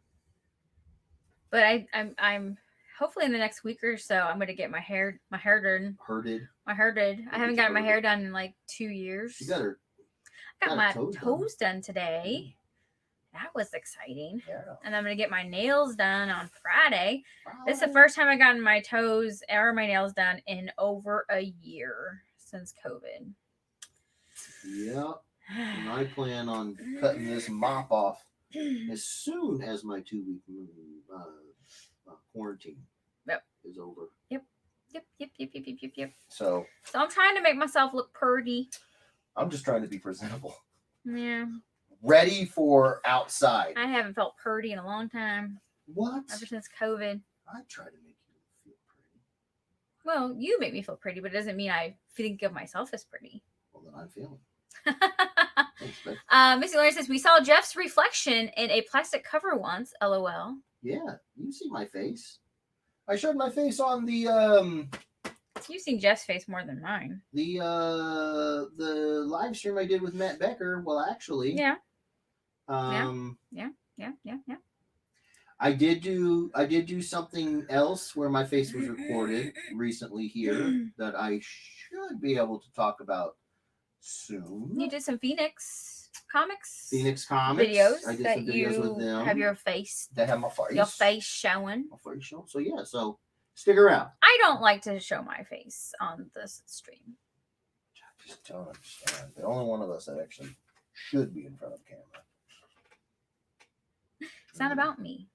But I'm hopefully in the next week or so I'm gonna get my hair done. Herded. My hair did. I haven't gotten my hair done in like 2 years. You got her. I got my toes done today. That was exciting. Yeah. And I'm going to get my nails done on Friday. This is the first time I've gotten my toes or my nails done in over a year. since COVID. Yep. And I plan on cutting this mop off as soon as my 2-week quarantine is over. Yep. So So I'm trying to make myself look pretty. I'm just trying to be presentable. Yeah. Ready for outside. I haven't felt pretty in a long time. What? Ever since COVID. I try to make you feel pretty. Well, you make me feel pretty, but it doesn't mean I think of myself as pretty. Well, then I'm feeling. Thanks, babe. Missy Lauren says, we saw Jeff's reflection in a plastic cover once. LOL. Yeah, you see my face. I showed my face on the You've seen Jeff's face more than mine. the live stream I did with Matt Becker. Well, actually, Yeah. Yeah. Yeah. I did do something else where my face was recorded recently here that I should be able to talk about soon. You did some Phoenix Comics Phoenix Comics videos I did that some videos you with them. have your face That have my face. your face showing. My face show. So yeah, so stick around. I don't like to show my face on this stream. I just don't understand. The only one of us that actually should be in front of the camera. It's not about me.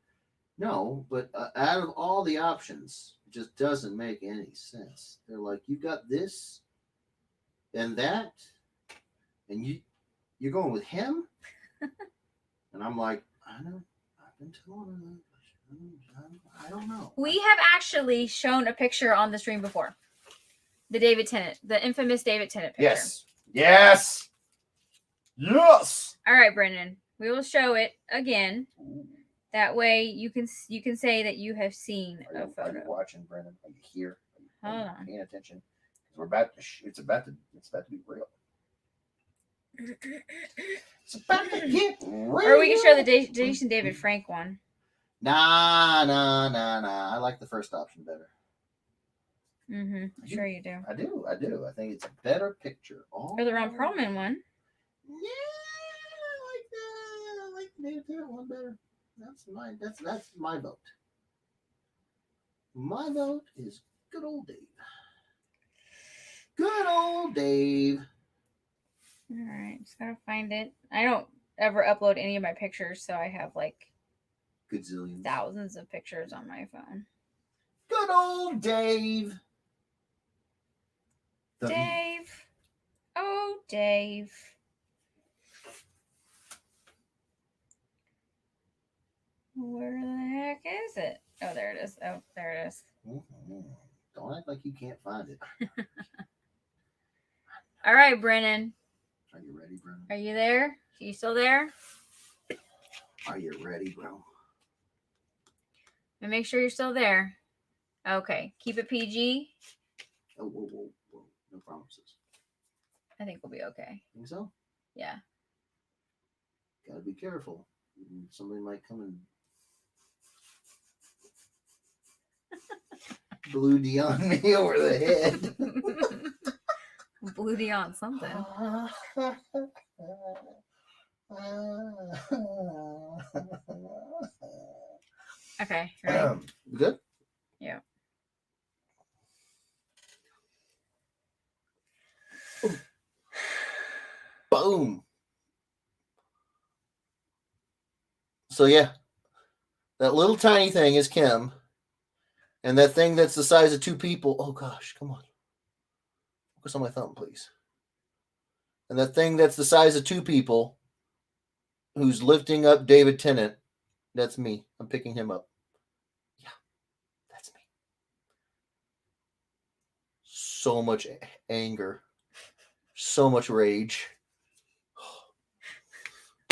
No, but out of all the options, it just doesn't make any sense. They're like, you got this and that, and you're going with him, and I'm like, I know, I've been telling her. I don't know. We have actually shown a picture on the stream before. The David Tennant, the infamous David Tennant picture. Yes. All right, Brendan. We will show it again. That way you can say that you have seen a Are you photo. watching, Brendan? Are you here? Are Hold you on. paying attention? We're about to. It's about to be real. It's about to get real. Or we can show the Jason David Frank one. Nah. I like the first option better. Mm-hmm. Sure you do. I do. I think it's a better picture. Or the Ron Perlman one. Yeah, I like the David Tennant one better. That's my vote. My vote is good old Dave. Good old Dave. All right, just gotta find it. I don't ever upload any of my pictures, so I have like Gazillions. thousands of pictures on my phone. Good old Dave. Dave. Oh, Dave. Where the heck is it? Oh, there it is. Oh, there it is. Mhm. Don't act like you can't find it. All right, Brennan. Are you ready, bro? Are you there? Are you still there? Are you ready, bro? And make sure you're still there. Okay. Keep it PG. Oh, whoa. No promises. I think we'll be okay. Think so? Yeah. Gotta be careful. Somebody might come and blue Dion me over the head. Blue Dion something. Okay. Ready? Good? Yeah. Boom. So yeah, that little tiny thing is Kim, and that thing that's the size of two people. Oh gosh, come on, focus on my thumb, please. And that thing that's the size of two people, who's lifting up David Tennant, that's me. I'm picking him up. Yeah, that's me. So much anger, so much rage.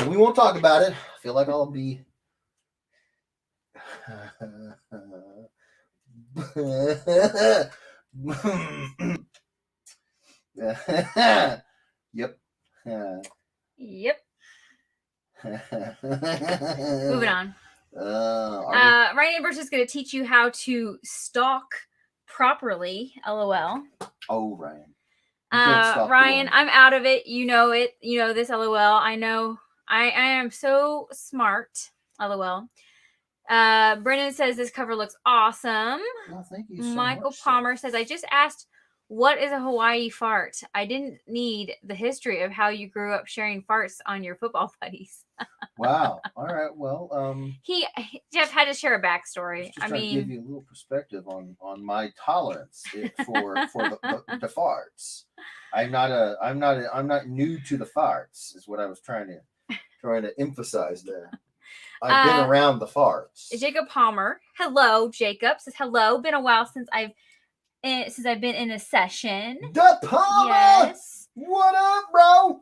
We won't talk about it. I feel like I'll be. Yep. Yep. Moving on. Ryan Amber's is going to teach you how to stalk properly. LOL. Oh, Ryan. You can't stalk Ryan, the I'm out of it. You know it. You know this. LOL. I know. I am so smart. LOL. Brennan says this cover looks awesome. Well, thank you so Michael much, Palmer says, I just asked What is a Hawaii fart? I didn't need the history of how you grew up sharing farts on your football buddies. Wow. All right. Well, Jeff had to share a backstory. just I trying to give mean, you a little perspective on my tolerance for the farts. I'm not new to the farts. Is what I was trying to emphasize there. I've been around the farts. Jacob Palmer. Hello, Jacob says hello. Been a while since I've been in a session. The Palmer. Yes. What up, bro?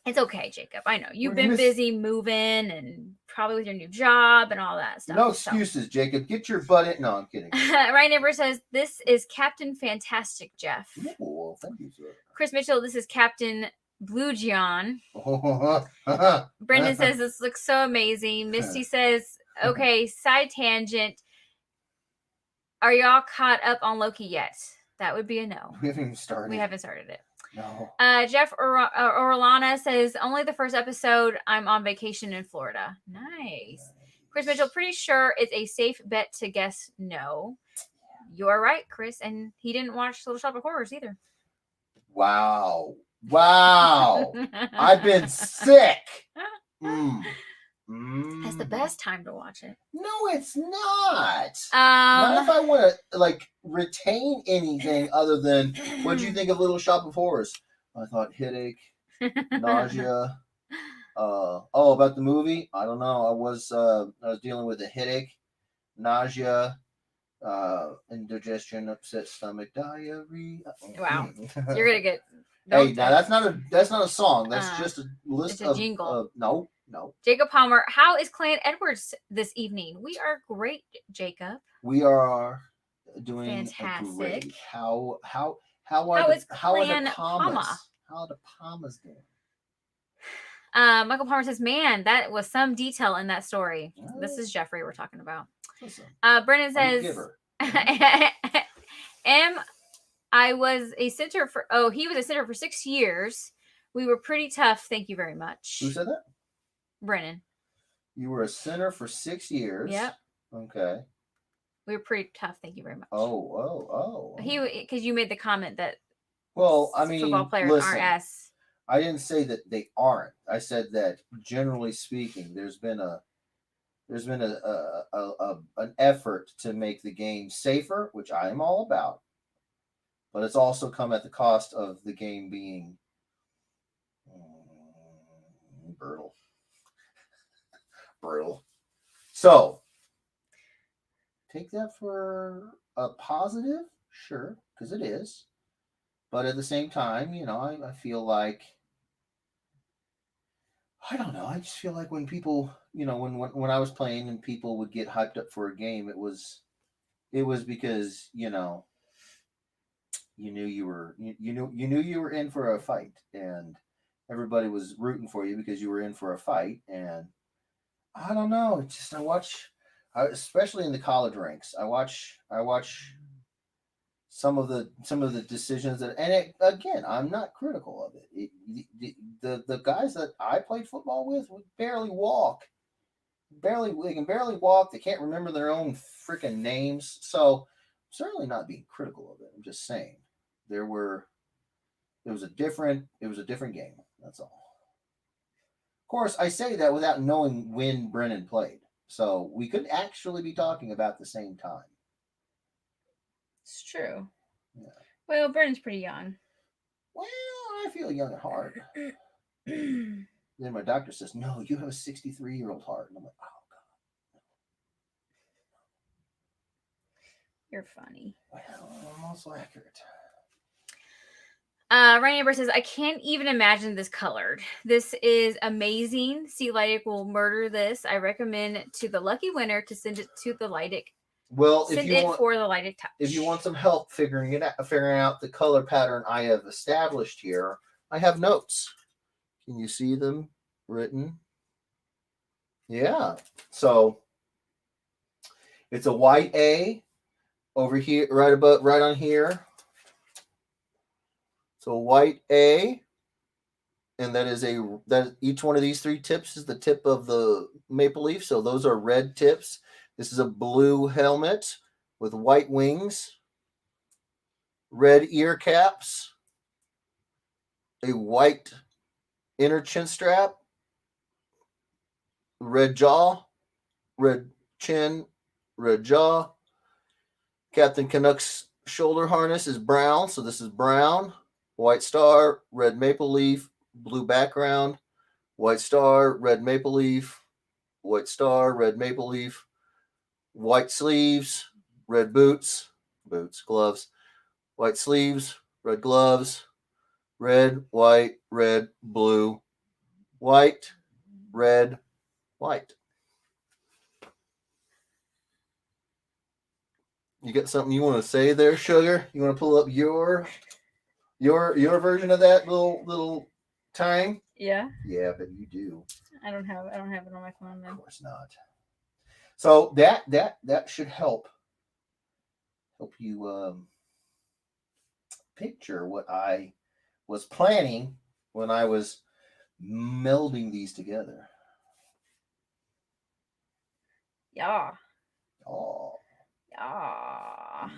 It's okay, Jacob. I know you've We're been miss- busy moving and probably with your new job and all that stuff. No so. excuses, Jacob. Get your butt in. No, I'm kidding. Ryan Amber says this is Captain Fantastic, Jeff. Ooh, well, thank you, sir. Chris Mitchell, this is Captain Blue John. Brendan says this looks so amazing. Misty says, okay, side tangent. Are y'all caught up on Loki yet? That would be a no. We haven't even started. We haven't started it. No. Jeff Orlana says, only the first episode. I'm on vacation in Florida. Nice. Chris Mitchell, pretty sure it's a safe bet to guess no. You're right, Chris. And he didn't watch Little Shop of Horrors either. Wow. I've been sick. That's the best time to watch it. No, it's not. Not if I want to retain anything other than what did you think of Little Shop of Horrors? I thought headache, nausea. About the movie? I don't know. I was dealing with a headache, nausea, indigestion, upset stomach, diarrhea. Wow. You're gonna get. Hey, now that's not a song. That's just a list it's a jingle. No. Jacob Palmer, how is Clan Edwards this evening? We are great, Jacob. We are doing Fantastic. great. How are is the Clan Palmas? Palma? How are the Palmas doing? Michael Palmer says, man, that was some detail in that story. This is Jeffrey we're talking about. Listen, Brennan I'm a says, giver. he was a center for 6 years. We were pretty tough. Thank you very much. Who said that? Brennan. You were a center for 6 years. Yep. Okay. We were pretty tough. Thank you very much. Oh. Because you made the comment that well, I mean, football players listen, aren't as. I didn't say that they aren't. I said that generally speaking, there's been an effort to make the game safer, which I am all about. But it's also come at the cost of the game being brutal. So, take that for a positive, sure, because it is. But at the same time, I feel like, I don't know. I just feel like when people, when I was playing and people would get hyped up for a game, it was because you knew you were in for a fight, and everybody was rooting for you because you were in for a fight. And I don't know. It's just especially in the college ranks. I watch some of the decisions again, I'm not critical of it. The guys that I played football with would barely walk. They can barely walk. They can't remember their own freaking names. So I'm certainly not being critical of it. I'm just saying it was a different game. That's all. Of course, I say that without knowing when Brennan played. So we could actually be talking about the same time. It's true. Yeah. Well, Brennan's pretty young. Well, I feel young at heart. Then my doctor says, no, you have a 63-year-old heart. And I'm like, oh, God. You're funny. Well, I'm also accurate. Ryan Amber says, I can't even imagine this colored. This is amazing. Sea Lydic will murder this. I recommend to the lucky winner to send it to the Lydic. Well, for the Lydic touch. If you want some help figuring out the color pattern I have established here, I have notes. Can you see them written? Yeah. So it's a white A over here, right on here. So white A, and that each one of these 3 tips is the tip of the maple leaf. So those are red tips. This is a blue helmet with white wings. red ear caps, a white inner chin strap, red jaw, red chin, red jaw. Captain Canuck's shoulder harness is brown, so this is brown. White star, red maple leaf, blue background. White star, red maple leaf, white star, red maple leaf. White sleeves, red boots, gloves. White sleeves, red gloves. Red, white, red, blue. White, red, white. You got something you want to say there, Sugar? You want to pull up your version of that little time? Yeah. Yeah, but you do. I don't have it on my phone then. Of course not. So that should help you picture what I was planning when I was melding these together. Yeah. Oh. Yeah.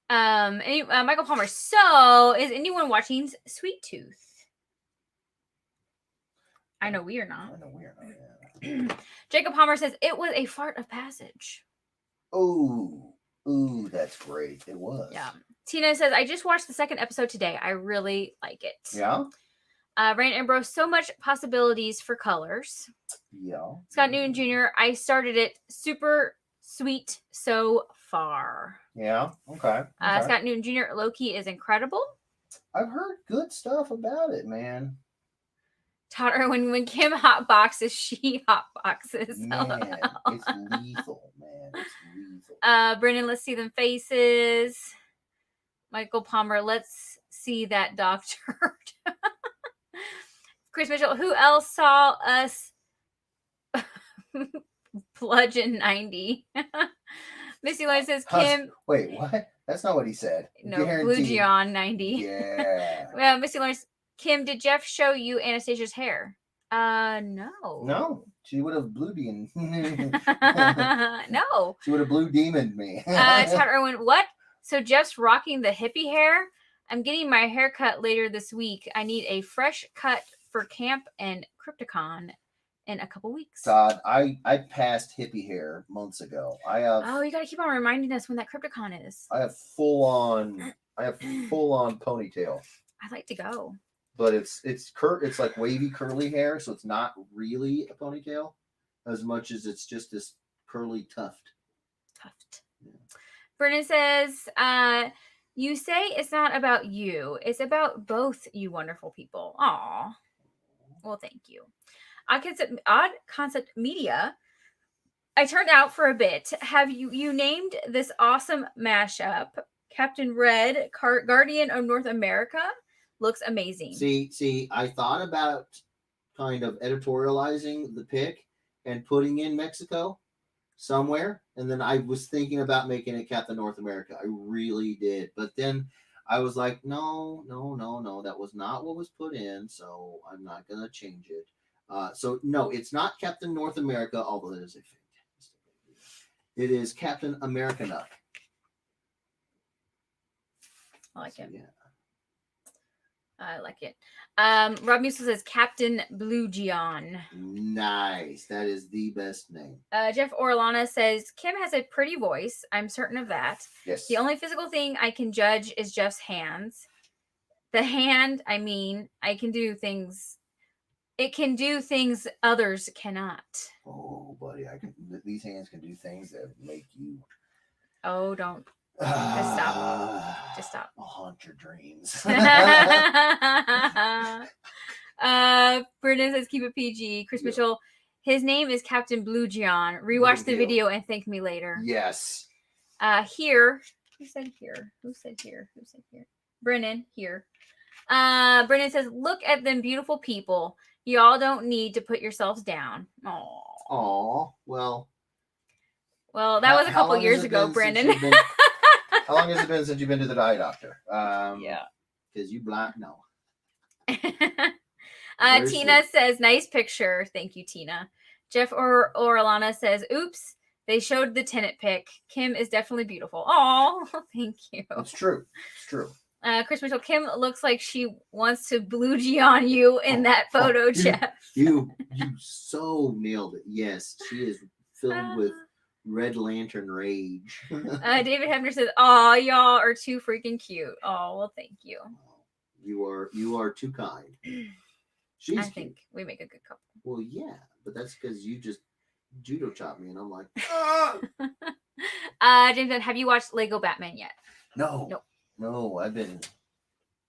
Yeah. Michael Palmer. So, is anyone watching Sweet Tooth? I know we are not. Yeah. Jacob Palmer says it was a fart of passage. Ooh, that's great. It was. Yeah. Tina says I just watched the second episode today. I really like it. Yeah. Rain Ambrose, so much possibilities for colors. Yeah. Scott Newton Jr. I started it. Super sweet so far. Yeah. Okay. Scott Newton Jr. Loki is incredible. I've heard good stuff about it, man. Todd Irwin, when Kim hotboxes, she hotboxes. Man, it's lethal, man. It's lethal. Brendan, let's see them faces. Michael Palmer, let's see that doctor. Chris Mitchell, who else saw us bludgeon 90? Missy Lloyd says Kim. Wait, what? That's not what he said. No, Blue Gion 90. Yeah. Missy Lawrence, Kim, did Jeff show you Anastasia's hair? No. No, she would have blue demon. No. She would have blue demoned me. Todd Irwin, what? So Jeff's rocking the hippie hair? I'm getting my hair cut later this week. I need a fresh cut for camp and Crypticon in a couple weeks. Todd, I passed hippie hair months ago. Oh, you gotta keep on reminding us when that Crypticon is. I have full on ponytail. I'd like to go. But it's like wavy curly hair, so it's not really a ponytail as much as it's just this curly tuft. Yeah. Brennan says, you say it's not about you. It's about both you wonderful people. Aw. Well, thank you. Odd Concept Media. I turned out for a bit. Have you named this awesome mashup? Captain Red, Guardian of North America? Looks amazing. See, I thought about kind of editorializing the pick and putting in Mexico somewhere, and then I was thinking about making it Captain North America. I really did, but then I was like, no, that was not what was put in, so I'm not gonna change it. So no, it's not Captain North America, although it is a fantastic idea. It is Captain Americana. I like it. Yeah. I like it. Rob Musil says Captain Blue Gion. Nice. That is the best name. Jeff Orlana says Kim has a pretty voice. I'm certain of that. Yes. The only physical thing I can judge is Jeff's hands. The hand, I mean, I can do things. It can do things others cannot. Oh, buddy, these hands can do things that make you. Oh, don't. Just stop. Just stop. I'll haunt your dreams. Brendan says keep it PG. Chris Mitchell, his name is Captain Blue Gion. Rewatch the video and thank me later. Yes. Here. Who said here? Brennan, here. Brennan says, look at them beautiful people. Y'all don't need to put yourselves down. Aw. Well, that was a couple years ago, Brendan. How long has it been since you've been to the eye doctor? Yeah. Because you blind? No. Tina says, nice picture. Thank you, Tina. Jeff Orlana says, oops, They showed the tenant pic. Kim is definitely beautiful. Oh, thank you. It's true. It's true. Chris Mitchell, Kim looks like she wants to blue G on you in that photo, Jeff. You so nailed it. Yes, she is filled with Red Lantern rage. David Hebner says, "Oh, y'all are too freaking cute." Oh, well, thank you. You are too kind. She's I cute. think we make a good couple. Well, yeah, but that's because you just judo chopped me, and I'm like, James, Gunn, have you watched Lego Batman yet? No. Nope. No, I've been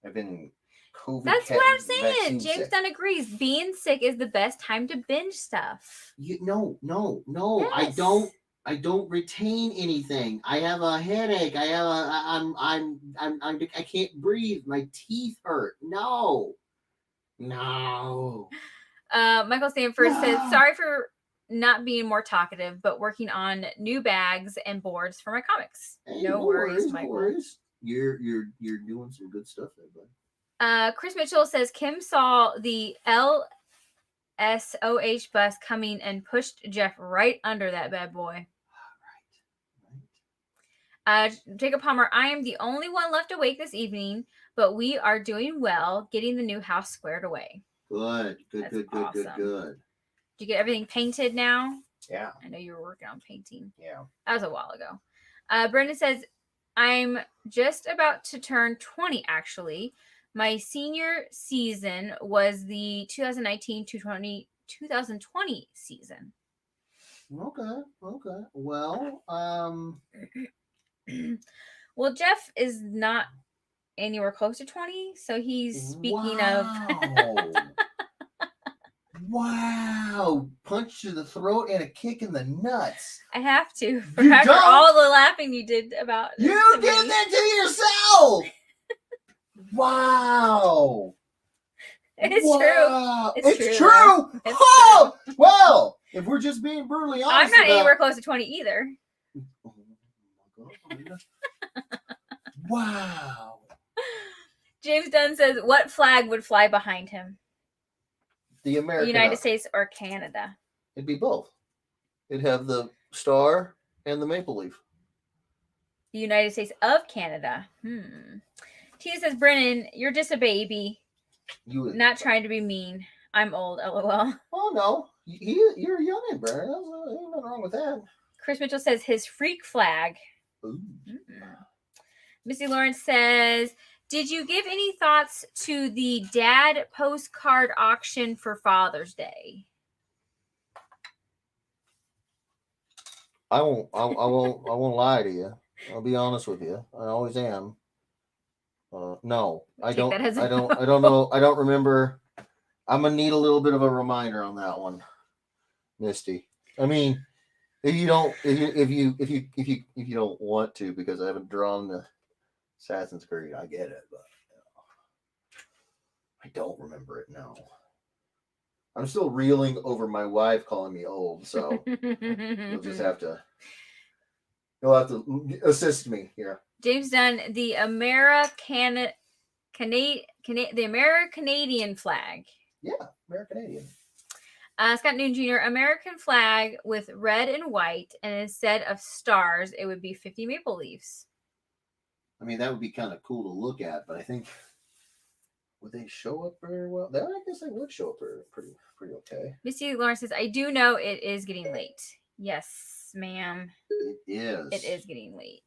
COVID. That's what I'm saying. vaccine James sick. Dunn agrees. Being sick is the best time to binge stuff. no. Yes. I don't retain anything. I have a headache. I can't breathe. My teeth hurt. No. Michael Stanford says, No. "Sorry for not being more talkative, but working on new bags and boards for my comics." Hey, No worries, no Michael. worries. You're doing some good stuff there, bud. Chris Mitchell says Kim saw the LSOH bus coming and pushed Jeff right under that bad boy. Jacob Palmer, I am the only one left awake this evening, but we are doing well, getting the new house squared away. Good. That's Good. awesome. Good. Did you get everything painted now? Yeah. I know you were working on painting. Yeah. That was a while ago. Brendan says, I'm just about to turn 20, actually. My senior season was the 2019-2020 season. Okay. Well, Well, Jeff is not anywhere close to 20, so he's speaking of... Wow. Punch to the throat and a kick in the nuts. I have to, for You after don't? all the laughing you did about You to did me. that to yourself. Wow. It's true. Wow. It's It's true, true. It's Oh, well, if we're just being brutally honest I'm not about- anywhere close to 20 either. oh my God. Wow. James Dunn says, what flag would fly behind him? The The American. United States or Canada? It'd be both. It'd have the star and the maple leaf. The United States of Canada. Tina says, Brennan, you're just a baby. You would. Not trying to be mean. I'm old, lol. Oh no, you're a youngin', Brandon. There's nothing wrong with that. Chris Mitchell says his freak flag. Ooh. Missy Lawrence says, did you give any thoughts to the dad postcard auction for Father's Day? I won't lie to you. I'll be honest with you. I always am. No, I Take don't. that as a I don't know. I don't remember. I'm gonna need a little bit of a reminder on that one, Misty. I mean, if you don't want to, because I haven't drawn the Assassin's Creed, I get it, but I don't remember it now. I'm still reeling over my wife calling me old, so you'll just have to. You'll have to assist me here. James Dunn, the Canadian flag. Yeah, American-Canadian. Scott Noon Jr., American flag with red and white, and instead of stars, it would be 50 maple leaves. I mean, that would be kind of cool to look at, but I think would they show up very well? I guess they would show up pretty okay. Missy Lawrence says, I do know it is getting late. Yes, ma'am. It is. It is getting late.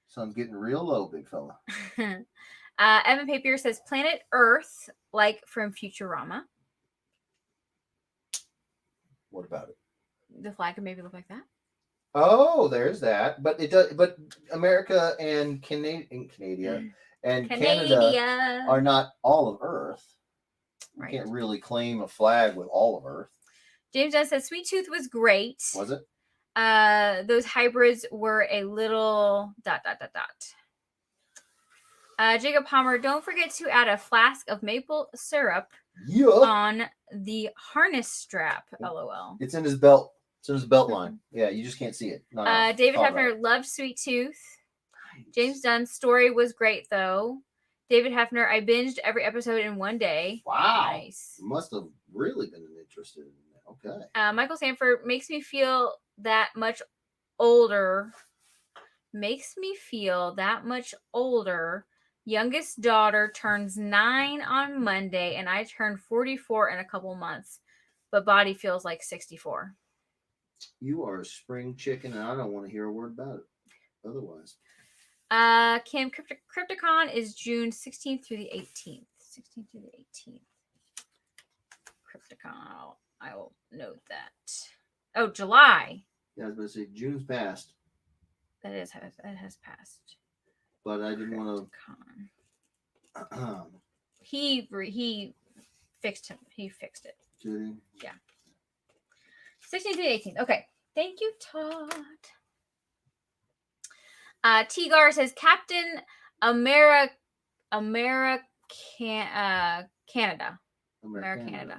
Sun's getting real low, big fella. Evan Papier says, planet Earth, like from Futurama. What about it? The flag could maybe look like that. Oh, there's that. But it does. But America and Canada and Canada are not all of Earth. You Right. can't really claim a flag with all of Earth. James Dunn says, Sweet Tooth was great. Was it? Those hybrids were a little ... Jacob Palmer, don't forget to add a flask of maple syrup Yeah. on the harness strap. LOL. It's in his belt. It's in his belt line. Yeah, you just can't see it. No, David thought Hefner about loved Sweet Tooth. James Dunn's story was great, though. David Hefner, I binged every episode in one day. Wow. Nice. You must have really been interested in that. Okay. Michael Sanford makes me feel that much older. Makes me feel that much older. Youngest daughter turns 9 on Monday, and I turn 44 in a couple months, but body feels like 64. You are a spring chicken, and I don't want to hear a word about it. Otherwise, Kim, Crypticon is June 16th through the 18th. 16th through the 18th. Crypticon. I will note that. Oh, July. yeah, I was going to say June's passed, That has passed. but I didn't want Crypticon. to. He fixed him. He fixed it. Did 16th to the 18th. Okay. Thank you, Todd. Tigar says Captain Canada. Canada. Americana,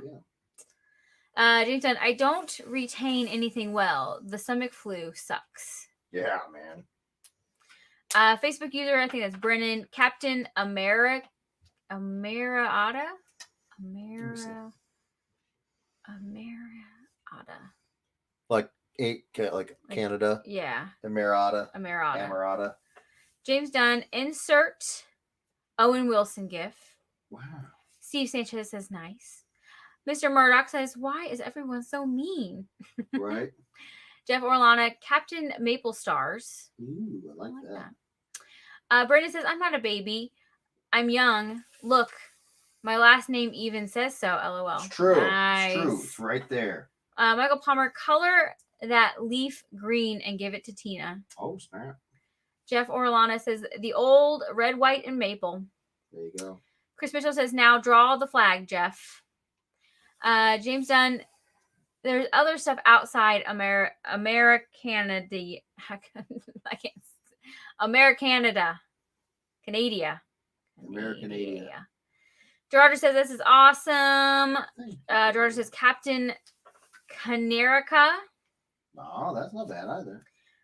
yeah. James Dunn, I don't retain anything well. The stomach flu sucks. Yeah, man. Facebook user, I think that's Brennan. Captain Ameriada. Ameriada. Like Canada, Yeah. Emirata, Ameriada. Amarata. James Dunn, insert Owen Wilson gif. Wow. Steve Sanchez says nice. Mr. Murdoch says, why is everyone so mean? Right? Jeff Orlana, Captain Maple Stars. Ooh, I like that. Brandon says, I'm not a baby. I'm young. Look, my last name even says so. LOL. It's true. Nice. It's true. It's right there. Michael Palmer, color that leaf green and give it to Tina. Oh, snap. Jeff Orlana says, the old red, white, and maple. There you go. Chris Mitchell says, now draw the flag, Jeff. James Dunn, there's other stuff outside Americanada. I can't. Americanada. Canada. Americanada. Gerardo says, this is awesome. Thank you. Gerardo says, Captain Canerica. No, that's not bad either.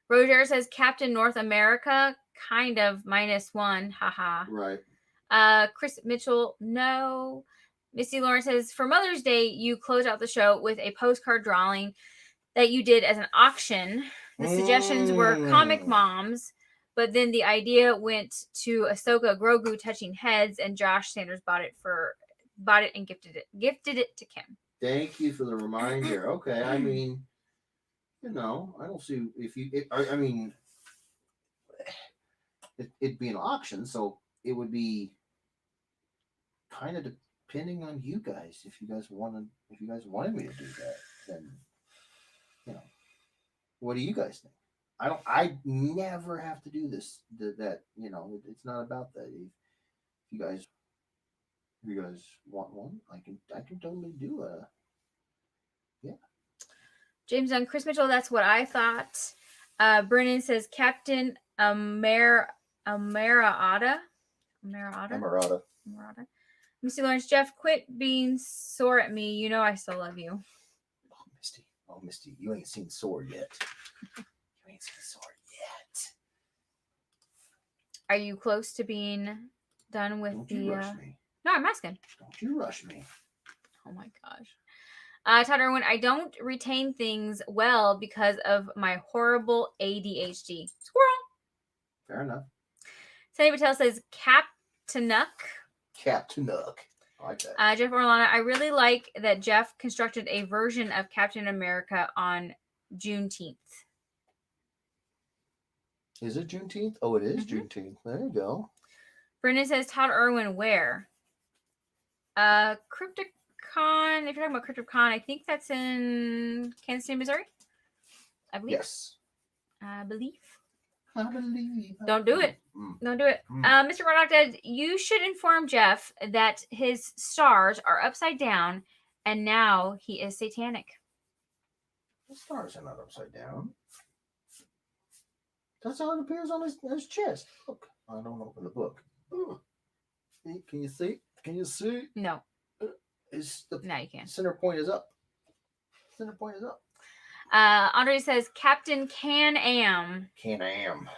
Roger says, Captain North America. Kind of -1. Haha. Right. Chris Mitchell, no. Misty Lawrence says, for Mother's Day, you close out the show with a postcard drawing that you did as an auction. The suggestions were comic moms, but then the idea went to Ahsoka Grogu touching heads, and Josh Sanders bought it and gifted it to Kim. Thank you for the reminder. Okay, I mean, I don't see if you. I mean, it'd be an auction, so it would be kind of depending on you guys. If you guys wanted me to do that, then what do you guys think? I never have to do this. That it's not about that. If you guys want one, I can totally do a. Yeah. James Dunn, Chris Mitchell, that's what I thought. Brennan says Captain Amarada. Misty Lawrence, Jeff, quit being sore at me. You know I still love you. Misty, you ain't seen Sword yet. Are you close to being done with Don't the? you rush me. No, I'm asking. Don't you rush me. Oh my gosh. Todd Irwin, I don't retain things well because of my horrible ADHD. Squirrel. Fair enough. Sunny Patel says Captainuck. Captainuck. I like that. Jeff Orlana, I really like that Jeff constructed a version of Captain America on Juneteenth. Is it Juneteenth? Oh, it is Mhm. Juneteenth. There you go. Brendan says Todd Irwin, where? Crypticon. If you're talking about Crypticon, I think that's in Kansas City, Missouri. I believe. Yes. I believe. I believe. Don't do it. Don't do it. Mr. Murdoch said, you should inform Jeff that his stars are upside down and now he is satanic. The stars are not upside down. That's how it appears on his chest. Look, I don't open the book. Can you see? Can you see? No. Now you can. Center point is up. Center point is up. Andre says Captain Can-Am. Can-Am.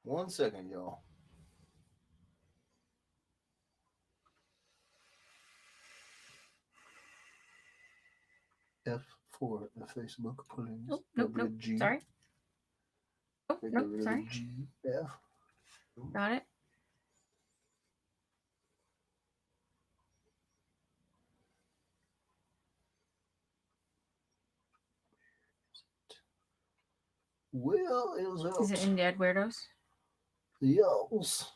1 second, y'all. F for the Facebook pullings. Oh, nope, nope. WG. Sorry. Oh, Get nope, rid of sorry. G, F. Got it. Well, it was out. Is it in Dead Weirdos? Yes.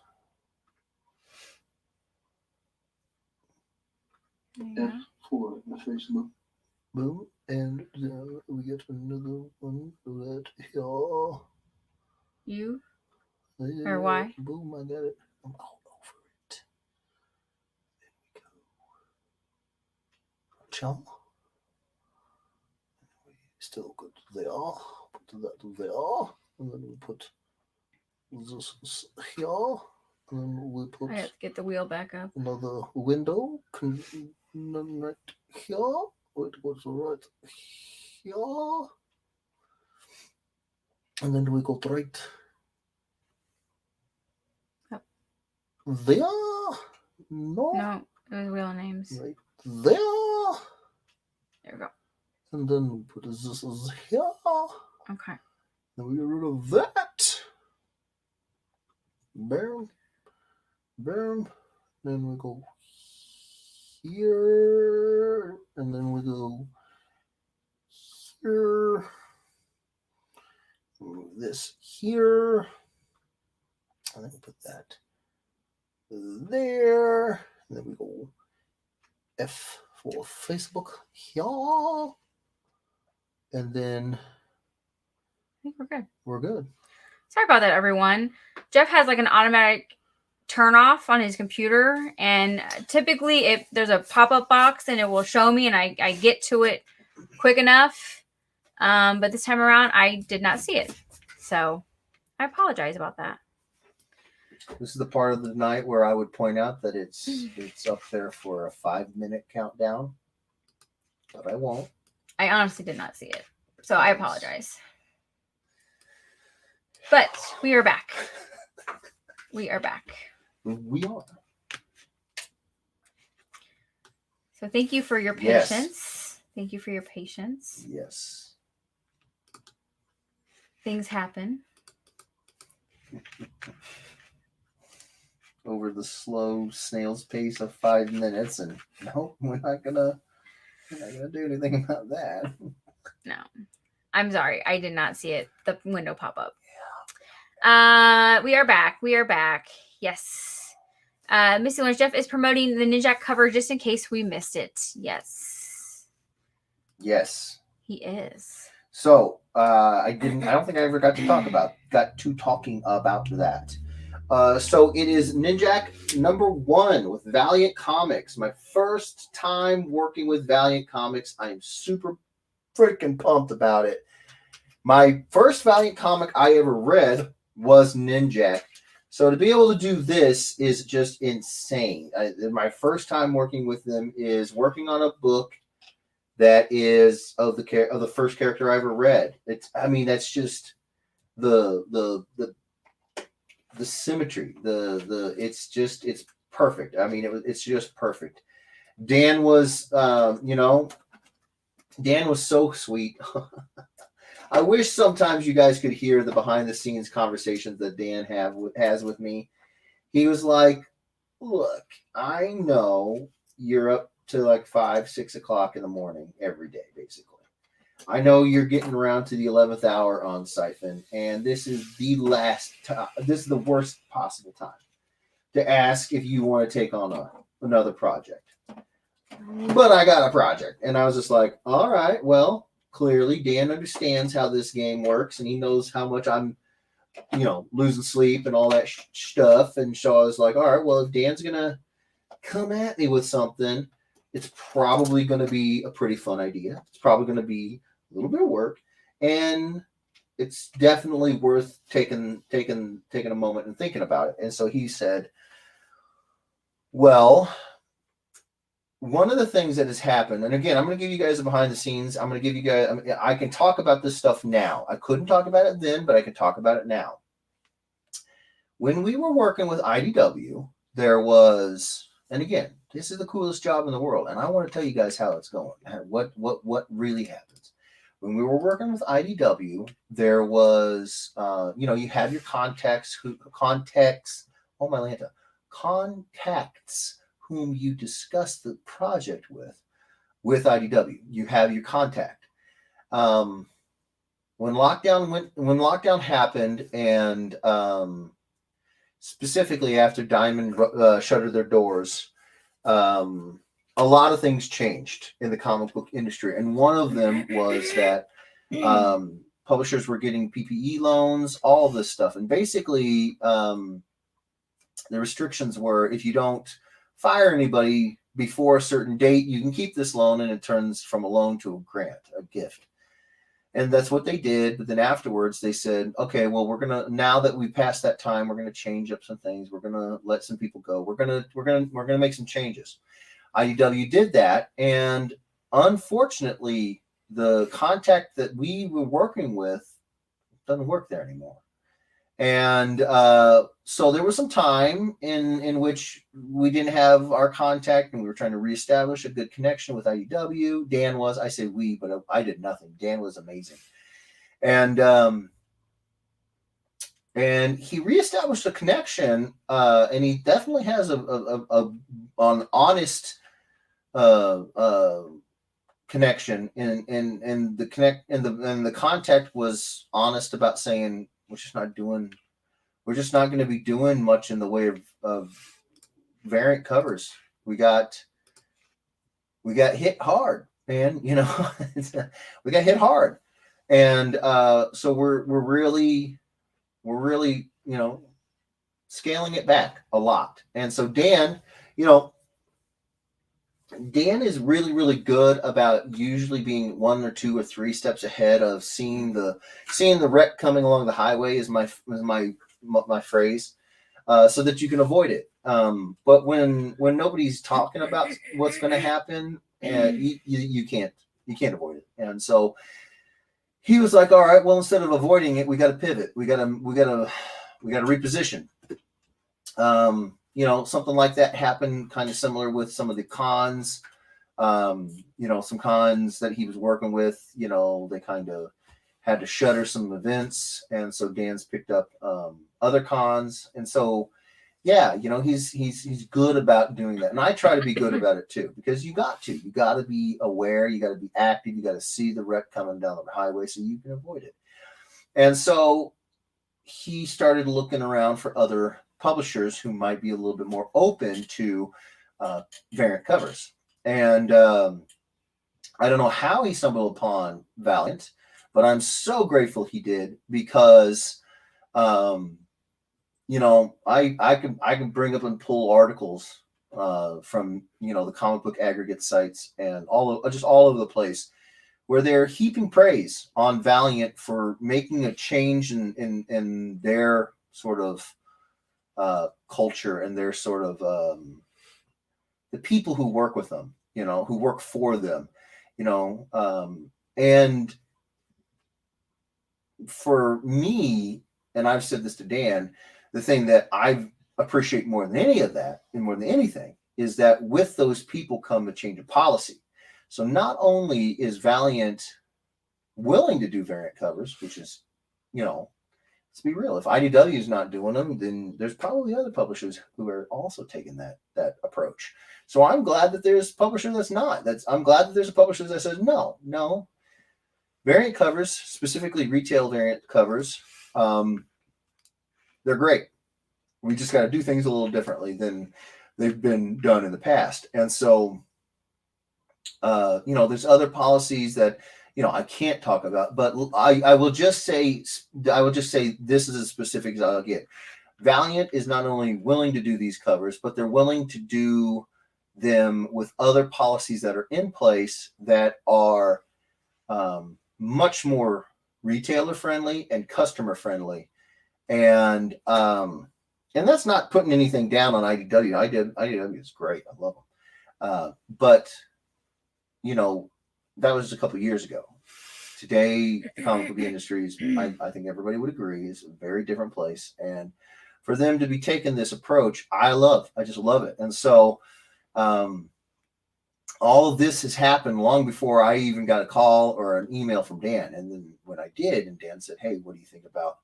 Yeah. For the Facebook. Boom. And we get another one right here. You? Yeah, Or why? Boom, I got it. I'm all over it. There we go. Chum. We still good there. Put that there. And then we put this here. And then we put I have to get the wheel back up. another window right here. It goes right here. And then we go right Yep. there. No. No, it was wheel names. Right there. There we go. And then we put this here. Okay. Then we get rid of that. Boom. Boom. Then we go here. And then we go here. Move this here. And then we put that there. And then we go F for Facebook here. And then I think we're good. we're good. Sorry about that, everyone. Jeff has like an automatic turn off on his computer, and typically if there's a pop-up box and it will show me and I get to it quick enough. But this time around I did not see it. So I apologize about that. This is the part of the night where I would point out that it's up there for a 5-minute countdown, but I won't. I honestly did not see it. So I apologize. But we are back. We are back. We are. So thank you for your Yes. patience. Thank you for your patience. Yes. Things happen. Over the slow snail's pace of 5 minutes, and no, we're not gonna do anything about that. No. I'm sorry. I did not see it. The window pop up. We are back. We are back. Yes. Missy Lawrence, Jeff is promoting the Ninja cover just in case we missed it. Yes. Yes. He is. So I don't think I ever got to talking about that. So it is Ninjak #1 with Valiant Comics. My first time working with Valiant Comics. I am super freaking pumped about it. My first Valiant comic I ever read was Ninjak. So to be able to do this is just insane. My first time working with them is working on a book that is of the first character I ever read. That's just the symmetry. It's perfect. It's just perfect. Dan was so sweet. I wish sometimes you guys could hear the behind the scenes conversations that Dan has with me. He was like, look, I know you're up to like 5, 6 o'clock in the morning every day, basically. I know you're getting around to the 11th hour on Siphon, and this is the last time. This is the worst possible time to ask if you want to take on another project. But I got a project, and I was just like, all right, well, clearly Dan understands how this game works, and he knows how much I'm, losing sleep and all that stuff. And so I was like, all right, well, if Dan's gonna come at me with something, it's probably going to be a pretty fun idea. It's probably going to be a little bit of work, and it's definitely worth taking a moment and thinking about it. And so he said, well, one of the things that has happened, and again, I'm going to give you guys a behind the scenes. I'm going to give you guys, I can talk about this stuff now. I couldn't talk about it then, but I can talk about it now. when we were working with IDW, there was, and again, this is the coolest job in the world, and I want to tell you guys how it's going. What really happens when we were working with IDW? There was, you have your contacts, oh my Lanta, contacts whom you discuss the project with IDW. You have your contact. When lockdown happened, and specifically after Diamond shuttered their doors, a lot of things changed in the comic book industry, and one of them was that publishers were getting PPE loans, all of this stuff, and basically the restrictions were, if you don't fire anybody before a certain date, you can keep this loan, and it turns from a loan to a grant, a gift. And that's what they did. But then afterwards they said, okay, well, now that we passed that time, we're going to change up some things. We're going to let some people go. We're going to make some changes. IDW did that. And unfortunately, the contact that we were working with doesn't work there anymore. And so there was some time in which we didn't have our contact, and we were trying to reestablish a good connection with IDW. Dan was, I say we, but I did nothing. Dan was amazing. And he reestablished a connection, and he definitely has an honest connection, and the contact was honest about saying, we're just not going to be doing much in the way of variant covers. We got hit hard, man. We got hit hard. And so we're really, scaling it back a lot. And so Dan is really, really good about usually being 1 or 2 or 3 steps ahead of seeing the wreck coming along the highway, is my phrase, so that you can avoid it. But when nobody's talking about what's going to happen, you can't avoid it. And so he was like, all right, well, instead of avoiding it, we got to pivot. We got to reposition. Something like that happened kind of similar with some of the cons. Some cons that he was working with, they kind of had to shutter some events. And so Dan's picked up other cons. And so, yeah, he's good about doing that. And I try to be good about it too, because you got to be aware, you got to be active, you got to see the wreck coming down the highway so you can avoid it. And so he started looking around for other publishers who might be a little bit more open to variant covers. And I don't know how he stumbled upon Valiant, but I'm so grateful he did, because I can bring up and pull articles from the comic book aggregate sites and all over the place, where they're heaping praise on Valiant for making a change in their sort of culture, and their sort of the people who work with them, who work for them, and for me, and I've said this to Dan, the thing that I appreciate more than any of that, and more than anything, is that with those people come a change of policy. So not only is Valiant willing to do variant covers, which is, let's be real, if IDW is not doing them, then there's probably other publishers who are also taking that approach. So I'm glad that there's a publisher that's not. I'm glad that there's a publisher that says no. Variant covers, specifically retail variant covers, they're great. We just got to do things a little differently than they've been done in the past. And so, there's other policies that I can't talk about, but I will just say this is as specific as I'll get. Valiant is not only willing to do these covers, but they're willing to do them with other policies that are in place that are much more retailer friendly and customer friendly. And that's not putting anything down on IDW. IDW is great. I love them. But that was a couple years ago. Today, the comic book industry is, I think everybody would agree, is a very different place. And for them to be taking this approach, I just love it. And so, all of this has happened long before I even got a call or an email from Dan. And then when I did, and Dan said, "Hey, what do you think about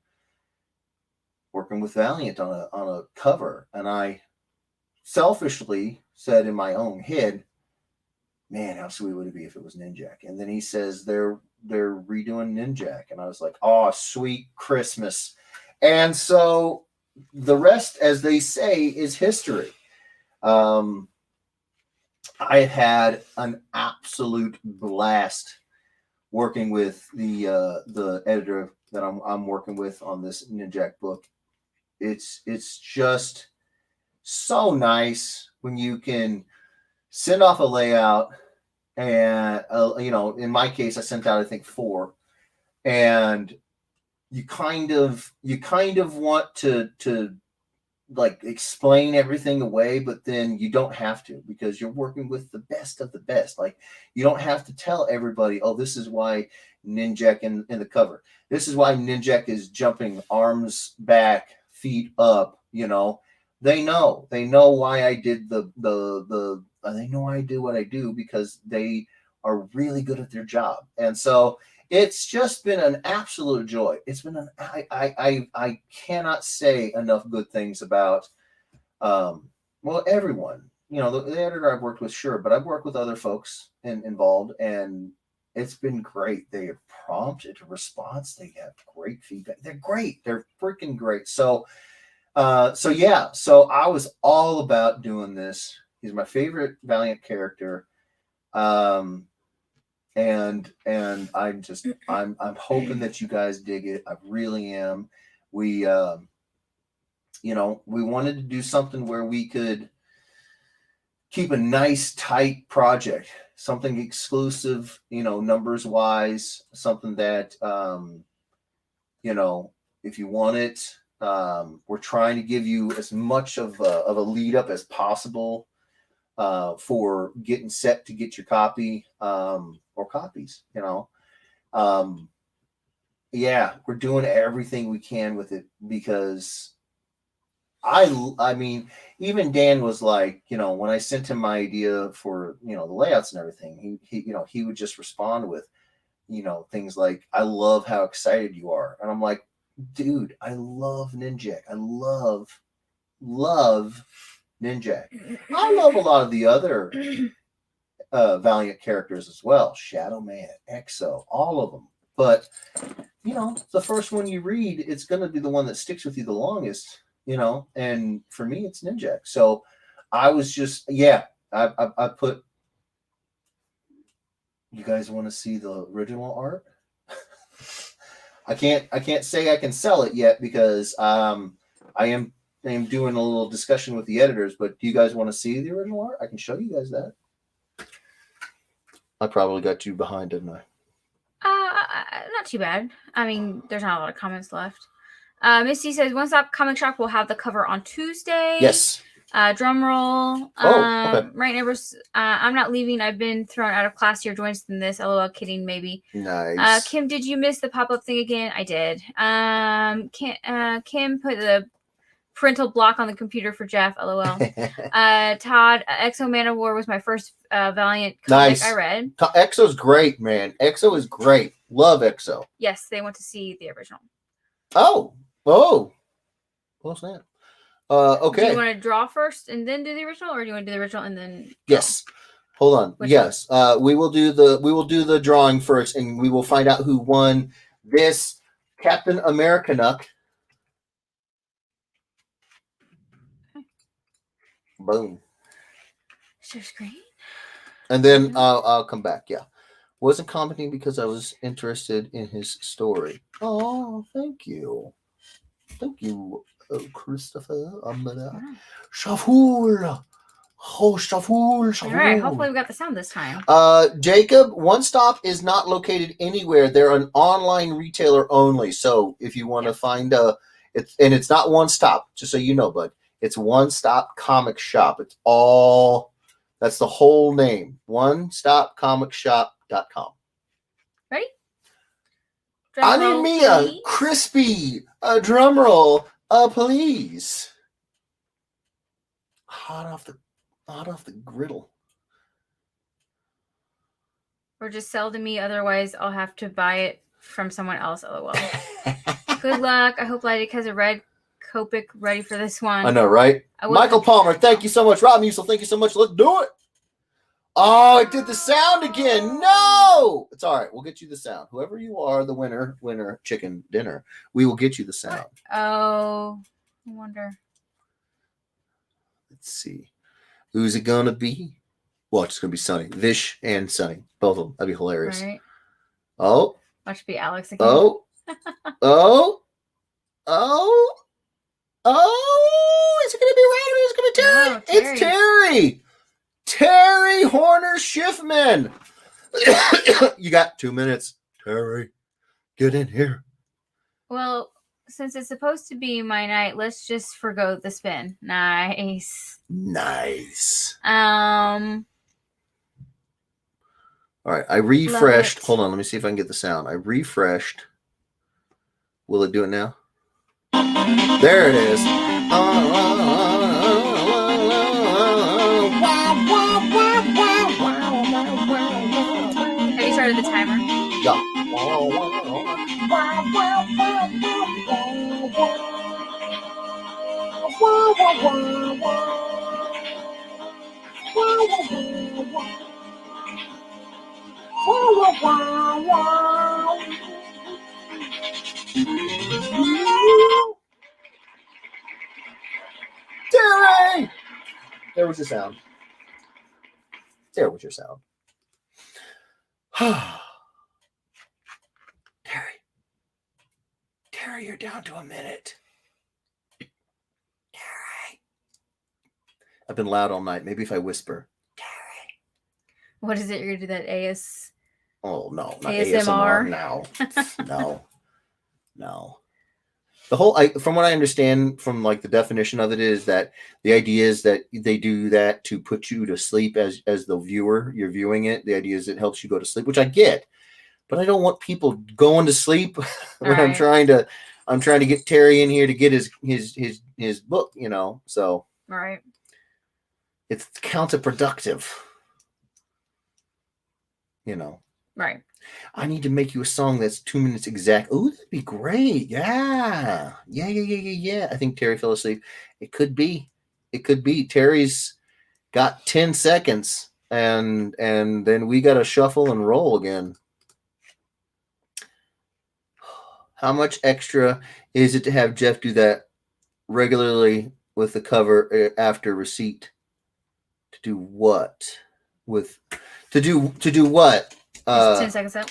working with Valiant on a cover?" And I selfishly said in my own head, "Man, how sweet would it be if it was Ninjak?" And then he says they're redoing Ninjak, and I was like, "Oh, sweet Christmas!" And so the rest, as they say, is history. I had an absolute blast working with the editor that I'm working with on this Ninjak book. It's just so nice when you can send off a layout, and in my case, I sent out I think 4, and you kind of want to like explain everything away, but then you don't have to, because you're working with the best of the best. Like, you don't have to tell everybody, "Oh, this is why Ninjak in the cover. This is why Ninjak is jumping arms back, feet up." They know why I did they know why I do what I do, because they are really good at their job. And so it's just been an absolute joy. It's been I cannot say enough good things about everyone. The editor I've worked with, sure, but I've worked with other folks involved, and it's been great. They are prompt at a response. They have great feedback. They're great. They're freaking great. So I was all about doing this. He's my favorite Valiant character. And I'm hoping that you guys dig it. I really am. We wanted to do something where we could keep a nice, tight project, something exclusive, numbers wise, something that, if you want it, we're trying to give you as much of a lead up as possible for getting set to get your copy, or copies. We're doing everything we can with it, because I mean, even Dan was like, when I sent him my idea for, the layouts and everything, he would just respond with, things like, "I love how excited you are." And I'm like, "Dude, I love Ninjak. I love Ninjak. I love a lot of the other Valiant characters as well. Shadow Man, Exo, all of them. But, the first one you read, it's going to be the one that sticks with you the longest, and for me, it's Ninjak." So I was just, I put, "You guys want to see the original art?" I can't say I can sell it yet, because I am doing a little discussion with the editors, but do you guys want to see the original art? I can show you guys that. I probably got you behind, didn't I? Not too bad. I mean, there's not a lot of comments left. Misty says, "One Stop Comic Shop will have the cover on Tuesday." Yes. Drum roll. Okay. Right, neighbors. "I'm not leaving. I've been thrown out of class here. Joins in this. LOL. Kidding, maybe." Nice. Kim, did you miss the pop-up thing again? I did. Kim put the parental block on the computer for Jeff. LOL. Todd, Exo Man of War was my first Valiant comic Nice. I read. Exo's great, man. Exo is great. Love Exo. Yes, they want to see the original. Oh. What's that? Okay. Do you want to draw first and then do the original, or do you want to do the original and then draw? Yes. Hold on. Which yes. We will do the drawing first, and we will find out who won this Captain Americanuck. Okay. Boom. Share screen. And then I'll come back. Yeah. Wasn't commenting because I was interested in his story. Oh, thank you. Thank you, Christopher. Shaful. Oh, Shaful. All right. Hopefully we got the sound this time. Jacob, One Stop is not located anywhere. They're an online retailer only. So if you want to find it's not One Stop, just so you know, bud. It's One Stop Comic Shop. That's the whole name. OneStopComicShop.com. Ready? Animia, crispy, a drum roll, Please. Hot off the griddle. Or just sell to me. Otherwise, I'll have to buy it from someone else. LOL. Good luck. I hope Lydic has a red Copic ready for this one. I know, right? Michael Palmer, thank you so much. Rob Musil, thank you so much. Let's do it. Oh, it did the sound again. No, it's all right. We'll get you the sound. Whoever you are, the winner, chicken dinner. We will get you the sound. Oh, I wonder. Let's see. Who's it gonna be? Well, it's gonna be Sunny. Vish and Sunny. Both of them. That'd be hilarious. Right. Oh. Watch it be Alex again. Oh. Oh. Oh. Oh. Is it gonna be Ryder? Is it gonna be Terry? No, It's Terry. Terry Horner Schiffman. You got 2 minutes. Terry, get in here. Well, since it's supposed to be my night, let's just forgo the spin. Nice. Nice. All right, I refreshed. it. Hold on, let me see if I can get the sound. I refreshed. Will it do it now? There it is. Have you started the timer? Yeah. Terry! There was your sound. There was your sound. Terry, you're down to a minute. Terry. I've been loud all night. Maybe if I whisper. Terry. What is it? You're gonna do that AS? Oh no, not ASMR? No. No. The whole, from what I understand from like the definition of it is that the idea is that they do that to put you to sleep as the viewer, you're viewing it. The idea is it helps you go to sleep, which I get, but I don't want people going to sleep when Right. I'm trying to get Terry in here to get his book, you know. So Right. it's counterproductive, you know. Right. I need to make you a song that's 2 minutes exact. Oh, that'd be great. Yeah. I think Terry fell asleep. It could be. Terry's got 10 seconds and then we got to shuffle and roll again. How much extra is it to have Jeff do that regularly with the cover after receipt? To do what? To do what? Just 10 seconds up.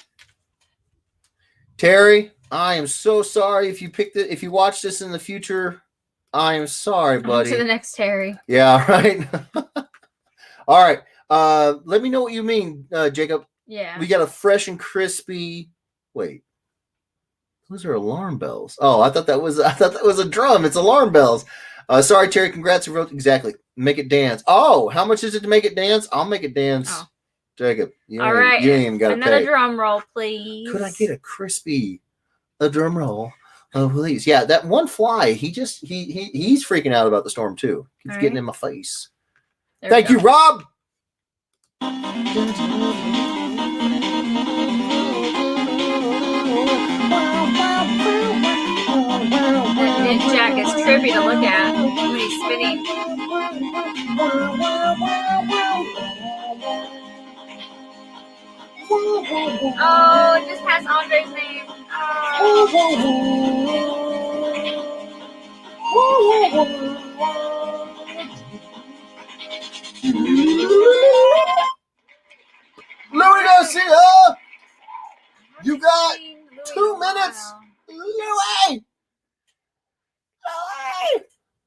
Terry, I am so sorry if you watch this in the future. I am sorry, buddy. On to the next Terry. Yeah, right. All right. Let me know what you mean, Jacob. Yeah. We got a fresh and crispy. Wait, those are alarm bells. Oh, I thought that was a drum. It's alarm bells. Sorry, Terry. Congrats. You wrote exactly. Make it dance. Oh, how much is it to make it dance? I'll make it dance. Oh. Jacob, all right. You ain't even got to another pay. drum roll, please. Could I get a drum roll? Oh, please. Yeah, that one fly. He's freaking out about the storm too. He's getting in my face. Thank you, Rob. That Jack is trippy to look at when he's spinning. Oh, it just has Andre's name. Louis Garcia, you got 2 minutes. Louis.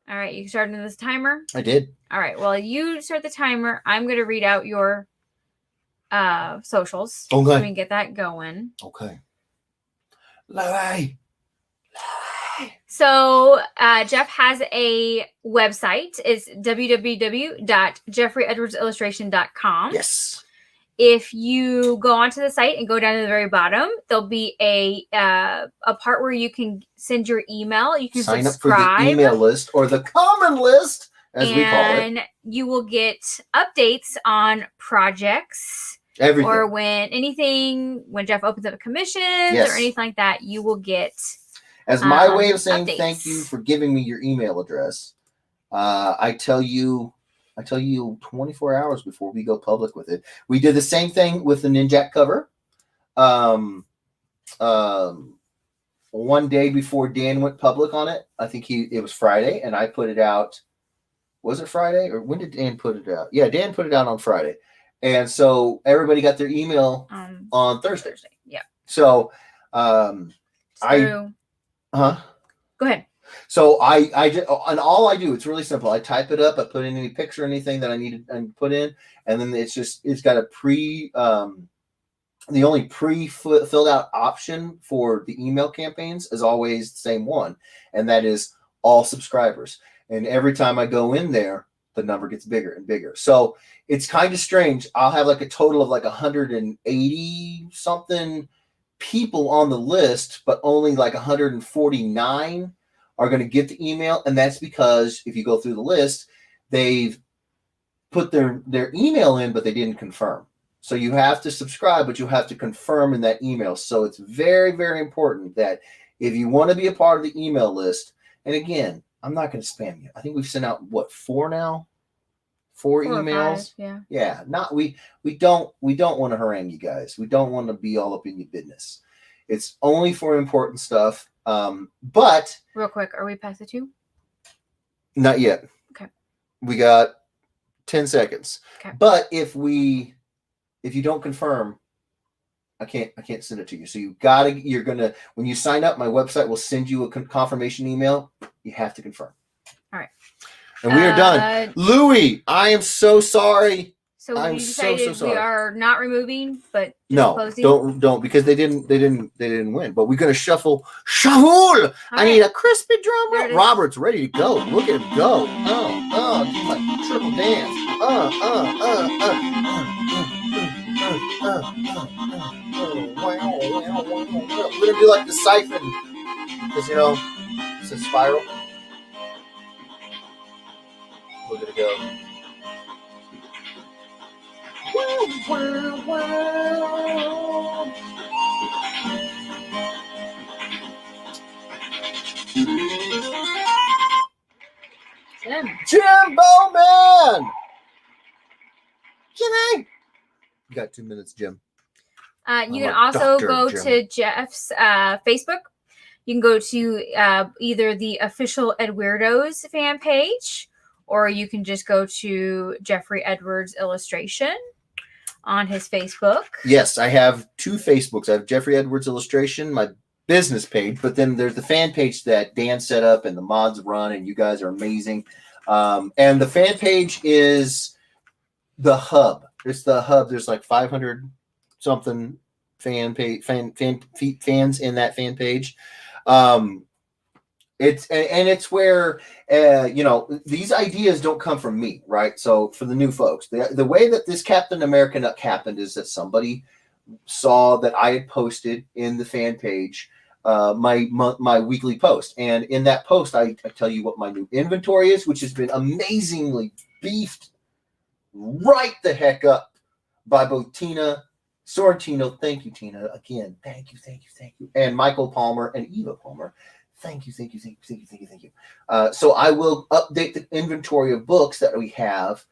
All right, you started this timer? I did. All right, well, you start the timer. I'm going to read out your socials. Okay. So we can get that going. Okay. Louis. So Jeff has a website. It's www.jeffreyedwardsillustration.com. Yes. if you go onto the site and go down to the very bottom, there'll be a part where you can send your email. You can Sign subscribe up for the email list or the common list, as we call it. and you will get updates on projects Everything. or when Jeff opens up a commission Yes. or anything like that, you will get As my way of saying updates. thank you for giving me your email address. I tell you 24 hours before we go public with it. We did the same thing with the Ninjak cover. One day before Dan went public on it, I think it was Friday, and I put it out. Was it Friday, or when did Dan put it out? Yeah, Dan put it out on Friday, and so everybody got their email on Thursday. Yeah. So, Go ahead. So I just, and all I do, it's really simple. I type it up, I put in any picture, anything that I need to put in, and then it's got a the only pre-filled out option for the email campaigns is always the same one, and that is all subscribers. And every time I go in there, the number gets bigger and bigger. So it's kind of strange. I'll have like a total of like 180 something people on the list, but only like 149 are going to get the email. And that's because if you go through the list, they've put their email in, but they didn't confirm. So you have to subscribe, but you have to confirm in that email. So it's very, very important that if you want to be a part of the email list, and again, I'm not going to spam you. I think we've sent out four now? Four emails? Yeah. We don't want to harangue you guys. We don't want to be all up in your business. It's only for important stuff. But Real quick, are we past the 2? Not yet. Okay. We got 10 seconds. Okay. But if you don't confirm, I can't send it to you. So you're gonna, when you sign up, my website will send you a confirmation email. You have to confirm. All right. And we are done. Louis, I am so sorry. So I'm we so decided sorry. we are not removing, but just No, closing. don't because they didn't win. But we're gonna shuffle. I need a crispy drum There roll. it is. Robert's ready to go. Look at him go. Do my triple dance. We're gonna do like the siphon, because it's a spiral. Look at it go. Jim Bowman! Jimmy! You got 2 minutes, Jim. You can also go to Jeff's Facebook. You can go to either the official Edwardos fan page, or you can just go to Jeffrey Edwards Illustration on his Facebook. Yes, I have 2 Facebooks. I have Jeffrey Edwards Illustration, my business page, but then there's the fan page that Dan set up and the mods run, and you guys are amazing. And the fan page is the hub. It's the hub. There's like 500 something fans in that fan page. It's where these ideas don't come from me, right? So for the new folks, the way that this Captain America Nut happened is that somebody saw that I had posted in the fan page my weekly post, and in that post I tell you what my new inventory is, which has been amazingly beefed right the heck up by both Tina Sorrentino. Thank you, Tina. Again, thank you. And Michael Palmer and Eva Palmer. Thank you. So I will update the inventory of books that we have,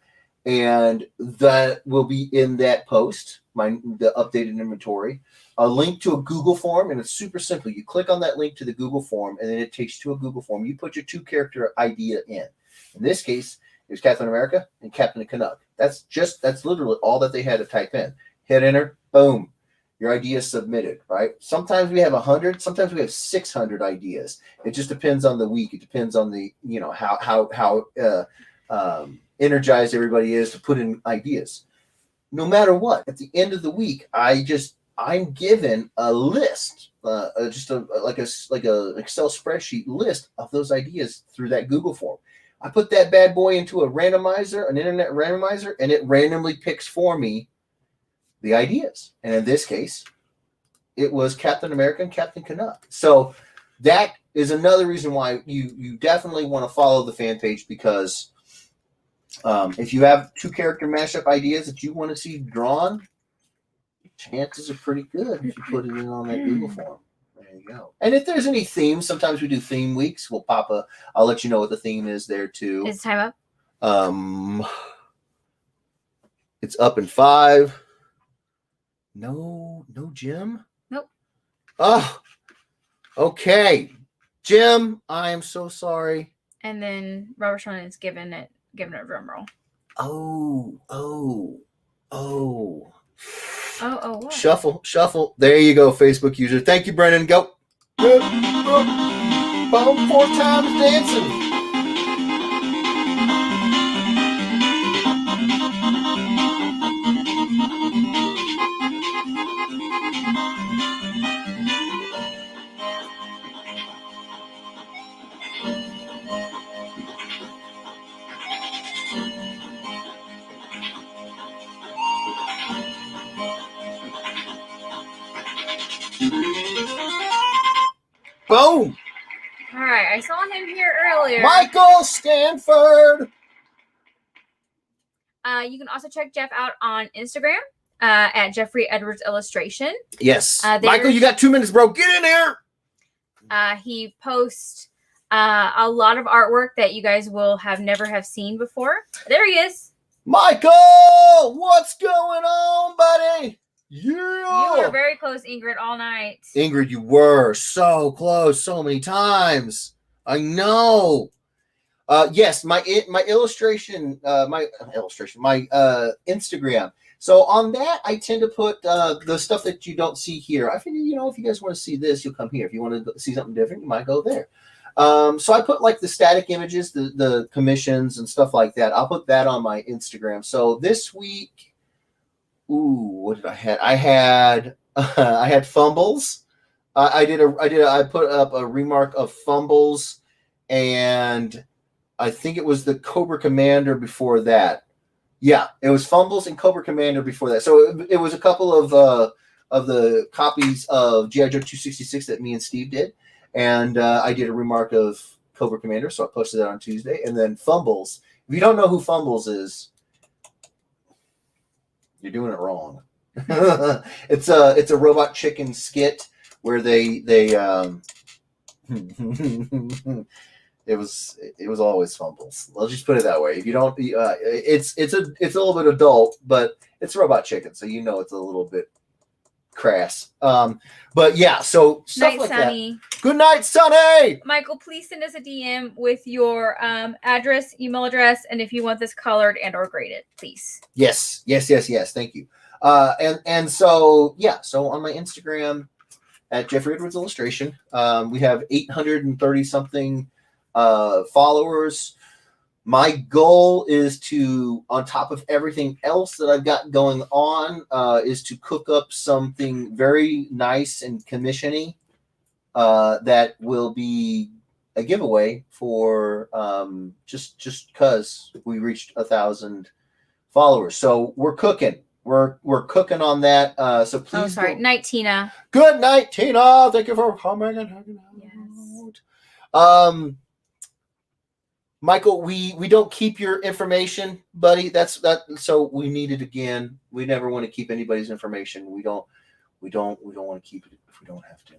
and that will be in that post, the updated inventory. A link to a Google form, and it's super simple. You click on that link to the Google form, and then it takes you to a Google form. You put your 2-character idea in. In this case, it was Captain America and Captain Canuck. That's literally all that they had to type in. Hit enter, boom. Your idea is submitted, right? Sometimes we have 100, sometimes we have 600 ideas. It just depends on the week. It depends on the, how energized everybody is to put in ideas. No matter what, at the end of the week, I'm given a list, just like a Excel spreadsheet list of those ideas through that Google form. I put that bad boy into a randomizer, an internet randomizer, and it randomly picks for me the ideas. And in this case, it was Captain America and Captain Canuck. So that is another reason why you definitely want to follow the fan page, because if you have 2 character mashup ideas that you want to see drawn, chances are pretty good if you put it in on that Google form. There you go. And if there's any themes, sometimes we do theme weeks. I'll let you know what the theme is there too. Is time up? It's up in 5. No Jim? Nope. Oh, okay. Jim, I am so sorry. And then Robert Sean is giving it a drum roll. Oh. What? Shuffle. There you go, Facebook user. Thank you, Brennan. Go. Good. Boom, 4 times dancing. Boom. All right, I saw him here earlier. Michael Stanford. You can also check Jeff out on Instagram at Jeffrey Edwards Illustration. Yes. There's- Michael, you got 2 minutes, bro. Get in there. He posts a lot of artwork that you guys will never have seen before. There he is. Michael, what's going on, buddy? You Yeah. were very close, Ingrid, all night. Ingrid, you were so close so many times. I know. Yes, my illustration, my Instagram. So on that, I tend to put the stuff that you don't see here. I figure, if you guys want to see this, you'll come here. If you want to see something different, you might go there. So I put like the static images, the commissions and stuff like that. I'll put that on my Instagram. So this week, what did I had? I had Fumbles. I put up a remark of Fumbles, and I think it was the Cobra Commander before that. Yeah, it was Fumbles and Cobra Commander before that. So it was a couple of the copies of G.I. Joe 266 that me and Steve did. And I did a remark of Cobra Commander, so I posted that on Tuesday. And then Fumbles. If you don't know who Fumbles is, you're doing it wrong. It's a Robot Chicken skit where they it was always Fumbles. Let's just put it that way. If you don't, it's a little bit adult, but it's Robot Chicken, so it's a little bit crass. But yeah, so stuff Night, like Sunny. that. Good night, Sunny. Michael, please send us a DM with your address, email address, and if you want this colored and or graded, please. Yes. Thank you. And so on my Instagram at Jeffrey Edwards Illustration, we have 830 something followers. My goal is to, on top of everything else that I've got going on, is to cook up something very nice and commissiony that will be a giveaway for just because we reached 1,000 followers. So we're cooking. We're cooking on that. So please. Oh, sorry. Night, Tina. Good night, Tina. Thank you for coming and hanging out. Yes. Michael, we don't keep your information, buddy. That's that. So we need it again. We never want to keep anybody's information. We don't want to keep it if we don't have to.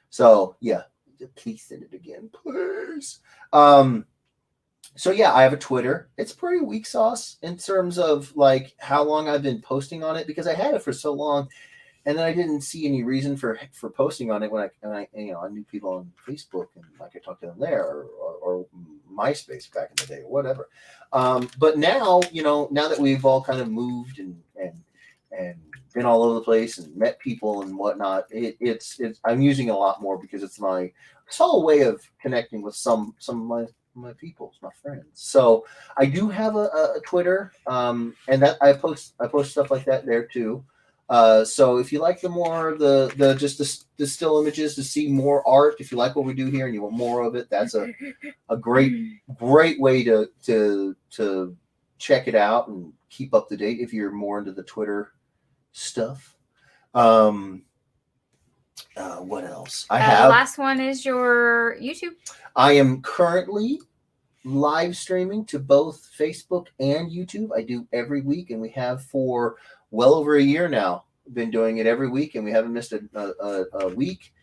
So yeah, please send it again, please. So yeah, I have a Twitter. It's pretty weak sauce in terms of like how long I've been posting on it, because I had it for so long, and then I didn't see any reason for posting on it when I knew people on Facebook and I could talk to them there or MySpace back in the day or whatever. But now, now that we've all kind of moved and been all over the place and met people and whatnot, it's I'm using a lot more because it's my sole way of connecting with some of my people, my friends. So I do have a Twitter, and that I post stuff like that there too. So if you like the more the still images, to see more art, if you like what we do here and you want more of it, that's a great way to check it out and keep up to date if you're more into the Twitter stuff. What else? Last one is your YouTube. I am currently live streaming to both Facebook and YouTube. I do every week, and we have for well over a year now. Been doing it every week, and we haven't missed a week.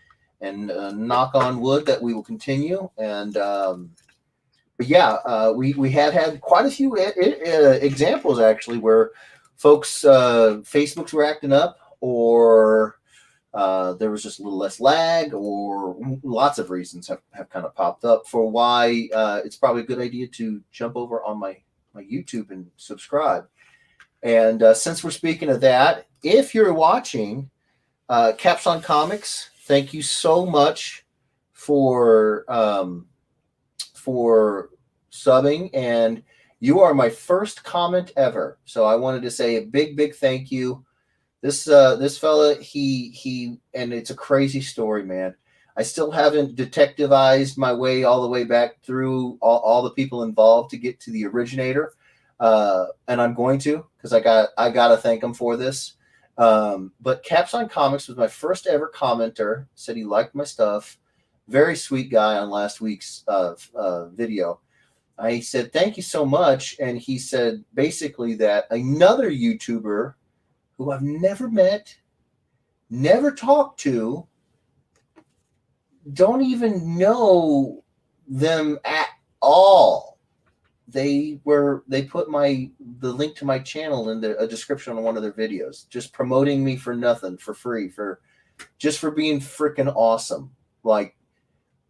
And knock on wood that we will continue. And but yeah, we have had quite a few examples actually where folks Facebooks were acting up, or there was just a little less lag, or lots of reasons have kind of popped up for why it's probably a good idea to jump over on my YouTube and subscribe. And since we're speaking of that, if you're watching Caps on Comics, thank you so much for subbing, and you are my first comment ever. So I wanted to say a big thank you. This fella, he and it's a crazy story, man. I still haven't detectivized my way all the way back through all the people involved to get to the originator, and I'm going to, because I gotta thank him for this. But Caps on Comics was my first ever commenter. Said he liked my stuff. Very sweet guy on last week's video. I said thank you so much, and he said basically that another YouTuber who I've never met, never talked to, don't even know them at all. They put the link to my channel in a description on one of their videos, just promoting me for nothing, for free, for being freaking awesome. Like,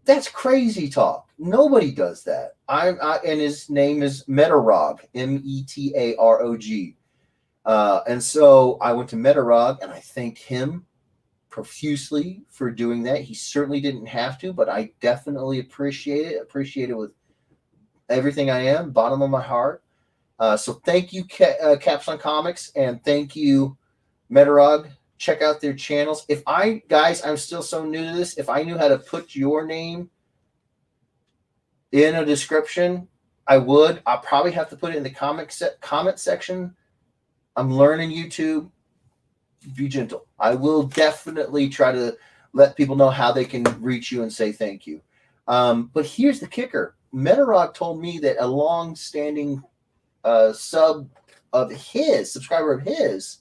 that's crazy talk. Nobody does that. And his name is Metarog, Metarog. And so I went to Metarog, and I thanked him profusely for doing that. He certainly didn't have to, but I definitely appreciate it. Appreciate it with everything I am, bottom of my heart. So thank you, Caps on Comics, and thank you, Metarog. Check out their channels. I'm still so new to this. If I knew how to put your name in a description, I would. I'll probably have to put it in the comment section. I'm learning YouTube. Be gentle. I will definitely try to let people know how they can reach you and say thank you. But here's the kicker. Metarog told me that a long-standing subscriber of his,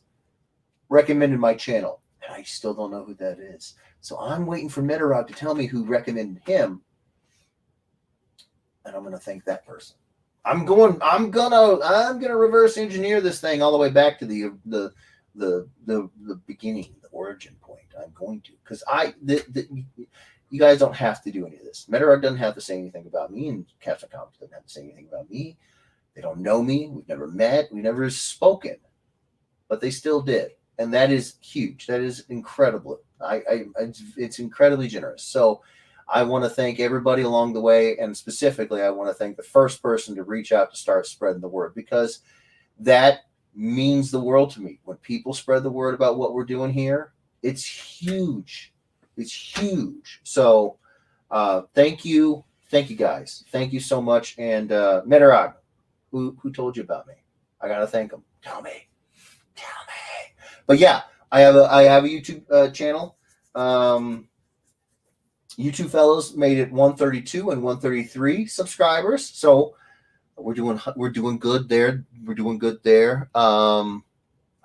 recommended my channel. And I still don't know who that is. So I'm waiting for Metarog to tell me who recommended him. And I'm going to thank that person. I'm gonna reverse engineer this thing all the way back to the beginning, the origin point. I'm going to, because you guys don't have to do any of this. Metarog doesn't have to say anything about me, and Caps on Comics doesn't have to say anything about me. They don't know me. We've never met. We've never spoken, but they still did, and that is huge. That is incredible. It's incredibly generous. So I want to thank everybody along the way, and specifically, I want to thank the first person to reach out to start spreading the word, because that means the world to me. When people spread the word about what we're doing here, it's huge. It's huge. So thank you guys. Thank you so much. And Metarog, who told you about me? I gotta thank him. Tell me. But yeah, I have a YouTube channel. YouTube fellows made it 132 and 133 subscribers. So we're doing good there. I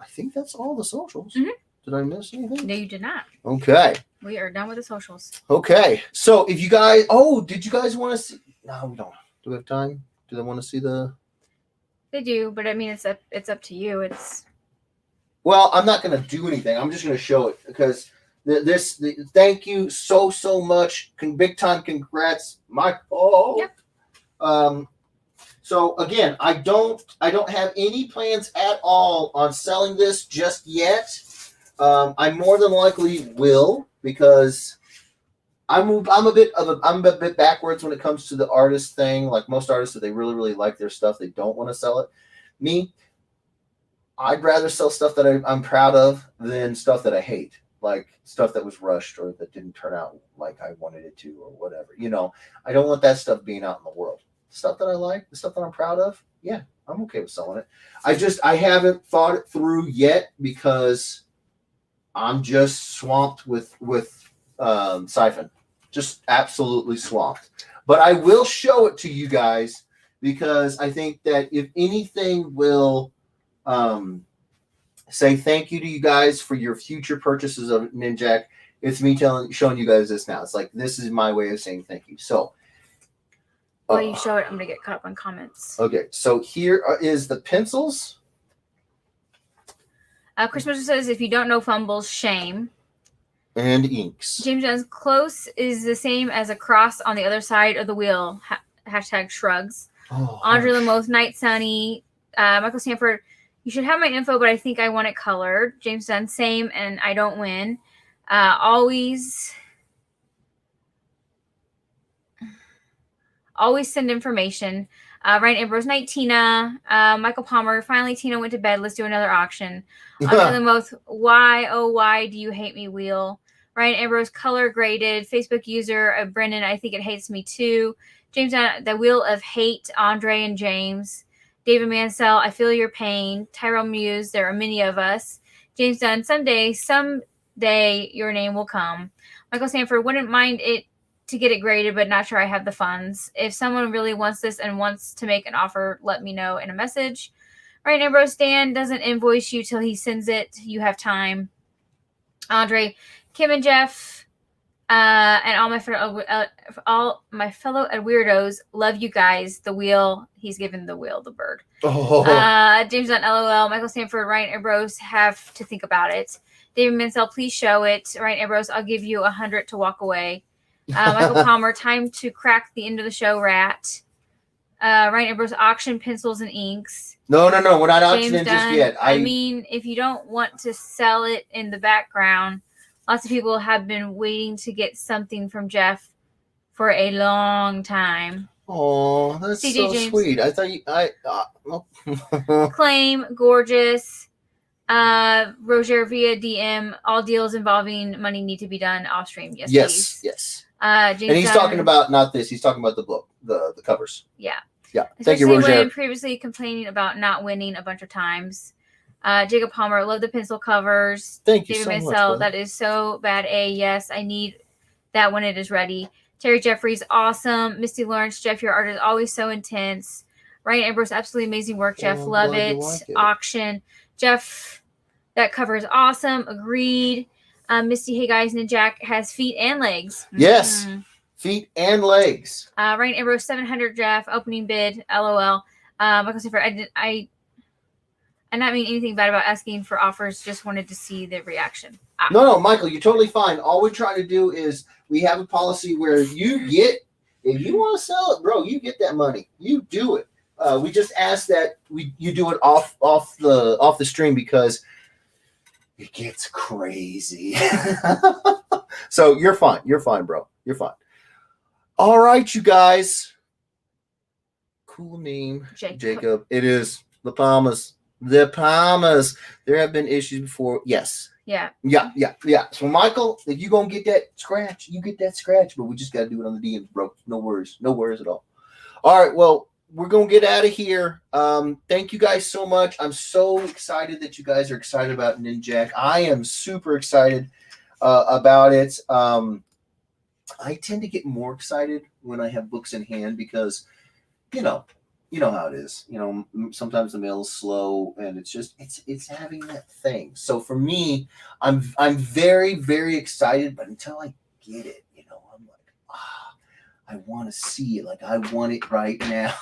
think that's all the socials. Mm-hmm. Did I miss anything? No, you did not. Okay. We are done with the socials. Okay. So if you guys, did you guys want to see? No, we don't. Do we have time? Do they want to see the? They do, but I mean, it's up to you. Well, I'm not going to do anything. I'm just going to show it, because thank you so much. Big time congrats, Mike. Yep. So again, I don't have any plans at all on selling this just yet. I more than likely will, because I'm a bit backwards when it comes to the artist thing. Like most artists, if they really like their stuff, they don't want to sell it. Me, I'd rather sell stuff that I'm proud of than stuff that I hate, like stuff that was rushed or that didn't turn out like I wanted it to, or whatever. I don't want that stuff being out in the world. Stuff that I like, the stuff that I'm proud of, yeah, I'm okay with selling it. I haven't thought it through yet because I'm just swamped with Siphon, just absolutely swamped. But I will show it to you guys because I think that if anything will say thank you to you guys for your future purchases of Ninjak, it's me showing you guys this now. It's like this is my way of saying thank you. So While you show it, I'm gonna get caught up on comments. okay, so here is the pencils. Chris Mitchell says, if you don't know fumbles, shame. And inks. James Jones, close is the same as a cross on the other side of the wheel. Hashtag shrugs. Oh, Andre Lamoth, Night Sunny. Michael Stanford, you should have my info, but I think I want it colored. James Dunn, same, and I don't win. Always send information. Ryan Ambrose, Night Tina. Michael Palmer, finally Tina went to bed. Let's do another auction. Andre Lamoth, why do you hate me, Wheel? Ryan Ambrose, color graded. Facebook user, Brendan, I think it hates me too. James Dunn, the Wheel of Hate, Andre and James. David Mansell, I feel your pain. Tyrell Muse, there are many of us. James Dunn, someday your name will come. Michael Sanford, wouldn't mind it to get it graded, but not sure I have the funds. If someone really wants this and wants to make an offer, let me know in a message. Ryan Ambrose, Dan doesn't invoice you till he sends it. You have time. Andre, Kim and Jeff, and all my fellow weirdos, love you guys. The Wheel, he's given the Wheel the bird. Oh. James on LOL, Michael Stanford, Ryan Ambrose have to think about it. David Mansell, please show it. Ryan Ambrose, I'll give you 100 to walk away. Michael Palmer, time to crack the end of the show, rat. Ryan Ambrose, auction pencils and inks. No, we're not auctioning James just Dunn, yet. I mean, if you don't want to sell it in the background, lots of people have been waiting to get something from Jeff for a long time. Oh, that's CJ so James. sweet. I thought Claim, gorgeous. Roger via DM. All deals involving money need to be done off stream. Yes, please. yes. James And he's Dunn, talking about not this. He's talking about the book, the covers. Yeah. Yeah. Thank you, Especially Roger. when previously complaining about not winning a bunch of times. Jacob Palmer, love the pencil covers. Thank you David so much. Mansell, brother. that is so bad. Yes, I need that when it is ready. Terry Jeffries, awesome. Misty Lawrence, Jeff, your art is always so intense. Ryan Ambrose, absolutely amazing work, Jeff. Oh, I'm Love glad it. you like it. Auction. Jeff, that cover is awesome. Agreed. Misty, hey guys, Ninjak has feet and legs. Yes. Mhm. Feet and legs. Ryan Ambrose, 700 Jeff, opening bid, LOL. Michael Sanford, I not mean anything bad about asking for offers, just wanted to see the reaction. No, Michael, you're totally fine. All we're trying to do is we have a policy where if you want to sell it, bro, you get that money. You do it. We just ask that you do it off the stream because it gets crazy. So you're fine. You're fine, bro. You're fine. All right, you guys. Cool name, Jacob. It is the Palmas. The Palmas. There have been issues before. Yes. Yeah. So Michael, if you gonna get that scratch, you get that scratch, but we just gotta do it on the DMs, bro. No worries at all. All right, well, we're gonna get out of here. Thank you guys so much. I'm so excited that you guys are excited about Ninjak. I am super excited about it. I tend to get more excited when I have books in hand because, you know how it is. Sometimes the mail is slow, and it's having that thing. So for me, I'm very, very excited, but until I get it, I'm like, I want to see it. Like I want it right now,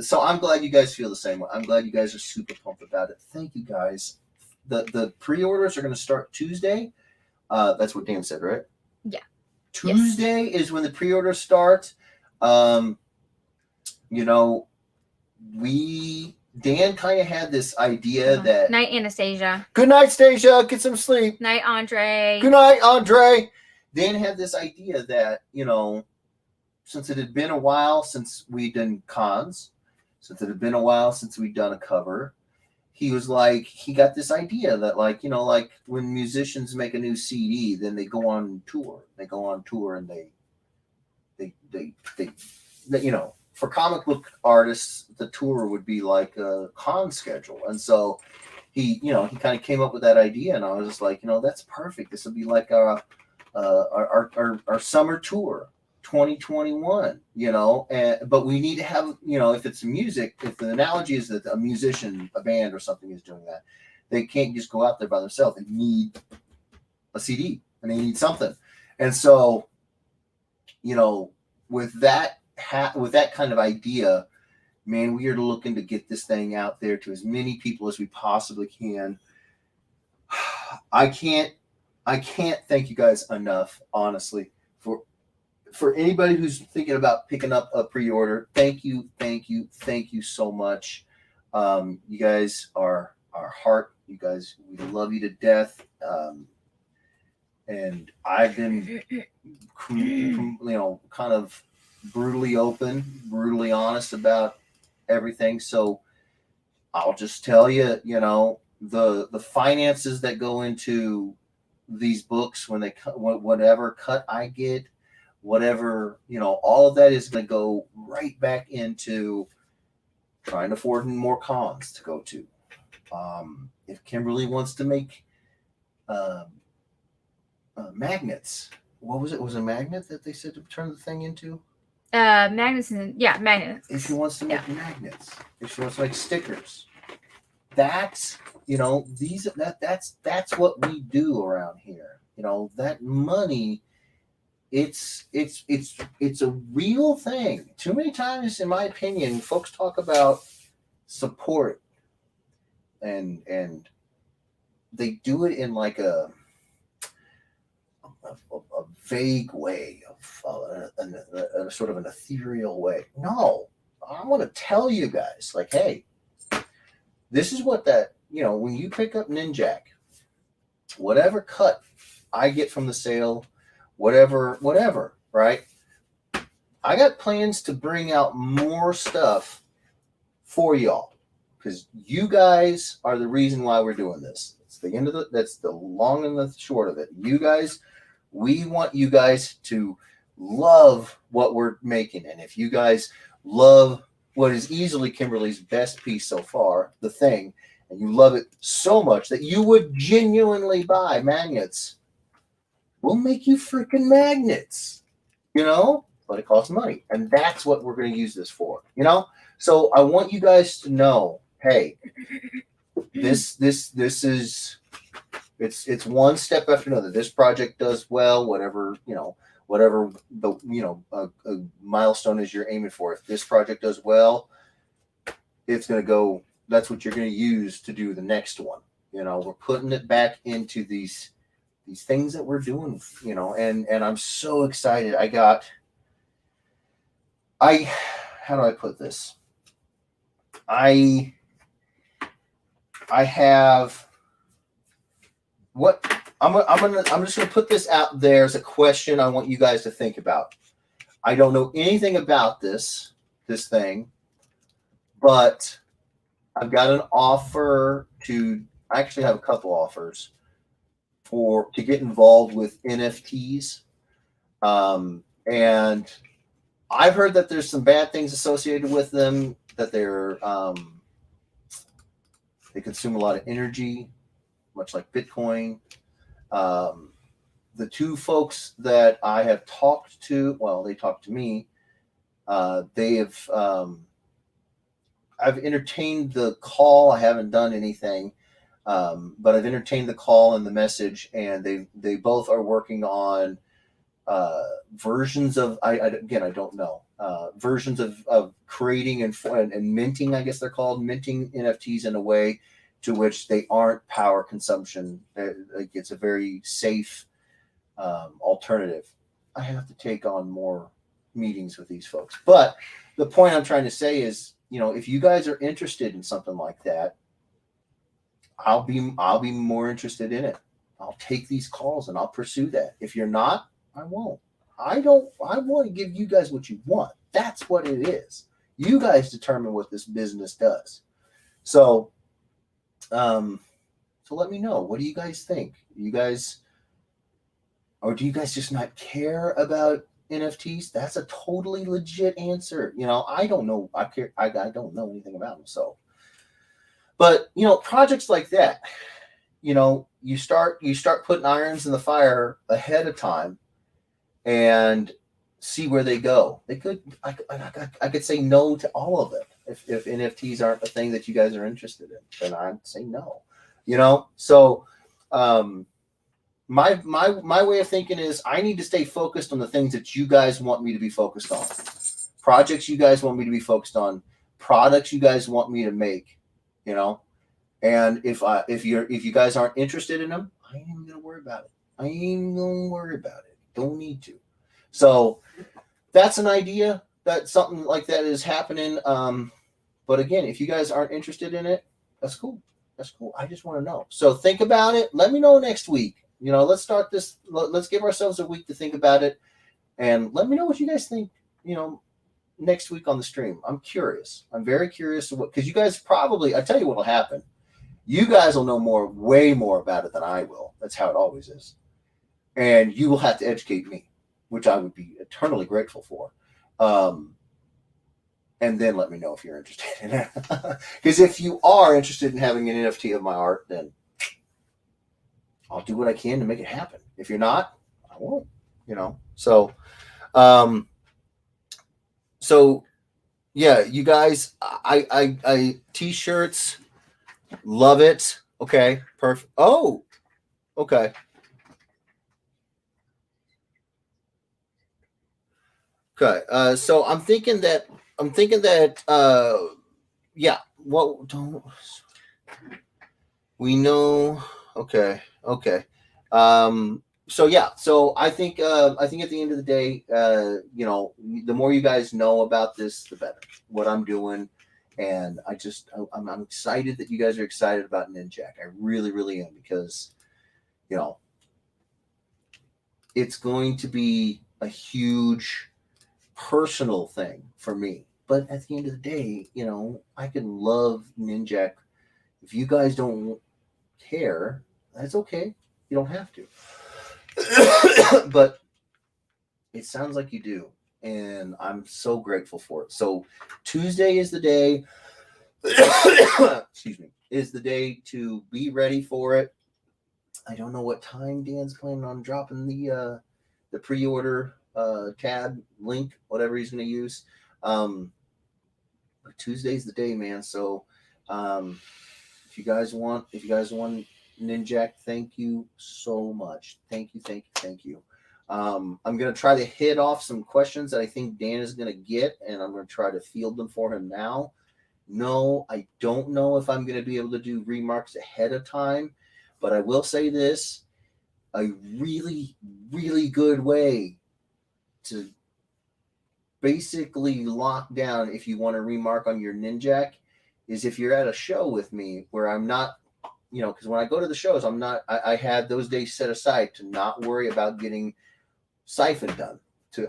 So I'm glad you guys feel the same way. I'm glad you guys are super pumped about it. Thank you guys. The pre-orders are going to start Tuesday. That's what Dan said, right? Yeah. Tuesday is when the pre-orders start. Dan kind of had this idea that Night Anastasia. Good night, Stasia. Get some sleep. Night Andre. Good night, Andre. Dan had this idea that, since it had been a while since we'd done cons, since it had been a while since we'd done a cover, he was like, he got this idea that like when musicians make a new CD, then they go on tour. They go on tour and they for comic book artists, the tour would be like a con schedule. And so he kind of came up with that idea, and I was just like, that's perfect. This will be like our summer tour 2021, but we need to have, if it's music, if the analogy is that a musician, a band or something is doing that, they can't just go out there by themselves. They need a CD and they need something. And so, with that kind of idea, man, we are looking to get this thing out there to as many people as we possibly can. I can't thank you guys enough, honestly, for anybody who's thinking about picking up a pre-order. Thank you so much. You guys are our heart. You guys, we love you to death. And I've been, kind of brutally open, brutally honest about everything. So I'll just tell you, the finances that go into these books when whatever cut I get, whatever, all of that is going to go right back into trying to afford more cons to go to. If Kimberly wants to make magnets, what was it? Was a magnet that they said to turn the thing into? Magnets. Magnets. If she wants to make magnets, if she wants to make stickers, that's that's what we do around here. That money, it's a real thing. Too many times, in my opinion, folks talk about support and they do it in like a vague way, a sort of an ethereal way. No, I want to tell you guys, like, hey, this is what that, when you pick up Ninjak, whatever cut I get from the sale, whatever, right? I got plans to bring out more stuff for y'all, because you guys are the reason why we're doing this. That's the long and the short of it. You guys, we want you guys to love what we're making. And if you guys love what is easily Kimberly's best piece so far, The Thing, and you love it so much that you would genuinely buy magnets, we'll make you freaking magnets, but it costs money. And that's what we're going to use this for, So I want you guys to know, hey, this is, it's one step after another. This project does well, whatever the, a milestone is you're aiming for. If this project does well, it's going to go, that's what you're going to use to do the next one. We're putting it back into these things that we're doing, and I'm so excited. How do I put this? I have what I'm just gonna put this out there as a question I want you guys to think about. I don't know anything about this thing, but I've got an offer I actually have a couple offers to get involved with NFTs. And I've heard that there's some bad things associated with them, that they consume a lot of energy, much like Bitcoin. The two folks that I have talked to, well, they talked to me. I've entertained the call. I haven't done anything, but I've entertained the call and the message, and they both are working on versions of, I don't know, versions of creating and minting, I guess they're called, minting NFTs in a way to which they aren't power consumption. It's a very safe alternative. I have to take on more meetings with these folks. But the point I'm trying to say is, if you guys are interested in something like that, I'll be more interested in it. I'll take these calls and I'll pursue that. If you're not, I won't. I want to give you guys what you want. That's what it is. You guys determine what this business does. So let me know. What do you guys think? Do you guys just not care about NFTs, that's a totally legit answer. You know, I don't know. I don't know anything about them. So, but you know, projects like that, you know, you start putting irons in the fire ahead of time and see where they go. They could, I could say no to all of it if NFTs aren't a thing that you guys are interested in. Then I'd say no. You know, so my way of thinking is I need to stay focused on the things that you guys want me to be focused on, projects you guys want me to be focused on, products you guys want me to make. You know, and if you guys aren't interested in them, I ain't even gonna worry about it. I ain't gonna worry about it. Don't need to. So that's an idea that something like that is happening. But again, if you guys aren't interested in it, that's cool. That's cool. I just want to know. So think about it. Let me know next week. You know, let's start this. Let's give ourselves a week to think about it, and let me know what you guys think. You know, next week on the stream. I'm curious. I'm very curious because you guys probably. I tell you what will happen. You guys will know way more about it than I will. That's how it always is, and you will have to educate me, which I would be eternally grateful for. And then let me know if you're interested in it. Because if you are interested in having an NFT of my art, then I'll do what I can to make it happen. If you're not, I won't. You know. So yeah, you guys, I t-shirts, love it. Okay, perfect. Oh, okay. Okay. So I'm thinking that yeah, what don't we know? Okay. So yeah, so I think at the end of the day, you know, the more you guys know about this, the better. What I'm doing, and I'm excited that you guys are excited about Ninjak. I really, really am, because you know it's going to be a huge personal thing for me. But at the end of the day, you know, I can love Ninjak. If you guys don't care, that's okay. You don't have to. But it sounds like you do, and I'm so grateful for it. So Tuesday is the day excuse me, is the day to be ready for it. I don't know what time Dan's planning on dropping the pre-order tab link, whatever he's going to use. But Tuesday's the day, man. So if you guys want Ninjak, thank you so much. Thank you. I'm going to try to hit off some questions that I think Dan is going to get, and I'm going to try to field them for him now. No, I don't know if I'm going to be able to do remarks ahead of time, but I will say this: a really, really good way to basically lock down if you want to remark on your Ninjak is if you're at a show with me where I'm not, you know, because when I go to the shows, I have those days set aside to not worry about getting siphon done.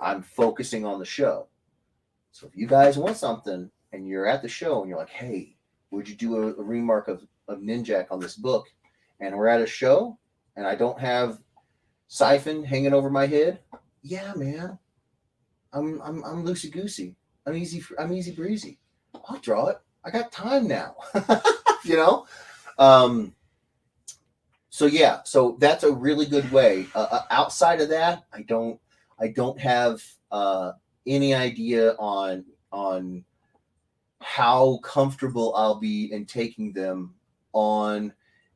I'm focusing on the show. So if you guys want something and you're at the show and you're like, hey, would you do a remark of Ninjak on this book? And we're at a show and I don't have siphon hanging over my head. Yeah, man. I'm loosey goosey. I'm easy breezy. I'll draw it. I got time now. You know? So yeah, so that's a really good way. Outside of that, I don't have any idea on how comfortable I'll be in taking them on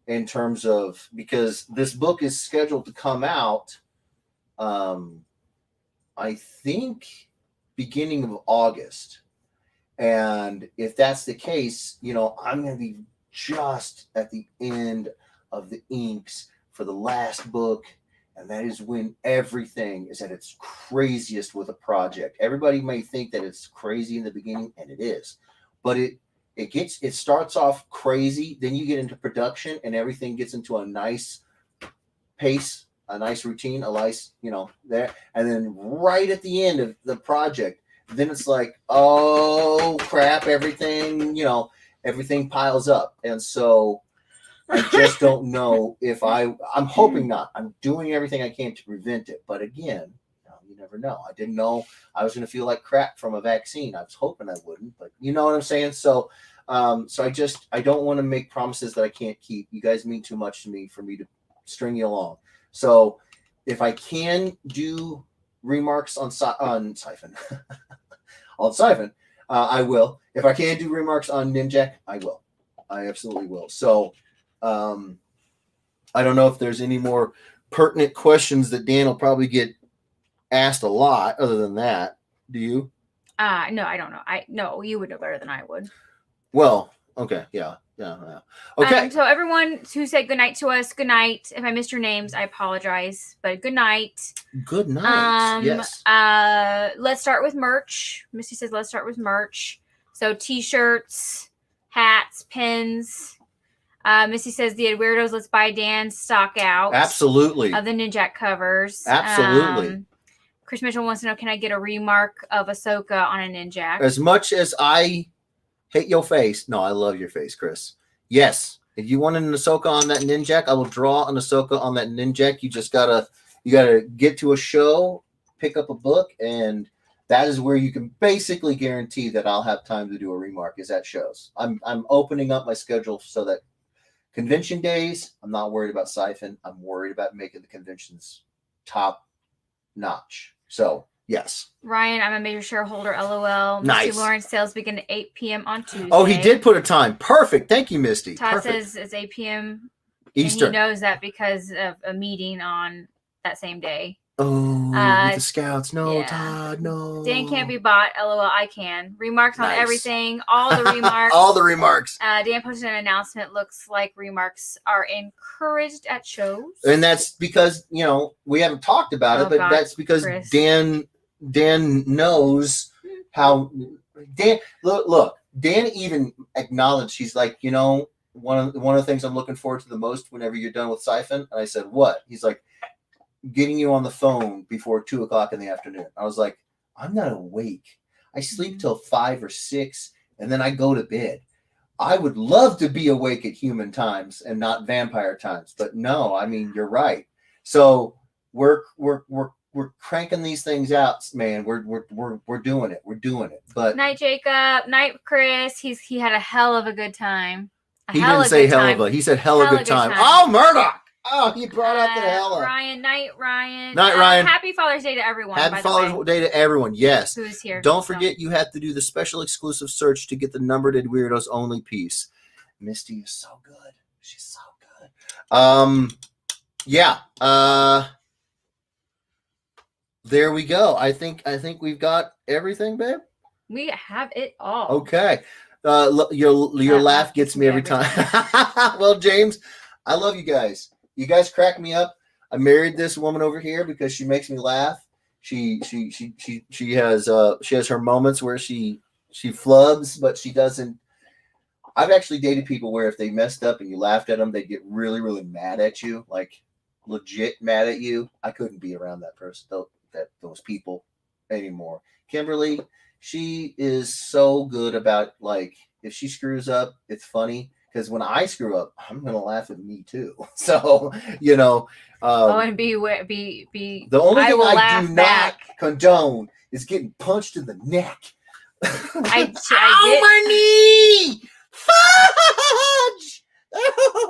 in terms of, because this book is scheduled to come out I think beginning of August. And if that's the case, you know, I'm going to be just at the end of the inks for the last book. And that is when everything is at its craziest with a project. Everybody may think that it's crazy in the beginning, and it is. But it starts off crazy, then you get into production and everything gets into a nice pace, a nice routine, a nice, you know, there. And then right at the end of the project, then it's like, oh crap, everything, you know, everything piles up. And so I just don't know if I'm hoping not. I'm doing everything I can to prevent it. But again, you never know. I didn't know I was going to feel like crap from a vaccine. I was hoping I wouldn't, but you know what I'm saying? So, I don't want to make promises that I can't keep. You guys mean too much to me for me to string you along. So if I can do remarks on Siphon, on Siphon, I will. If I can do remarks on Ninjak, I will. I absolutely will. So, I don't know if there's any more pertinent questions that Dan will probably get asked a lot. Other than that, do you? No, I don't know. No, you would know better than I would. Well, okay, yeah. Okay. So everyone who said goodnight to us, good night. If I missed your names, I apologize, but good night. Good night. Yes. Let's start with merch. Misty says let's start with merch. So t-shirts, hats, pins. Missy says the Weirdos, let's buy Dan's stock out. Absolutely. Of the Ninjak covers. Absolutely. Chris Mitchell wants to know, can I get a remark of Ahsoka on a Ninjak? As much as I hate your face, no, I love your face, Chris. Yes. If you want an Ahsoka on that Ninjak, I will draw an Ahsoka on that Ninjak. You gotta get to a show, pick up a book, and that is where you can basically guarantee that I'll have time to do a remark is at shows. I'm opening up my schedule so that convention days, I'm not worried about Siphon. I'm worried about making the conventions top notch. So, yes. Ryan, I'm a major shareholder, LOL. Nice. Misty Lawrence sales begin at 8 p.m. on Tuesday. Oh, he did put a time. Perfect. Thank you, Misty. Todd Perfect. says it's 8 p.m. Eastern. And he knows that because of a meeting on that same day. Oh, with the scouts. No, yeah. Todd, no. Dan can't be bought. LOL, I can. Remarks on Nice. everything. All the remarks. All the remarks. Dan posted an announcement. Looks like remarks are encouraged at shows. And that's because, we haven't talked about it, but that's because Chris. Dan knows how Dan look, Dan even acknowledged, he's like, one of the things I'm looking forward to the most whenever you're done with Siphon. And I said, what? He's like, getting you on the phone before 2:00 in the afternoon. I was like, I'm not awake. I sleep till 5 or 6 and then I go to bed. I would love to be awake at human times and not vampire times, but no, I mean, you're right. So we're cranking these things out, man. We're doing it. We're doing it. But Night Jacob, night Chris. He had a hell of a good time. He didn't say hell of a. He said hell of a good time. Oh, Murdoch. Oh, he brought out the hella. Ryan. Night, Ryan. Happy Father's Day to everyone. Happy Father's Day to everyone. Yes. Who is here? Don't forget, you have to do the special exclusive search to get the Numbered Weirdos only piece. Misty is so good. She's so good. Yeah. There we go. I think we've got everything, babe. We have it all. Okay. Your laugh gets me every time. Well, James, I love you guys. You guys crack me up. I married this woman over here because she makes me laugh. She has her moments where she flubs, but she doesn't. I've actually dated people where if they messed up and you laughed at them, they get really, really mad at you, like legit mad at you. I couldn't be around that person, those people anymore. Kimberly, she is so good about, like, if she screws up, it's funny. Because when I screw up, I'm gonna laugh at me too. So and be the only thing I do not condone is getting punched in the neck. My knee! Fudge!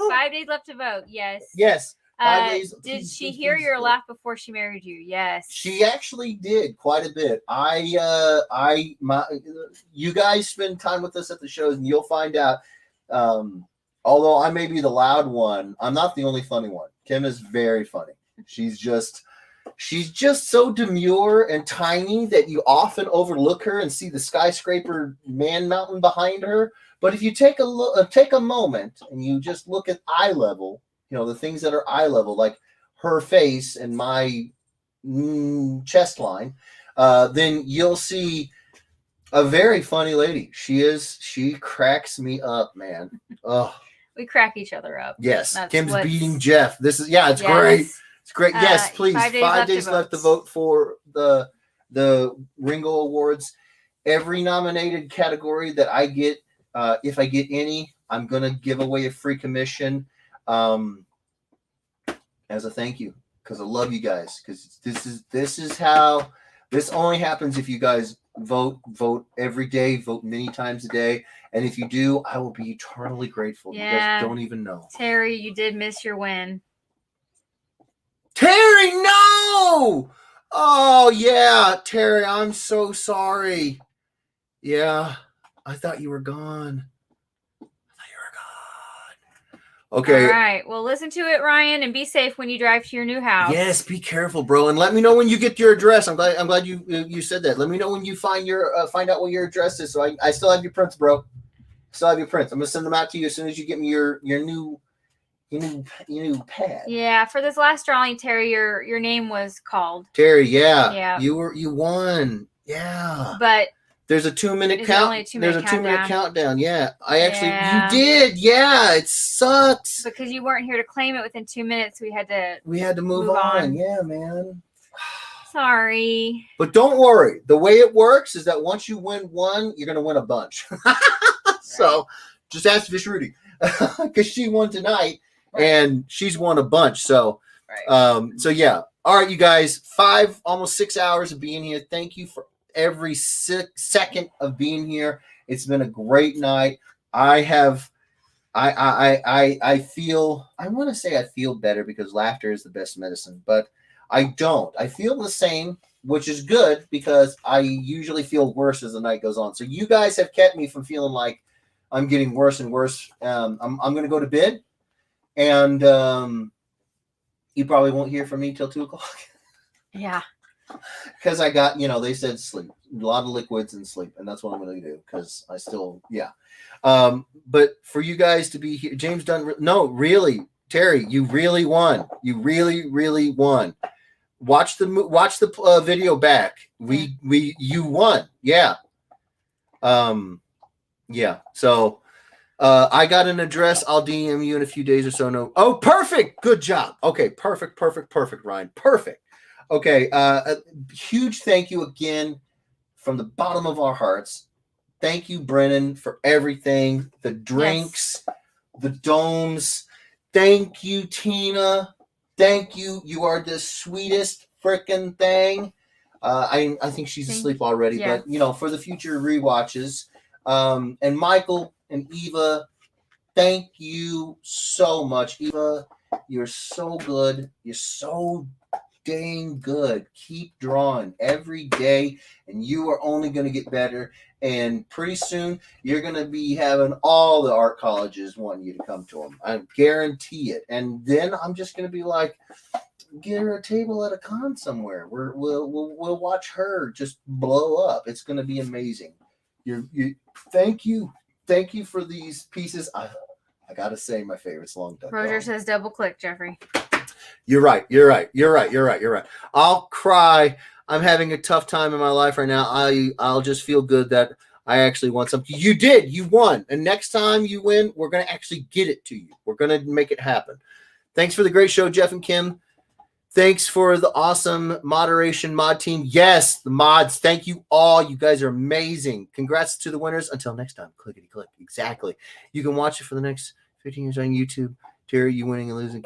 5 days left to vote. Yes. Yes. 5 days. Did she hear your laugh before she married you? Yes. She actually did quite a bit. You guys spend time with us at the shows, and you'll find out. Although I may be the loud one, I'm not the only funny one. Kim is very funny. She's just so demure and tiny that you often overlook her and see the skyscraper man mountain behind her. But if you take a moment and you just look at eye level, the things that are eye level, like her face and my chest line, then you'll see a very funny lady. She cracks me up, man. Oh, we crack each other up. Yes. Kim's beating Jeff. It's great. It's great. Yes, please. 5 days left to vote for the Ringo Awards. Every nominated category that I get, if I get any, I'm gonna give away a free commission as a thank you, because I love you guys. Because this is how This only happens if you guys vote every day, vote many times a day. And if you do, I will be eternally grateful. You Yeah. guys don't even know. Terry, you did miss your win. Terry, no! Oh, yeah. Terry, I'm so sorry. Yeah. I thought you were gone. Okay. All right. Well, listen to it, Ryan, and be safe when you drive to your new house. Yes, be careful, bro, and let me know when you get your address. I'm glad you said that. Let me know when you find out what your address is. So I still have your prints, bro. Still have your prints. I'm gonna send them out to you as soon as you get me your new pad. Yeah. For this last drawing, Terry, your name was called. Terry, yeah, Yeah. you won. Yeah. But There's a 2-minute Is it count. only a 2-minute There's a 2-minute countdown? countdown. Yeah, Yeah. you did. Yeah, it sucks. because you weren't here to claim it within 2 minutes, we had to. We had to move Move on. on. Yeah, man. Sorry. But don't worry. The way it works is that once you win one, you're gonna win a bunch. So just ask Fish Rudy because she won tonight and she's won a bunch. So so yeah. All right, you guys. Almost 6 hours of being here. Thank you for every second of being here. It's been a great night. I feel, I want to say I feel better because laughter is the best medicine, but I don't. I feel the same, which is good because I usually feel worse as the night goes on. So you guys have kept me from feeling like I'm getting worse and worse. I'm going to go to bed, and you probably won't hear from me till 2:00. Yeah. Because I got, they said sleep, a lot of liquids and sleep, and that's what I'm going to do because I still, yeah. But for you guys to be here, James Dunn, no, really, Terry, you really won. You really, really won. Watch the video back. You won. Yeah. Yeah. So I got an address. I'll DM you in a few days or so. No. Oh, perfect. Good job. Okay. Perfect, Ryan. Perfect. Okay, a huge thank you again from the bottom of our hearts. Thank you, Brennan, for everything. The drinks, the domes. Thank you, Tina. Thank you. You are the sweetest freaking thing. I think she's asleep already, but for the future rewatches. And Michael and Eva, thank you so much. Eva, you're so good. You're so dang good. Keep drawing every day, and you are only going to get better. And pretty soon, you're going to be having all the art colleges wanting you to come to them. I guarantee it. And then I'm just going to be like, get her a table at a con somewhere. We'll watch her just blow up. It's going to be amazing. Thank you for these pieces. I gotta say, my favorite's Long Duck. Roger says double click, Jeffrey. You're right. I'll cry. I'm having a tough time in my life right now. I'll just feel good that I actually won something. You did. You won. And next time you win, we're going to actually get it to you. We're going to make it happen. Thanks for the great show, Jeff and Kim. Thanks for the awesome moderation mod team. Yes, the mods. Thank you all. You guys are amazing. Congrats to the winners. Until next time. Clickety click. Exactly. You can watch it for the next 15 years on YouTube. Terry, you winning and losing.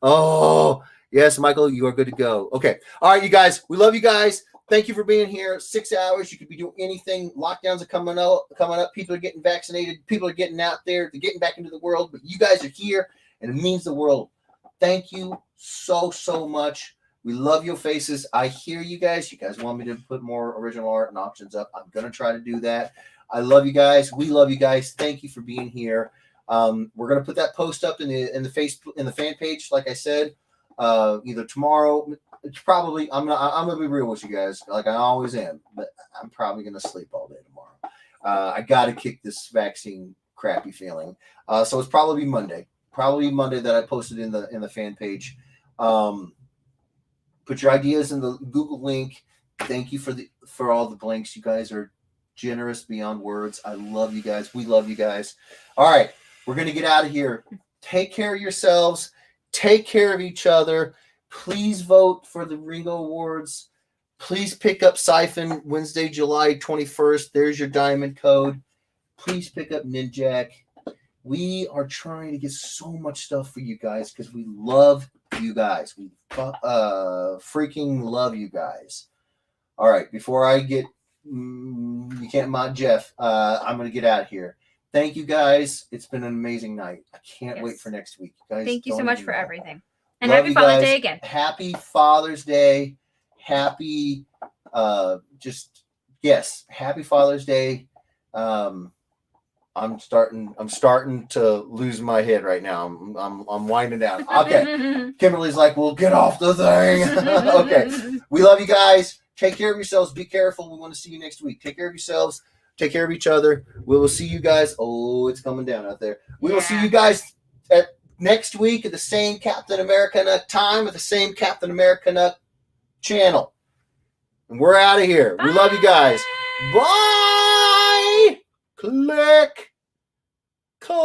Oh, yes, Michael, you are good to go. Okay. All right, you guys. We love you guys. Thank you for being here. 6 hours. You could be doing anything. Lockdowns are coming up. People are getting vaccinated. People are getting out there. They're getting back into the world. But you guys are here, and it means the world. Thank you so much. We love your faces. I hear you guys. You guys want me to put more original art and options up. I'm going to try to do that. I love you guys. We love you guys. Thank you for being here. We're gonna put that post up in the fan page, like I said, either tomorrow. It's probably I'm gonna be real with you guys, like I always am, but I'm probably gonna sleep all day tomorrow. I gotta kick this vaccine crappy feeling. So it's probably Monday. That I posted in the fan page. Put your ideas in the Google link. Thank you for all the blanks. You guys are generous beyond words. I love you guys. We love you guys. All right. We're going to get out of here. Take care of yourselves. Take care of each other. Please vote for the Ringo Awards. Please pick up Siphon Wednesday, July 21st. There's your diamond code. Please pick up Ninjak. We are trying to get so much stuff for you guys because we love you guys. We freaking love you guys. All right, before I get, you can't mod Jeff. I'm going to get out of here. Thank you guys. It's been an amazing night. I can't wait Yes. for next week. You guys, Thank you so don't much even for know. everything. And Love happy you Father's guys. Day again. Happy Father's Day. Happy, happy Father's Day. I'm starting to lose my head right now. I'm winding down. Okay. Kimberly's like, well, get off the thing. Okay. We love you guys. Take care of yourselves. Be careful. We want to see you next week. Take care of yourselves. Take care of each other. We will see you guys. Oh, it's coming down out there. We will see you guys next week at the same Captain America Nut time, at the same Captain America Nut channel. And we're out of here. We love you guys. Bye. Click. Code.